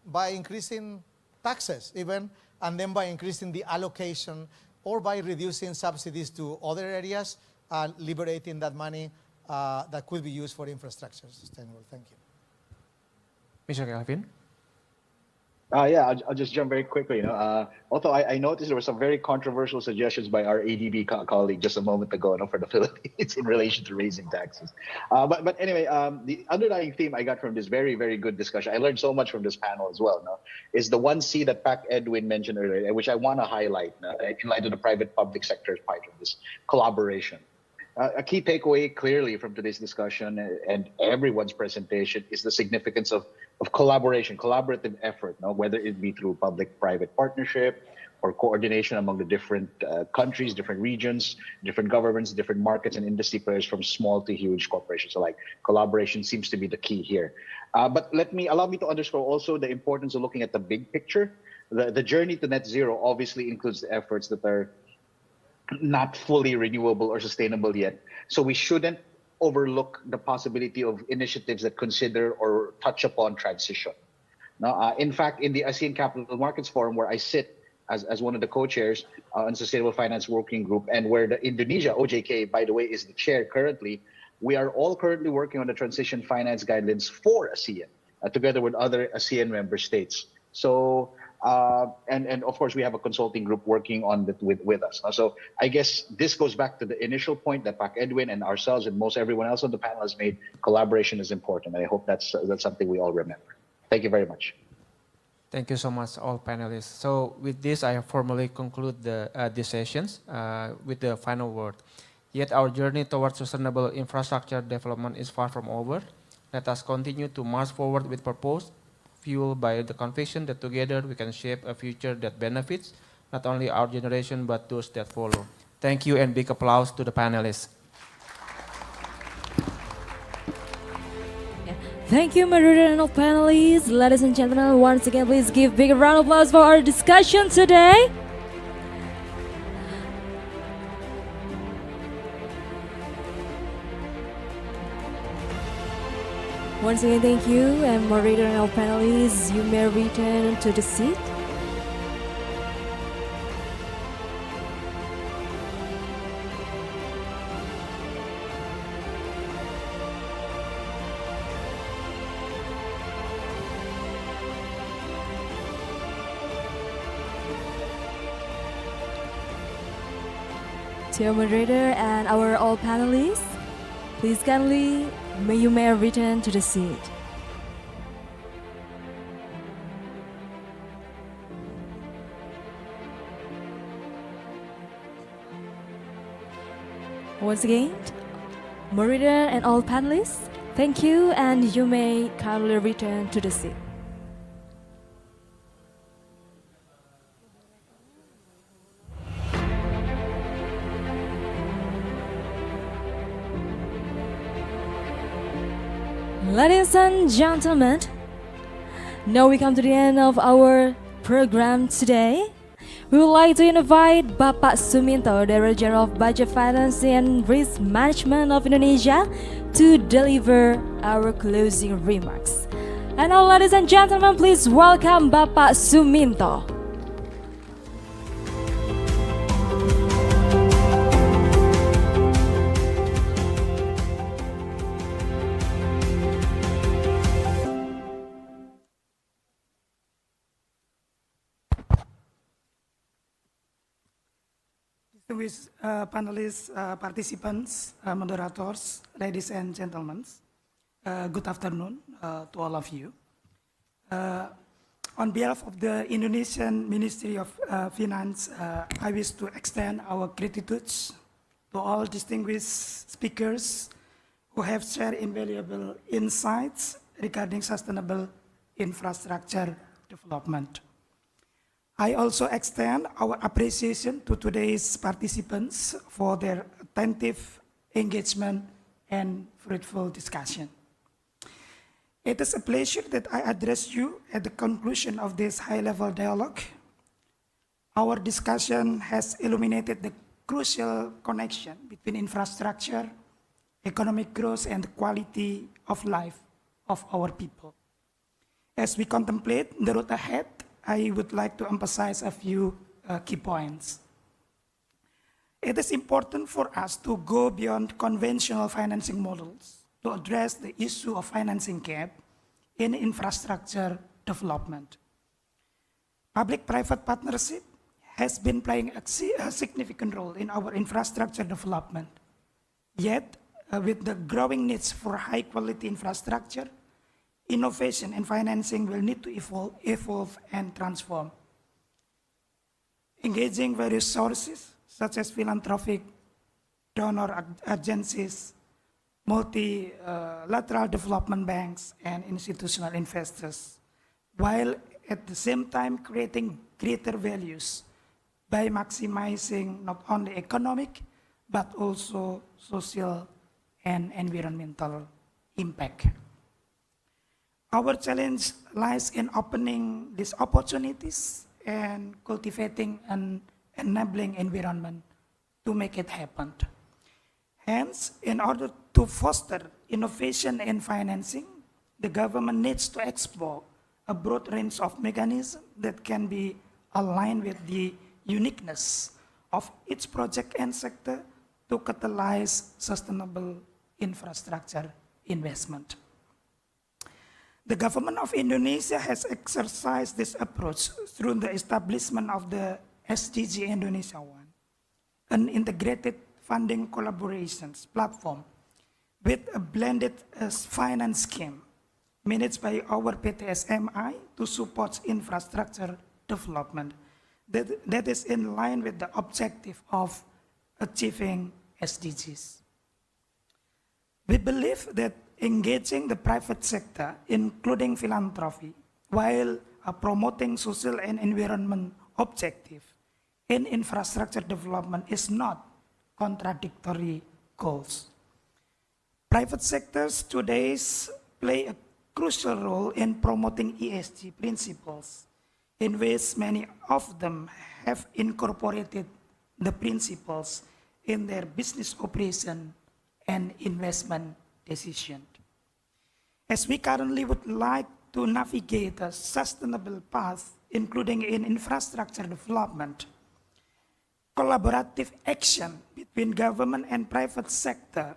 by increasing taxes even, and then by increasing the allocation or by reducing subsidies to other areas and liberating that money that could be used for infrastructure sustainable. Thank you. Mr. Kelvin? Yeah, I'll just jump very quickly. Although I noticed there were some very controversial suggestions by our ADB colleague just a moment ago, for the Philippines in relation to raising taxes. But anyway, the underlying theme I got from this very, very good discussion, I learned so much from this panel as well, is the 1C that Pak Edwin mentioned earlier, which I want to highlight in light of the private-public sector's part of this collaboration. A key takeaway clearly from today's discussion and everyone's presentation is the significance of collaboration, collaborative effort, whether it be through public-private partnership or coordination among the different countries, different regions, different governments, different markets and industry players from small to huge corporations. So collaboration seems to be the key here. But allow me to underscore also the importance of looking at the big picture. The journey to net zero obviously includes the efforts that are not fully renewable or sustainable yet. So we shouldn't overlook the possibility of initiatives that consider or touch upon transition. In fact, in the ASEAN Capital Markets Forum, where I sit as one of the co-chairs on Sustainable Finance Working Group, and where the Indonesia, OJK, by the way, is the chair currently, we are all currently working on the transition finance guidelines for ASEAN, together with other ASEAN member states. So, and of course, we have a consulting group working on it with us. So I guess this goes back to the initial point that Pak Edwin and ourselves and most everyone else on the panel has made. Collaboration is important, and I hope that's something we all remember. Thank you very much. Thank you so much, all panelists. So with this, I formally conclude these sessions with the final word. Yet our journey towards sustainable infrastructure development is far from over. Let us continue to march forward with purpose, fueled by the conviction that together we can shape a future that benefits not only our generation but those that follow. Thank you, and big applause to the panelists. Thank you, moderator and all panelists. Ladies and gentlemen, once again, please give big round of applause for our discussion today. Once again, thank you, and moderator and all panelists, you may return to the seat. To our moderator and our all panelists, please kindly you may return to the seat. Once again, moderator and all panelists, thank you, and you may kindly return to the seat. Ladies and gentlemen, now we come to the end of our program today. We would like to invite Bapak Suminto, Director General of Budget Finance and Risk Management of Indonesia, to deliver our closing remarks. And now, ladies and gentlemen, please welcome Bapak Suminto. Distinguished panelists, participants, moderators, ladies and gentlemen, good afternoon to all of you. On behalf of the Indonesian Ministry of Finance, I wish to extend our gratitude to all distinguished speakers who have shared invaluable insights regarding sustainable infrastructure development. I also extend our appreciation to today's participants for their attentive engagement and fruitful discussion. It is a pleasure that I address you at the conclusion of this high-level dialogue. Our discussion has illuminated the crucial connection between infrastructure, economic growth, and the quality of life of our people. As we contemplate the road ahead, I would like to emphasize a few key points. It is important for us to go beyond conventional financing models to address the issue of financing gap in infrastructure development. Public-private partnership has been playing a significant role in our infrastructure development. Yet, with the growing needs for high-quality infrastructure, innovation and financing will need to evolve and transform. Engaging various sources, such as philanthropic, donor agencies, multilateral development banks, and institutional investors, while at the same time creating greater values by maximizing not only economic, but also social and environmental impact. Our challenge lies in opening these opportunities and cultivating an enabling environment to make it happen. Hence, in order to foster innovation and financing, the government needs to explore a broad range of mechanisms that can be aligned with the uniqueness of each project and sector to catalyze sustainable infrastructure investment. The government of Indonesia has exercised this approach through the establishment of the SDG Indonesia One, an integrated funding collaborations platform with a blended finance scheme managed by our PTSMI to support infrastructure development that is in line with the objective of achieving SDGs. We believe that engaging the private sector, including philanthropy, while promoting social and environment objective in infrastructure development is not contradictory goals. Private sectors today play a crucial role in promoting ESG principles, in which many of them have incorporated the principles in their business operation and investment decision. As we currently would like to navigate a sustainable path, including in infrastructure development, collaborative action between government and private sector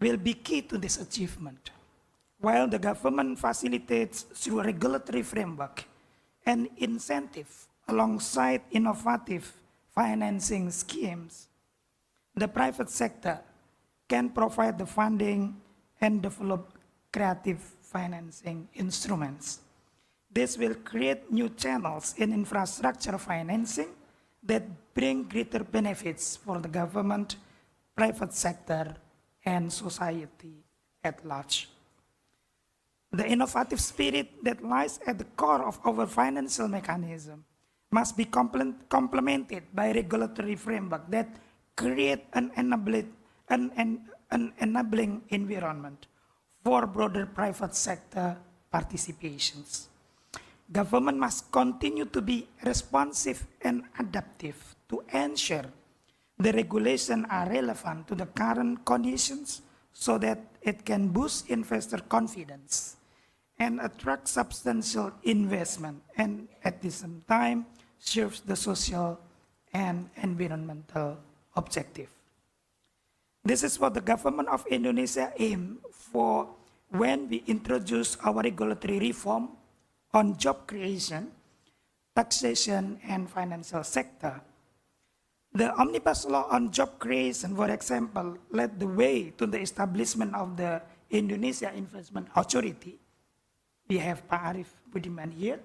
will be key to this achievement. While the government facilitates through regulatory framework and incentive alongside innovative financing schemes, the private sector can provide the funding and develop creative financing instruments. This will create new channels in infrastructure financing that bring greater benefits for the government, private sector, and society at large. The innovative spirit that lies at the core of our financial mechanism must be complemented by regulatory framework that create an enabling environment for broader private sector participations. Government must continue to be responsive and adaptive to ensure the regulations are relevant to the current conditions so that it can boost investor confidence and attract substantial investment, and at the same time serves the social and environmental objective. This is what the government of Indonesia aimed for when we introduced our regulatory reform on job creation, taxation, and financial sector. The Omnibus Law on job creation, for example, led the way to the establishment of the Indonesia Investment Authority. We have Pak Arif Budiman here,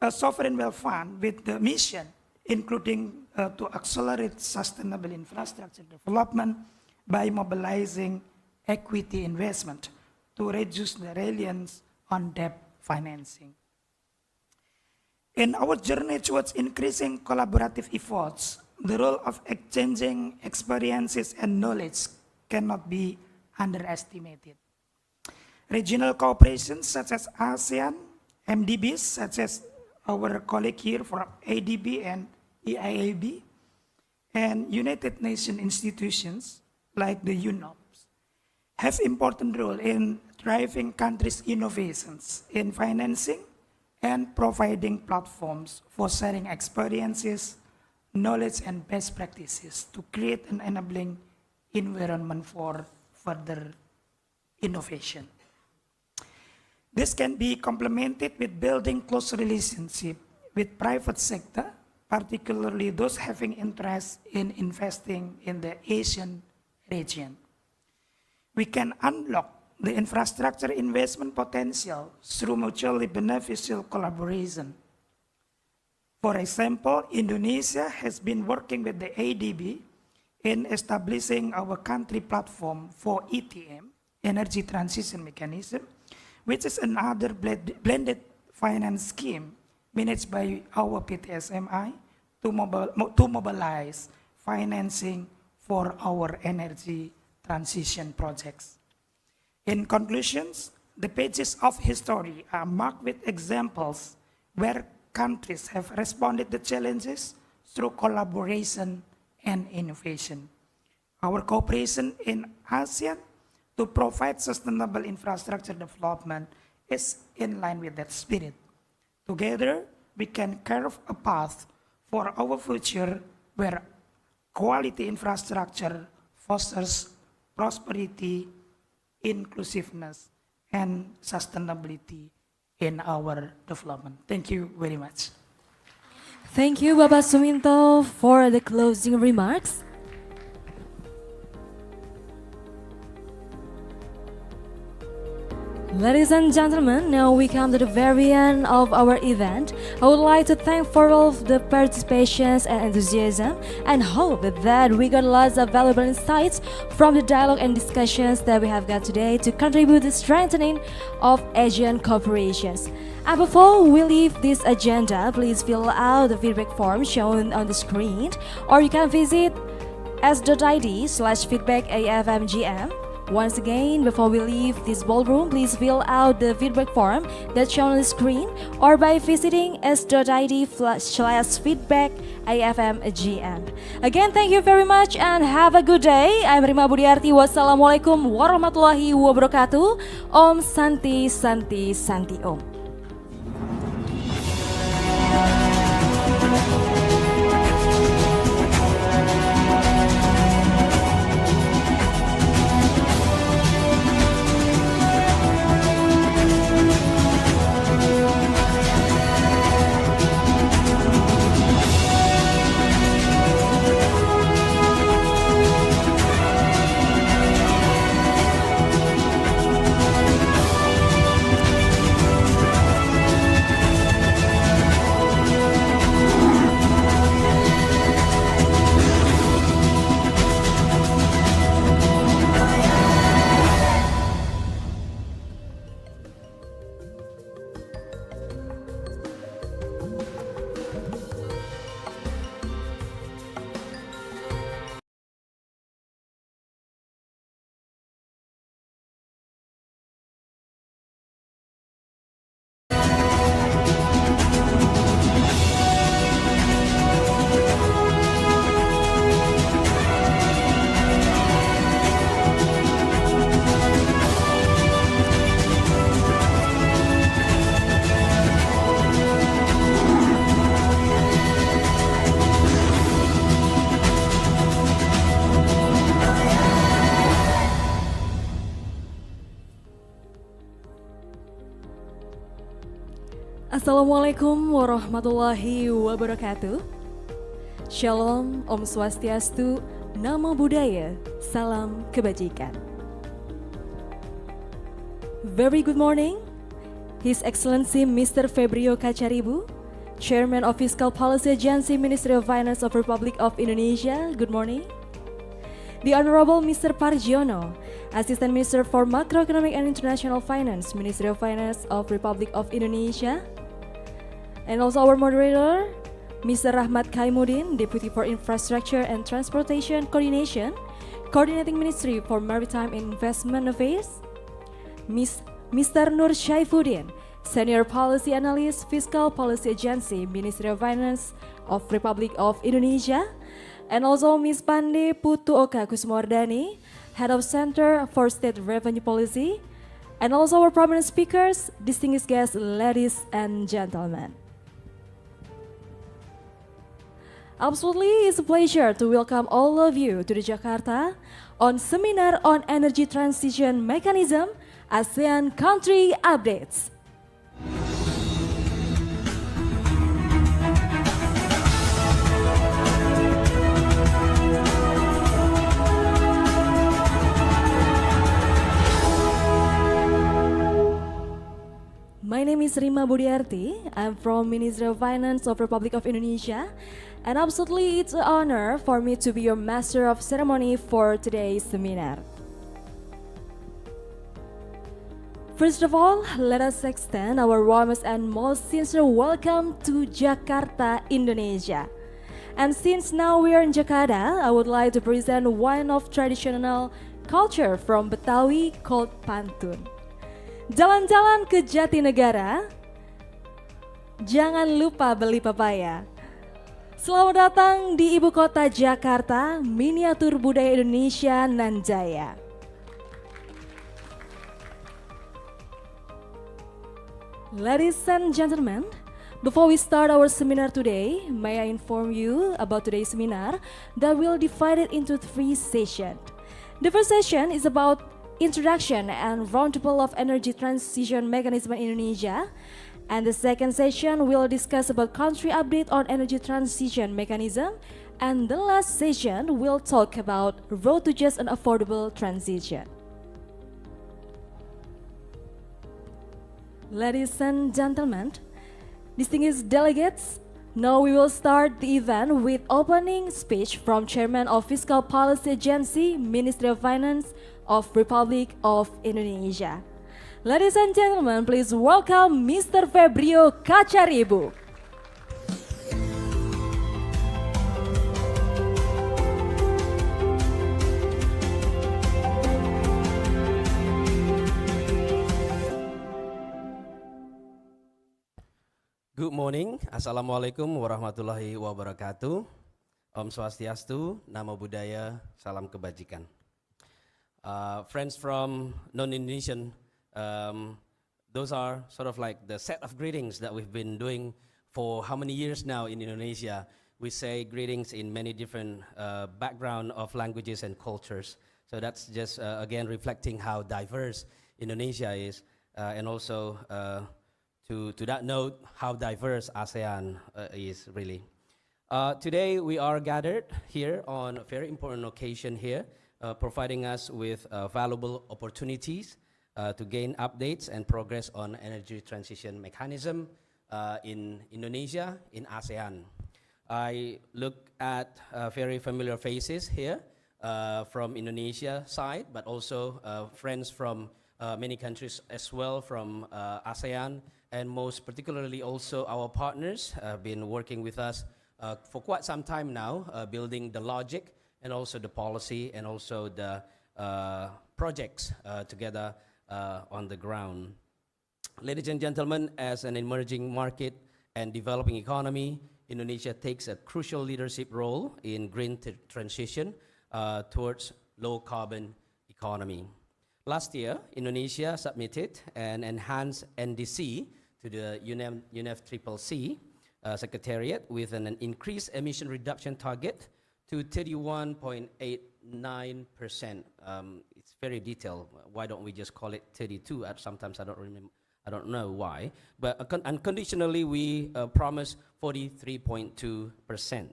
a sovereign wealth fund with the mission including to accelerate sustainable infrastructure development by mobilizing equity investment to reduce the reliance on debt financing. In our journey towards increasing collaborative efforts, the role of exchanging experiences and knowledge cannot be underestimated. Regional cooperations such as ASEAN, MDBs such as our colleague here from ADB and EIAB, and United Nations institutions like the UNOPS have important role in driving countries' innovations in financing and providing platforms for sharing experiences, knowledge, and best practices to create an enabling environment for further innovation. This can be complemented with building close relationship with private sector, particularly those having interest in investing in the Asian region. We can unlock the infrastructure investment potential through mutually beneficial collaboration. For example, Indonesia has been working with the ADB in establishing our country platform for ETM, Energy Transition Mechanism, which is another blended finance scheme managed by our PTSMI to mobilize financing for our energy transition projects. In conclusions, the pages of history are marked with examples where countries have responded to challenges through collaboration and innovation. Our cooperation in ASEAN to provide sustainable infrastructure development is in line with that spirit. Together, we can carve a path for our future where quality infrastructure fosters prosperity, inclusiveness, and sustainability in our development. Thank you very much. Thank you, Bapak Suminto, for the closing remarks. Ladies and gentlemen, now we come to the very end of our event. I would like to thank for all of the participations and enthusiasm and hope that we got lots of valuable insights from the dialogue and discussions that we have got today to contribute to strengthening of Asian cooperations. And before we leave this agenda, please fill out the feedback form shown on the screen, or you can visit s.id/feedbackafmgm. Once again, before we leave this ballroom, please fill out the feedback form that's shown on the screen or by visiting s.id/feedbackafmgm. Again, thank you very much and have a good day. I'm Rima Budiarti. Wassalamualaikum warahmatullahi wabarakatuh. Om Santi Santi Santi Om. Assalamualaikum warahmatullahi wabarakatuh. Shalom, Om Swastiastu, Namo Buddhaya, Salam Kebajikan. Very good morning, His Excellency Mr. Febrio Kacaribu, Chairman of Fiscal Policy Agency, Ministry of Finance of Republic of Indonesia. Good morning. The Honorable Mr. Parjono, Assistant Minister for Macroeconomic and International Finance, Ministry of Finance of Republic of Indonesia. And also our moderator, Mr. Rahmat Kaimuddin, Deputy for Infrastructure and Transportation Coordination, Coordinating Ministry for Maritime and Investment Affairs. Mr. Nur Syaifuddin, Senior Policy Analyst, Fiscal Policy Agency, Ministry of Finance of Republic of Indonesia. And also Ms. Pande Putuoka Kusmordani, Head of Center for State Revenue Policy, and also our prominent speakers, distinguished guests, ladies and gentlemen. Absolutely, it's a pleasure to welcome all of you to the Jakarta on Seminar on Energy Transition Mechanism, ASEAN Country Updates. My name is Rima Budiarti. I'm from Ministry of Finance of Republic of Indonesia, and absolutely it's an honor for me to be your master of ceremony for today's seminar. First of all, let us extend our warmest and most sincere welcome to Jakarta, Indonesia. And since now we are in Jakarta, I would like to present one of traditional culture from Betawi called pantun. Jalan-jalan ke Jatinegara, jangan lupa beli papaya. Selamat datang di ibu kota Jakarta, miniatur budaya Indonesia nan jaya. Ladies and gentlemen, before we start our seminar today, may I inform you about today's seminar that will divide it into 3 sessions. The first session is about introduction and roundtable of energy transition mechanism in Indonesia, and the second session will discuss about country update on energy transition mechanism, and the last session will talk about road to just and affordable transition. Ladies and gentlemen, distinguished delegates, now we will start the event with opening speech from Chairman of Fiscal Policy Agency, Ministry of Finance of Republic of Indonesia. Ladies and gentlemen, please welcome Mr. Febrio Kacaribu. Good morning, Assalamualaikum warahmatullahi wabarakatuh. Om Swastiastu, Namo Buddhaya, Salam Kebajikan. Friends from non-Indonesian, those are sort of like the set of greetings that we've been doing for how many years now in Indonesia. We say greetings in many different background of languages and cultures. So that's just again reflecting how diverse Indonesia is, and also to that note, how diverse ASEAN is really. Today we are gathered here on a very important occasion here, providing us with valuable opportunities to gain updates and progress on energy transition mechanism in Indonesia, in ASEAN. I look at very familiar faces here from Indonesia side, but also friends from many countries as well from ASEAN, and most particularly also our partners have been working with us for quite some time now, building the logic and also the policy and also the projects together on the ground. Ladies and gentlemen, as an emerging market and developing economy, Indonesia takes a crucial leadership role in green transition towards low carbon economy. Last year, Indonesia submitted an enhanced NDC to the UNFCCC Secretariat with an increased emission reduction target to 31.89%. It's very detailed. Why don't we just call it 32? Sometimes I don't remember. I don't know why. But unconditionally, we promise 43.2%.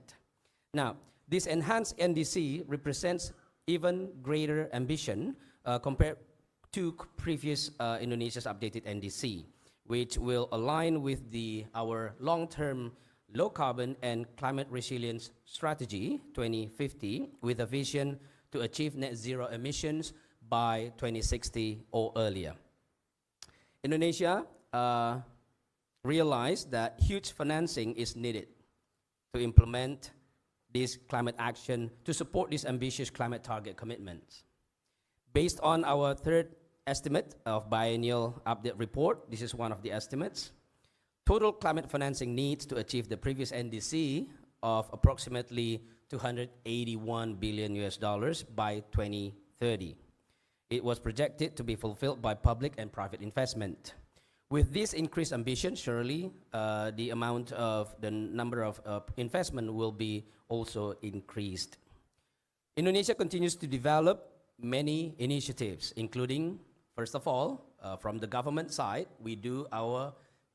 Now, this enhanced NDC represents even greater ambition compared to previous Indonesia's updated NDC, which will align with our long-term low-carbon and climate resilience strategy 2050 with a vision to achieve net zero emissions by 2060 or earlier. Indonesia realized that huge financing is needed to implement this climate action to support these ambitious climate target commitments. Based on our third estimate of biennial update report, this is one of the estimates, total climate financing needs to achieve the previous NDC of approximately $281 billion by 2030. It was projected to be fulfilled by public and private investment. With this increased ambition, surely the number of investment will be also increased. Indonesia continues to develop many initiatives, including, first of all, from the government side, we do our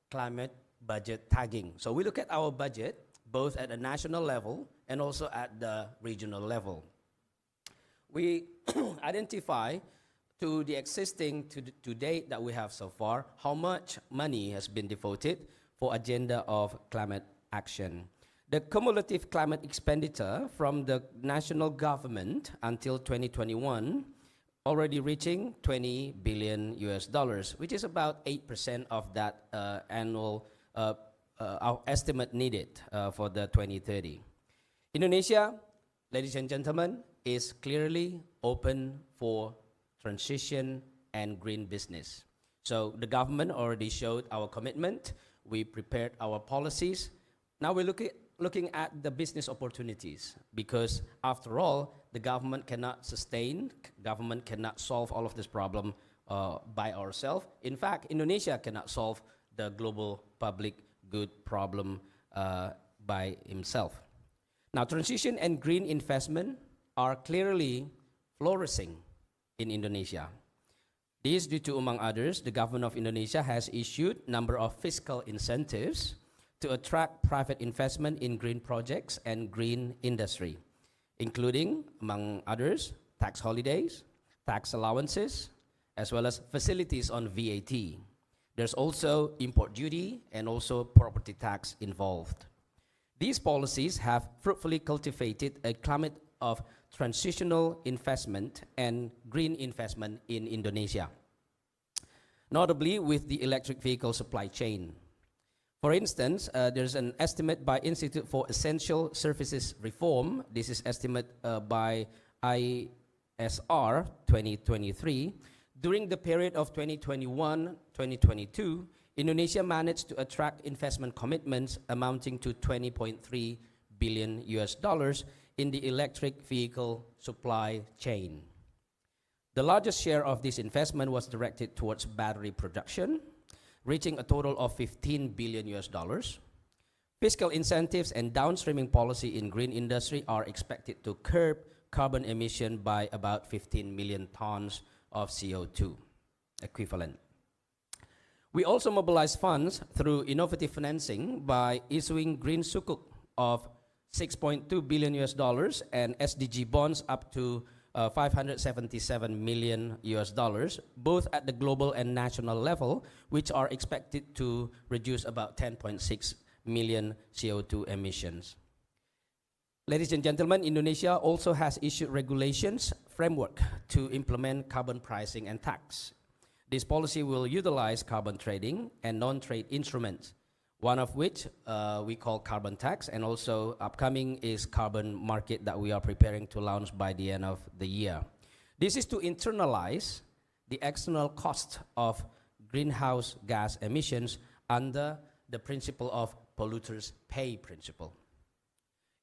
climate budget tagging. So we look at our budget, both at a national level and also at the regional level. We identify to the existing to date that we have so far, how much money has been devoted for agenda of climate action. The cumulative climate expenditure from the national government until 2021 already reaching $20 billion, which is about 8% of that annual our estimate needed for the 2030. Indonesia, ladies and gentlemen, is clearly open for transition and green business. So the government already showed our commitment. We prepared our policies. Now we're looking at the business opportunities, because after all, the government cannot sustain, government cannot solve all of this problem by ourselves. In fact, Indonesia cannot solve the global public good problem by himself. Now, transition and green investment are clearly flourishing in Indonesia. This due to, among others, the government of Indonesia has issued a number of fiscal incentives to attract private investment in green projects and green industry, including, among others, tax holidays, tax allowances, as well as facilities on VAT. There's also import duty and also property tax involved. These policies have fruitfully cultivated a climate of transitional investment and green investment in Indonesia, notably with the electric vehicle supply chain. For instance, there's an estimate by Institute for Essential Services Reform. This is estimate by ISR 2023. During the period of 2021-2022, Indonesia managed to attract investment commitments amounting to $20.3 billion in the electric vehicle supply chain. The largest share of this investment was directed towards battery production, reaching a total of $15 billion. Fiscal incentives and downstreaming policy in green industry are expected to curb carbon emission by about 15 million tons of CO2 equivalent. We also mobilize funds through innovative financing by issuing green sukuk of $6.2 billion and SDG bonds up to $577 million, both at the global and national level, which are expected to reduce about 10.6 million CO2 emissions. Ladies and gentlemen, Indonesia also has issued regulations framework to implement carbon pricing and tax. This policy will utilize carbon trading and non-trade instruments, one of which we call carbon tax, and also upcoming is carbon market that we are preparing to launch by the end of the year. This is to internalize the external cost of greenhouse gas emissions under the principle of polluters pay principle.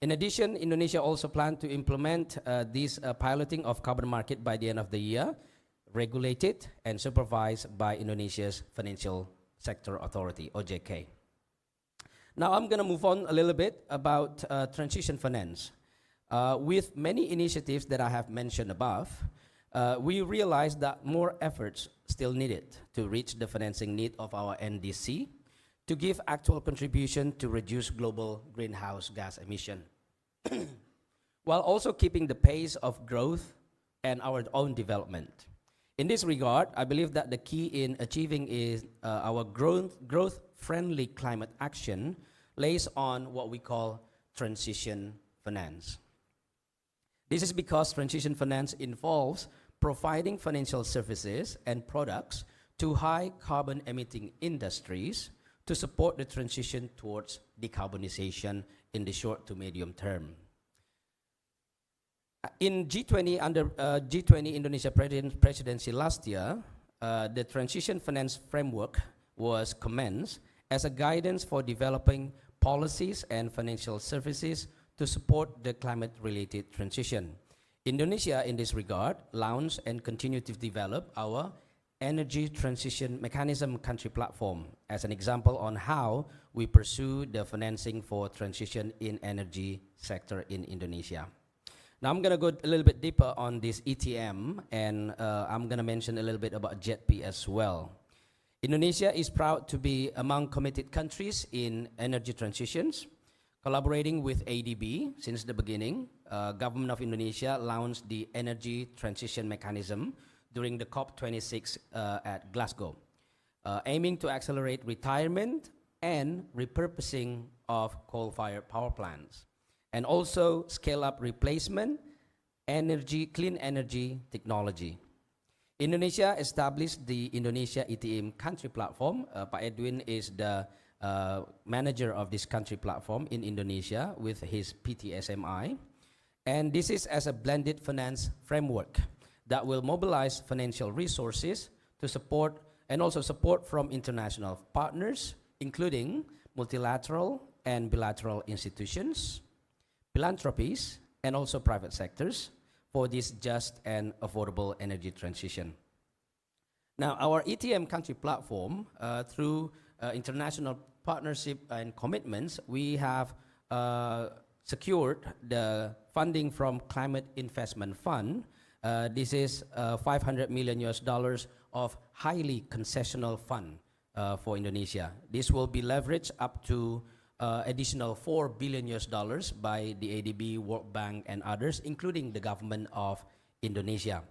In addition, Indonesia also plans to implement this piloting of carbon market by the end of the year, regulated and supervised by Indonesia's Financial Sector Authority, OJK. Now I'm going to move on a little bit about transition finance. With many initiatives that I have mentioned above, we realize that more efforts still needed to reach the financing need of our NDC to give actual contribution to reduce global greenhouse gas emission, while also keeping the pace of growth and our own development. In this regard, I believe that the key in achieving is our growth-friendly climate action lays on what we call transition finance. This is because transition finance involves providing financial services and products to high carbon emitting industries to support the transition towards decarbonization in the short to medium term. In G20, under G20 Indonesia presidency last year, the transition finance framework was commenced as a guidance for developing policies and financial services to support the climate-related transition. Indonesia, in this regard, launched and continue to develop our Energy Transition Mechanism Country Platform as an example on how we pursue the financing for transition in energy sector in Indonesia. Now I'm going to go a little bit deeper on this ETM, and I'm going to mention a little bit about JETP as well. Indonesia is proud to be among committed countries in energy transitions. Collaborating with ADB since the beginning, Government of Indonesia launched the Energy Transition Mechanism during the COP26 at Glasgow, aiming to accelerate retirement and repurposing of coal-fired power plants, and also scale up replacement clean energy technology. Indonesia established the Indonesia ETM country platform. Pak Edwin is the manager of this country platform in Indonesia with his PTSMI. And this is as a blended finance framework that will mobilize financial resources to support and also support from international partners, including multilateral and bilateral institutions, philanthropies, and also private sectors for this just and affordable energy transition. Now, our ETM country platform, through international partnership and commitments, we have secured the funding from Climate Investment Fund. This is $500 million of highly concessional fund for Indonesia. This will be leveraged up to additional $4 billion by the ADB, World Bank, and others, including the government of Indonesia.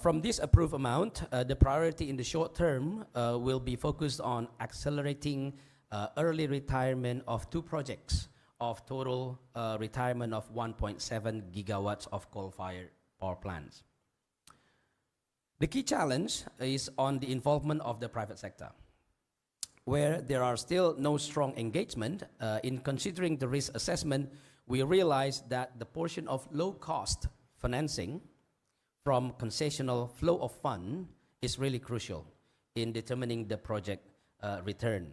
From this approved amount, the priority in the short term will be focused on accelerating early retirement of 2 projects of total retirement of 1.7 gigawatts of coal-fired power plants. The key challenge is on the involvement of the private sector, where there are still no strong engagement. In considering the risk assessment, we realize that the portion of low-cost financing from concessional flow of fund is really crucial in determining the project return.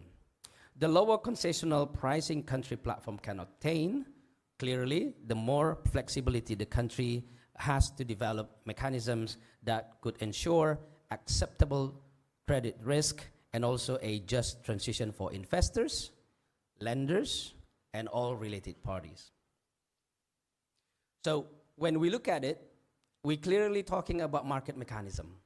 The lower concessional pricing country platform can obtain, clearly, the more flexibility the country has to develop mechanisms that could ensure acceptable credit risk and also a just transition for investors, lenders, and all related parties. So when we look at it, we're clearly talking about market mechanism.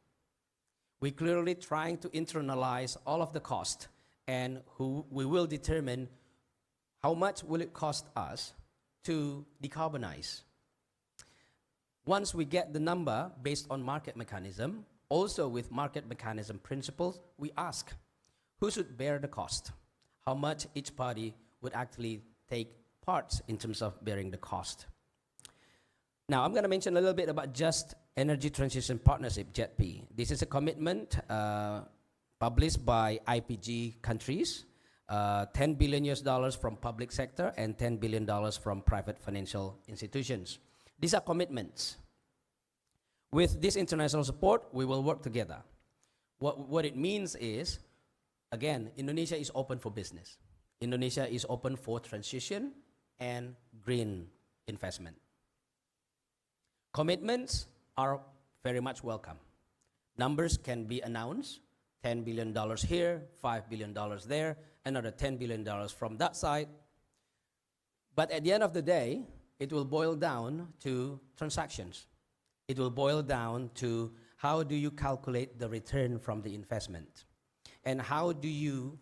We're clearly trying to internalize all of the cost, and we will determine how much will it cost us to decarbonize. Once we get the number based on market mechanism, also with market mechanism principles, we ask who should bear the cost, how much each party would actually take parts in terms of bearing the cost. Now, I'm going to mention a little bit about Just Energy Transition Partnership, JETP. This is a commitment published by IPG countries, $10 billion from public sector and $10 billion from private financial institutions. These are commitments. With this international support, we will work together. What it means is, again, Indonesia is open for business. Indonesia is open for transition and green investment. Commitments are very much welcome. Numbers can be announced, $10 billion here, $5 billion there, another $10 billion from that side. But at the end of the day, it will boil down to transactions. It will boil down to how do you calculate the return from the investment, and how do you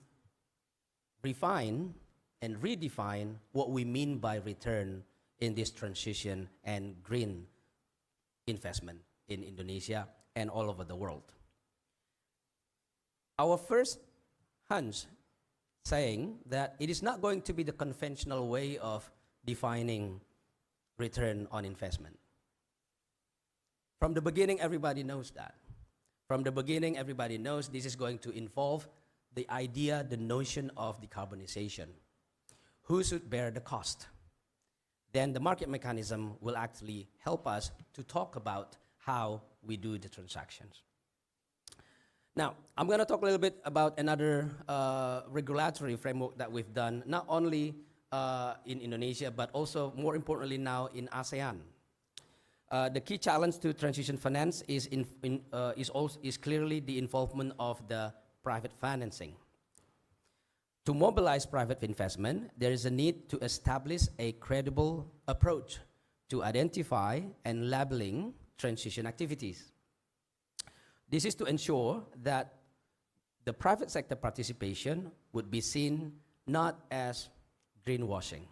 refine and redefine what we mean by return in this transition and green investment in Indonesia and all over the world. Our first hunch saying that it is not going to be the conventional way of defining return on investment. From the beginning, everybody knows that. From the beginning, everybody knows this is going to involve the idea, the notion of decarbonization. Who should bear the cost? Then the market mechanism will actually help us to talk about how we do the transactions. Now, I'm going to talk a little bit about another regulatory framework that we've done, not only in Indonesia, but also more importantly now in ASEAN. The key challenge to transition finance is clearly the involvement of the private financing. To mobilize private investment, there is a need to establish a credible approach to identify and labeling transition activities. This is to ensure that the private sector participation would be seen not as greenwashing.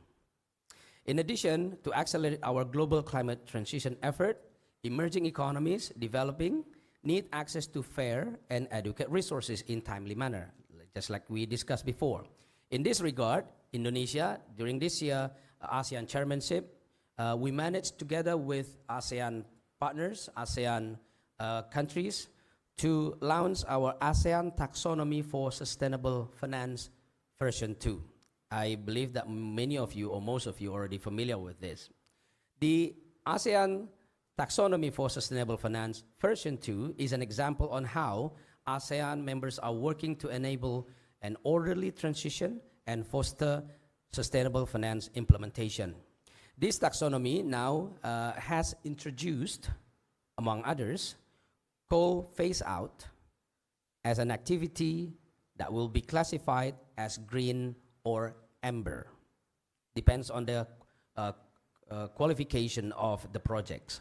In addition, to accelerate our global climate transition effort, emerging economies developing need access to fair and adequate resources in timely manner, just like we discussed before. In this regard, Indonesia, during this year, ASEAN chairmanship, we managed together with ASEAN partners, ASEAN countries, to launch our ASEAN Taxonomy for Sustainable Finance version 2. I believe that many of you, or most of you, are already familiar with this. The ASEAN Taxonomy for Sustainable Finance version 2 is an example on how ASEAN members are working to enable an orderly transition and foster sustainable finance implementation. This taxonomy now has introduced, among others, coal phase out as an activity that will be classified as green or amber. Depends on the qualification of the projects.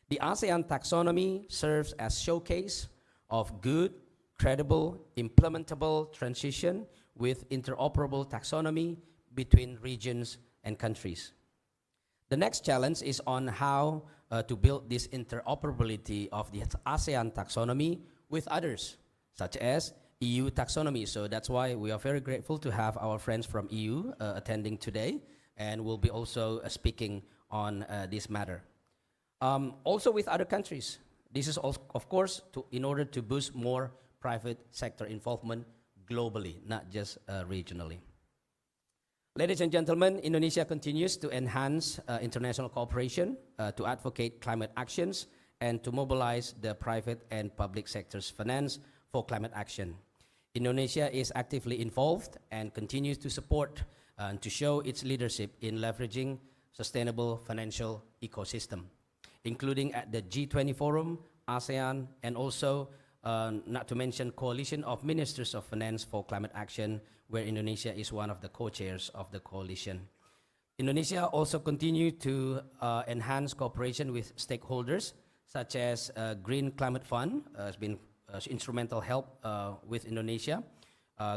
The ASEAN taxonomy serves as showcase of good, credible, implementable transition with interoperable taxonomy between regions and countries. The next challenge is on how to build this interoperability of the ASEAN taxonomy with others, such as EU taxonomy. So that's why we are very grateful to have our friends from EU attending today, and will be also speaking on this matter. Also with other countries. This is, also, of course, in order to boost more private sector involvement globally, not just regionally. Ladies and gentlemen, Indonesia continues to enhance international cooperation to advocate climate actions and to mobilize the private and public sector's finance for climate action. Indonesia is actively involved and continues to support and to show its leadership in leveraging sustainable financial ecosystem, including at the G20 Forum, ASEAN, and also not to mention Coalition of Ministers of Finance for Climate Action, where Indonesia is one of the co-chairs of the coalition. Indonesia also continues to enhance cooperation with stakeholders, such as Green Climate Fund has been instrumental help with Indonesia,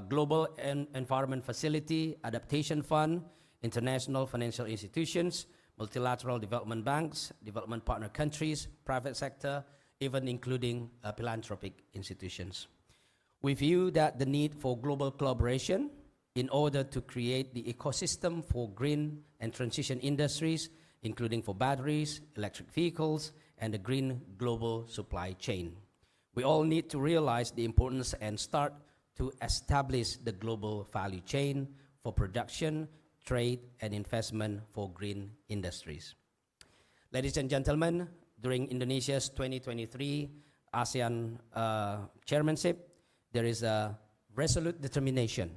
Global Environment Facility, Adaptation Fund, international financial institutions, multilateral development banks, development partner countries, private sector, even including philanthropic institutions. We view that the need for global collaboration in order to create the ecosystem for green and transition industries, including for batteries, electric vehicles, and the green global supply chain. We all need to realize the importance and start to establish the global value chain for production, trade, and investment for green industries. Ladies and gentlemen, during Indonesia's 2023 ASEAN chairmanship, there is a resolute determination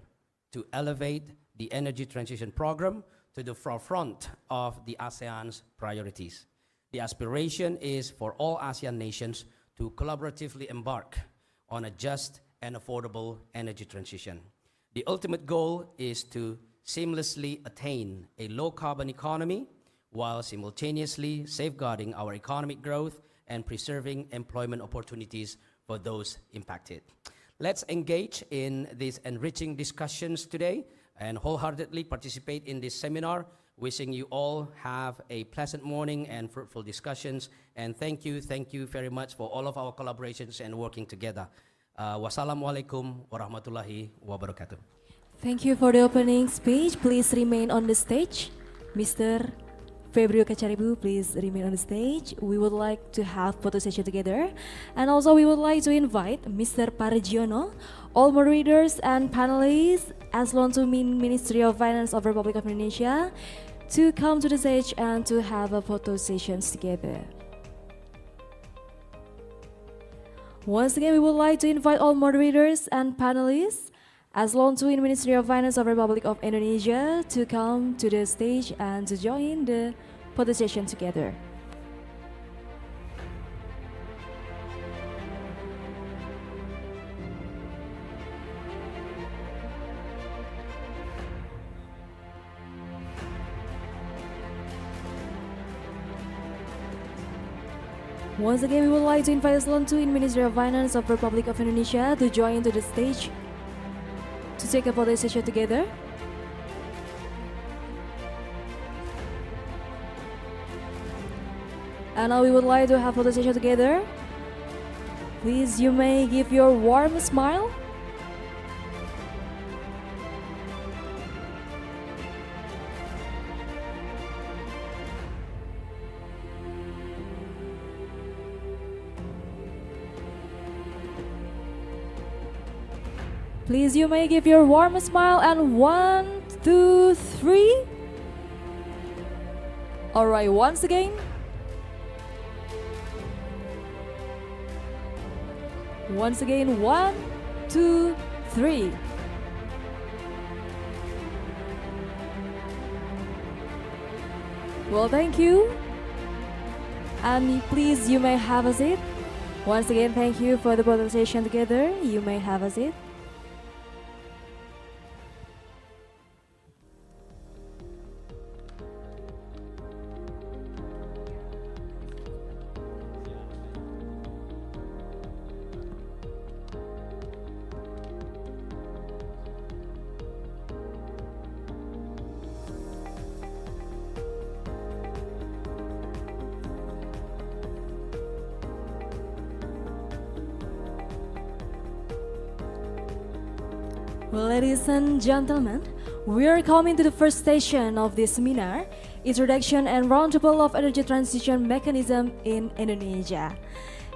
to elevate the energy transition program to the forefront of the ASEAN's priorities. The aspiration is for all ASEAN nations to collaboratively embark on a just and affordable energy transition. The ultimate goal is to seamlessly attain a low-carbon economy while simultaneously safeguarding our economic growth and preserving employment opportunities for those impacted. Let's engage in these enriching discussions today and wholeheartedly participate in this seminar. Wishing you all have a pleasant morning and fruitful discussions. And thank you very much for all of our collaborations and working together. Wassalamualaikum warahmatullahi wabarakatuh. Thank you for the opening speech. Please remain on the stage. Mr. Febrio Kacaribu, please remain on the stage. We would like to have photo session together. And also we would like to invite Mr. Parigiono, all moderators and panelists, Eslon to Ministry of Finance of Republic of Indonesia, to come to the stage and to have a photo sessions together. Once again, we would like to invite all moderators and panelists, Eslon to Ministry of Finance of Republic of Indonesia, to come to the stage and to join the photo session together. Once again, we would like to invite Eselon II in Ministry of Finance of Republic of Indonesia to join to the stage to take a photo session together. And now we would like to have photo session together. Please, you may give your warm smile. Please, you may give your warm smile, and 1, 2, 3. All right, once again. Once again, 1, 2, 3. Well, thank you. And please, you may have a seat. Once again, thank you for the presentation together. You may have a seat. Well, ladies and gentlemen, we are coming to the first session of this seminar, Introduction and Roundtable of Energy Transition Mechanism in Indonesia.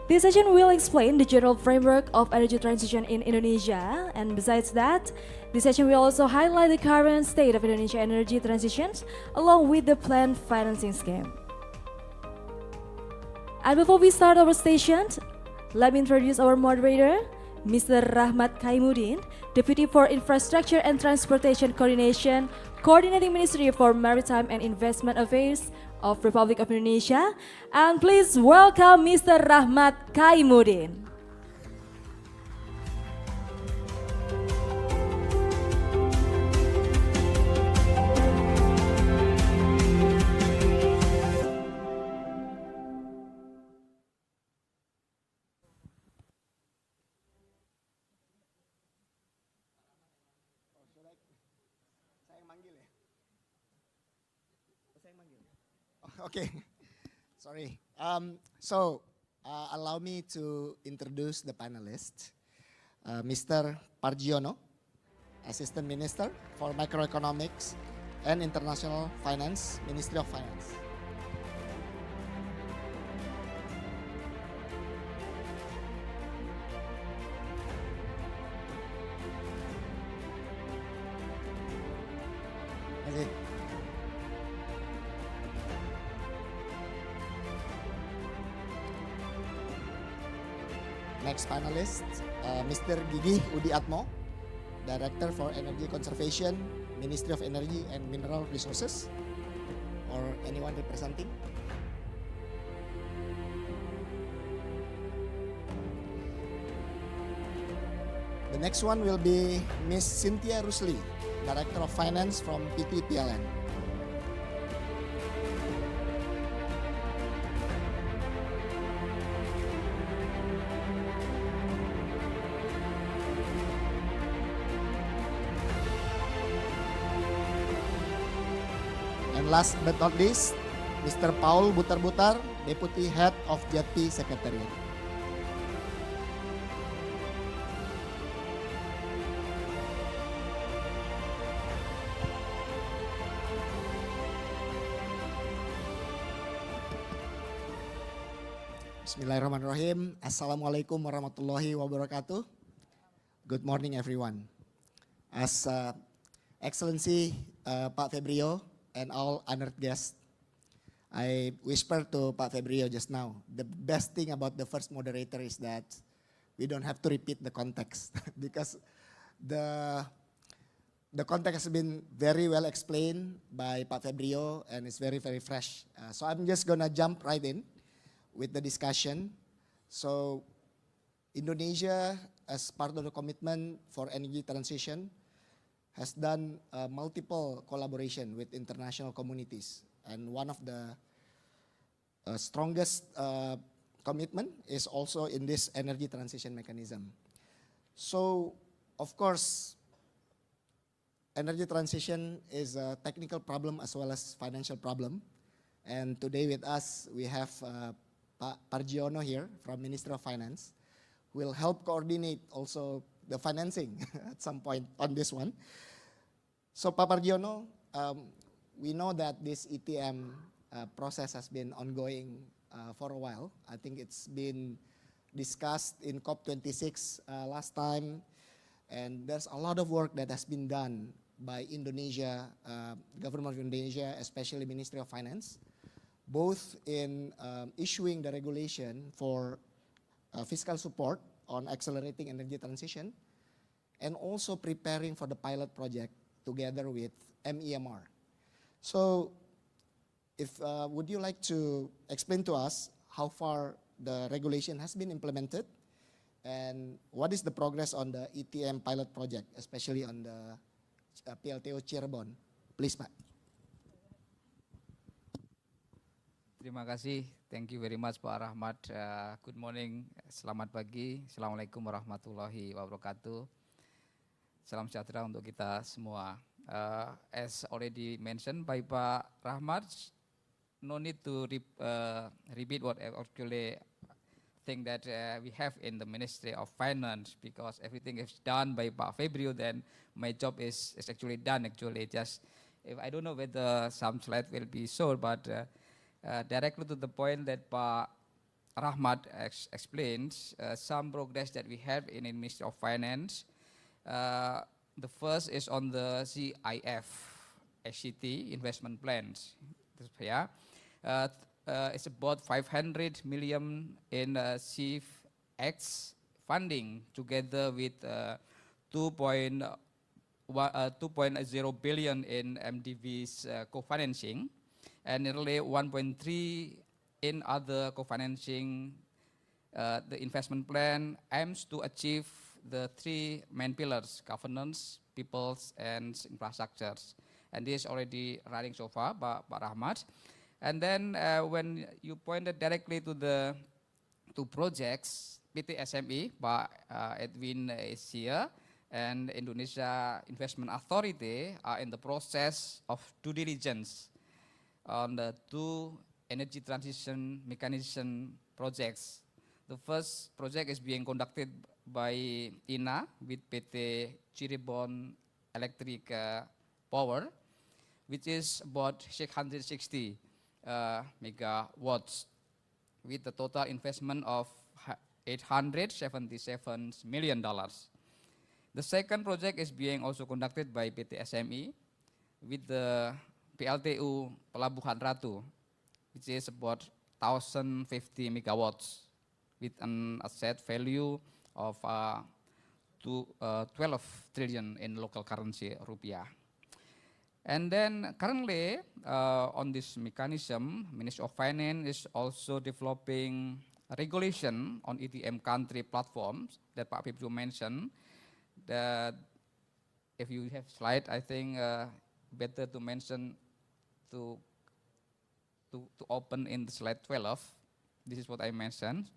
This session will explain the general framework of energy transition in Indonesia, and besides that, this session will also highlight the current state of Indonesia energy transitions along with the planned financing scheme. And before we start our session, let me introduce our moderator, Mr. Rahmat Kaimuddin, Deputy for Infrastructure and Transportation Coordination, Coordinating Ministry for Maritime and Investment Affairs of Republic of Indonesia. And please welcome Mr. Rahmat Kaimuddin. Okay, sorry. Allow me to introduce the panelists. Mr. Pargiono, Assistant Minister for Macroeconomics and International Finance, Ministry of Finance. Okay. Next panelist, Mr. Gigi Udiatmo, Director for Energy Conservation, Ministry of Energy and Mineral Resources, or anyone representing. The next one will be Ms. Cynthia Rusli, Director of Finance from PT PLN. And last but not least, Mr. Paul Butar-Butar, Deputy Head of JATPI Secretariat. Bismillahirrahmanirrahim. Assalamualaikum warahmatullahi wabarakatuh. Good morning everyone. As Excellency Pak Febrio and all honored guests, I whispered to Pak Febrio just now, the best thing about the first moderator is that we don't have to repeat the context because the context has been very well explained by Pak Febrio and it's very, very fresh. So I'm just gonna jump right in with the discussion. So Indonesia, as part of the commitment for energy transition, has done multiple collaboration with international communities. And one of the strongest commitment is also in this energy transition mechanism. So, of course, energy transition is a technical problem as well as financial problem. And today with us, we have Pak Pargiono here from Ministry of Finance, who will help coordinate also the financing at some point on this one. So Pak Pargiono, we know that this ETM process has been ongoing for a while. I think it's been discussed in COP26 last time, and there's a lot of work that has been done by Indonesia, government of Indonesia, especially Ministry of Finance, both in issuing the regulation for fiscal support on accelerating energy transition, and also preparing for the pilot project together with MEMR. So, would you like to explain to us how far the regulation has been implemented, and what is the progress on the ETM pilot project, especially on the PLTO Cirebon? Please, Pak. Terima kasih, thank you very much Pak Rahmat. Good morning, selamat pagi, Assalamualaikum warahmatullahi wabarakatuh. Salam sejahtera untuk kita semua. As already mentioned by Pak Rahmat, no need to repeat what I actually think that we have in the Ministry of Finance, because everything is done by Pak Febrio, then my job is actually done actually. Just, if I don't know whether some slide will be shown, but directly to the point that Pak Rahmat explains, some progress that we have in the Ministry of Finance. The first is on the CIF, SCT investment plans. Yeah. It's about 500 million in CIF-X funding together with 2.0 billion in MDV's co-financing, and nearly 1.3 in other co-financing. The investment plan aims to achieve the three main pillars: governance, peoples, and infrastructures. And this is already running so far, Pak Rahmat. And then when you pointed directly to the two projects, PT SME, Pak Edwin is here, and Indonesia Investment Authority are in the process of due diligence on the two energy transition mechanism projects. The first project is being conducted by INA with PT Cirebon Electric Power, which is about 660 megawatts, with a total investment of $877 million. The second project is being also conducted by PT SME with the PLTU Pelabuhan Ratu, which is about 1,050 megawatts, with an asset value of 12 trillion in local currency rupiah. And then currently on this mechanism, Ministry of Finance is also developing a regulation on ETM country platforms that Pak Febrio mentioned. That if you have slide, I think better to mention to open in the slide 12. This is what I mentioned.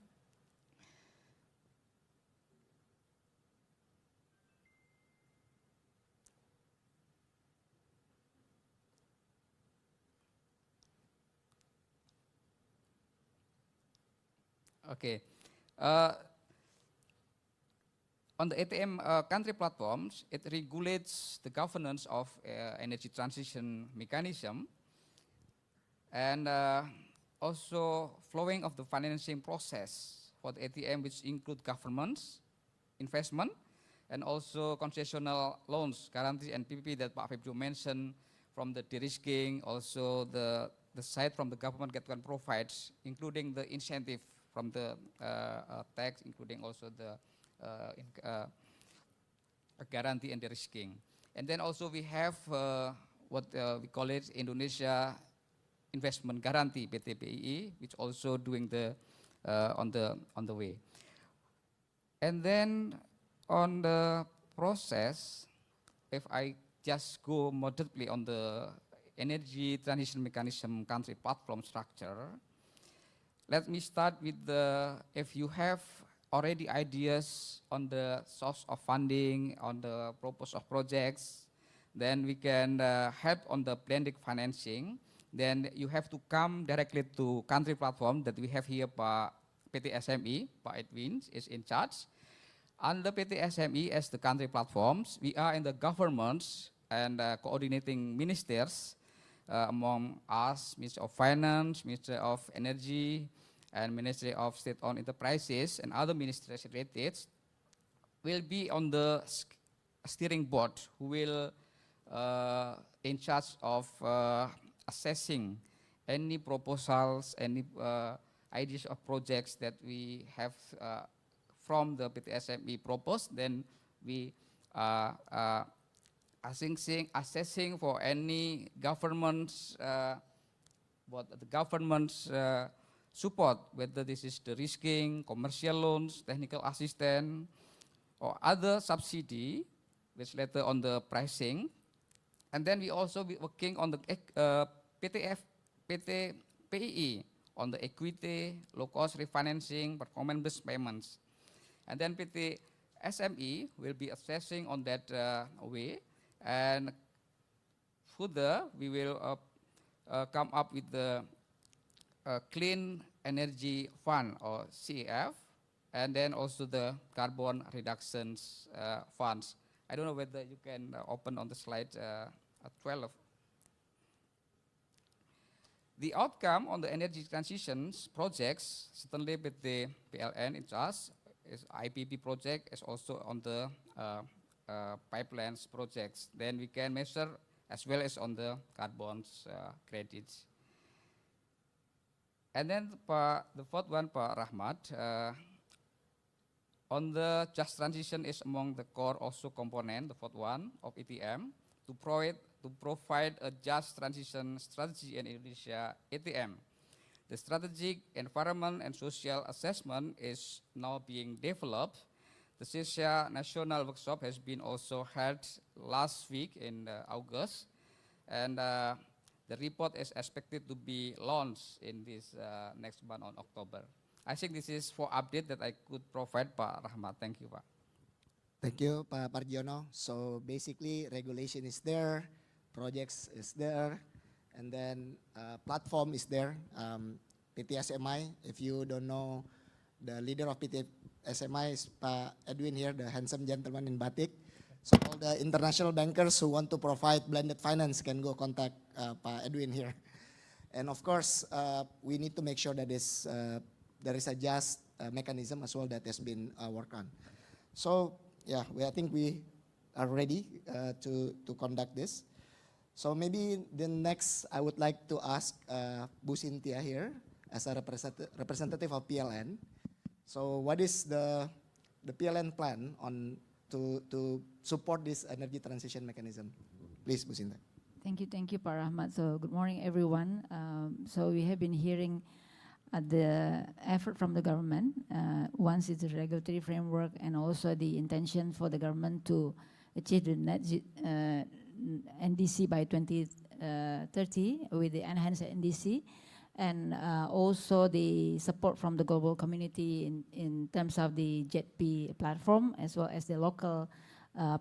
Okay. On the ATM country platforms, it regulates the governance of energy transition mechanism, and also flowing of the financing process for the ATM, which include governments, investment, and also concessional loans, guarantees, and PPP that Pak Febrio mentioned, from the de-risking, also the side from the government that can provide, including the incentive from the tax, including also the guarantee and de-risking. And then also we have what we call it Indonesia Investment Guarantee (PTBI), which also doing the on the way. And then on the process, if I just go more deeply on the energy transition mechanism country platform structure, let me start with if you have already ideas on the source of funding, on the purpose of projects, then we can help on the blended financing. Then you have to come directly to country platform that we have here. PT SME, Pak Edwin is in charge. Under PT SME as the country platforms, we are in the governments and coordinating ministers among us, Ministry of Finance, Ministry of Energy, and Ministry of State-owned Enterprises, and other ministries related, will be on the steering board, who will in charge of assessing any proposals, any ideas of projects that we have from the PTSME proposed. Then we assessing for any government's support, whether this is the risking, commercial loans, technical assistance, or other subsidy, which later on the pricing. And then we also be working on the PEE, on the equity, low-cost refinancing, performance-based payments. And then PT SME will be assessing on that way. And further, we will come up with the Clean Energy Fund, or CEF, and then also the carbon reductions funds. I don't know whether you can open on the slide 12. The outcome on the energy transitions projects, certainly with the PLN in charge, is IPP project, is also on the pipelines projects. Then we can measure as well as on the carbon credits. And then the fourth one, Pak Rahmat, on the just transition is among the core also component, the fourth one of ETM, to provide a just transition strategy in Indonesia ETM. The strategic environment and social assessment is now being developed. The SESIA National Workshop has been also held last week in August, and the report is expected to be launched in this next month on October. I think this is for update that I could provide, Pak Rahmat. Thank you, Pak. Thank you, Pak Pargiono. So basically, regulation is there, projects is there, and then platform is there. PTSMI, if you don't know, the leader of PTSMI is Pak Edwin here, the handsome gentleman in batik. So all the international bankers who want to provide blended finance can go contact Pak Edwin here. And of course, we need to make sure that there is a just mechanism as well that has been worked on. So yeah, I think we are ready to conduct this. So maybe the next, I would like to ask Bu Cynthia here as a representative of PLN. So what is the PLN plan on to support this energy transition mechanism? Please, Bu Cynthia. Thank you, Pak Rahmat. So good morning, everyone. So we have been hearing the effort from the government. Once it's a regulatory framework and also the intention for the government to achieve the net NDC by 2030 with the enhanced NDC, and also the support from the global community in terms of the JETP platform as well as the local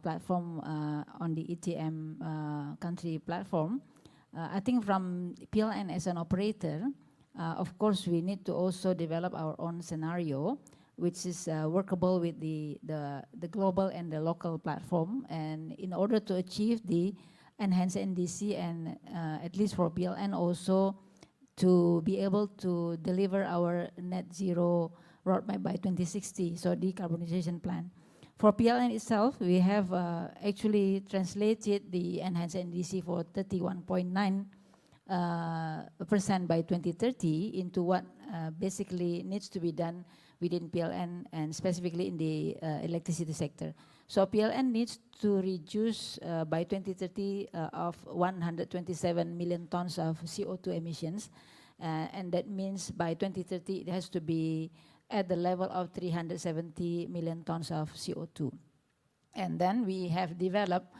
platform on the ETM country platform. I think from PLN as an operator, of course, we need to also develop our own scenario, which is workable with the global and the local platform. And in order to achieve the enhanced NDC and at least for PLN also to be able to deliver our net zero roadmap by 2060, so decarbonization plan. For PLN itself, we have actually translated the enhanced NDC for 31.9% by 2030 into what basically needs to be done within PLN and specifically in the electricity sector. So PLN needs to reduce by 2030 of 127 million tons of CO2 emissions. And that means by 2030 it has to be at the level of 370 million tons of CO2. And then we have developed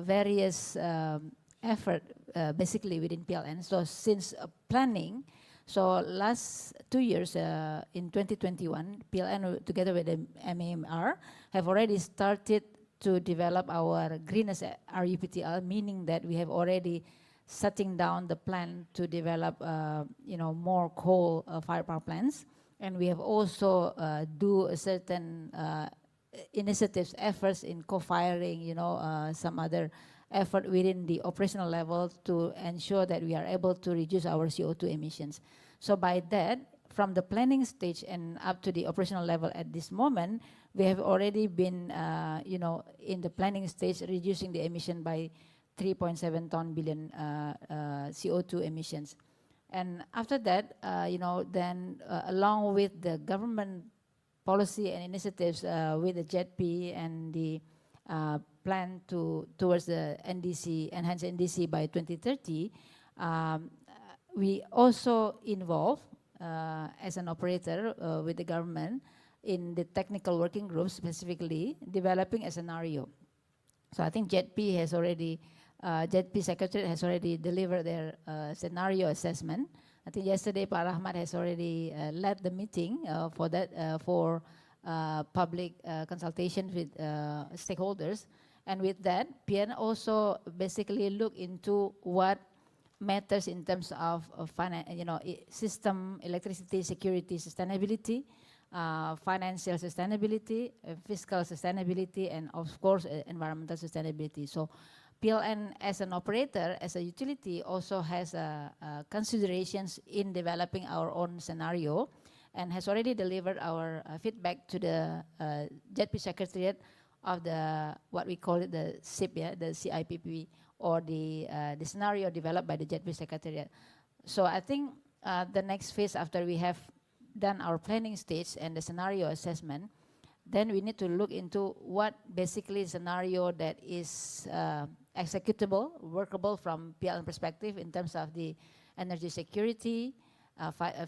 various effort basically within PLN. So since planning So last 2 years, in 2021, PLN together with the MEMR have already started to develop our greenest RUPTL, meaning that we have already shutting down the plan to develop, more coal fire power plants, and we have also do a certain initiatives, efforts in co-firing, some other effort within the operational level to ensure that we are able to reduce our CO2 emissions. So by that, from the planning stage and up to the operational level at this moment, we have already been, in the planning stage, reducing the emission by 3.7 billion CO2 emissions. And after that, then along with the government policy and initiatives with the JETP and the plan towards the NDC, enhanced NDC by 2030, we also involve as an operator with the government in the technical working group, specifically developing a scenario. So I think JETP has already, JETP Secretariat has already delivered their scenario assessment. I think yesterday Pak Rahmat has already led the meeting for that, for public consultation with stakeholders. And with that, PN also basically look into what matters in terms of system, electricity, security, sustainability, financial sustainability, fiscal sustainability, and of course, environmental sustainability. So PLN as an operator, as a utility, also has considerations in developing our own scenario and has already delivered our feedback to the JETP Secretariat of the, what we call it, the CIP, the CIPP, or the scenario developed by the JETP Secretariat. So I think the next phase after we have done our planning stage and the scenario assessment, then we need to look into what basically scenario that is executable, workable from PLN perspective in terms of the energy security,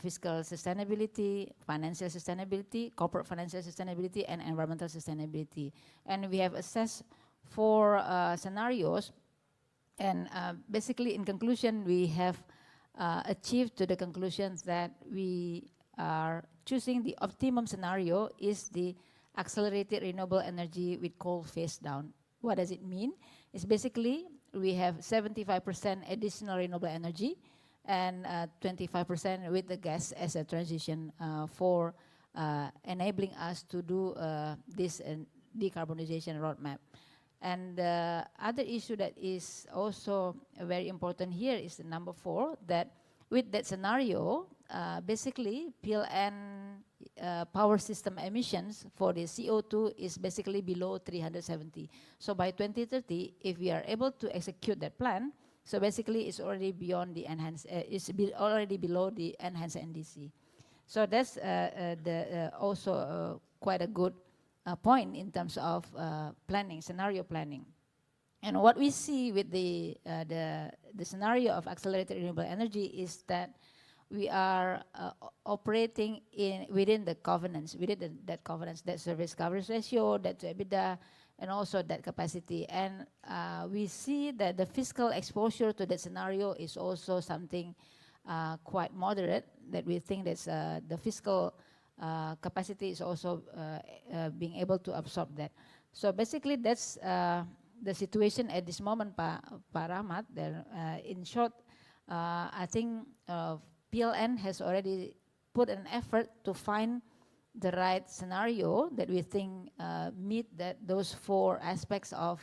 fiscal sustainability, financial sustainability, corporate financial sustainability, and environmental sustainability. And we have assessed 4 scenarios, and basically in conclusion, we have achieved to the conclusions that we are choosing the optimum scenario is the accelerated renewable energy with coal phase down. What does it mean? It's basically we have 75% additional renewable energy and 25% with the gas as a transition for enabling us to do this decarbonization roadmap. And the other issue that is also very important here is the number 4, that with that scenario, basically PLN power system emissions for the CO2 is basically below 370. So by 2030, if we are able to execute that plan, so basically it's already beyond the enhanced, already below the enhanced NDC. So that's also quite a good point in terms of planning, scenario planning. And what we see with the scenario of accelerated renewable energy is that we are operating within the covenants, within that covenants, debt service coverage ratio, debt to EBITDA, and also debt capacity. And we see that the fiscal exposure to that scenario is also something quite moderate, that we think that the fiscal capacity is also being able to absorb that. So basically that's the situation at this moment, Pak Rahmat. In short, I think PLN has already put an effort to find the right scenario that we think meet those 4 aspects of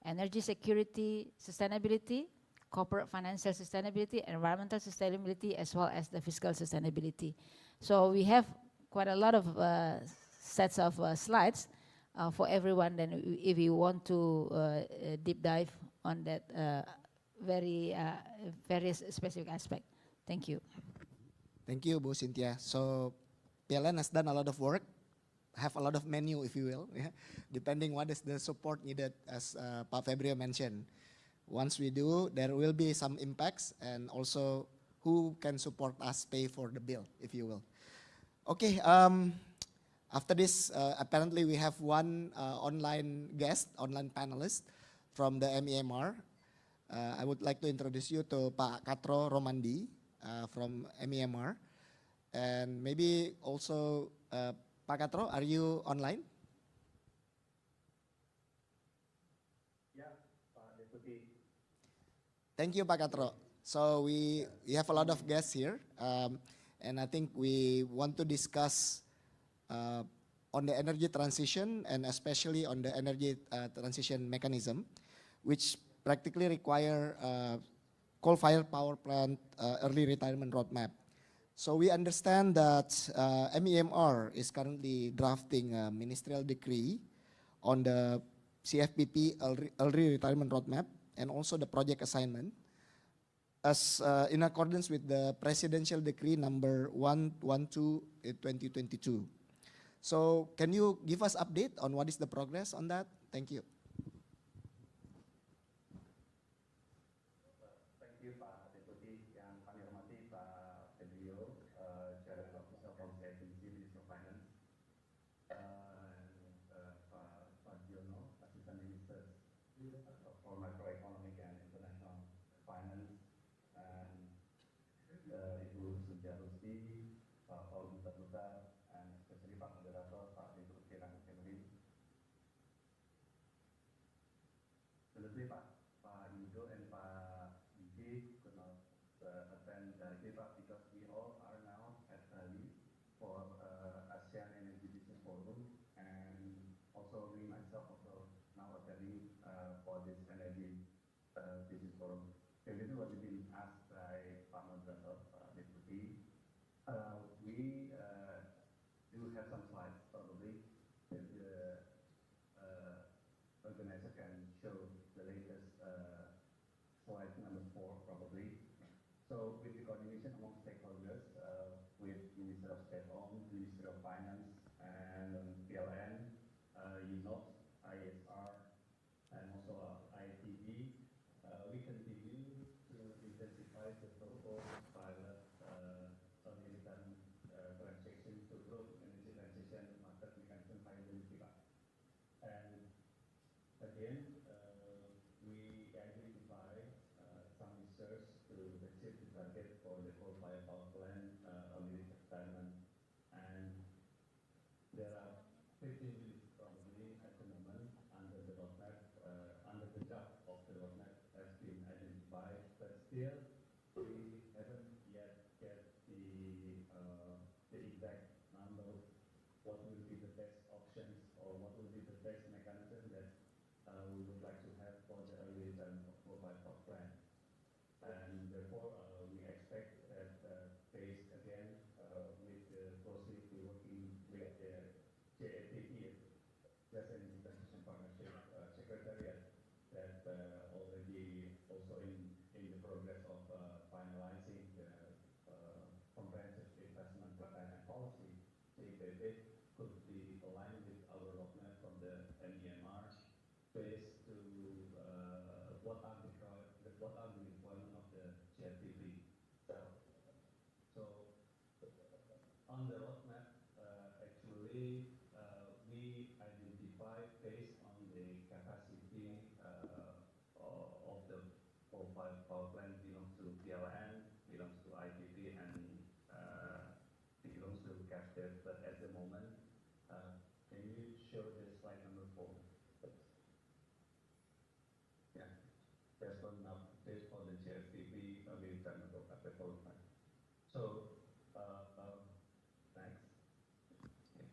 energy security, sustainability, corporate financial sustainability, environmental sustainability, as well as the fiscal sustainability. So we have quite a lot of sets of slides for everyone. Then if you want to deep dive on that very specific aspect. Thank you. Thank you, Bu Cynthia. So PLN has done a lot of work, have a lot of menu, if you will, depending what is the support needed, as Pak Febrio mentioned. Once we do, there will be some impacts, and also who can support us pay for the bill, if you will. Okay, after this, apparently we have one online guest, online panelist from the MEMR. I would like to introduce you to Pak Katro Romandi. from MEMR. And maybe also, Pak Katro, are you online? Yeah, Pak Deputy. Thank you, Pak Katro. So we have a lot of guests here, and I think we want to discuss on the energy transition and especially on the energy transition mechanism, which practically require coal-fired power plant early retirement roadmap. So we understand that MEMR is currently drafting a ministerial decree on the CFPP early retirement roadmap and also the project assignment as in accordance with the presidential decree number 112 2022. So can you give us update on what is the progress on that? Thank you. Thank you, Pak Deputy. Yang kami hormati Pak Febrio, Chairman Office of Policy Agency, Minister of Finance, Pak Diono, Assistant Minister for Macroeconomic and International Finance, and Ibu Sunja Rusti, Pak Paul Buta, and especially Pak Moderator, Pak Ibu Kirang Kemri. Sebelumnya Pak Yudo and Pak Diki could not attend directly, but because we all are now at Bali for ASEAN Energy Business Forum, and also me myself also now attending for this energy business forum. And this is what has been asked by Pak Moderator, Pak Deputy. We do have some slides probably that the organizer can show the latest slide number 4 probably. So with the coordination among stakeholders, with Minister of State-Owned, Ministry of Finance, and PLN, UNOPS, ISR, and also ITB, we continue to intensify the so-called pilot return transaction to growth energy transition market mechanism viability. And again, we identify some research to achieve the target for the coal-fired power plant early retirement, and there are 15 units probably at the moment under the roadmap, under the draft of the roadmap has been identified, but still we haven't yet get the exact number, what will be the best options or what will be the best mechanism that we would like to have for the early return of coal-fired power plant. And therefore, we expect that based again with closely working with the KTT, Gas Energy Transition Partnership Secretariat, that already also in the progress of finalizing the comprehensive investment plan and policy, KTT could be aligned with our roadmap from the MEMR based to what are the requirement of the CRTP. So on the roadmap, actually we identify based on the capacity of the coal-fired power plant belongs to PLN, belongs to ITP, and belongs to captive. But at the moment, can you show the slide number 4? Yeah, that's one now based on the CFTP early retirement of captive power plant. So next. Okay.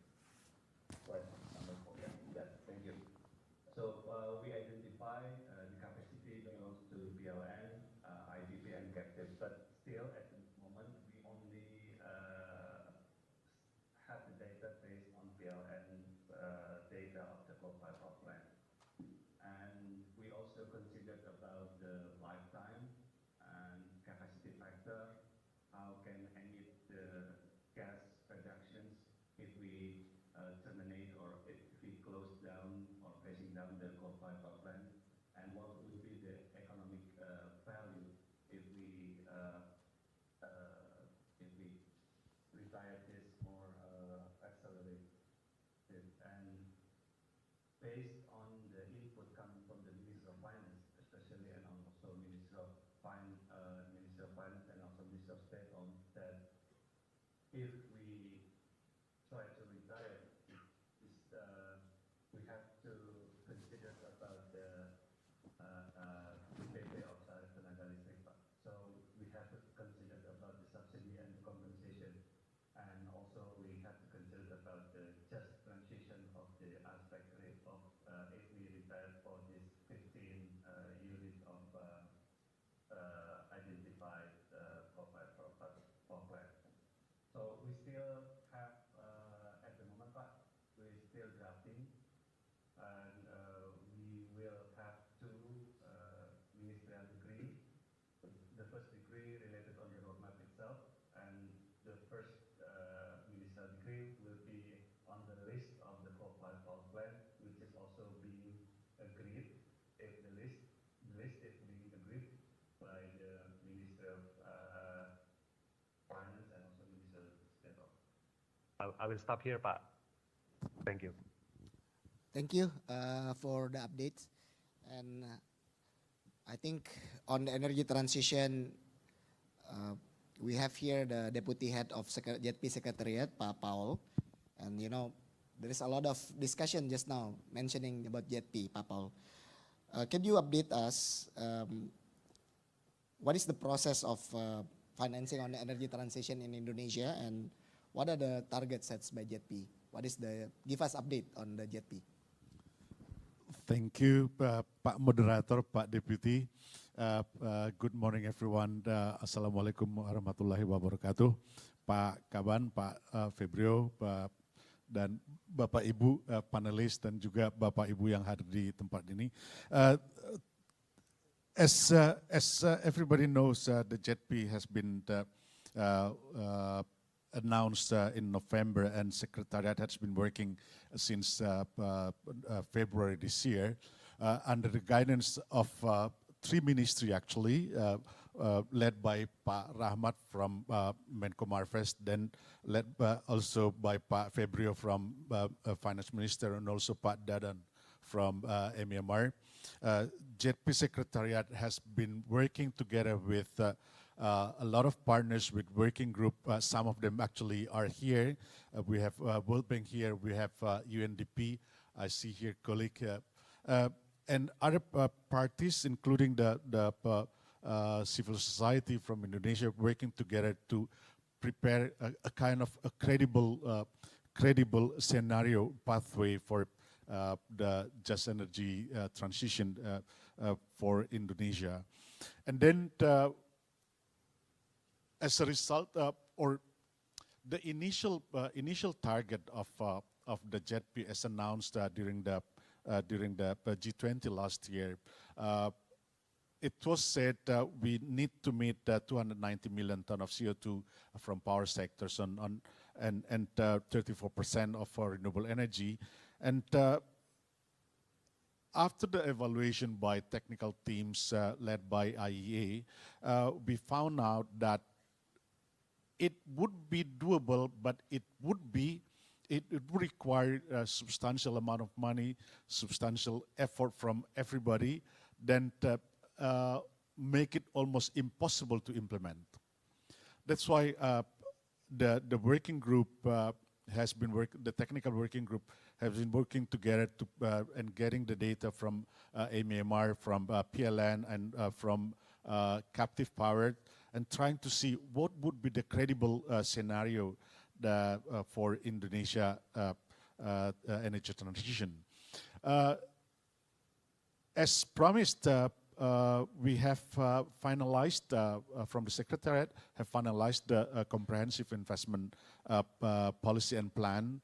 Slide number 4. Yeah, thank you. So we identify the capacity belongs to PLN, IDP, and captive, but still at the moment we only have the data based on PLN data of the coal-fired power plant. And we also considered about the lifetime and capacity factor. How can any the gas productions if we terminate or if we close down or phasing down the coal-fired power plant, and what would be the economic value if we retire this more accelerated. And based on the input coming from the Minister of Finance, especially, and also Minister of Finance and also Minister of State, I will stop here, Pak. Thank you. Thank you for the updates. And I think on the energy transition, we have here the Deputy Head of JETP Secretariat, Pak Paul. And you know, there is a lot of discussion just now mentioning about JETP, Pak Paul. Can you update us, what is the process of financing on the energy transition in Indonesia, and what are the targets set by JETP? Give us update on the JETP. Thank you, Pak Moderator, Pak Deputy. Good morning, everyone. Assalamualaikum warahmatullahi wabarakatuh. Pak Kaban, Pak Febrio, dan Bapak Ibu panelis dan juga Bapak Ibu yang hadir di tempat ini. As everybody knows, the JETP has been announced in November, and Secretariat has been working since February this year under the guidance of three ministries actually, led by Pak Rahmat from Menko Marves, then led also by Pak Febrio from Finance Minister, and also Pak Dadan from Myanmar. JETP Secretariat has been working together with a lot of partners with working group. Some of them actually are here. We have World Bank here, we have UNDP, I see here colleague, and other parties, including the civil society from Indonesia, working together to prepare a kind of a credible scenario pathway for the just energy transition for Indonesia. And then as a result, or the initial target of the JETP as announced during the G20 last year, it was said we need to meet 290 million ton of CO2 from power sectors and 34% of our renewable energy. And after the evaluation by technical teams led by IEA, we found out that it would be doable, but it would require a substantial amount of money, substantial effort from everybody, then make it almost impossible to implement. That's why the working group has been the technical working group has been working together to and getting the data from Myanmar, from PLN, and from captive power, and trying to see what would be the credible scenario for Indonesia energy transition. As promised, we have finalized from the Secretariat, have finalized the comprehensive investment policy plan,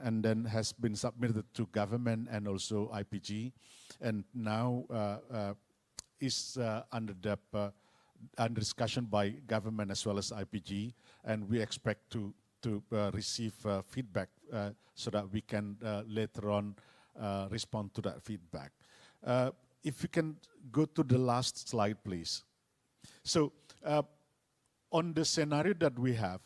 and then has been submitted to government and also IPG, and now is under discussion by government as well as IPG, and we expect to receive feedback so that we can later on respond to that feedback. If you can go to the last slide, please. So on the scenario that we have,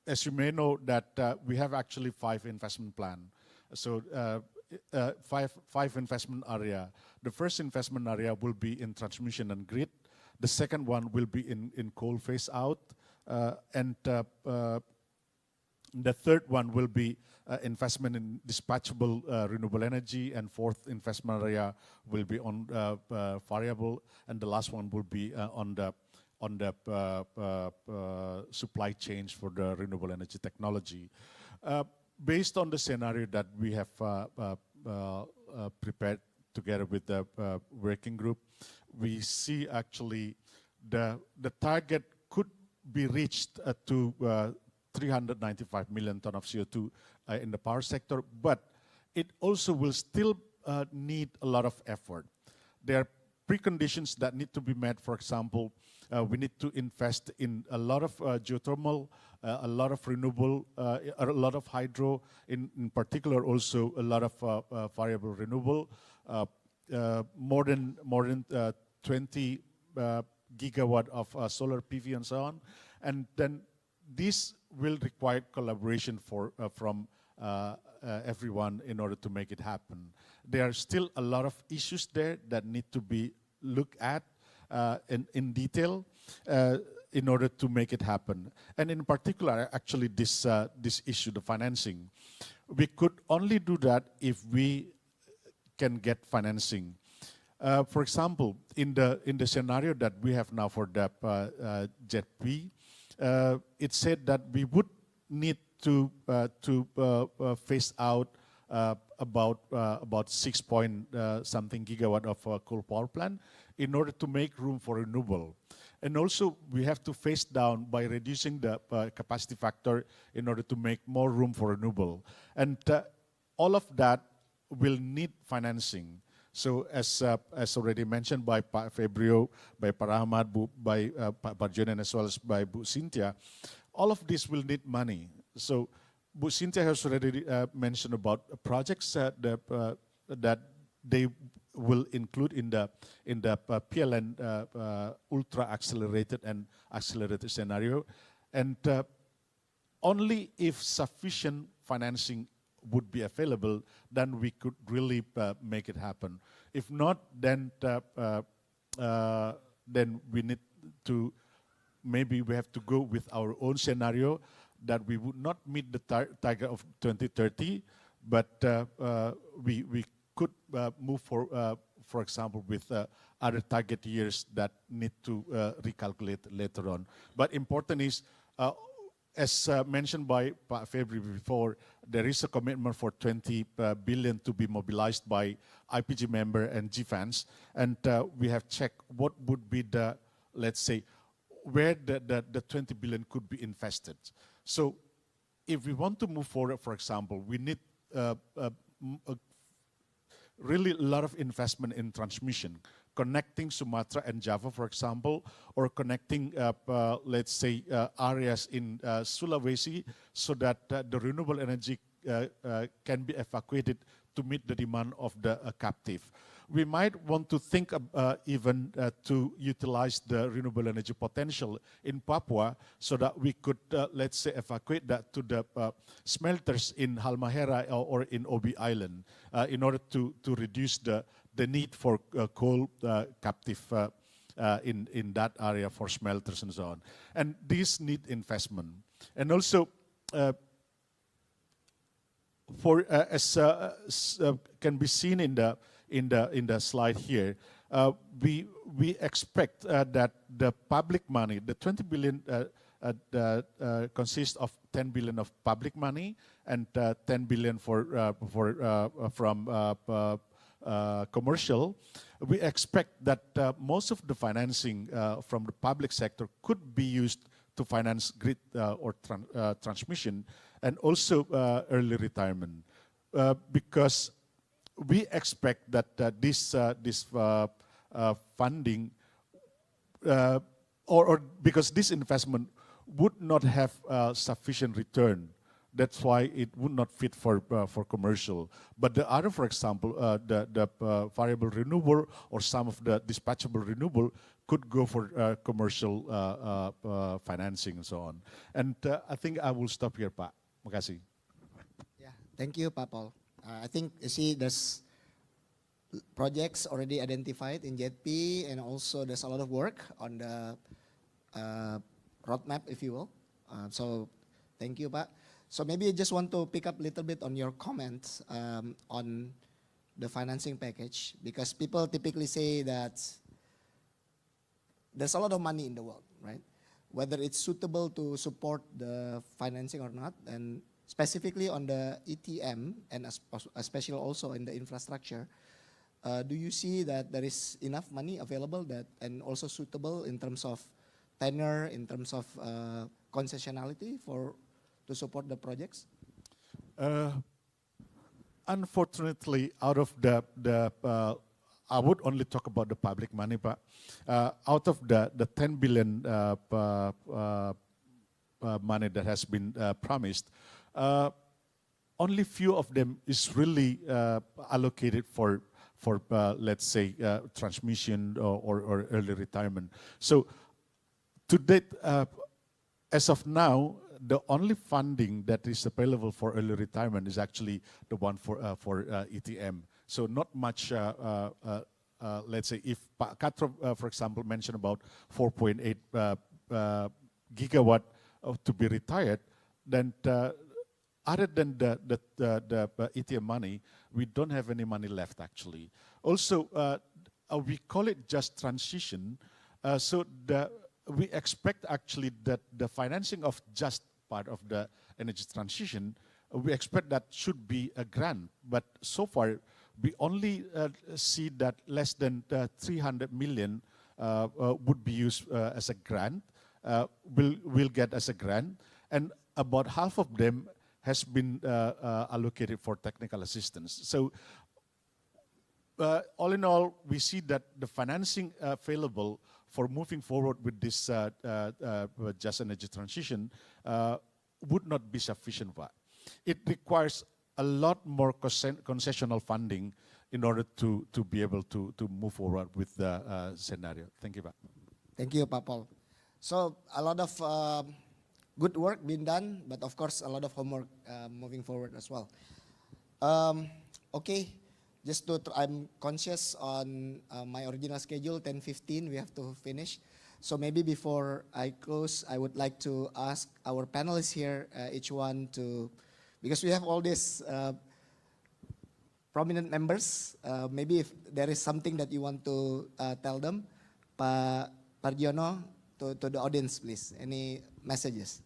as you may know that we have actually 5 investment plan. So five investment area. The first investment area will be in transmission and grid. The second one will be in coal phase out. And the third one will be investment in dispatchable renewable energy, and fourth investment area will be on variable, and the last one will be on the supply chains for the renewable energy technology. Based on the scenario that we have prepared together with the working group, we see actually the target could be reached to 395 million ton of CO2 in the power sector, but it also will still need a lot of effort. There are preconditions that need to be met. For example, we need to invest in a lot of geothermal, a lot of renewable, a lot of hydro, in particular also a lot of variable renewable, more than 20 gigawatt of solar PV and so on. And then this will require collaboration from everyone in order to make it happen. There are still a lot of issues there that need to be looked at in detail in order to make it happen. And in particular, actually, this issue, the financing, we could only do that if we can get financing. For example, in the scenario that we have now for the JETP, it said that we would need to phase out about 6 point something gigawatt of coal power plant in order to make room for renewable. And also we have to phase down by reducing the capacity factor in order to make more room for renewable. And all of that will need financing. So as already mentioned by Pak Febrio, by Pak Rahmat, by Pak Barjonen, as well as by Bu Cynthia, all of this will need money. So Bu Cynthia has already mentioned about projects that they will include in the PLN ultra accelerated and accelerated scenario, and only if sufficient financing would be available, then we could really make it happen. If not, then we need to, maybe we have to go with our own scenario that we would not meet the target of 2030, but we could move for example, with other target years that need to recalculate later on. But important is, as mentioned by Pak Febri before, there is a commitment for 20 billion to be mobilized by IPG member and GFANS, and we have checked what would be the, let's say, where the 20 billion could be invested. So if we want to move forward, for example, we need really a lot of investment in transmission, connecting Sumatra and Java, for example, or connecting, let's say, areas in Sulawesi, so that the renewable energy can be evacuated to meet the demand of the captive. We might want to think even to utilize the renewable energy potential in Papua, so that we could, let's say, evacuate that to the smelters in Halmahera or in Obi Island, in order to reduce the need for coal captive in that area for smelters and so on. And these need investment. And also, as can be seen in the slide here, we expect that the public money, the 20 billion consists of 10 billion of public money and 10 billion from commercial. We expect that most of the financing from the public sector could be used to finance grid or transmission, and also early retirement, because we expect that this funding, or because this investment would not have sufficient return. That's why it would not fit for commercial. But the other, for example, the variable renewable or some of the dispatchable renewable could go for commercial financing and so on. And I think I will stop here, Pak. Makasih. Yeah, thank you, Pak Paul. I think, you see, there's projects already identified in JETP, and also there's a lot of work on the roadmap, if you will. So thank you, Pak. So maybe I just want to pick up a little bit on your comments on the financing package, because people typically say that there's a lot of money in the world, right? Whether it's suitable to support the financing or not, and specifically on the ETM, and especially also in the infrastructure, do you see that there is enough money available that, and also suitable in terms of tenure, in terms of concessionality to support the projects? Unfortunately, out of the I would only talk about the public money, but out of the 10 billion money that has been promised, only few of them is really allocated for let's say, transmission or early retirement. So to date, as of now, the only funding that is available for early retirement is actually the one for ETM. So not much, let's say if Pak Katro, for example, mentioned about 4.8 gigawatt to be retired, then other than the ETM money, we don't have any money left actually. Also, we call it just transition. So we expect actually that the financing of just part of the energy transition, we expect that should be a grant. But so far, we only see that less than 300 million would be used as a grant, will get as a grant. And about half of them has been allocated for technical assistance. So all in all, we see that the financing available for moving forward with this just energy transition would not be sufficient, Pak. It requires a lot more concessional funding in order to be able to move forward with the scenario. Thank you, Pak. Thank you, Pak Paul. So a lot of good work being done, but of course a lot of homework moving forward as well. Okay. I'm conscious on my original schedule, 10:15, we have to finish. So maybe before I close, I would like to ask our panelists here, each one to, because we have all these prominent members, maybe if there is something that you want to tell them, Pak Pargiono, to the audience, please. Any messages?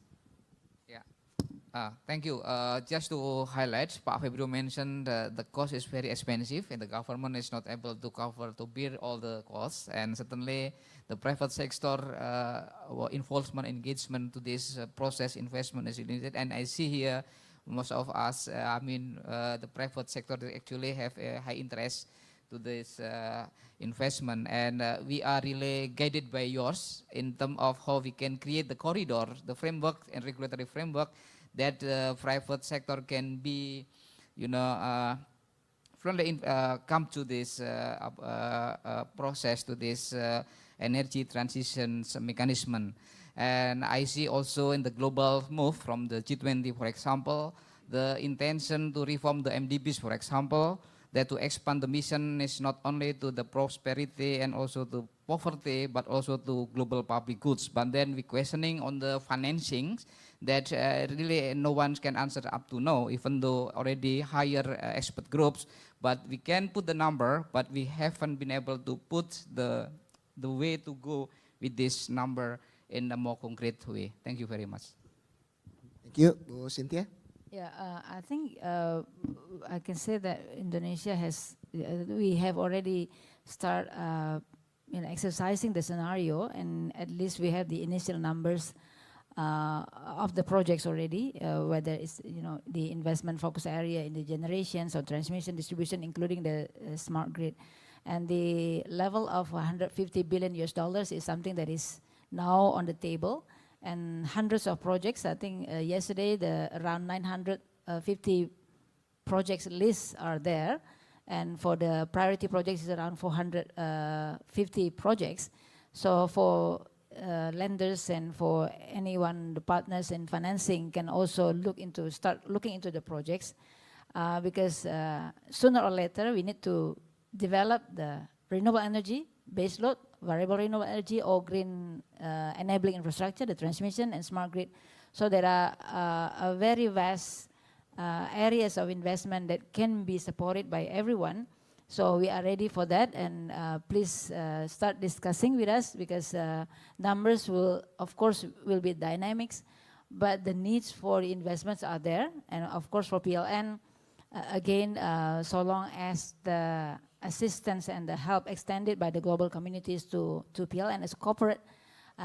Thank you. Just to highlight, Pak Febrio mentioned the cost is very expensive and the government is not able to bear all the costs. And certainly the private sector involvement, engagement to this process investment is needed. And I see here most of us, the private sector actually have a high interest to this investment. And we are really guided by yours in terms of how we can create the corridor, the framework and regulatory framework that the private sector can be, friendly, come to this process, to this energy transition mechanism. And I see also in the global move from the G20, for example, the intention to reform the MDBs, for example, that to expand the mission is not only to the prosperity and also to poverty, but also to global public goods. But then we questioning on the financing that really no one can answer up to now, even though already higher expert groups, but we can put the number, but we haven't been able to put the way to go with this number in a more concrete way. Thank you very much. Thank you, Bu Cynthia. Yeah, I think I can say that Indonesia has, we have already started exercising the scenario, and at least we have the initial numbers of the projects already, whether it's the investment focus area in the generations or transmission distribution, including the smart grid, and the level of $150 billion is something that is now on the table, and hundreds of projects. I think yesterday around 950 projects lists are there, and for the priority projects is around 450 projects. So for lenders and for anyone, the partners in financing can also start looking into the projects, because sooner or later we need to develop the renewable energy, baseload, variable renewable energy, or green enabling infrastructure, the transmission and smart grid. So there are a very vast areas of investment that can be supported by everyone. So we are ready for that, and please start discussing with us, because numbers will, of course, will be dynamics, but the needs for the investments are there. And of course for PLN, again, so long as the assistance and the help extended by the global communities to PLN as a corporate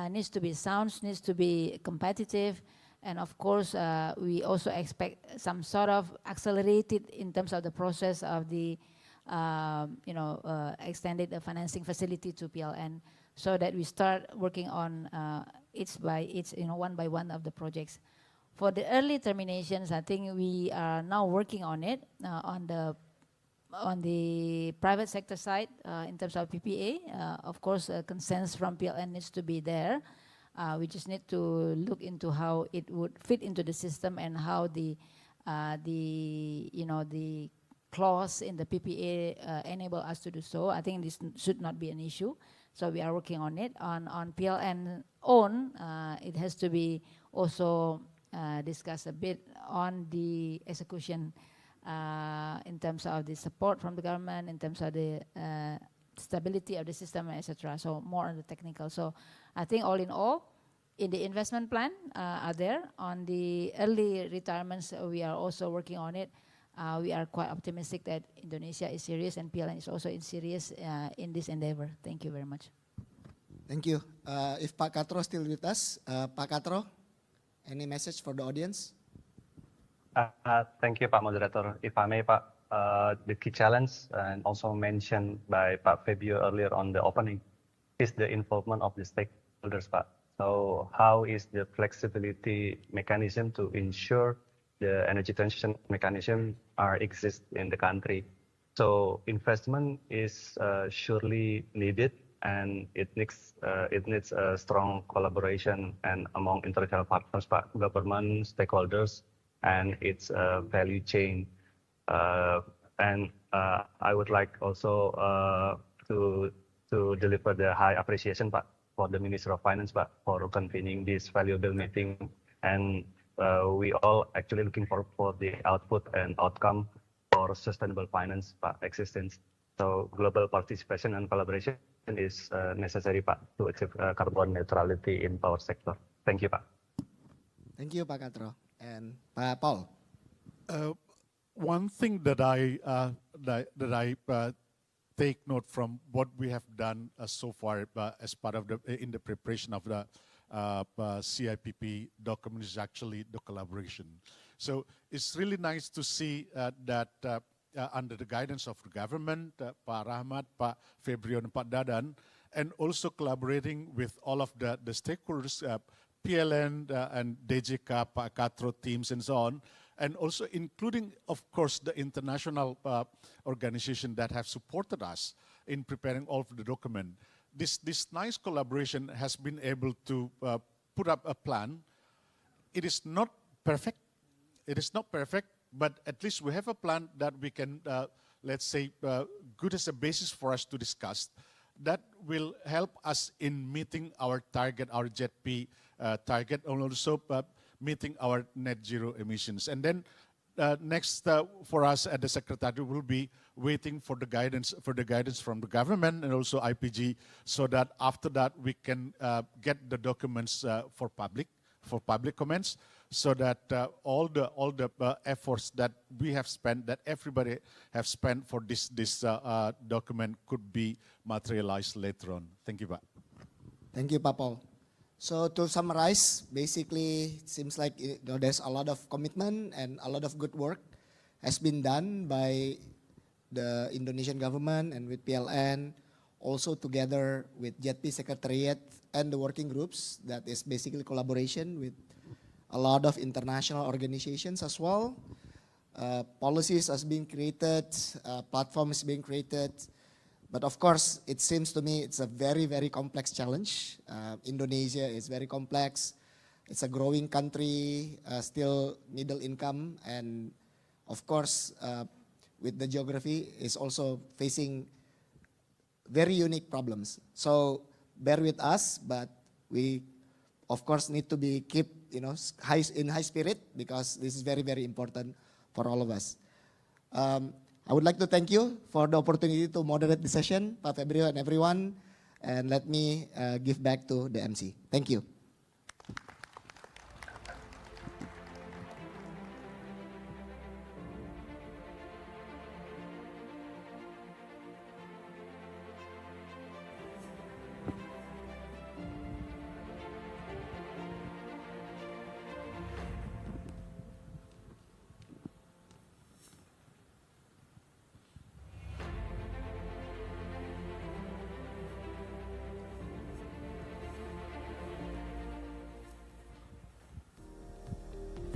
needs to be sound, needs to be competitive. And of course, we also expect some sort of accelerated in terms of the process of the extended financing facility to PLN, so that we start working on each by each, one by one of the projects. For the early terminations, I think we are now working on it on the private sector side in terms of PPA. Of course, consent from PLN needs to be there. We just need to look into how it would fit into the system and how the clause in the PPA enable us to do so. I think this should not be an issue. So we are working on it. On PLN own, it has to be also discussed a bit on the execution in terms of the support from the government, in terms of the stability of the system, etc. So more on the technical. So I think all in all, in the investment plan are there. On the early retirements, we are also working on it. We are quite optimistic that Indonesia is serious and PLN is also serious in this endeavor. Thank you very much. Thank you. If Pak Katro still with us, Pak Katro, any message for the audience? Thank you, Pak Moderator. If I may, Pak, the key challenge and also mentioned by Pak Fabio earlier on the opening is the involvement of the stakeholders, Pak. So how is the flexibility mechanism to ensure the energy transition mechanism exist in the country? So investment is surely needed, and it needs a strong collaboration and among international partners, Pak, government, stakeholders, and its value chain. And I would like also to deliver the high appreciation, Pak, for the Minister of Finance, Pak, for convening this valuable meeting. And we all actually looking for the output and outcome for sustainable finance, Pak, existence. So global participation and collaboration is necessary, Pak, to achieve carbon neutrality in power sector. Thank you, Pak. Thank you, Pak Katro. And Pak Paul. One thing that I take note from what we have done so far as part of in the preparation of the CIPP document is actually the collaboration. So it's really nice to see that under the guidance of the government, Pak Rahmat, Pak Febrio, and Pak Dadan, and also collaborating with all of the stakeholders, PLN and DJK, Pak Katro teams and so on, and also including, of course, the international organization that have supported us in preparing all of the document. This nice collaboration has been able to put up a plan. It is not perfect. It is not perfect, but at least we have a plan that we can, let's say, good as a basis for us to discuss. That will help us in meeting our target, our JETP target, and also meeting our net zero emissions. And then next for us at the Secretariat will be waiting for the guidance from the government and also IPG, so that after that we can get the documents for public comments, so that all the efforts that we have spent, that everybody have spent for this document could be materialized later on. Thank you, Pak. Thank you, Pak Paul. So to summarize, basically it seems like there's a lot of commitment and a lot of good work has been done by the Indonesian government and with PLN, also together with JETP Secretariat and the working groups. That is basically collaboration with a lot of international organizations as well. Policies are being created, platforms being created. But of course, it seems to me it's a very, very complex challenge. Indonesia is very complex. It's a growing country, still middle income. And of course, with the geography, is also facing very unique problems. So bear with us, but we, of course, need to be keep in high spirit, because this is very, very important for all of us. I would like to thank you for the opportunity to moderate the session, Pak Febrio and everyone. And let me give back to the MC. Thank you.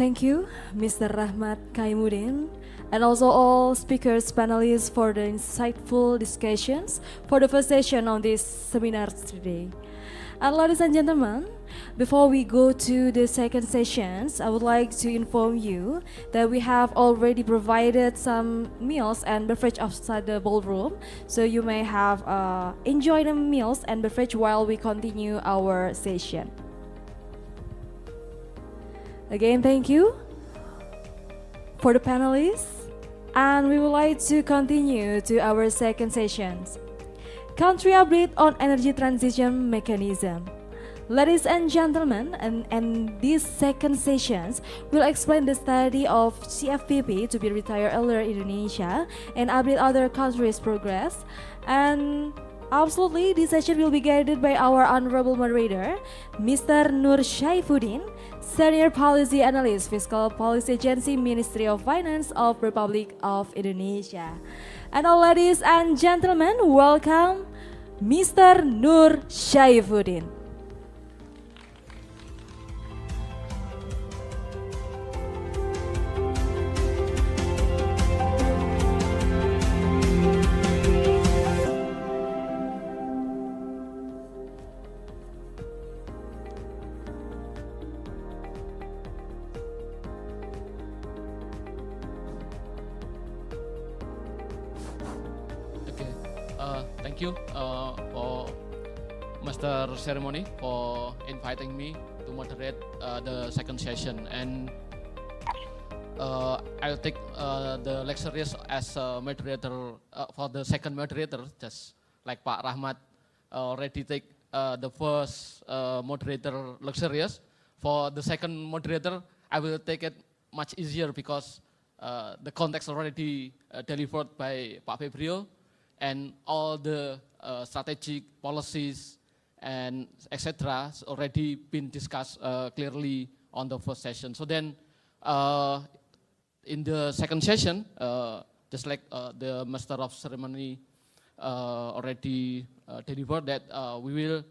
Thank you, Mr. Rahmat Kaimuddin, and also all speakers, panelists for the insightful discussions for the first session on this seminar today. And ladies and gentlemen, before we go to the second sessions, I would like to inform you that we have already provided some meals and beverage outside the ballroom, so you may have enjoy the meals and beverage while we continue our session. Again, thank you for the panelists, and we would like to continue to our second sessions. Country update on energy transition mechanism. Ladies and gentlemen, and these second sessions will explain the study of CFPP to be retired earlier in Indonesia and update other countries' progress. And absolutely, this session will be guided by our honorable moderator, Mr. Nur Syaifuddin, Senior Policy Analyst, Fiscal Policy Agency, Ministry of Finance of Republic of Indonesia. And all ladies and gentlemen, welcome Mr. Nur Syaifuddin. Thank you for Master Ceremony for inviting me to moderate the second session, and I'll take the lecturers as a moderator for the second moderator, just like Pak Rahmat already take the first moderator lecturers. For the second moderator, I will take it much easier because the context already delivered by Pak Febrio, and all the strategic policies and etc. already been discussed clearly on the first session. So then in the second session, just like the Master of Ceremony already delivered, that we will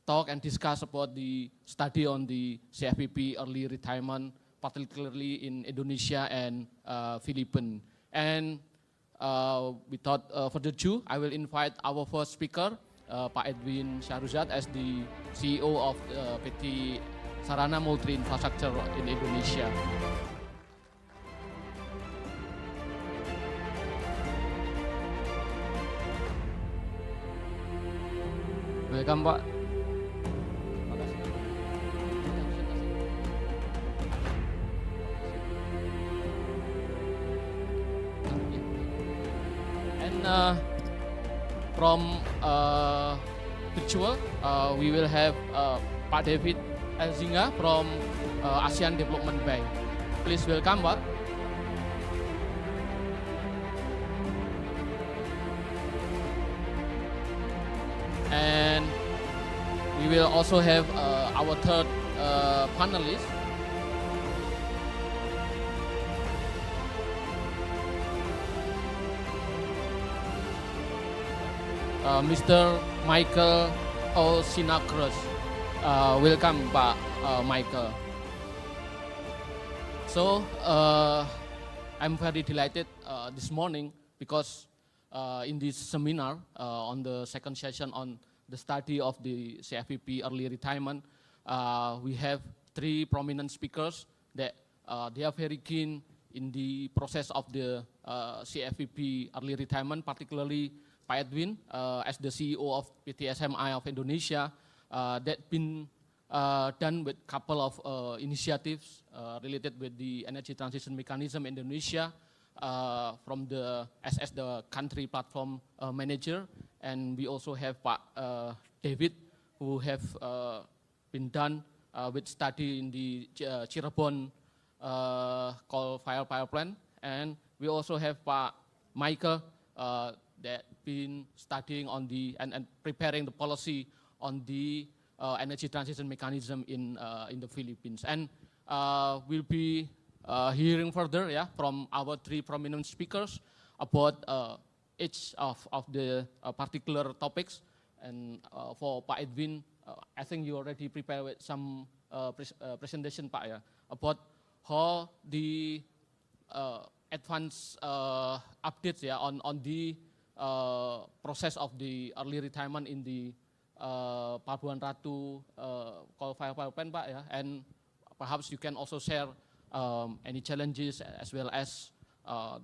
talk and discuss about the study on the CFPP early retirement, particularly in Indonesia and Philippines. And without further ado, I will invite our first speaker, Pak Edwin Syahruzad, as the CEO of PT Sarana Multi Infrastructure in Indonesia. Welcome, Pak. From virtual, we will have Pak David Elzinga from ASEAN Development Bank. Please welcome, Pak. And we will also have our third panelist, Mr. Michael Osinakros. Welcome, Pak Michael. So I'm very delighted this morning because in this seminar on the second session on the study of the CFPP early retirement, we have three prominent speakers that they are very keen in the process of the CFPP early retirement, particularly Pak Edwin, as the CEO of PT SMI of Indonesia, that been done with couple of initiatives related with the energy transition mechanism in Indonesia, from the as the country platform manager, and we also have Pak David, who have been done with study in the Cirebon coal-fired power plant, and we also have Pak Michael that been studying on the and preparing the policy on the energy transition mechanism in the Philippines, and we'll be hearing further from our three prominent speakers about each of the particular topics. And for Pak Edwin, I think you already prepared with some presentation, Pak, about how the advanced updates on the process of the early retirement in the Pelabuhan Ratu coal-fired power plant, Pak, ya, and perhaps you can also share any challenges as well as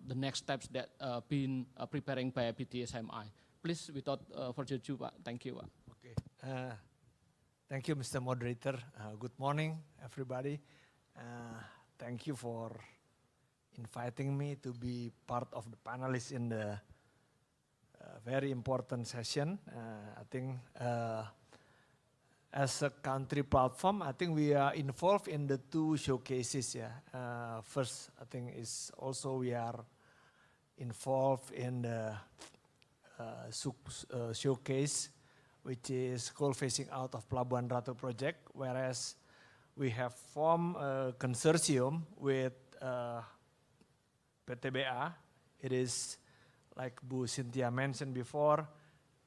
the next steps that been preparing by PTSMI. Please, without further ado, Pak. Thank you, Pak. Okay. Thank you, Mr. Moderator. Good morning, everybody. Thank you for inviting me to be part of the panelists in the very important session. I think as a country platform, I think we are involved in the two showcases. Yeah. First, I think is also we are involved in the showcase, which is coal phasing out of Pelabuhan Ratu project, whereas we have formed a consortium with PTBA. It is, like Bu Cynthia mentioned before,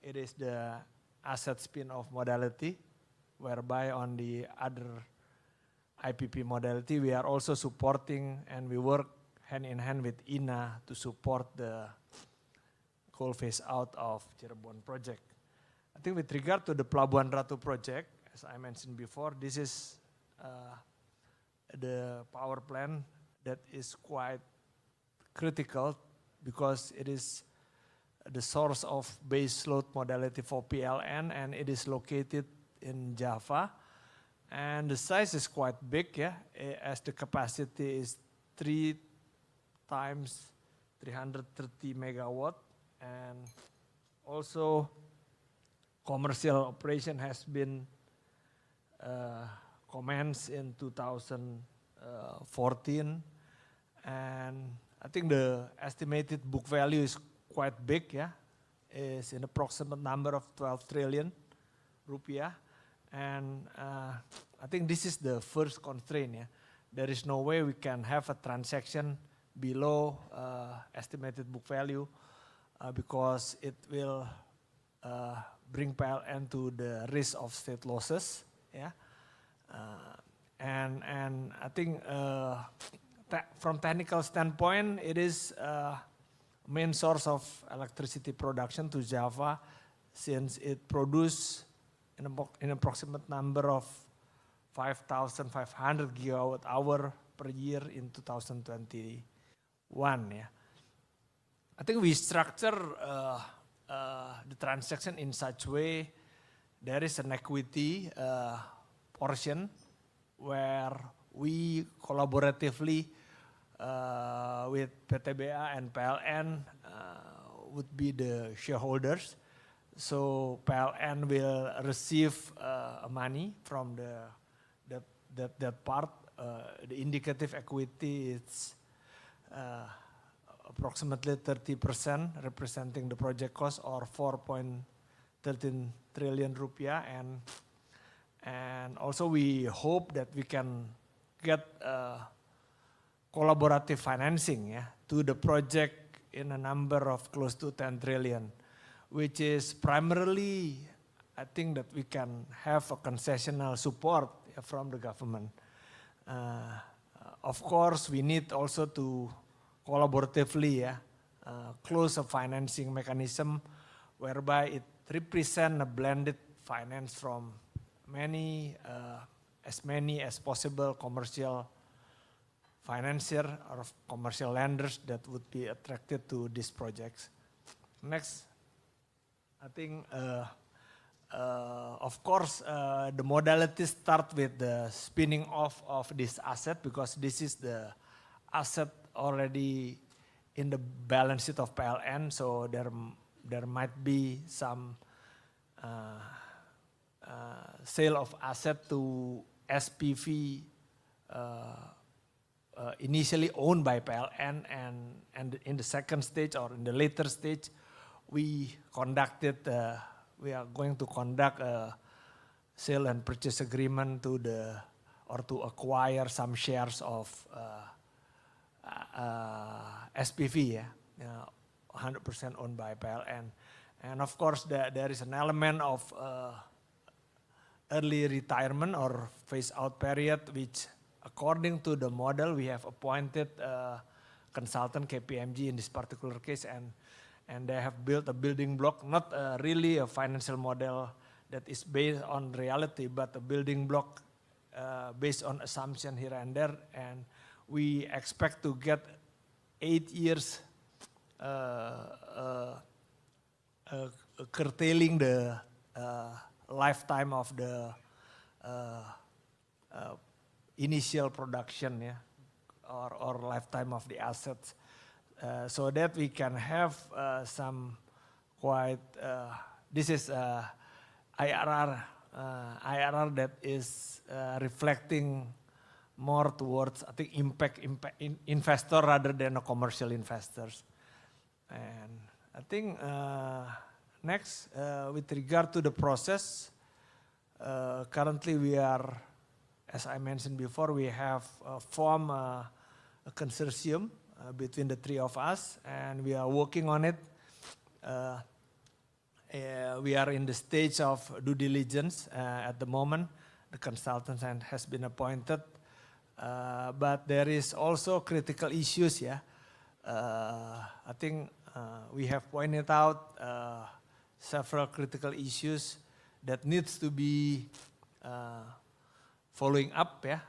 it is the asset spin-off modality, whereby on the other IPP modality, we are also supporting and we work hand in hand with INA to support the coal phase out of Cirebon project. I think with regard to the Pelabuhan Ratu project, as I mentioned before, this is the power plant that is quite critical because it is the source of base load modality for PLN, and it is located in Java. And the size is quite big, yeah, as the capacity is 3 times 330 megawatt. And also commercial operation has been commenced in 2014. And I think the estimated book value is quite big, yeah. It's an approximate number of 12 trillion rupiah. And I think this is the first constraint, yeah. There is no way we can have a transaction below estimated book value because it will bring PLN to the risk of state losses, yeah. And I think from technical standpoint, it is main source of electricity production to Java, since it produces an approximate number of 5,500 gigawatt hour per year in 2021. Yeah. I think we structure the transaction in such way. There is an equity portion where we collaboratively with PTBA and PLN would be the shareholders. So PLN will receive money from that part. The indicative equity is approximately 30%, representing the project cost, or 4.13 trillion rupiah. And also we hope that we can get collaborative financing, yeah, to the project in a number of close to 10 trillion, which is primarily, I think that we can have a concessional support, yeah, from the government. Of course, we need also to collaboratively, yeah, close a financing mechanism whereby it represents a blended finance from many as possible commercial financier or commercial lenders that would be attracted to these projects. Next, I think, of course, the modalities start with the spinning off of this asset, because this is the asset already in the balance sheet of PLN. So there might be some sale of asset to SPV initially owned by PLN, and in the second stage or in the later stage, we are going to conduct a sale and purchase agreement to acquire some shares of SPV, yeah, 100% owned by PLN. And of course, there is an element of early retirement or phase out period, which according to the model, we have appointed consultant KPMG in this particular case, and they have built a building block, not really a financial model that is based on reality, but a building block based on assumption here and there, and we expect to get 8 years curtailing the lifetime of the initial production, yeah, or lifetime of the assets, so that we can have some quite, this is IRR that is reflecting more towards, I think, impact investor rather than a commercial investors. And I think next, with regard to the process, currently we are, as I mentioned before, we have formed a consortium between the three of us, and we are working on it. We are in the stage of due diligence at the moment. The consultant has been appointed, but there is also critical issues. Yeah, I think we have pointed out several critical issues that needs to be following up. Yeah,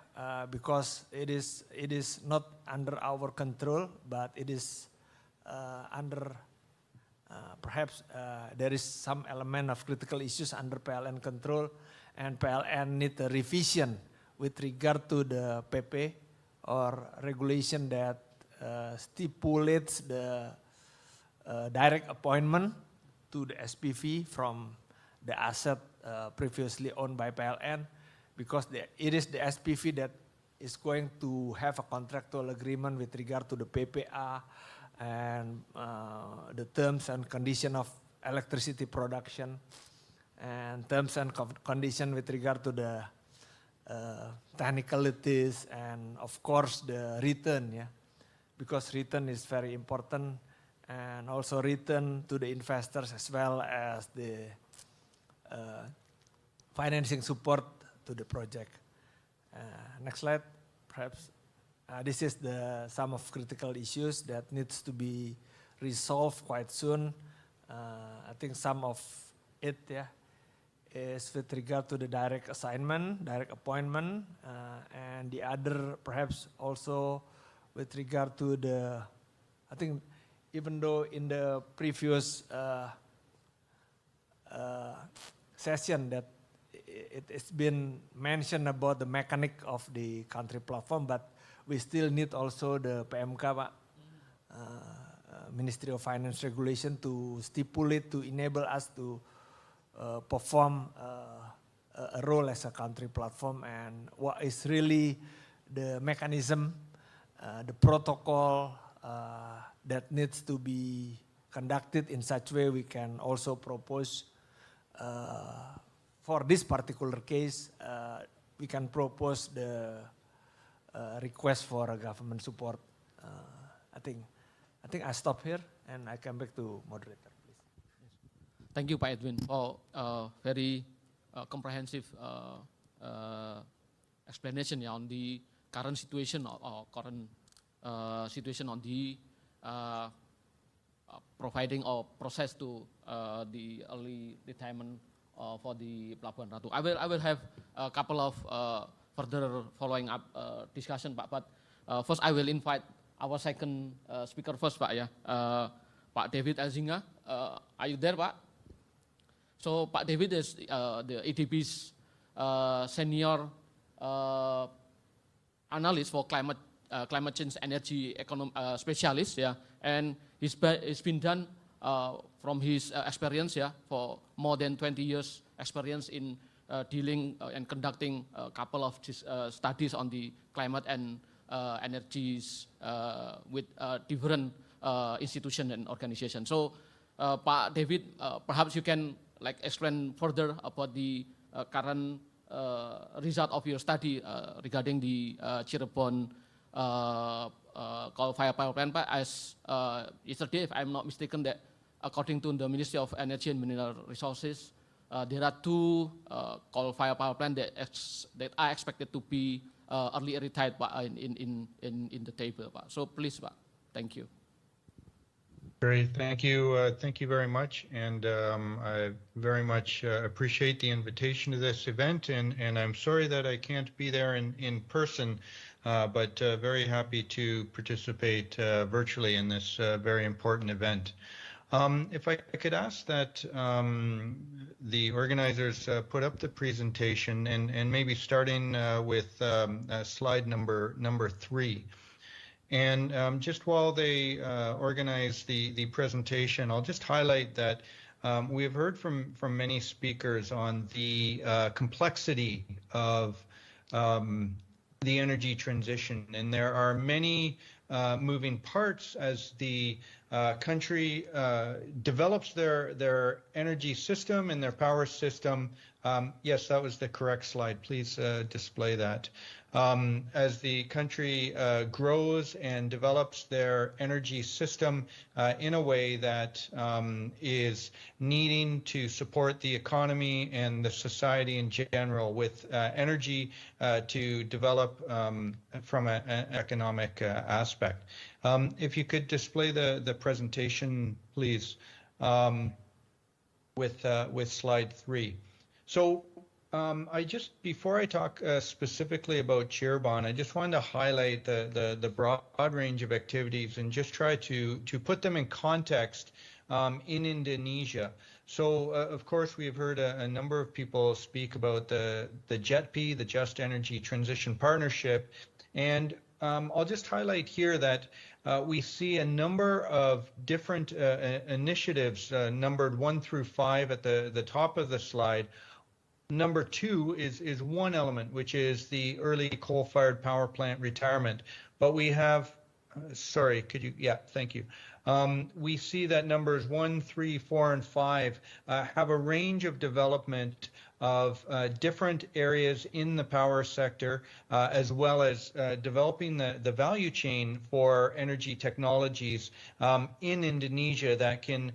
because it is not under our control, but it is under. Perhaps there is some element of critical issues under PLN control, and PLN need a revision with regard to the PP or regulation that stipulates the direct appointment to the SPV from the asset previously owned by PLN, because it is the SPV that is going to have a contractual agreement with regard to the PPA and the terms and condition of electricity production, and terms and condition with regard to the technicalities, and of course the return, yeah, because return is very important, and also return to the investors as well as the financing support to the project. Next slide, perhaps. This is some of critical issues that needs to be resolved quite soon. I think some of it, yeah, is with regard to the direct assignment, direct appointment, and the other perhaps also with regard to the, I think even though in the previous session that it's been mentioned about the mechanic of the country platform, but we still need also the PMK, Pak, Ministry of Finance regulation to stipulate, to enable us to perform a role as a country platform, and what is really the mechanism, the protocol that needs to be conducted in such way we can also propose for this particular case, we can propose the request for a government support. I think I stop here and I come back to moderator, please. Thank you, Pak Edwin, for very comprehensive explanation on the current situation or current situation on the providing or process to the early retirement for the Pelabuhan Ratu. I will have a couple of further following up discussion, Pak. But first, I will invite our second speaker first, Pak. Yeah, Pak David Elzinga. Are you there, Pak? So Pak David is the ADB's senior analyst for climate change energy specialist. Yeah, and it's been done from his experience. Yeah, for more than 20 years experience in dealing and conducting a couple of studies on the climate and energies with different institutions and organizations. So, Pak David, perhaps you can explain further about the current result of your study regarding the Cirebon coal-fired power plant. As yesterday, if I'm not mistaken, that according to the Ministry of Energy and Mineral Resources, there are 2 coal-fired power plants that are expected to be early retired in the table, Pak. So please, Pak. Thank you. Great, thank you. Thank you very much. And I very much appreciate the invitation to this event. And I'm sorry that I can't be there in person, but very happy to participate virtually in this very important event. If I could ask that the organizers put up the presentation and maybe starting with slide number 3. And just while they organize the presentation, I'll just highlight that we have heard from many speakers on the complexity of the energy transition. And there are many moving parts as the country develops their energy system and their power system. Yes, that was the correct slide. Please display that. As the country grows and develops their energy system in a way that is needing to support the economy and the society in general with energy to develop from an economic aspect. If you could display the presentation, please, with slide 3. So before I talk specifically about Cirebon, I just wanted to highlight the broad range of activities and just try to put them in context in Indonesia. So, of course, we have heard a number of people speak about the JETP, the Just Energy Transition Partnership, and I'll just highlight here that we see a number of different initiatives numbered 1 through 5 at the top of the slide. Number 2 is one element, which is the early coal-fired power plant retirement. But we have, sorry, could you, yeah, thank you. We see that numbers 1, 3, 4, and 5 have a range of development of different areas in the power sector, as well as developing the value chain for energy technologies in Indonesia that can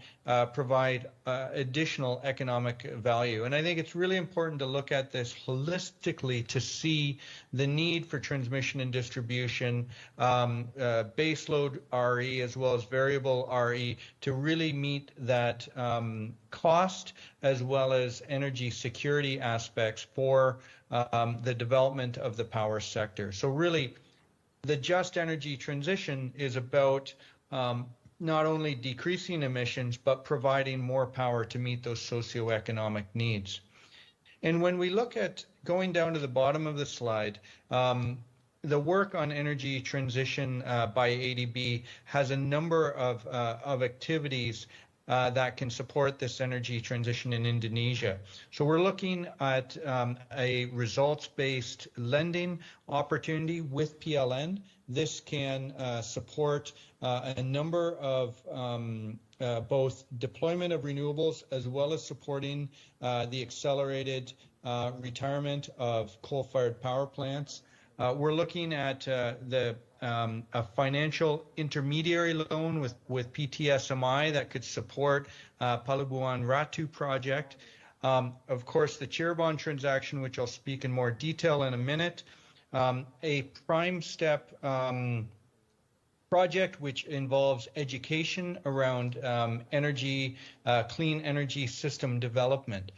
provide additional economic value. And I think it's really important to look at this holistically to see the need for transmission and distribution, baseload RE as well as variable RE to really meet that cost as well as energy security aspects for the development of the power sector. So really, the just energy transition is about not only decreasing emissions, but providing more power to meet those socioeconomic needs. And when we look at going down to the bottom of the slide, the work on energy transition by ADB has a number of activities that can support this energy transition in Indonesia. So we're looking at a results-based lending opportunity with PLN. This can support a number of both deployment of renewables as well as supporting the accelerated retirement of coal-fired power plants. We're looking at a financial intermediary loan with PTSMI that could support Pelabuhan Ratu project. Of course, the Cirebon transaction, which I'll speak in more detail in a minute. A prime step project which involves education around energy, clean energy system development.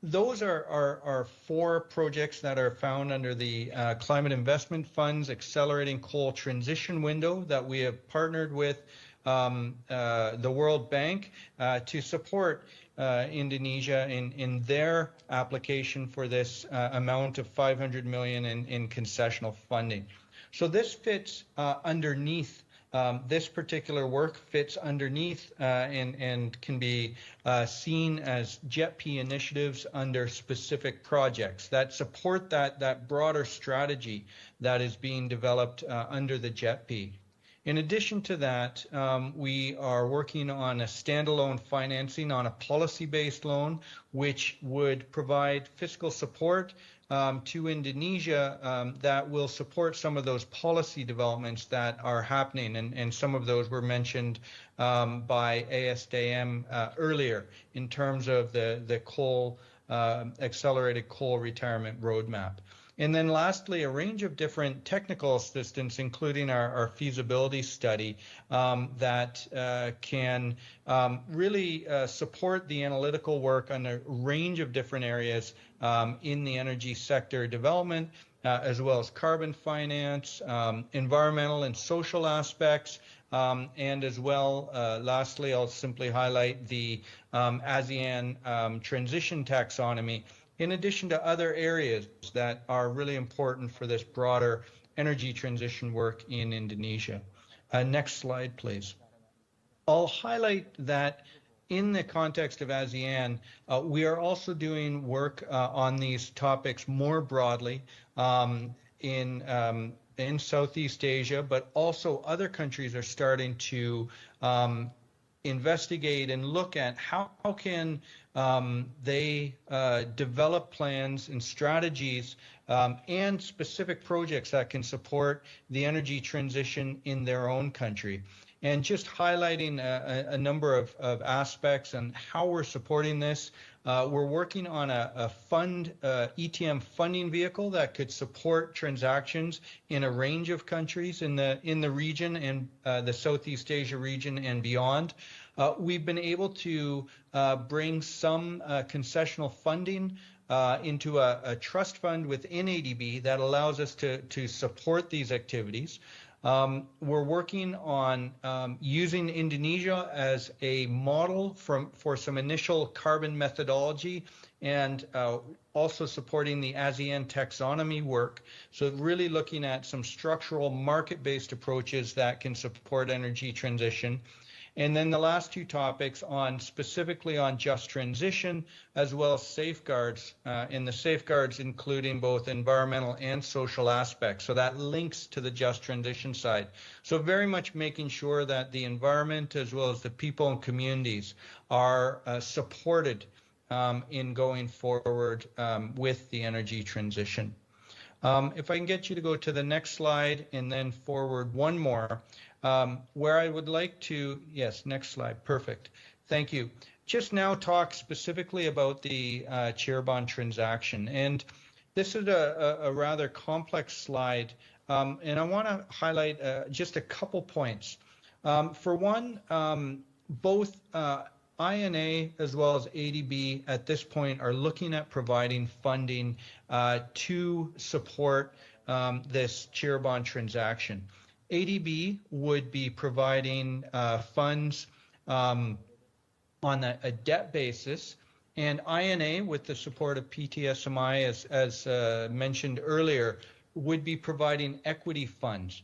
Those are 4 projects that are found under the Climate Investment Fund's Accelerating Coal Transition Window that we have partnered with the World Bank to support Indonesia in their application for this amount of 500 million in concessional funding. So this fits underneath. This particular work fits underneath and can be seen as JETP initiatives under specific projects that support that broader strategy that is being developed under the JETP. In addition to that, we are working on a standalone financing on a policy-based loan, which would provide fiscal support to Indonesia that will support some of those policy developments that are happening, and some of those were mentioned by ASDM earlier in terms of the coal accelerated coal retirement roadmap. And then lastly, a range of different technical assistance, including our feasibility study that can really support the analytical work on a range of different areas in the energy sector development, as well as carbon finance, environmental and social aspects, and as well, lastly, I'll simply highlight the ASEAN transition taxonomy, in addition to other areas that are really important for this broader energy transition work in Indonesia. Next slide, please. I'll highlight that in the context of ASEAN, we are also doing work on these topics more broadly in Southeast Asia, but also other countries are starting to investigate and look at how can they develop plans and strategies and specific projects that can support the energy transition in their own country. And just highlighting a number of aspects and how we're supporting this, we're working on a ETM funding vehicle that could support transactions in a range of countries in the region and the Southeast Asia region and beyond. We've been able to bring some concessional funding into a trust fund within ADB that allows us to support these activities. We're working on using Indonesia as a model for some initial carbon methodology and also supporting the ASEAN taxonomy work. So really looking at some structural market-based approaches that can support energy transition. And then the last two topics specifically on just transition, as well as safeguards, and the safeguards including both environmental and social aspects. So that links to the just transition side. So very much making sure that the environment as well as the people and communities are supported in going forward with the energy transition. If I can get you to go to the next slide and then forward one more. Where I would like to, yes, next slide, perfect. Thank you. Just now talk specifically about the chair bond transaction. And this is a rather complex slide. And I want to highlight just a couple points. For one, both INA as well as ADB at this point are looking at providing funding to support this chair bond transaction. ADB would be providing funds on a debt basis, and INA, with the support of PTSMI, as mentioned earlier, would be providing equity funds.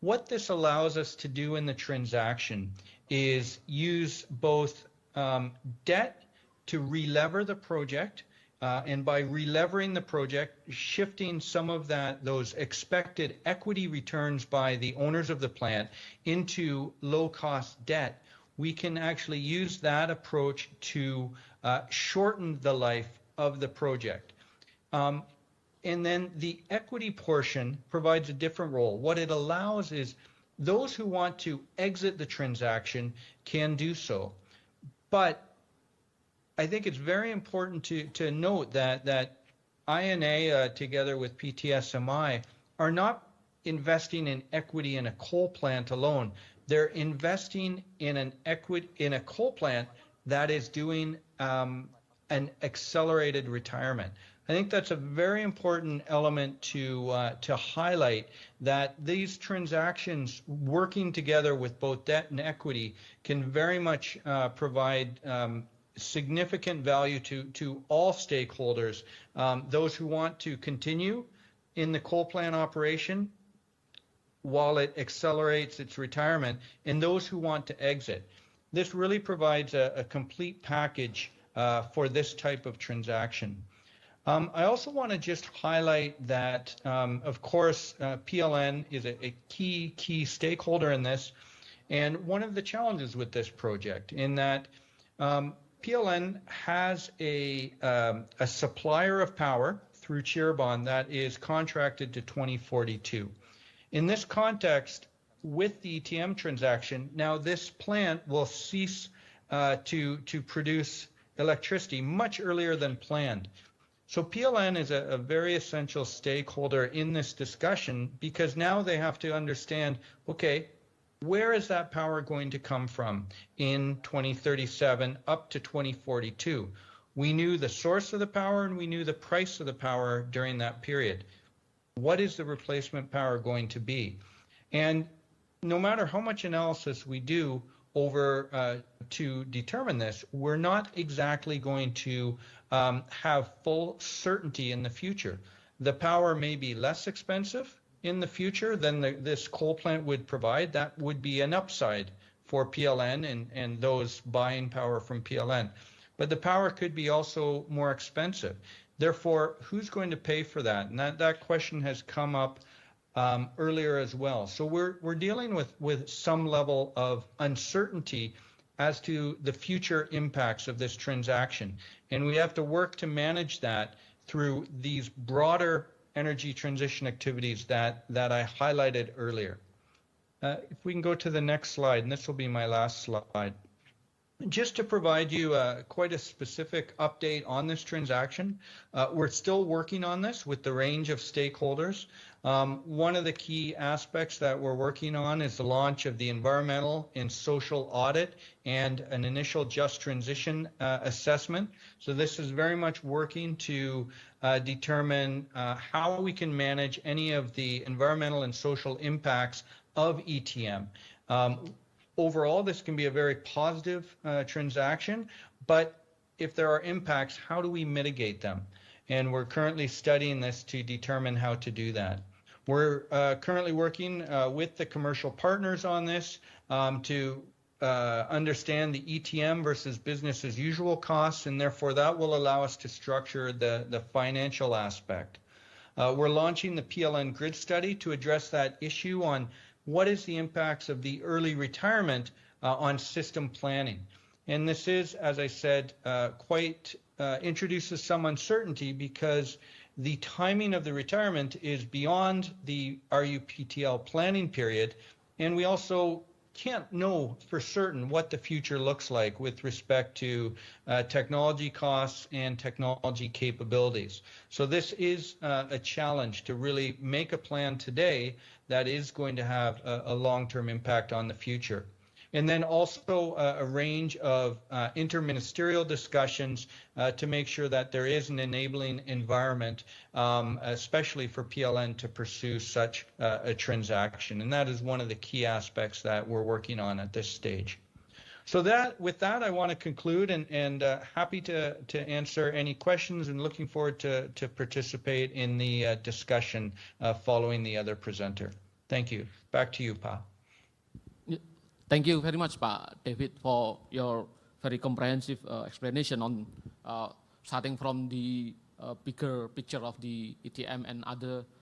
What this allows us to do in the transaction is use both debt to relever the project, and by relevering the project, shifting some of those expected equity returns by the owners of the plant into low-cost debt, we can actually use that approach to shorten the life of the project. And then the equity portion provides a different role. What it allows is those who want to exit the transaction can do so. But I think it's very important to note that INA, together with PTSMI, are not investing in equity in a coal plant alone. They're investing in a coal plant that is doing an accelerated retirement. I think that's a very important element to highlight, that these transactions working together with both debt and equity can very much provide significant value to all stakeholders, those who want to continue in the coal plant operation while it accelerates its retirement, and those who want to exit. This really provides a complete package for this type of transaction. I also want to just highlight that, of course, PLN is a key stakeholder in this, and one of the challenges with this project in that PLN has a supplier of power through Cirebon that is contracted to 2042. In this context, with the ETM transaction, now this plant will cease to produce electricity much earlier than planned. So PLN is a very essential stakeholder in this discussion because now they have to understand, okay, where is that power going to come from in 2037 up to 2042? We knew the source of the power and we knew the price of the power during that period. What is the replacement power going to be? And no matter how much analysis we do over to determine this, we're not exactly going to have full certainty in the future. The power may be less expensive in the future than this coal plant would provide. That would be an upside for PLN and those buying power from PLN. But the power could be also more expensive. Therefore, who's going to pay for that? And that question has come up earlier as well. So we're dealing with some level of uncertainty as to the future impacts of this transaction. And we have to work to manage that through these broader energy transition activities that I highlighted earlier. If we can go to the next slide, and this will be my last slide. Just to provide you quite a specific update on this transaction, we're still working on this with the range of stakeholders. One of the key aspects that we're working on is the launch of the environmental and social audit and an initial just transition assessment. So this is very much working to determine how we can manage any of the environmental and social impacts of ETM. Overall, this can be a very positive transaction, but if there are impacts, how do we mitigate them? And we're currently studying this to determine how to do that. We're currently working with the commercial partners on this to understand the ETM versus business as usual costs, and therefore that will allow us to structure the financial aspect. We're launching the PLN grid study to address that issue on what is the impacts of the early retirement on system planning. And this is, as I said, introduces some uncertainty because the timing of the retirement is beyond the RUPTL planning period, and we also can't know for certain what the future looks like with respect to technology costs and technology capabilities. So this is a challenge to really make a plan today that is going to have a long-term impact on the future. And then also a range of interministerial discussions to make sure that there is an enabling environment, especially for PLN to pursue such a transaction. And that is one of the key aspects that we're working on at this stage. So with that, I want to conclude and happy to answer any questions and looking forward to participate in the discussion following the other presenter. Thank you. Back to you, Pa. Thank you very much, Pak David, for your very comprehensive explanation on starting from the bigger picture of the ETM and other